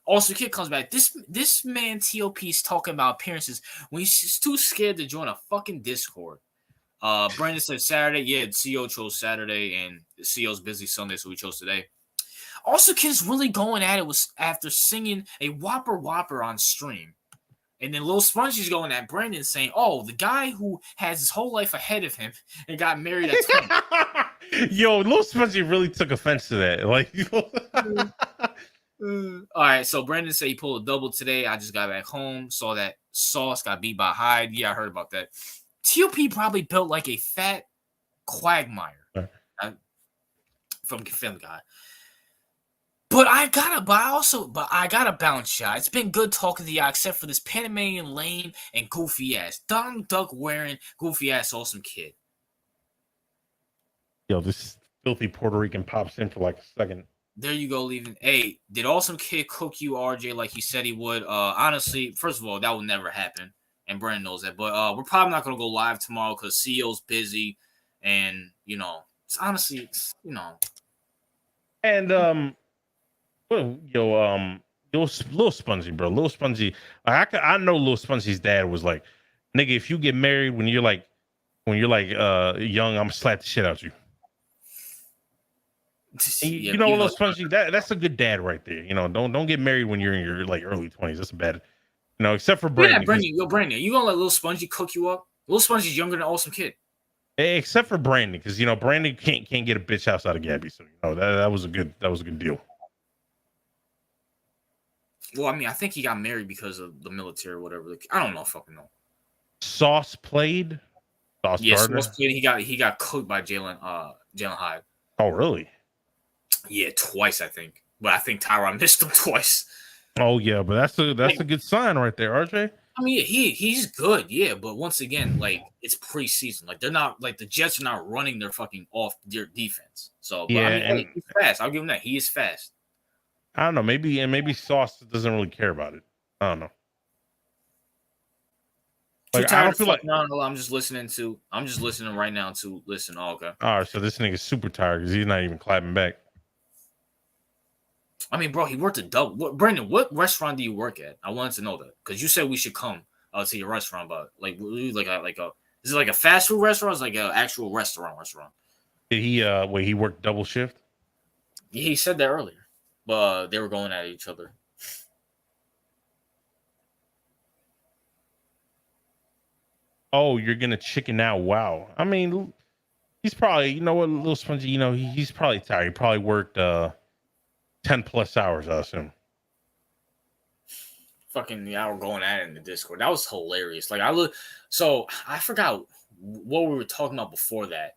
Also, kid comes back. This man TOP is talking about appearances when he's too scared to join a fucking Discord. Brandon said Saturday. Yeah, the CEO chose Saturday, and the CEO's busy Sunday, so we chose today. Also, kid's really going at it after singing a Whopper Whopper on stream. And then Lil Spongy's going at Brandon saying, oh, the guy who has his whole life ahead of him and got married at 20. Yo, Lil Spongy really took offense to that. Like, all right, so Brandon said he pulled a double today. I just got back home, saw that Sauce got beat by Hyde. Yeah, I heard about that. TOP probably built like a fat quagmire from Family Guy. But I got a bounce shot. It's been good talking to y'all, except for this Panamanian lame and goofy ass. Donald Duck wearing goofy ass awesome kid. Yo, this filthy Puerto Rican pops in for like a second. There you go, leaving. Hey, did awesome kid cook you, RJ, like he said he would? Honestly, first of all, that will never happen. And Brandon knows that. But we're probably not going to go live tomorrow because CEO's busy. And, it's honestly, And, Lil Spongy, bro. Lil Spongy. I know Lil Spongy's dad was like, nigga, if you get married when you're like young, I'm going to slap the shit out you. Yeah, Lil Spongy, that's a good dad right there. Don't get married when you're in your like early 20s. That's a bad. Except for Brandon. Yeah, Brandon, you gonna let Lil Spongy cook you up? Lil Spongy's younger than Awesome Kid. Except for Brandon, because Brandon can't get a bitch house out of Gabby. So that was a good deal. Well, I mean, I think he got married because of the military or whatever. I don't know, fucking know. Sauce played. Sauce Gardner. Sauce played. He got cooked by Jalen Hyde. Oh, really? Yeah, twice I think. But I think Tyron missed him twice. Oh yeah, but that's a good sign right there, RJ. I mean, he's good, yeah, but once again, like it's preseason, like they're not like the Jets are not running their fucking off their defense. So, but, yeah, he's fast. I'll give him that. He is fast. I don't know, maybe Sauce doesn't really care about it. I don't know. Like, I don't feel like no, I'm just listening right now to listen. Oh, okay. All right, so this nigga's super tired because he's not even clapping back. I mean, bro, he worked a double. Brandon, what restaurant do you work at? I wanted to know that because you said we should come to your restaurant, but like is it like a fast food restaurant? Or is it like an actual restaurant? Did he worked double shift? Yeah, he said that earlier, but they were going at each other. Oh, you're gonna chicken out? Wow. I mean, he's probably Lil Spongy. He's probably tired. He probably worked 10 plus hours, I assume. Fucking we're going at it in the Discord. That was hilarious. Like so I forgot what we were talking about before that.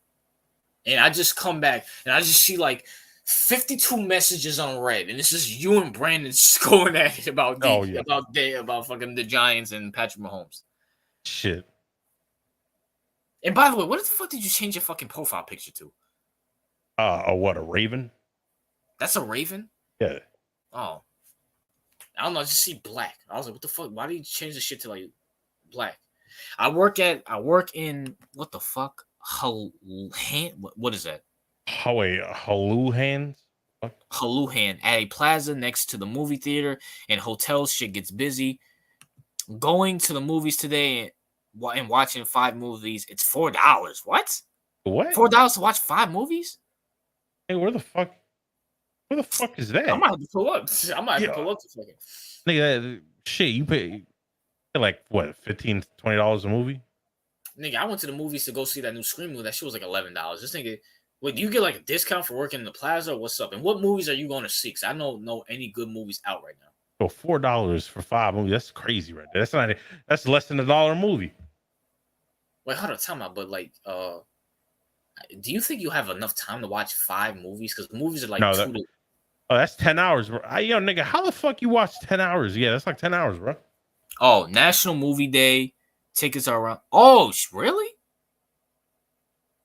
And I just come back and I just see like 52 messages on red. And this is you and Brandon just going at it about fucking the Giants and Patrick Mahomes. Shit. And by the way, what the fuck did you change your fucking profile picture to? What, a raven? That's a raven? Yeah. Oh. I don't know. I just see black. I was like, what the fuck? Why did you change the shit to like black? I work in what the fuck? What is that? Haluhan? Haluhan at a plaza next to the movie theater and hotels. Shit gets busy. Going to the movies today and watching 5 movies. It's $4. What? What? $4 to watch 5 movies? Hey, where the fuck is that? I might have to pull up. To fucking. Nigga, shit, you pay like what, $15, $20 a movie? Nigga, I went to the movies to go see that new Scream movie. That shit was like $11. This nigga, wait, do you get like a discount for working in the plaza or what's up? And what movies are you going to see? Because I don't know any good movies out right now. So $4 for 5 movies, that's crazy right there. That's less than $1 a movie. Wait, hold on, tell me, but like, do you think you have enough time to watch 5 movies? Because movies are like that's 10 hours, bro. Nigga, how the fuck you watch 10 hours? Yeah, that's like 10 hours, bro. Oh, National Movie Day. Tickets are around. Oh, really?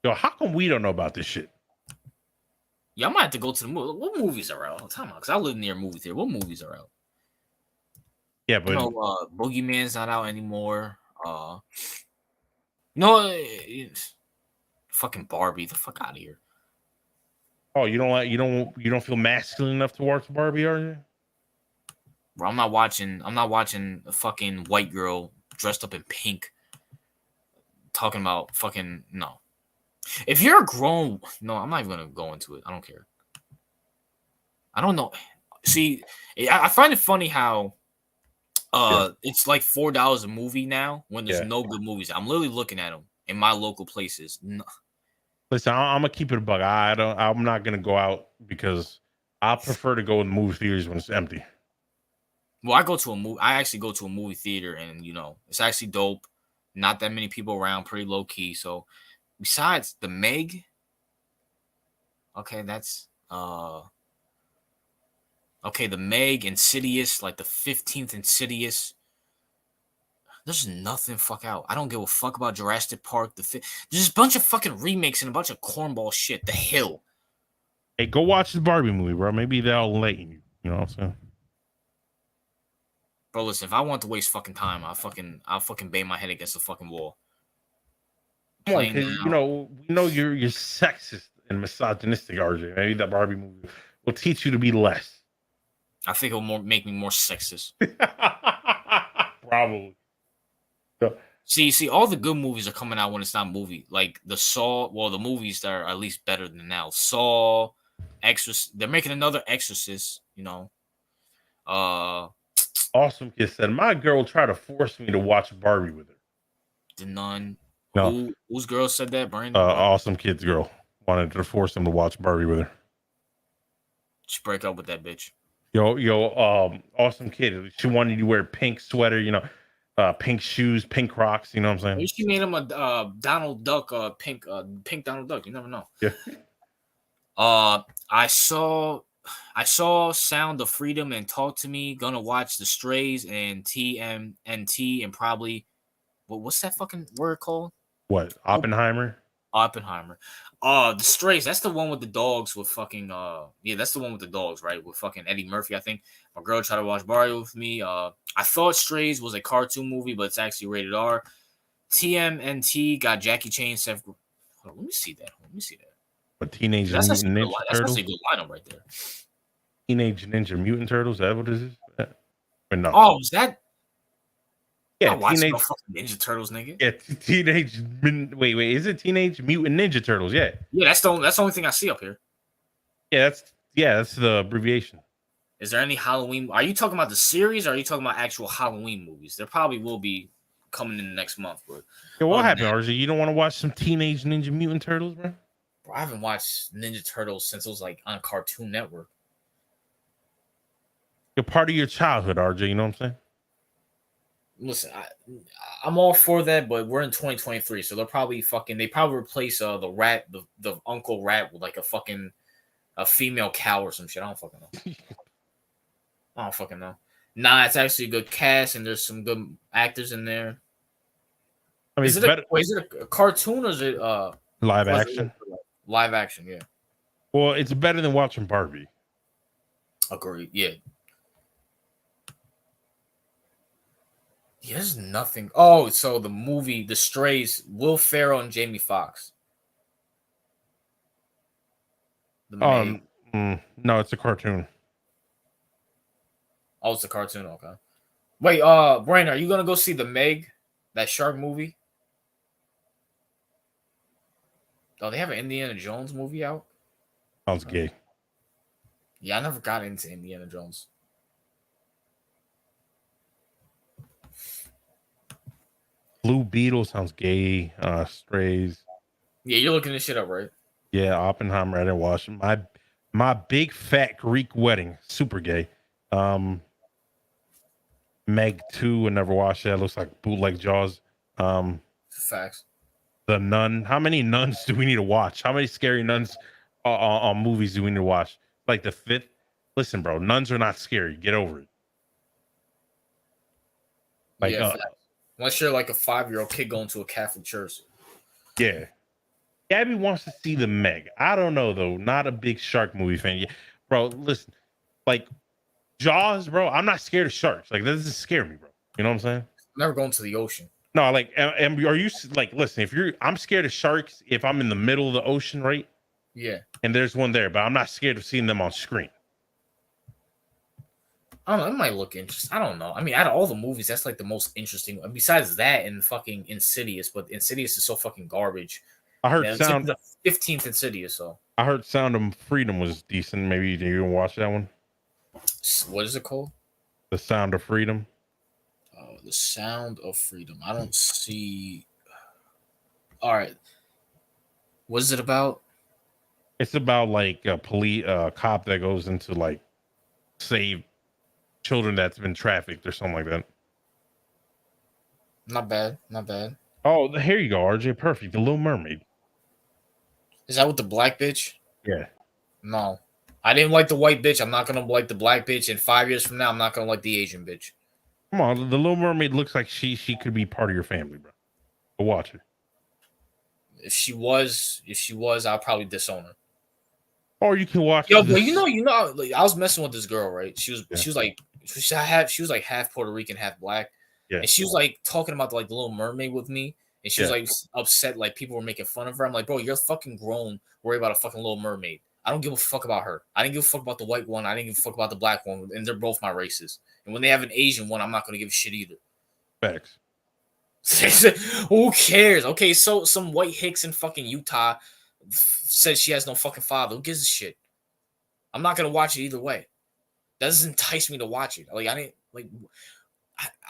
Yo, how come we don't know about this shit? Yeah, I might have to go to the movie. What movies are out? Time out, because I live near a movie theater. What movies are out? Yeah, but Boogeyman's not out anymore. No, fucking Barbie. The fuck out of here. oh, you don't feel masculine enough to watch Barbie, are you? Bro, I'm not watching a fucking white girl dressed up in pink talking about fucking no. If you're a grown, no, I'm not even gonna go into it. I don't care. I don't know. See, I find it funny how it's like $4 a movie now when there's no good movies. I'm literally looking at them in my local places. No. Listen, I'm gonna keep it a bug. I'm not gonna go out because I prefer to go in movie theaters when it's empty. Well, I actually go to a movie theater, and it's actually dope. Not that many people around, pretty low key. So, besides the Meg, okay, that's okay, the Meg, Insidious, like the 15th Insidious. There's nothing fuck out. I don't give a fuck about Jurassic Park. There's a bunch of fucking remakes and a bunch of cornball shit. The Hill. Hey, go watch the Barbie movie, bro. Maybe that'll enlighten you. You know what I'm saying? Bro, listen, if I want to waste fucking time, I'll fucking bang my head against the fucking wall. We know you're sexist and misogynistic, RJ. Maybe that Barbie movie will teach you to be less. I think it'll make me more sexist. Probably. See, all the good movies are coming out when it's not a movie. Like the movies that are at least better than now. Saw, Exorcist. They're making another Exorcist. Awesome Kid said, my girl tried to force me to watch Barbie with her. The Nun. No. Whose girl said that, Brandon? Awesome Kid's girl wanted to force him to watch Barbie with her. Just break up with that bitch. Awesome Kid. She wanted you to wear pink sweater, pink shoes, pink Crocs. You know what I'm saying? Maybe she made him a Donald Duck, pink Donald Duck. You never know. Yeah. I saw Sound of Freedom and Talk to Me. Gonna watch The Strays and TMNT and probably what's that fucking word called? What? Oppenheimer? Oppenheimer. The Strays. That's the one with the dogs with fucking that's the one with the dogs, right? With fucking Eddie Murphy, I think. My girl tried to watch Barbie with me. I thought Strays was a cartoon movie, but it's actually rated R. TMNT got Jackie Chan, Seth. Hold on, let me see that. What, Teenage Mutant Ninja Turtles? That's a good lineup right there. Teenage Ninja Mutant Turtles? Is that what it is? Or no? Oh, is that? Yeah, Teenage Ninja Turtles, nigga. Yeah, Wait, is it Teenage Mutant Ninja Turtles? Yeah. Yeah, that's the only thing I see up here. Yeah, that's the abbreviation. Is there any Halloween? Are you talking about the series, or are you talking about actual Halloween movies? There probably will be coming in the next month, bro. Yeah, what happened, RJ? You don't want to watch some Teenage Ninja Mutant Turtles, bro? Bro, I haven't watched Ninja Turtles since it was like on Cartoon Network. You're part of your childhood, RJ. You know what I'm saying? Listen, I'm all for that, but we're in 2023, so they probably replace the Uncle Rat with like a female cow or some shit. I don't fucking know. Nah, it's actually a good cast, and there's some good actors in there. I mean, is it a cartoon or is it live action? Live action, yeah. Well, it's better than watching Barbie. Agreed, yeah. There's nothing. Oh, so the movie, The Strays, Will Ferrell and Jamie Foxx. No, it's a cartoon. Oh, it's a cartoon. Okay. Wait, Brandon, are you gonna go see the Meg, that shark movie? Oh, they have an Indiana Jones movie out. Sounds gay. Yeah, I never got into Indiana Jones. Blue Beetle sounds gay. Strays. Yeah, you're looking this shit up, right? Yeah, Oppenheimer. I didn't watch it. My Big Fat Greek Wedding. Super gay. Meg 2. I never watched that. It looks like bootleg Jaws. Facts. The Nun. How many nuns do we need to watch? How many scary nuns on movies do we need to watch? Like the 5th? Listen, bro. Nuns are not scary. Get over it. Unless you're like a 5-year-old kid going to a Catholic church. Yeah. Gabby wants to see the Meg. I don't know though. Not a big shark movie fan. Yeah, bro, listen, like Jaws, bro. I'm not scared of sharks. Like that doesn't scare me, bro. You know what I'm saying? Never going to the ocean. No, like, are you like? Listen, I'm scared of sharks if I'm in the middle of the ocean, right? Yeah. And there's one there, but I'm not scared of seeing them on screen. I don't know. It might look interesting. I don't know. I mean, out of all the movies, that's like the most interesting. Besides that, and fucking Insidious, but Insidious is so fucking garbage. I heard Man, Sound. the 15th Insidious. So I heard Sound of Freedom was decent. Maybe you didn't watch that one. what is it called? The Sound of Freedom. The Sound of Freedom. I don't see. All right. What is it about? It's about like a cop that goes into like save children that's been trafficked or something like that. Not bad. Not bad. Oh, here you go, RJ. Perfect. The Little Mermaid. Is that with the black bitch? Yeah. No. I didn't like the white bitch. I'm not gonna like the black bitch. And 5 years from now, I'm not gonna like the Asian bitch. Come on, the Little Mermaid looks like she could be part of your family, bro. Go watch it. If she was, I'll probably disown her. Or you can watch. Yo, but you know, like, I was messing with this girl, right? She was like half Puerto Rican, half black. Yeah. And she was like talking about like the Little Mermaid with me, and she was like upset, like people were making fun of her. I'm like, bro, you're fucking grown. Worry about a fucking Little Mermaid. I don't give a fuck about her. I didn't give a fuck about the white one. I didn't give a fuck about the black one, and they're both my races. And when they have an Asian one, I'm not gonna give a shit either. Facts. Who cares? Okay, so some white hicks in fucking Utah says she has no fucking father. Who gives a shit? I'm not gonna watch it either way. That doesn't entice me to watch it. Like I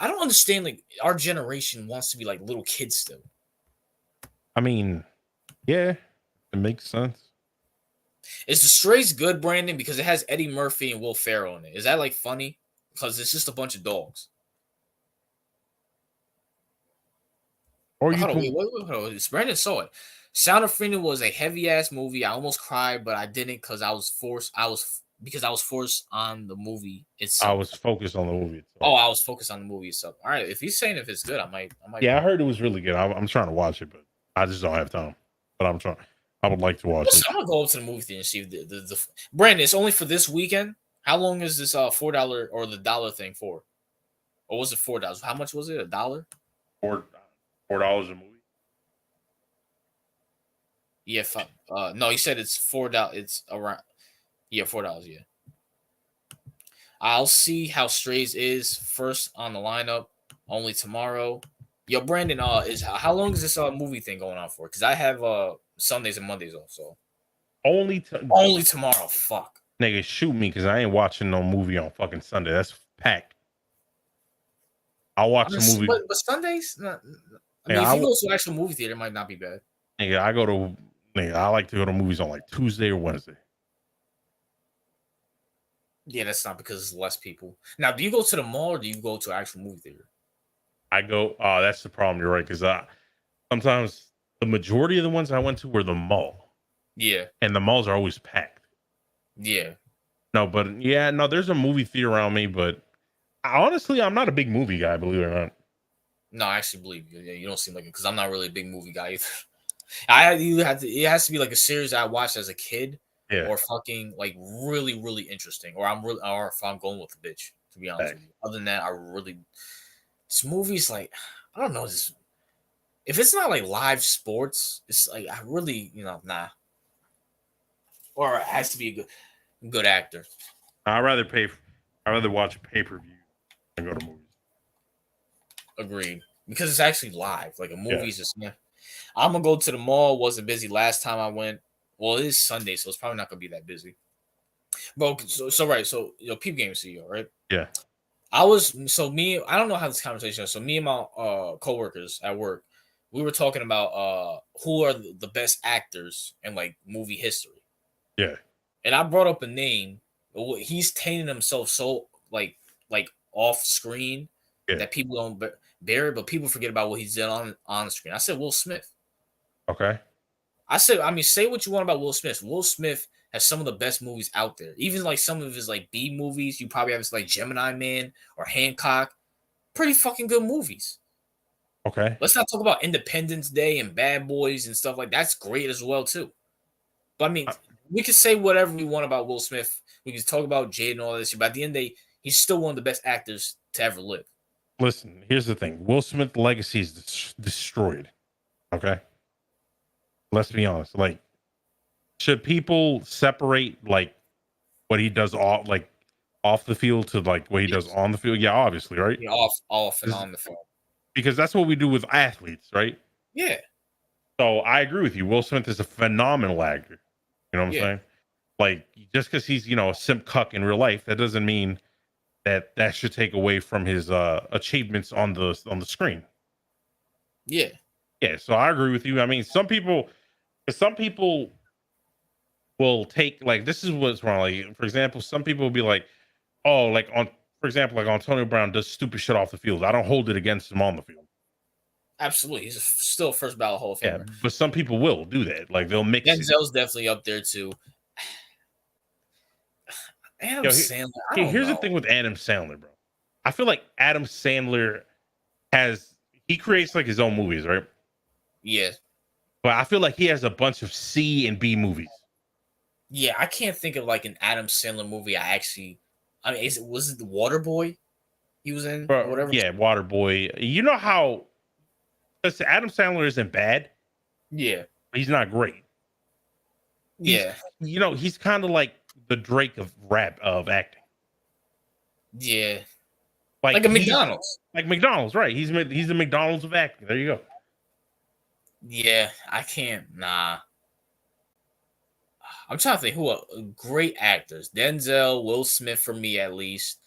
don't understand. Like our generation wants to be like little kids still. I mean, yeah, it makes sense. Is The Strays good, Brandon? Because it has Eddie Murphy and Will Ferrell in it. Is that like funny? Because it's just a bunch of dogs. Or you Hold on, can, wait. Brandon saw it. Sound of Freedom was a heavy ass movie. I almost cried, but I didn't because I was forced. I was forced on the movie itself. I was focused on the movie itself. Oh, I was focused on the movie itself. All right, if he's saying if it's good, I might. Yeah, I heard it was really good. I'm trying to watch it, but I just don't have time. But I'm trying. I would like to watch it. I'm gonna go up to the movie theater and see if the Brandon. It's only for this weekend. How long is this $4 or the dollar thing for? Or was it $4? How much was it? $1? $4 a movie. Yeah, no, he said it's $4. It's around, $4. Yeah, I'll see how Strays is first on the lineup. Only tomorrow. Yo, Brandon, how long is this movie thing going on for? Because I have Sundays and Mondays off, so only tomorrow. Fuck, nigga, shoot me because I ain't watching no movie on fucking Sunday. That's packed. I'll watch the movie, but Sundays. I mean, if you go to an actual movie theater, it might not be bad. Nigga, I like to go to movies on like Tuesday or Wednesday. Yeah, that's not because it's less people. Now, do you go to the mall or do you go to an actual movie theater? I go. Oh, that's the problem. You're right. Because sometimes the majority of the ones I went to were the mall. Yeah, and the malls are always packed. Yeah. No, but there's a movie theater around me, but honestly, I'm not a big movie guy, believe it or not. No, I actually believe you. Yeah, you don't seem like it because I'm not really a big movie guy either. It has to be like a series I watched as a kid, or fucking like really, really interesting, or if I'm going with a bitch. To be honest with you, other than that, this movie's like I don't know. If it's not like live sports, it's like I really nah. Or it has to be a good actor. I'd rather watch a pay-per-view than go to movies. Agreed. Because it's actually live. Like a movie's just I'm gonna go to the mall. Wasn't busy last time I went. Well, it is Sunday, so it's probably not gonna be that busy. But so right. So Peep Game CEO, right? Yeah. I don't know how this conversation is. So me and my coworkers at work, we were talking about who are the best actors in like movie history. Yeah. And I brought up a name. He's tainted himself so like off screen that people don't bear it, but people forget about what he's done on screen. I said Will Smith. Okay. I said, I mean, say what you want about Will Smith. Will Smith has some of the best movies out there. Even like some of his like B movies, you probably have like Gemini Man or Hancock. Pretty fucking good movies. Okay. Let's not talk about Independence Day and Bad Boys and stuff like that. That's great as well too. But I mean, we can say whatever we want about Will Smith. We can talk about Jade and all this. But at the end of the day, he's still one of the best actors to ever live. Listen, here's the thing. Will Smith's legacy is destroyed. Okay. Let's be honest. Like, should people separate like what he does off the field to like what he does on the field? Yeah, obviously, right? Yeah, off and on the field. Because that's what we do with athletes, right? Yeah. So I agree with you. Will Smith is a phenomenal actor. You know what I'm Yeah. saying? Like, just because he's, a simp cuck in real life, that doesn't mean that should take away from his achievements on the screen. Yeah. Yeah, so I agree with you. I mean, some people will take, like, this is what's wrong. Like, for example, some people will be like, oh, like for example, like Antonio Brown does stupid shit off the field. I don't hold it against him on the field. Absolutely. He's still first ballot Hall of Famer. Yeah, but some people will do that. Like, they'll mix it. Denzel's definitely up there too. Adam Sandler. Here's the thing with Adam Sandler, bro. I feel like Adam Sandler he creates like his own movies, right? Yeah. But I feel like he has a bunch of C and B movies. Yeah, I can't think of like an Adam Sandler movie. Was it The Waterboy he was in? Or whatever. Yeah, Waterboy. You know how Adam Sandler isn't bad. Yeah. But he's not great. Yeah. He's kind of like the Drake of acting. Yeah. Like a McDonald's. Like McDonald's, right? He's the McDonald's of acting. There you go. Yeah, I can't. Nah. I'm trying to think who are great actors. Denzel, Will Smith for me at least.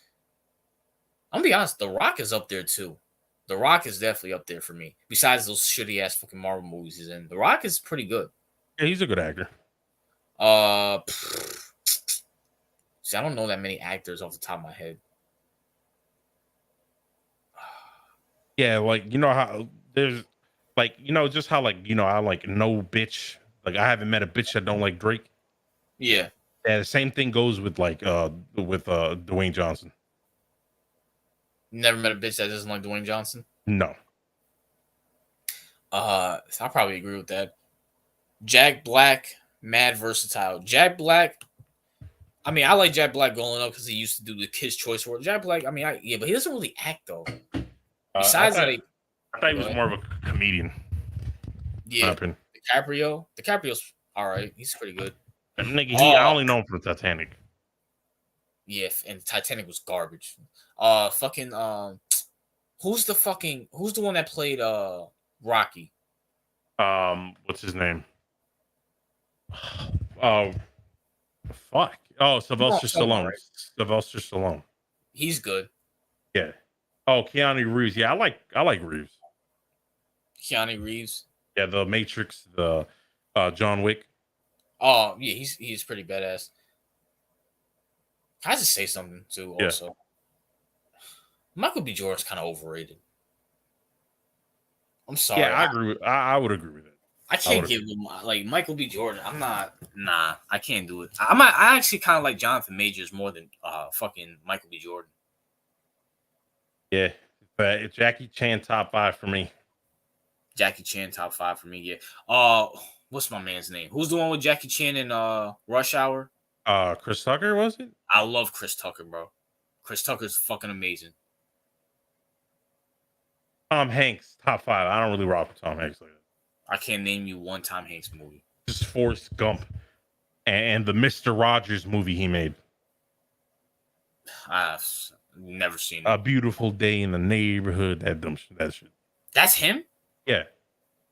I'm gonna be honest, The Rock is up there too. The Rock is definitely up there for me. Besides those shitty ass fucking Marvel movies he's in, The Rock is pretty good. Yeah, he's a good actor. See, I don't know that many actors off the top of my head. Yeah, like how there's like just how like I like no bitch. Like I haven't met a bitch that don't like Drake. Yeah. Yeah, the same thing goes with Dwayne Johnson. Never met a bitch that doesn't like Dwayne Johnson? No. I probably agree with that. Jack Black, mad versatile. Jack Black, I mean, I like Jack Black growing up because he used to do the Kids' Choice Award. Jack Black, I mean, but he doesn't really act though. Besides I thought he was more of a comedian. Yeah. DiCaprio's all right. He's pretty good. Nigga, I only know him for Titanic. Yeah, and Titanic was garbage. Who's the one that played Rocky? What's his name? Oh, fuck. Oh, Sylvester Stallone. Right? Sylvester Stallone. He's good. Yeah. Oh, Keanu Reeves. Yeah, I like Reeves. Keanu Reeves. Yeah, the Matrix, the John Wick. Oh, yeah, he's pretty badass. Can I just say something too? Also, yeah. Michael B. Jordan's kind of overrated. I'm sorry. Yeah, I agree. I would agree with it. I can't give him like Michael B. Jordan. I'm not. Nah, I can't do it. I actually kind of like Jonathan Majors more than fucking Michael B. Jordan. Yeah, but Jackie Chan top 5 for me. Jackie Chan top 5 for me. Yeah. What's my man's name? Who's the one with Jackie Chan in Rush Hour? Chris Tucker, was it? I love Chris Tucker, bro. Chris Tucker's fucking amazing. Tom Hanks top 5. I don't really rock with Tom Hanks like that. I can't name you one Tom Hanks movie. Just Forrest Gump and the Mr. Rogers movie he made. I've never seen it. A Beautiful Day in the Neighborhood. That shit. That's him? Yeah.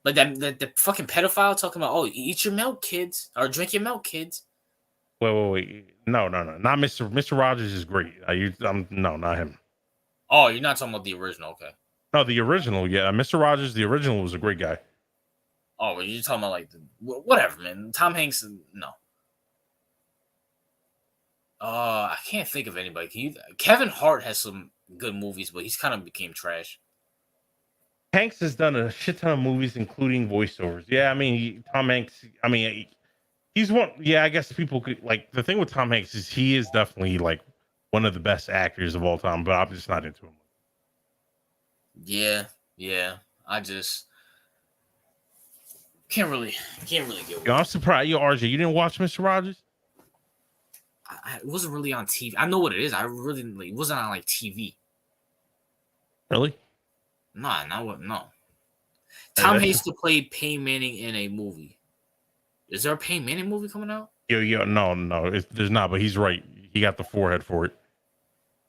Like the fucking pedophile talking about, eat your milk, kids, or drink your milk, kids. Wait. No. Not Mr. Rogers is great. No, not him. Oh, you're not talking about the original, okay. No, the original, yeah. Mr. Rogers, the original was a great guy. Oh, well, you're talking about like whatever, man. Tom Hanks, no. I can't think of anybody. Kevin Hart has some good movies, but he's kind of became trash. Hanks has done a shit ton of movies, including voiceovers. Yeah, I mean, Tom Hanks. I mean, he's one. Yeah, I guess people could like the thing with Tom Hanks is he is definitely like one of the best actors of all time, but I'm just not into him. Yeah. I just can't really get with it. Yo, I'm surprised. Yo, RJ, you didn't watch Mr. Rogers? It wasn't really on TV. I know what it is. I really didn't. It wasn't on like TV. Really? Nah, not what. No. Hey, Tom that's- Hanks played Payne Manning in a movie. Is there a Payne Manning movie coming out? Yo, no, there's not. But he's right. He got the forehead for it.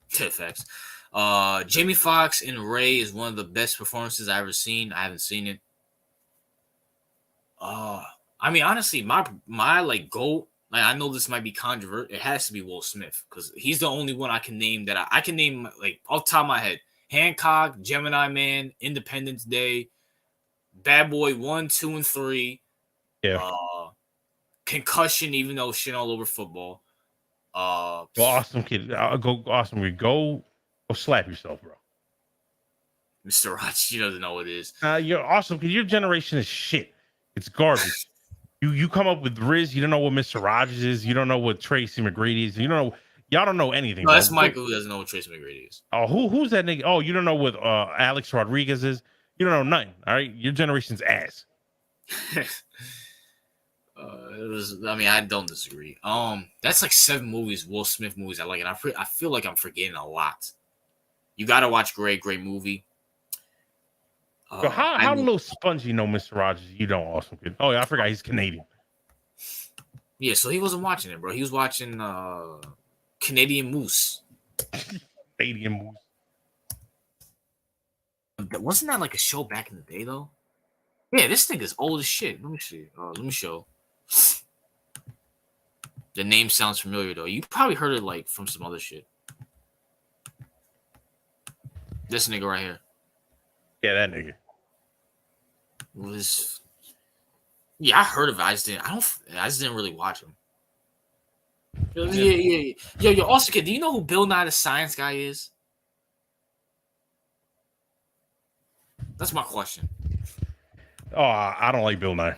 Facts. Jamie Foxx in Ray is one of the best performances I've ever seen. I haven't seen it. I mean, honestly, my like GOAT. Like, I know this might be controversial. It has to be Will Smith because he's the only one I can name that I can name like off the top of my head. Hancock, Gemini Man, Independence Day, Bad Boy 1, 2, and 3. Yeah. Concussion, even though shit all over football. Well, awesome kid. I'll go awesome. Go slap yourself, bro. Mr. Rogers, he doesn't know what it is. You're awesome kid. Your generation is shit. It's garbage. You come up with Riz. You don't know what Mr. Rogers is. You don't know what Tracy McGrady is. You don't know. Y'all don't know anything. No, that's bro. Michael who doesn't know what Tracy McGrady is. Oh, who's that nigga? Oh, you don't know what Alex Rodriguez is. You don't know nothing. All right, your generation's ass. I don't disagree. That's like 7 movies, Will Smith movies I like, and I feel like I'm forgetting a lot. You got to watch Great movie. So how little spongy know Mr. Rogers? You don't, awesome kid. Oh yeah, I forgot he's Canadian. Yeah, so he wasn't watching it, bro. He was watching Canadian Moose. Canadian Moose. Wasn't that like a show back in the day though? Yeah, this thing is old as shit. Let me see. Let me show. The name sounds familiar though. You probably heard it like from some other shit. This nigga right here. Yeah, that nigga. Yeah, I heard of it. I just didn't really watch him. Yeah. Yo, also kid, do you know who Bill Nye the Science Guy is? That's my question. Oh, I don't like Bill Nye.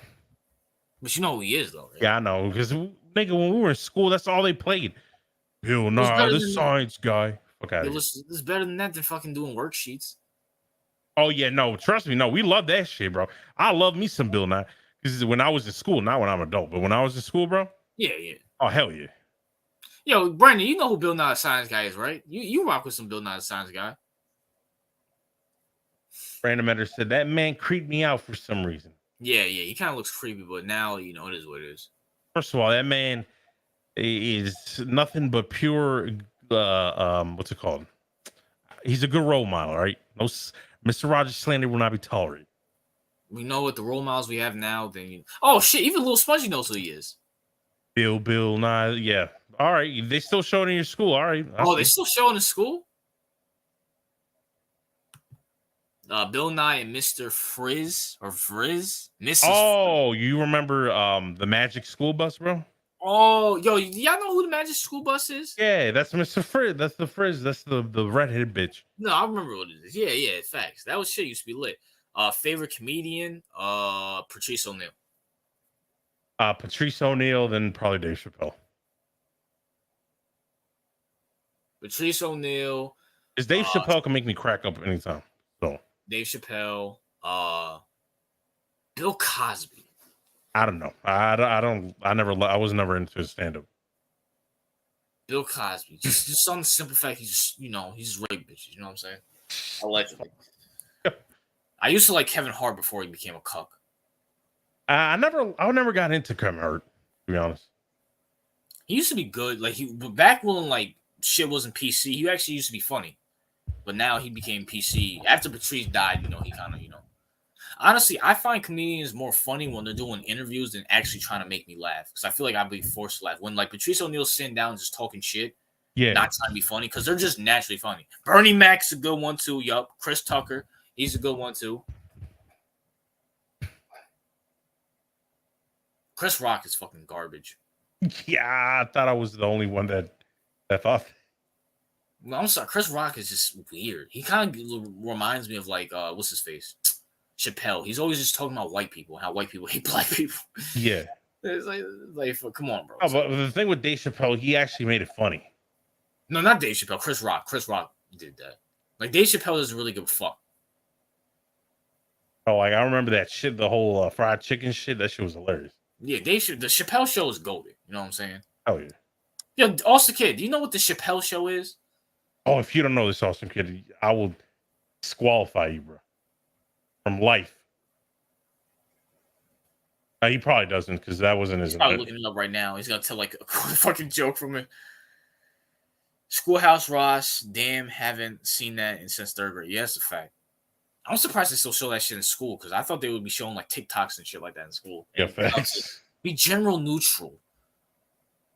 But you know who he is, though, right? Yeah, I know. Because, nigga, when we were in school, that's all they played. Bill Nye, the science guy. Okay. It's better than that than fucking doing worksheets. Oh, yeah, no. Trust me. No, we love that shit, bro. I love me some Bill Nye. Because when I was in school, not when I'm an adult, but when I was in school, bro. Yeah. Oh, hell yeah. Yo, Brandon, you know who Bill Nye the Science Guy is, right? You rock with some Bill Nye the Science Guy. Brandon Metter said, that man creeped me out for some reason. Yeah. He kind of looks creepy, but now, it is what it is. First of all, that man is nothing but pure, what's it called? He's a good role model, right? No, Mr. Rogers slander will not be tolerated. We know what the role models we have now. Oh, shit, even Lil Spongy knows who he is. Bill Nye, yeah. All right, they still show it in your school. All right. They still show it in school? Bill Nye and Mr. Frizz. Mrs. Oh, you remember the Magic School Bus, bro? Oh, yo, y'all know who the Magic School Bus is? Yeah, that's Mr. Frizz. That's the Frizz. That's the redheaded bitch. No, I remember what it is. Yeah, facts. That was shit used to be lit. Favorite comedian, Patrice O'Neal. Patrice O'Neal, then probably Dave Chappelle. Patrice O'Neal. Is Dave Chappelle can make me crack up anytime. So Dave Chappelle, Bill Cosby. I don't know. I was never into his stand-up. Bill Cosby. Just on the simple fact he's just rape bitches. You know what I'm saying? Allegedly. I used to like Kevin Hart before he became a cuck. I never got into Kevin Hart, to be honest. He used to be good. Like back when like shit wasn't PC, he actually used to be funny. But now he became PC. After Patrice died, he kind of, Honestly, I find comedians more funny when they're doing interviews than actually trying to make me laugh. Because I feel like I'd be forced to laugh. When like Patrice O'Neal's sitting down just talking shit, not trying to be funny, because they're just naturally funny. Bernie Mac's a good one too. Yup. Chris Tucker, he's a good one too. Chris Rock is fucking garbage. Yeah, I thought I was the only one that thought. Well, I'm sorry. Chris Rock is just weird. He kind of reminds me of like what's his face? Chappelle. He's always just talking about white people, how white people hate black people. Yeah. It's like come on, bro. Oh, but the thing with Dave Chappelle, he actually made it funny. No, not Dave Chappelle. Chris Rock. Chris Rock did that. Like Dave Chappelle doesn't really give a fuck. Oh, like I remember that shit, the whole fried chicken shit. That shit was hilarious. Yeah, the Chappelle Show is golden. You know what I'm saying? Oh yeah. Yo, Austin Kid, do you know what the Chappelle Show is? Oh, if you don't know this, awesome kid, I will disqualify you, bro, from life. He probably doesn't because that wasn't his. He's probably looking it up right now. He's gonna tell like a fucking joke from it. Schoolhouse Ross, damn, haven't seen that since third grade. Yeah, that's a fact. I'm surprised they still show that shit in school because I thought they would be showing like TikToks and shit like that in school. Yeah, And facts. be general neutral.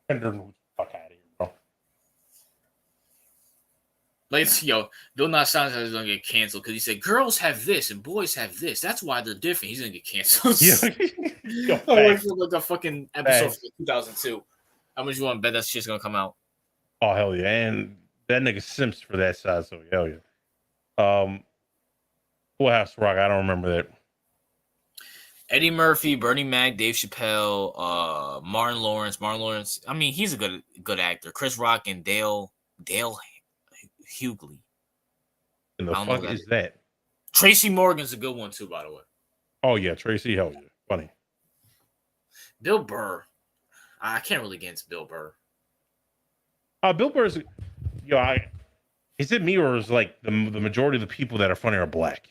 Fuck out of here, bro. Like, yo, Bill Nye sounds like he's gonna get canceled because he said girls have this and boys have this. That's why they're different. He's gonna get canceled. Yeah. Yo, I wait facts. for like a fucking episode Facts. from 2002. How much you want to bet that shit's gonna come out? Oh hell yeah, and that nigga simps for that side, so hell yeah. Full House Rock, I don't remember that. Eddie Murphy, Bernie Mac, Dave Chappelle, Martin Lawrence. I mean, he's a good actor. Chris Rock and Dale Hughley. And the I don't know fuck that. is that? Tracy Morgan's a good one too, by the way. Oh yeah, Tracy, hell yeah, funny. Bill Burr. I can't really get into Bill Burr. Bill Burr's, is it me or is like the majority of the people that are funny are black?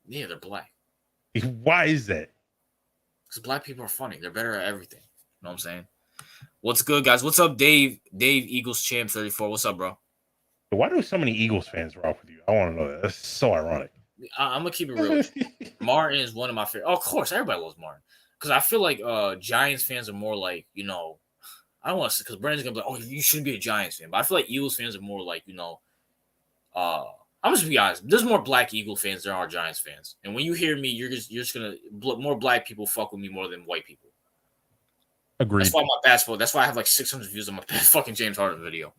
Yeah, they're black. Why is that? Because black people are funny. They're better at everything. You know what I'm saying? What's good, guys? What's up, Dave? Dave Eagles Champ 34. What's up, bro? Why do so many Eagles fans rock with you? I want to know that. That's so ironic. I'm gonna keep it real. Martin is one of my favorite. Oh, of course, everybody loves Martin. Because I feel like Giants fans are more like, I don't want to, because Brandon's gonna be like, oh, you shouldn't be a Giants fan. But I feel like Eagles fans are more like, I'm just gonna be honest. There's more black Eagle fans than there are Giants fans. And when you hear me, you're just gonna more black people fuck with me more than white people. Agreed. That's why my basketball. That's why I have like 600 views on my fucking James Harden video.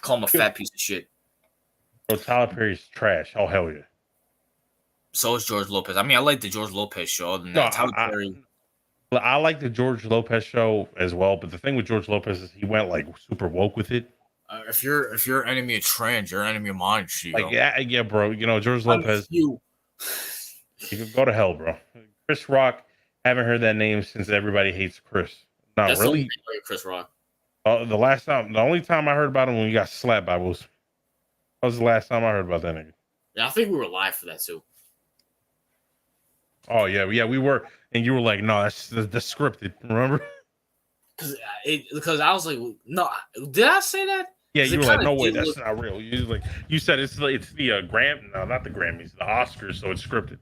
Call him a fat piece of shit. Oh, Tyler Perry's trash. Oh hell yeah. So is George Lopez. I mean, I like the George Lopez show. Other than that, Tyler Perry. I like the George Lopez show as well, but the thing with George Lopez is he went like super woke with it. If you're an enemy of trans, you're an enemy of mine. Like yeah, bro. George Lopez. You can go to hell, bro. Chris Rock. Haven't heard that name since Everybody Hates Chris. Not That's really. Chris Rock. The only time I heard about him when he got slapped by Will Smith. That was the last time I heard about that nigga. Yeah, I think we were live for that too. Oh yeah, we were, and you were like, "No, that's the scripted." Remember? Because I was like, "No, did I say that?" Yeah, you were like, "No way, that's not real." You said it's the not the Grammys, the Oscars, so it's scripted.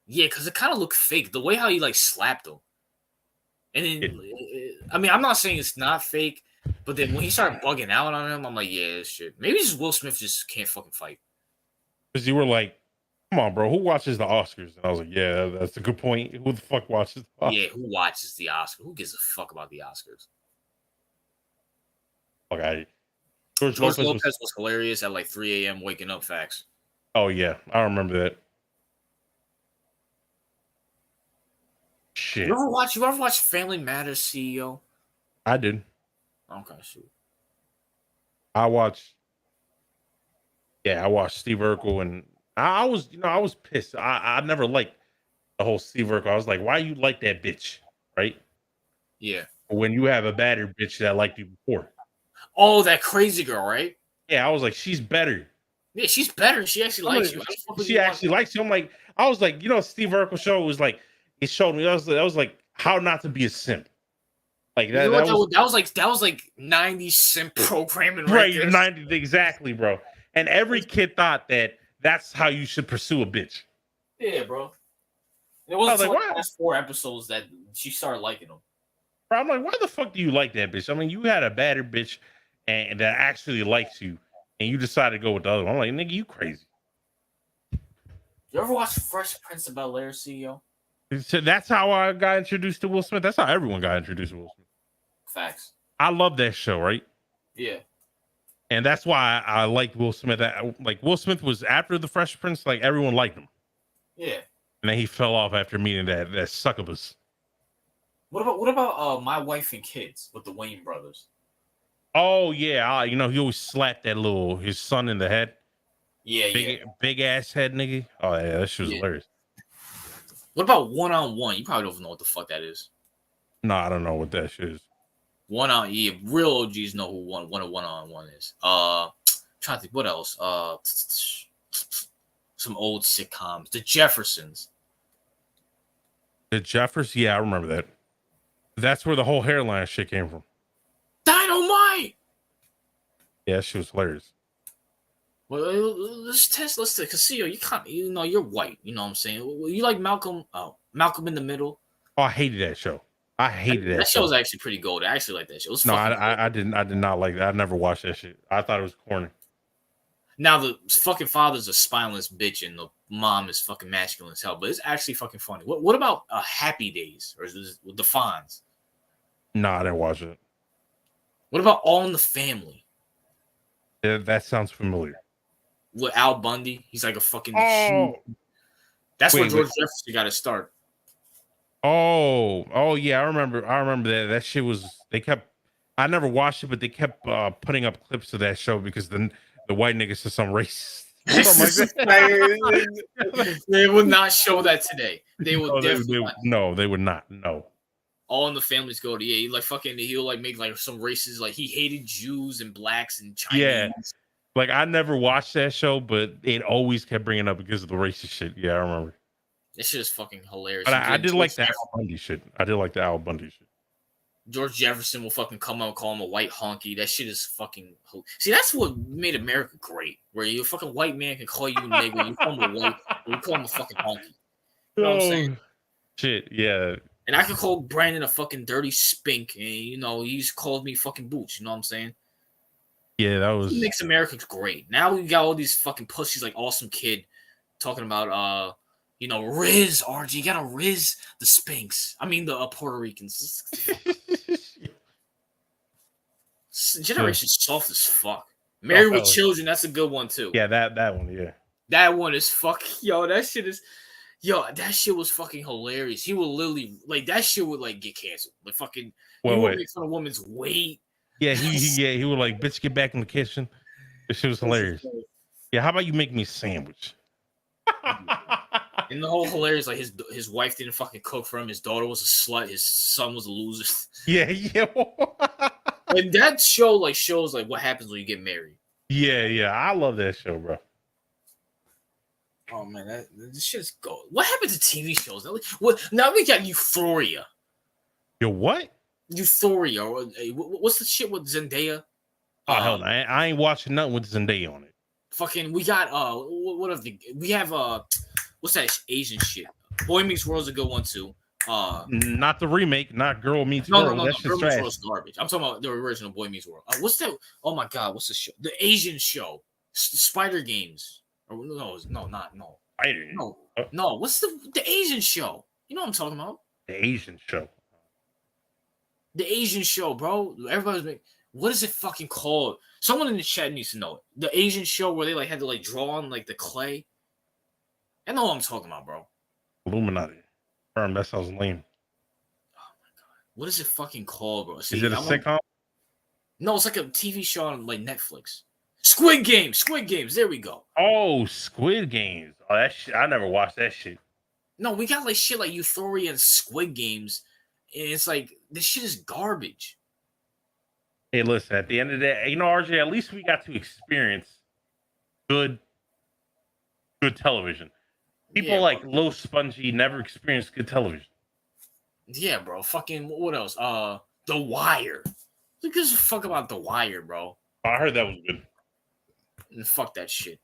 Yeah, because it kind of looked fake. The way how he like slapped him, and then I mean, I'm not saying it's not fake, but then when he started bugging out on him, I'm like, "Yeah, this shit." Maybe just Will Smith just can't fucking fight. Because you were like, "Come on, bro, who watches the Oscars?" And I was like, "Yeah, that's a good point. Who the fuck watches the Oscars?" Yeah, who watches the Oscars? Who gives a fuck about the Oscars? Okay. George Lopez was hilarious at like 3 a.m. waking up facts. Oh yeah, I remember that. Shit. You ever watch Family Matters, CEO? I did. Okay, shoot. I watched Steve Urkel, and I was pissed. I never liked the whole Steve Urkel. I was like, why you like that bitch, right? Yeah. When you have a badder bitch that liked you before. Oh, that crazy girl, right? Yeah, I was like, she's better. Yeah, she's better. She actually likes you. She actually likes you. I was like, Steve Urkel show was like, it showed me. I was like, how not to be a simp. Like that. That was like 90s simp programming, right? 90 exactly, bro. And every kid thought that's how you should pursue a bitch. Yeah, bro. It wasn't like the last 4 episodes that she started liking them. Bro, I'm like, why the fuck do you like that bitch? I mean, you had a badder bitch and that actually likes you, and you decided to go with the other one. I'm like, nigga, you crazy. You ever watch Fresh Prince of Bel-Air, CEO? So that's how I got introduced to Will Smith. That's how everyone got introduced to Will Smith. Facts. I love that show, right? Yeah. And that's why I liked Will Smith. Like Will Smith was after the Fresh Prince, like everyone liked him. Yeah. And then he fell off after meeting that succubus. What about My Wife and Kids with the Wayne brothers? Oh yeah, he always slapped his son in the head. Yeah. Big ass head nigga. Oh yeah, that shit was hilarious. What about one-on-one? You probably don't know what the fuck that is. No, I don't know what that shit is. Real OGs know who one-on-one is. Trying to think what else. Some old sitcoms. The Jeffersons. The Jeffers, yeah, I remember that. That's where the whole hairline shit came from. Dynamite. Yeah, she was hilarious. Well, let's test. Let's take Castillo. You're white. You know what I'm saying? You like Malcolm? Oh, Malcolm in the Middle. Oh, I hated that show. I hated that. That show was actually pretty good. I actually like that show. It was no, I did not like that. I never watched that shit. I thought it was corny. Now the fucking father's a spineless bitch and the mom is fucking masculine as hell, but it's actually fucking funny. What about Happy Days or the Fonz? No, I didn't watch it. What about All in the Family? Yeah, that sounds familiar. With Al Bundy, he's like a fucking. Oh, that's where George Jefferson got to start. Oh yeah, I remember that. That shit was. I never watched it, but they kept putting up clips of that show because the white niggas said some racist. They would not show that today. They would definitely. They would not. No. All in the Families go to he'll like make like some races like he hated Jews and blacks and Chinese. Yeah. Like I never watched that show, but it always kept bringing up because of the racist shit. Yeah, I remember. This shit is fucking hilarious. But I did like the Al Bundy shit. George Jefferson will fucking come out and call him a white honky. That shit is fucking. See, that's what made America great. Where you a fucking white man can call you a nigga, you call him a white, you call him a fucking honky. You know what I'm saying? Shit, yeah. And I could call Brandon a fucking dirty spink, and he's called me fucking boots. You know what I'm saying? Yeah, that was. It makes America great. Now we got all these fucking pussies like Awesome Kid talking about Riz, RG. You gotta Riz the Spinks. I mean the Puerto Ricans. Generation's soft as fuck. Married with Children, that's a good one too. Yeah, that one, yeah. That one is that shit was fucking hilarious. He would literally that shit would get canceled. Like fucking he would make fun of woman's weight. Yeah, he would bitch, get back in the kitchen. This shit was hilarious. Yeah, how about you make me a sandwich? And the whole hilarious, his wife didn't fucking cook for him. His daughter was a slut. His son was a loser. Yeah. And that show shows what happens when you get married. Yeah. I love that show, bro. Oh man, this shit is gold. What happened to TV shows? Now we got Euphoria. Yo, what? Euphoria. What's the shit with Zendaya? Oh hell no! I ain't watching nothing with Zendaya on it. Fucking, we got we have what's that Asian shit? Boy Meets World's a good one too. Not the remake, not Girl Meets World. No, That's Girl just Meets trash. World's garbage. I'm talking about the original Boy Meets World. What's that? Oh my god, what's the show? The Asian show, Spider Games. Or no. Spider. No. What's the Asian show? You know what I'm talking about? The Asian show. The Asian show, bro. Everybody's what is it fucking called? Someone in the chat needs to know it. The Asian show where they had to draw on the clay. I know what I'm talking about, bro. Illuminati. That sounds lame. Oh my god. What is it fucking called, bro? See, is it a sitcom? No, it's like a TV show on Netflix. Squid Games. There we go. Oh, Squid Games. Oh, that shit. I never watched that shit. No, we got shit like Euphoria and Squid Games. And it's this shit is garbage. Hey, listen, at the end of the day, RJ, at least we got to experience good television. People Low Spongy never experienced good television. Yeah, bro. Fucking, what else? The Wire. Who gives a fuck about The Wire, bro? I heard that was good. And fuck that shit.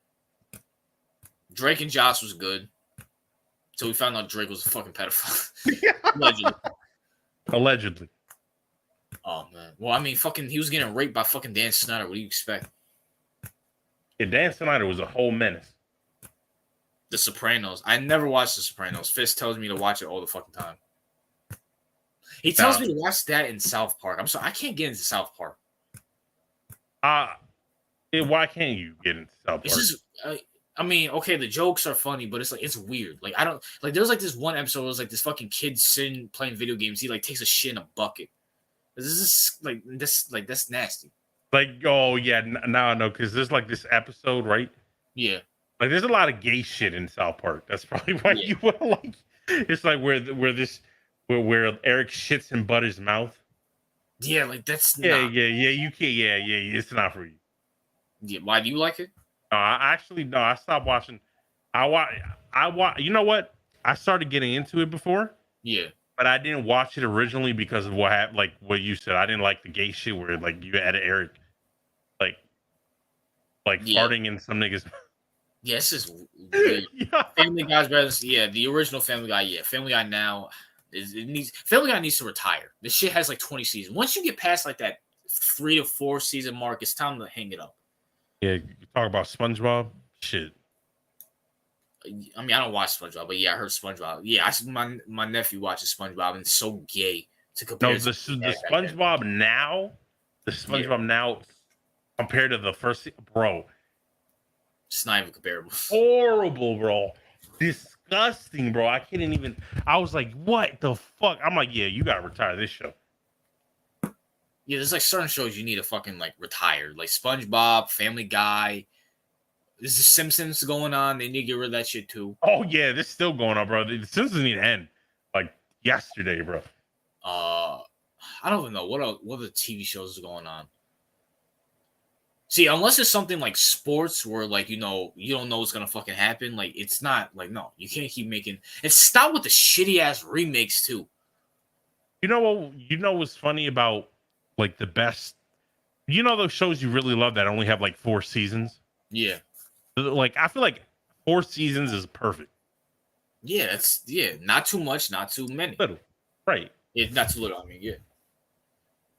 Drake and Josh was good. So we found out Drake was a fucking pedophile. Allegedly. Oh, man. Well, I mean, he was getting raped by fucking Dan Snyder. What do you expect? Yeah, Dan Snyder was a whole menace. The Sopranos. I never watched The Sopranos. Fist tells me to watch it all the fucking time. He tells me to watch that in South Park. I'm sorry, I can't get into South Park. Why can't you get into South Park? It's just, I mean, okay, the jokes are funny, but it's weird. I don't there's this one episode. It was this fucking kid sitting playing video games. He takes a shit in a bucket. This is that's nasty. Oh yeah, now I know because there's this episode, right? Yeah. Like, there's a lot of gay shit in South Park. That's probably why you would like. It's like where Eric shits in Butter's mouth. Yeah, like that's Yeah. You can't. Yeah. It's not for you. Yeah, why do you like it? I stopped watching. I watch. You know what? I started getting into it before. Yeah. But I didn't watch it originally because of what happened. Like what you said, I didn't like the gay shit where like you had Eric, like farting in some niggas. Yeah, it's just weird. Family Guy's better. Yeah, the original Family Guy. Yeah, Family Guy now Family Guy needs to retire. This shit has like 20 seasons. Once you get past like that 3 to 4 season mark, it's time to hang it up. Yeah, you talk about SpongeBob. Shit. I mean, I don't watch SpongeBob, but yeah, I heard SpongeBob. Yeah, my nephew watches SpongeBob, and it's so gay to compare. No, the SpongeBob now, now compared to the first, bro. It's not even comparable. Horrible, bro. Disgusting, bro. I couldn't even. I was like, what the fuck? I'm like, yeah, you gotta retire this show. Yeah, there's like certain shows you need to fucking like retire, like SpongeBob, Family Guy. There's The Simpsons going on. They need to get rid of that shit too. Oh yeah, this is still going on, bro. The Simpsons need to end like yesterday, bro. I don't even know what other TV shows is going on. See, unless it's something like sports where like you don't know what's gonna fucking happen. Like it's not like no, you can't keep making. And stop with the shitty ass remakes too. You know what? You know what's funny about like the best? You know those shows you really love that only have like 4 seasons. Yeah. Like I feel like 4 seasons is perfect. Yeah, not too much, not too many. Little, right? Yeah, not too little. I mean, yeah.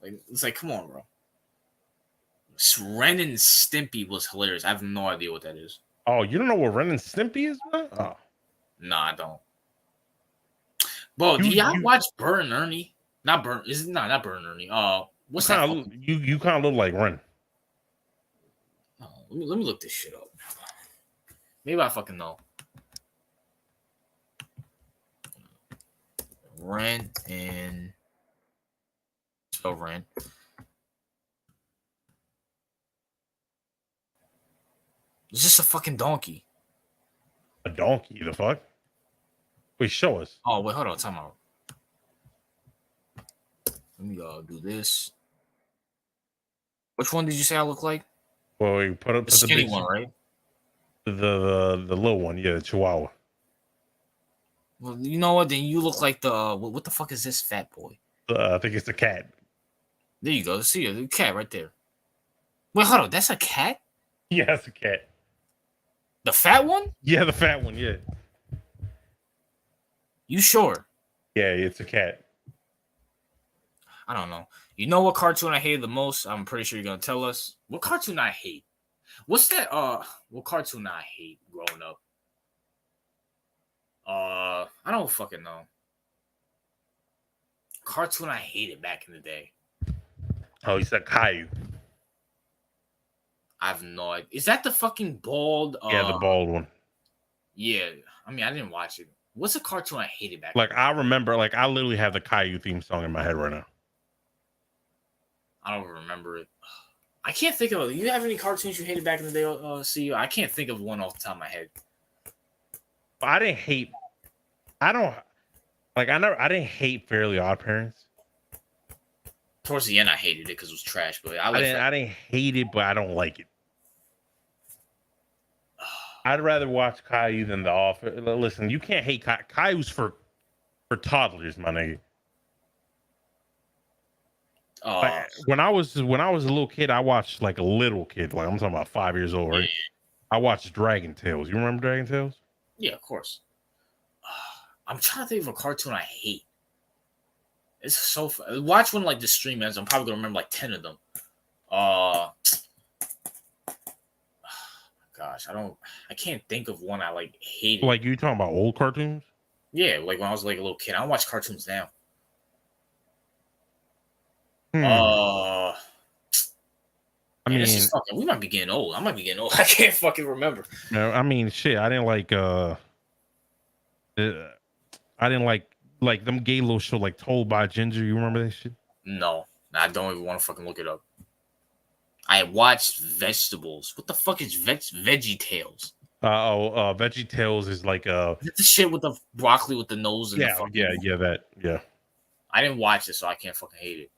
Like it's like, come on, bro. Ren and Stimpy was hilarious. I have no idea what that is. Oh, you don't know what Ren and Stimpy is, bro? Oh, no, I don't. Bro, do y'all watch Bert and Ernie? Not Bert. Is it not Bert and Ernie? What's that? You kind of look like Ren. Oh, let me look this shit up. Maybe I fucking know. Ren and spell Ren. It's just a fucking donkey. A donkey? The fuck? Wait, show us. Oh wait, hold on, time out. Let me do this. Which one did you say I look like? Well, we put up the skinny one, right? The little one, yeah, the Chihuahua. Well, you know what? Then you look like the what the fuck is this fat boy? I think it's a cat. There you go. See the cat right there. Wait, hold on. That's a cat? Yeah, it's a cat. The fat one? Yeah, the fat one. Yeah. You sure? Yeah, it's a cat. I don't know. You know what cartoon I hated the most? I'm pretty sure you're gonna tell us. What cartoon I hate? What's that? What cartoon I hate growing up? I don't fucking know. Cartoon I hated back in the day. Oh, you said Caillou. I have no idea. Is that the fucking bald? Yeah, the bald one. Yeah, I mean, I didn't watch it. What's a cartoon I hated back? Like I remember, like I literally have the Caillou theme song in my head right now. I don't remember it. I can't think of it. You have any cartoons you hated back in the day? CEO? I can't think of one off the top of my head. I didn't hate. I didn't hate Fairly Odd Parents. Towards the end, I hated it because it was trash. But I didn't hate it, but I don't like it. I'd rather watch Caillou than The Office. Listen, you can't hate Caillou's for toddlers, my nigga. Like, when I was a little kid, I watched like a little kid. Like I'm talking about 5 years old, right? Yeah. I watched Dragon Tales. You remember Dragon Tales? Yeah, of course. I'm trying to think of a cartoon I hate. It's so fun. Watch when like the stream ends. I'm probably gonna remember like 10 of them. Gosh, I can't think of one I like hated. Like you talking about old cartoons? Yeah, like when I was like a little kid. I don't watch cartoons now. I mean, we might be getting old. I might be getting old. I can't fucking remember. No, I mean, shit. I didn't like. I didn't like them gay little show like Told by Ginger. You remember that shit? No, I don't even want to fucking look it up. I watched Vegetables. What the fuck is Veggie Tales? Veggie Tales is like Is it the shit with the broccoli with the nose and the fucking... yeah. I didn't watch it, so I can't fucking hate it.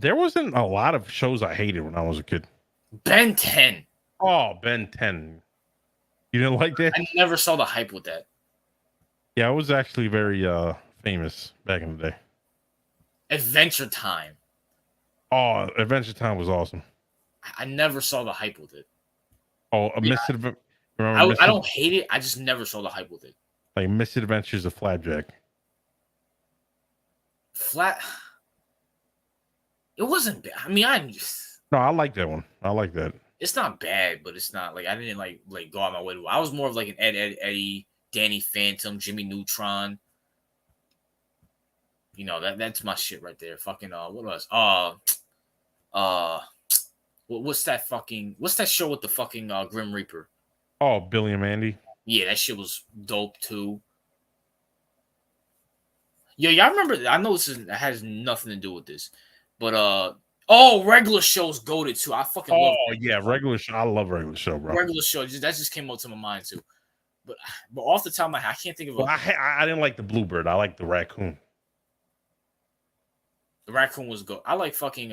There wasn't a lot of shows I hated when I was a kid. Ben 10. Oh, Ben 10. You didn't like that? I never saw the hype with that. Yeah, it was actually very famous back in the day. Adventure Time. Oh, Adventure Time was awesome. I never saw the hype with it. Oh, Yeah. Remember I don't hate it. I just never saw the hype with it. Like Misadventures of Flapjack. It wasn't bad. I mean, No, I like that one. I like that. It's not bad, but it's not like I didn't like go out my way to. I was more of like an Eddie, Danny Phantom, Jimmy Neutron. You know, that's my shit right there. Fucking what else? What's that show with the fucking Grim Reaper? Oh, Billy and Mandy. Yeah, that shit was dope too. Yeah, y'all remember? I know has nothing to do with this, but regular shows goated too. I fucking love. Oh yeah, regular show. I love regular show, bro. Regular show. That just came up to my mind too. But off the top of my head, I can't think of. I didn't like the bluebird. I like the raccoon. The raccoon was good. I like fucking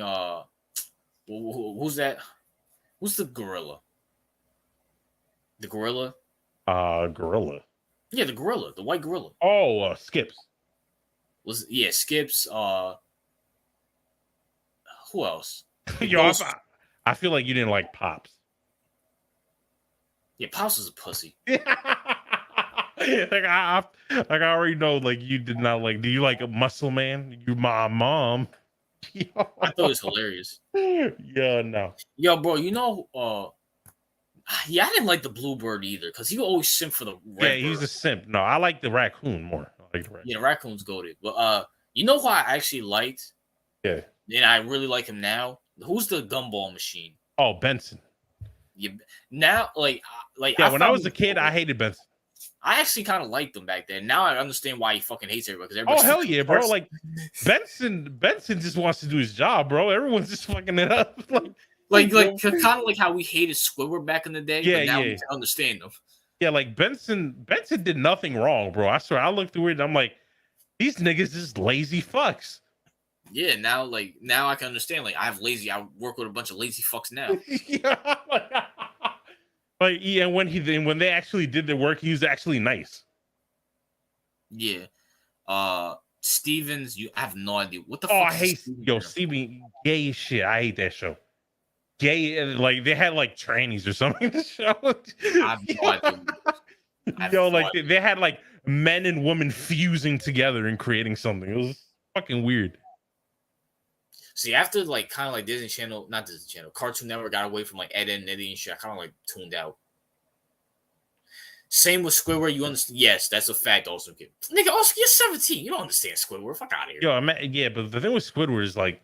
who's that? Who's the gorilla? The gorilla? Gorilla. Yeah, the gorilla, the white gorilla. Oh, Skips. Skips. Who else? Yo, I feel like you didn't like Pops. Yeah, Pops was a pussy. like I already know. Like you did not like. Do you like a Muscle Man? You my mom. I thought it was hilarious. Yeah, no. Yo, bro, you know, I didn't like the bluebird either because he would always simp for the red he's bird. a simp. No, I like the raccoon more. I like the raccoon. Yeah, the raccoon's goated. But you know who I actually liked? Yeah. And I really like him now. Who's the gumball machine? Oh, Benson. Yeah. Now, like yeah. When I was a kid, I hated Benson. I actually kind of liked him back then. Now I understand why he fucking hates everybody. Oh hell yeah, bro! Like Benson just wants to do his job, bro. Everyone's just fucking it up. like kind of like how we hated Squidward back in the day. Yeah, but now yeah. we understand him. Yeah, like Benson did nothing wrong, bro. I swear. I looked through it and I'm like, these niggas just lazy fucks. Yeah, now I can understand. Like I work with a bunch of lazy fucks now. Yeah. And when they actually did their work, he was actually nice. Yeah. Stevens, I have no idea what the fuck. Oh, fuck. I hate Steven. Gay as shit. I hate that show. Gay, like they had like trannies or something in the show. I have no idea. They had like men and women fusing together and creating something. It was fucking weird. See, after like kind of like not Disney Channel, Cartoon Network got away from like Ed and Eddie and shit, I kind of like tuned out. Same with Squidward. You understand? Yes, that's a fact. Also, kid. Nigga, also you're 17. You don't understand Squidward. Fuck out of here. Yeah, but the thing with Squidward is like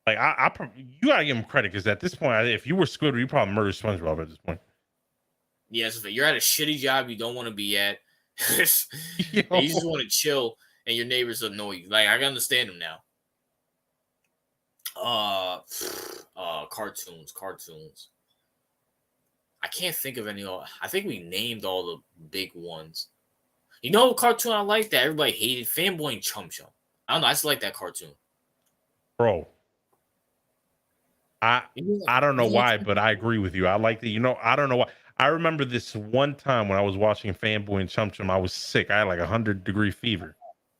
you gotta give him credit because at this point, if you were Squidward, you probably murder SpongeBob at this point. Yeah, so you're at a shitty job you don't want to be at. You just want to chill, and your neighbors annoy you. Like I can understand them now. Cartoons. I can't think of any. I think we named all the big ones. You know what cartoon I like that everybody hated? Fanboy and Chum Chum. I don't know. I just like that cartoon. Bro. I don't know why, but I agree with you. I like that. You know, I don't know why. I remember this one time when I was watching Fanboy and Chum Chum. I was sick. I had like 100-degree fever.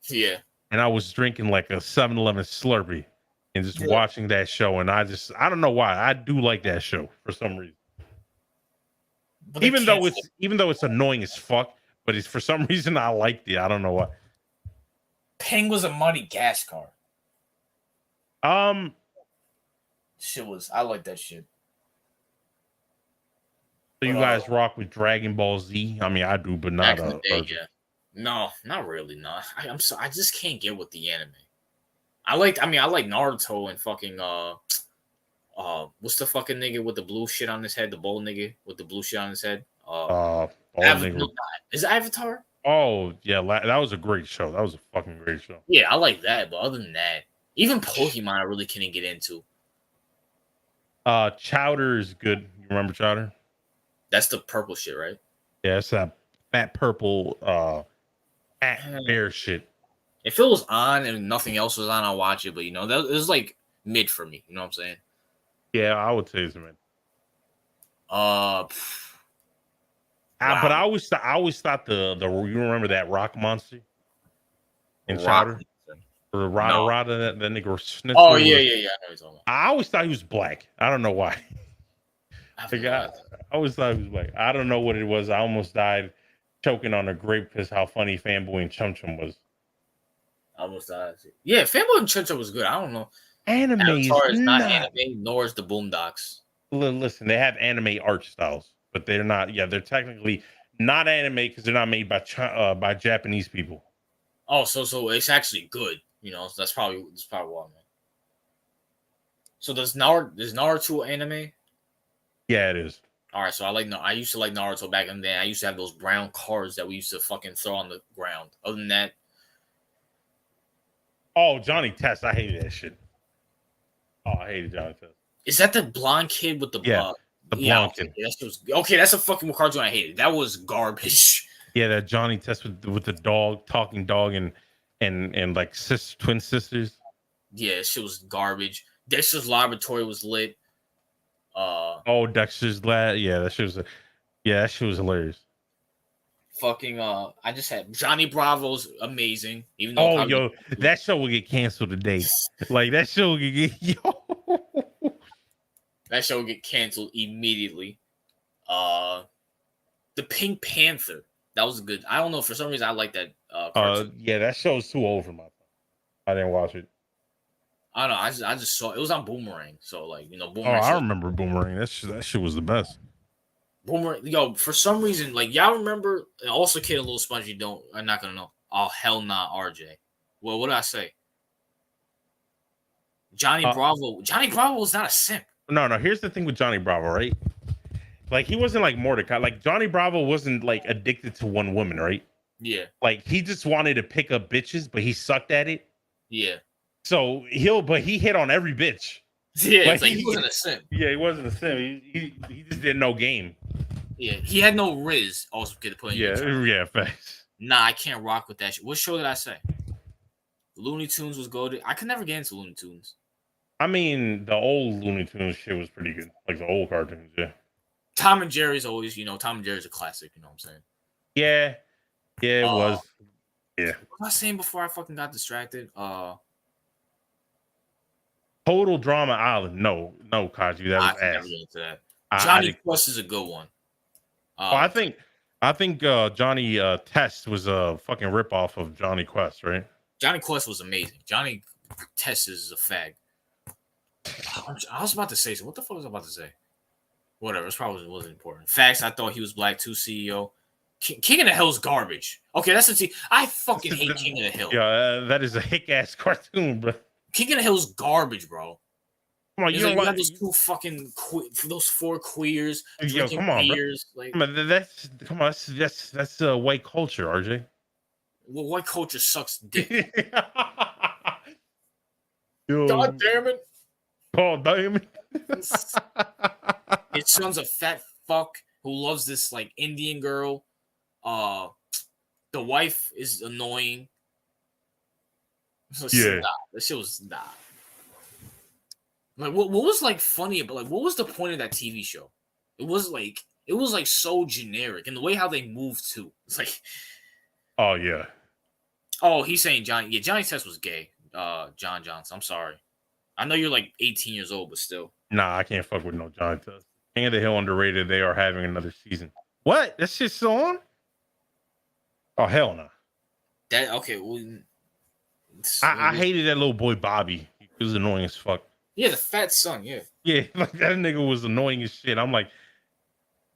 Yeah. And I was drinking like a 7-Eleven Slurpee and just watching that show. And I don't know why. I do like that show for some reason. But even though it's annoying as fuck, but it's for some reason I liked it. I don't know why. Ping was a muddy gas car. I like that shit. So you guys rock with Dragon Ball Z? I mean, I do, but not. Yeah. No, not really. No, I just can't get with the anime. I like Naruto and fucking what's the fucking nigga with the blue shit on his head? The bold nigga with the blue shit on his head. Is it Avatar? Oh yeah, that was a great show. That was a fucking great show. Yeah, I like that. But other than that, even Pokemon, I really couldn't get into. Chowder is good. You remember Chowder? That's the purple shit, right? Yeah, it's that fat purple bear shit. If it was on and nothing else was on, I'll watch it. But it was like mid for me. You know what I'm saying? Yeah, I would say it's mid. Wow. But I always thought the you remember that rock monster in Chowder? Or Rada, that nigga Schnitzel. Oh yeah. I know what you're talking about. I always thought he was black. I don't know why. I always thought he was black. I don't know what it was. I almost died choking on a grape because how funny Fanboy and Chum Chum was. I almost died. Yeah, Fanboy and Chum Chum was good. I don't know. Anime Avatar is not anime, nor is the Boondocks. Listen, they have anime art styles, but they're not. Yeah, they're technically not anime because they're not made by Japanese people. Oh, so it's actually good. That's probably why, man. So does Naruto anime? Yeah, it is. All right, so I used to like Naruto back in the day. I used to have those brown cards that we used to fucking throw on the ground. Other than that, oh, Johnny Test, I hated that shit. Oh, I hated Johnny Test. Is that the blonde kid with the the blonde kid? Okay, that's a fucking cartoon I hated. That was garbage. Yeah, that Johnny Test with the dog, talking dog, and like twin sisters. Yeah, shit was garbage. Dexter's Laboratory was lit. Dexter's Lab. Yeah, that shit was hilarious. Fucking I just had Johnny Bravo's amazing. Even though that show will get canceled today. Like that show will get that show will get canceled immediately. The Pink Panther. That was good. I don't know, for some reason I like that cartoon. Yeah, that show's too old for my time. I didn't watch it. I don't know. I just saw it was on Boomerang. So Boomerang. I remember Boomerang. That shit was the best. Boomerang, for some reason, y'all remember, also Kid and Little Sponge, are not gonna know. Oh, hell nah, RJ. Well, what did I say? Johnny Bravo. Johnny Bravo was not a simp. No, here's the thing with Johnny Bravo, right? Like, he wasn't like Mordecai. Like, Johnny Bravo wasn't like addicted to one woman, right? Yeah. Like, he just wanted to pick up bitches, but he sucked at it. Yeah. So he hit on every bitch. Yeah, like he wasn't a simp. Yeah, he wasn't a simp. He just didn't know game. Yeah, he had no Riz. Also, get the point. Yeah, facts. Nah, I can't rock with that shit. What show did I say? Looney Tunes was goated. I could never get into Looney Tunes. I mean, the old Looney Tunes shit was pretty good. Like the old cartoons, yeah. Tom and Jerry's always, Tom and Jerry's a classic. You know what I'm saying? Yeah, it was. Yeah. What was I saying before I fucking got distracted? Total Drama Island. No, Kaji, that was ass. Never get into that. Johnny Quest is a good one. I think Johnny Test was a fucking ripoff of Johnny Quest, right? Johnny Quest was amazing. Johnny Test is a fag. I was about to say something. What the fuck was I about to say? Whatever. It probably wasn't important. Facts. I thought he was black too. CEO. King of the Hill's garbage. Okay, that's the team. I fucking hate King of the Hill. Yeah, that is a hick ass cartoon, bro. King of the Hill's garbage, bro. Come on, you have those two fucking those four queers drinking beers. Like, that's white culture, RJ. Well, white culture sucks dick. God damn it! God damn it! His son's a fat fuck who loves this like Indian girl. The wife is annoying. So that shit was nah. Like what was like funny about what was the point of that TV show? It was like so generic, and the way how they moved too. It's like, oh yeah. Oh, he's saying Johnny. Yeah, Johnny Test was gay. John Johnson. I'm sorry. I know you're like 18 years old, but still. Nah, I can't fuck with no Johnny Test. King of the Hill underrated. They are having another season. What? That shit's still on? Oh hell no. That okay. Well, I hated that little boy Bobby. He was annoying as fuck. Yeah, the fat son. Yeah. Yeah, like that nigga was annoying as shit. I'm like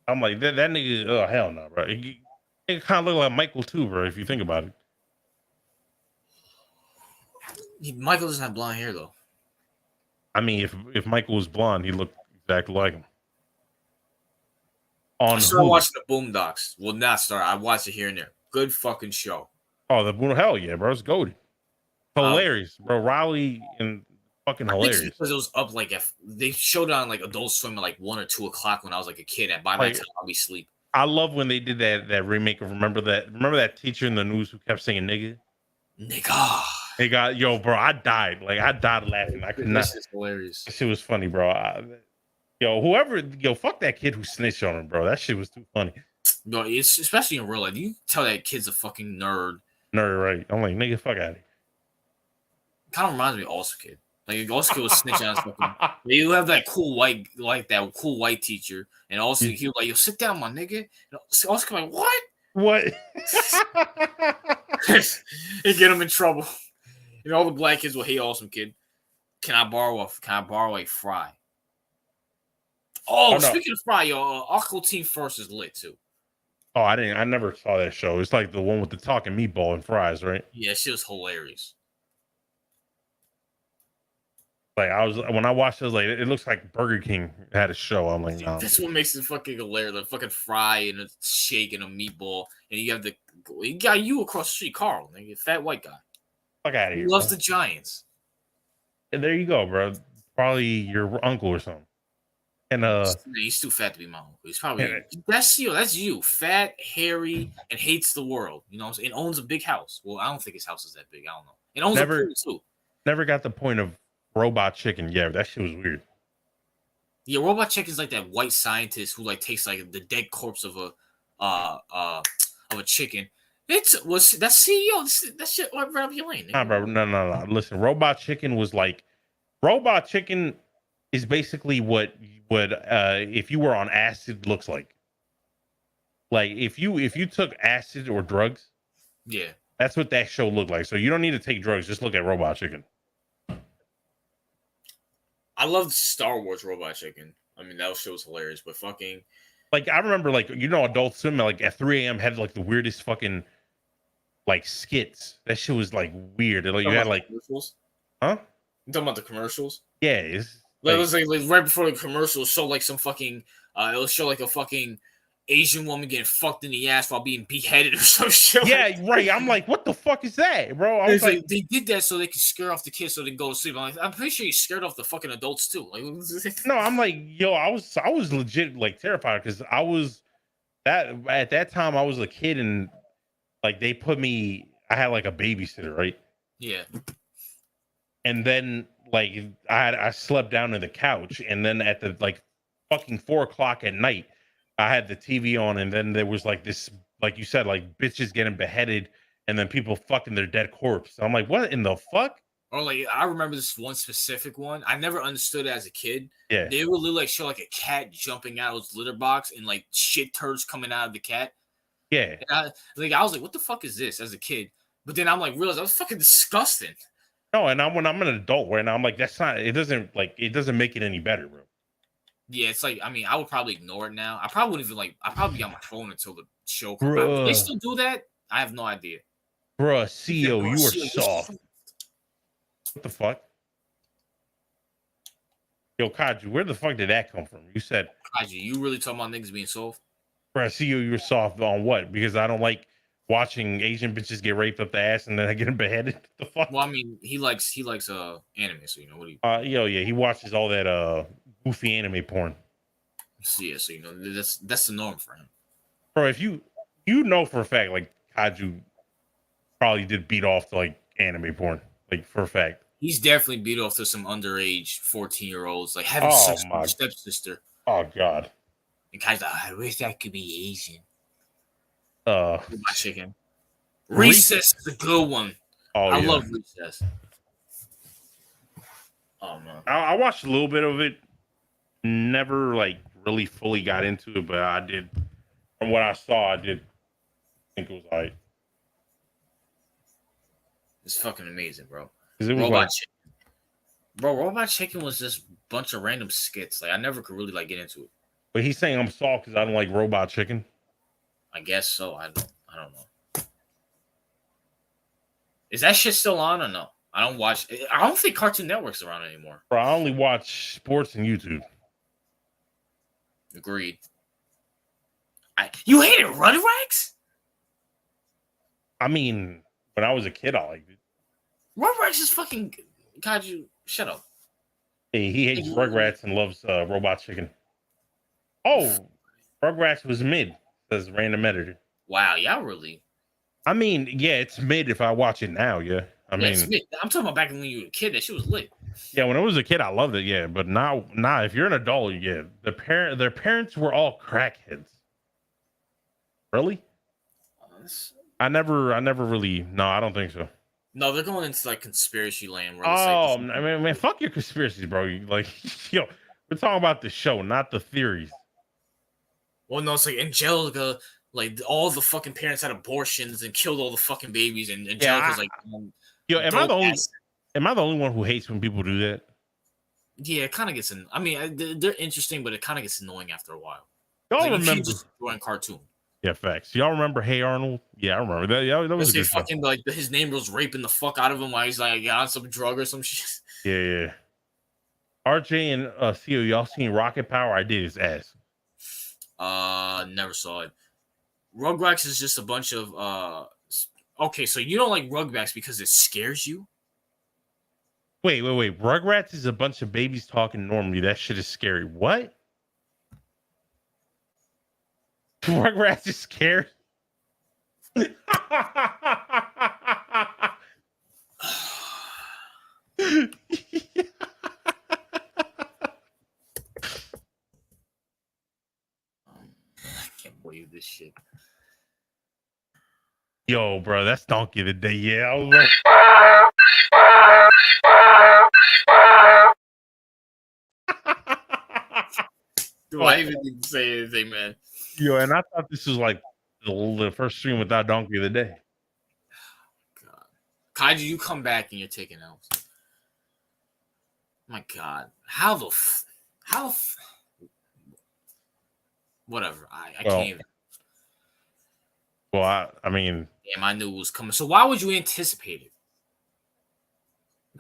that nigga. Oh hell no, bro. He kind of look like Michael too, bro. If you think about it. Michael doesn't have blonde hair though. I mean, if Michael was blonde, he looked exactly like him. I started watching the Boondocks. Well, not start. I watched it here and there. Good fucking show. Oh, the Boom! Hell yeah, bro. It's goated. Hilarious, bro. Riley and fucking I think it's hilarious. because it was up like if they showed on like Adult Swim at like 1 or 2 o'clock when I was like a kid, and by that time I'll be asleep. I love when they did that remake of remember that teacher in the news who kept saying nigga. They got bro. I died laughing. I could not. This is hilarious. That shit was funny, bro. Fuck that kid who snitched on him, bro. That shit was too funny. No, it's especially in real life. You tell that kid's a fucking nerd. Nerd, right? I'm like, nigga, fuck out of here. Kind of reminds me of Also Kid. Like Also Kid was snitching on his fucking. You have that cool white teacher, and also he was like, "Yo, sit down, my nigga." And Also Kid like, "What? What?" It get him in trouble. And all the black kids will hate Awesome Kid. Can I borrow a fry? Oh, no. Speaking of fry, Aqua Team First is lit too. Oh, I never saw that show. It's like the one with the talking meatball and fries, right? Yeah, she was hilarious. Like when I watched it, I was like, it looks like Burger King had a show. I'm like, no. That's what makes it fucking hilarious. The fucking fry and a shake and a meatball, and you got you across the street, Carl, nigga, fat white guy. Fuck out of here. He loves the Giants. And there you go, bro. Probably your uncle or something. And he's too fat to be my uncle. He's probably that's you, fat, hairy, and hates the world. You know what I'm saying? And owns a big house. Well, I don't think his house is that big. I don't know. It owns a pool too. Never got the point of Robot Chicken. Yeah, that shit was weird. Yeah, Robot Chicken's like that white scientist who like takes like the dead corpse of a chicken. That's CEO. That shit right up your lane. Nah, bro. No. Listen, Robot Chicken was like Robot Chicken is basically what if you were on acid looks like. Like if you took acid or drugs, yeah, that's what that show looked like. So you don't need to take drugs. Just look at Robot Chicken. I loved Star Wars Robot Chicken. I mean, that show was hilarious, but fucking like I remember like Adult Swim like at 3 a.m. had like the weirdest fucking like skits. That shit was like weird. Like, you had like commercials. Huh? You talking about the commercials? Yeah, it's it was like right before the commercials show like some fucking it'll show like a fucking Asian woman getting fucked in the ass while being beheaded or some shit. Yeah, right. I'm like, what the fuck is that, bro? I was like, they did that so they could scare off the kids so they can go to sleep. I'm pretty sure you scared off the fucking adults too. Like, no, I'm like, I was legit like terrified because at that time I was a kid and like they put me. I had like a babysitter, right? Yeah. And then like I slept down on the couch, and then at the like fucking 4 o'clock at night, I had the TV on, and then there was like this, like you said, like bitches getting beheaded, and then people fucking their dead corpse. I'm like, what in the fuck? Or like I remember this one specific one. I never understood it as a kid. Yeah. They would literally like show like a cat jumping out of its litter box and like shit turds coming out of the cat. Yeah. And I was like, what the fuck is this as a kid? But then I'm like, realized that was fucking disgusting. No, and when I'm an adult right now, I'm like, that's not. It doesn't make it any better, bro. Yeah, it's like, I mean, I would probably ignore it now. I probably wouldn't even I'd probably be on my phone until the show comes out. Do they still do that? I have no idea. Bruh, CEO, you are soft. What the fuck? Yo, Kaiju, where the fuck did that come from? You said Kaiju, you really talking about niggas being soft? Bruh, CEO, you're soft on what? Because I don't like watching Asian bitches get raped up the ass and then I get them beheaded. What the fuck? Well, I mean, he likes anime, so you know what do you yeah, he watches all that goofy anime porn. Yeah, so you know that's the norm for him. Bro, if you know for a fact, like Kaiju probably did beat off to like anime porn, like for a fact. He's definitely beat off to some underage 14-year-olds, like having sex with his stepsister. Oh god. And Kai's like, I wish I could be Asian. My chicken. Recess is a good one. Oh, I love Recess. Oh man. I watched a little bit of it. Never like really fully got into it, but I did. From what I saw, I did think it was alright. It's fucking amazing, bro. Robot Chicken. Bro, Robot Chicken was just a bunch of random skits. Like I never could really like get into it. But he's saying I'm soft because I don't like Robot Chicken. I guess so. I don't know. Is that shit still on or no? I don't watch. I don't think Cartoon Network's around anymore. Bro, I only watch sports and YouTube. Agreed. You hated Rugrats? I mean, when I was a kid, I liked it. Rugrats is fucking. God, you shut up. Hey, he hates Rugrats and loves Robot Chicken. Oh, Rugrats was mid, says random editor. Wow, y'all really? I mean, yeah, it's mid if I watch it now. Yeah, I mean, it's mid. I'm talking about back when you were a kid. That shit was lit. Yeah, when I was a kid, I loved it. Yeah, but now, if you're an adult, yeah, their parents were all crackheads. Really? I never really. No, I don't think so. No, they're going into like conspiracy land. Where I mean, man, fuck your conspiracies, bro. Like, yo, we're talking about the show, not the theories. Well, no, it's like Angelica. Like all the fucking parents had abortions and killed all the fucking babies, and Angelica's like, yo, am I the only one who hates when people do that? Yeah, it kind of gets I mean, they're interesting, but it kind of gets annoying after a while. Y'all like, remember just drawing cartoon? Yeah, facts. Y'all remember Hey Arnold? Yeah, I remember that. Yeah, that was a good fucking like his name was raping the fuck out of him while he's like on some drug or some shit. Yeah. RJ and CEO, y'all seen Rocket Power? I did his ass. Never saw it. Rugrats is just a bunch of okay, so you don't like Rugrats because it scares you? Wait. Rugrats is a bunch of babies talking normally. That shit is scary. What? Rugrats is scary. I can't believe this shit. Yo, bro, that's Donkey of the Day. Yeah, I was like... Do I even need to say anything, man? Yo, and I thought this was like the first stream without Donkey of the Day. God, Kaiju, you come back and you're taking out. My God, how whatever. I can't even. Well, I mean, damn, I knew it was coming. So why would you anticipate it?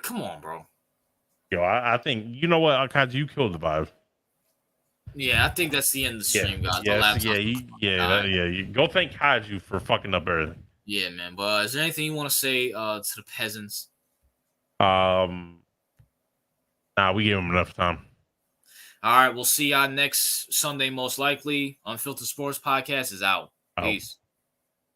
Come on, bro. Yo, I think you know what, Kaiju, you killed the vibe. Yeah, I think that's the end of the stream, guys. You go thank Kaiju for fucking up everything. Yeah, man. But is there anything you want to say to the peasants? Nah, we gave them enough time. All right, we'll see y'all next Sunday, most likely. Unfiltered Sports Podcast is out. Peace.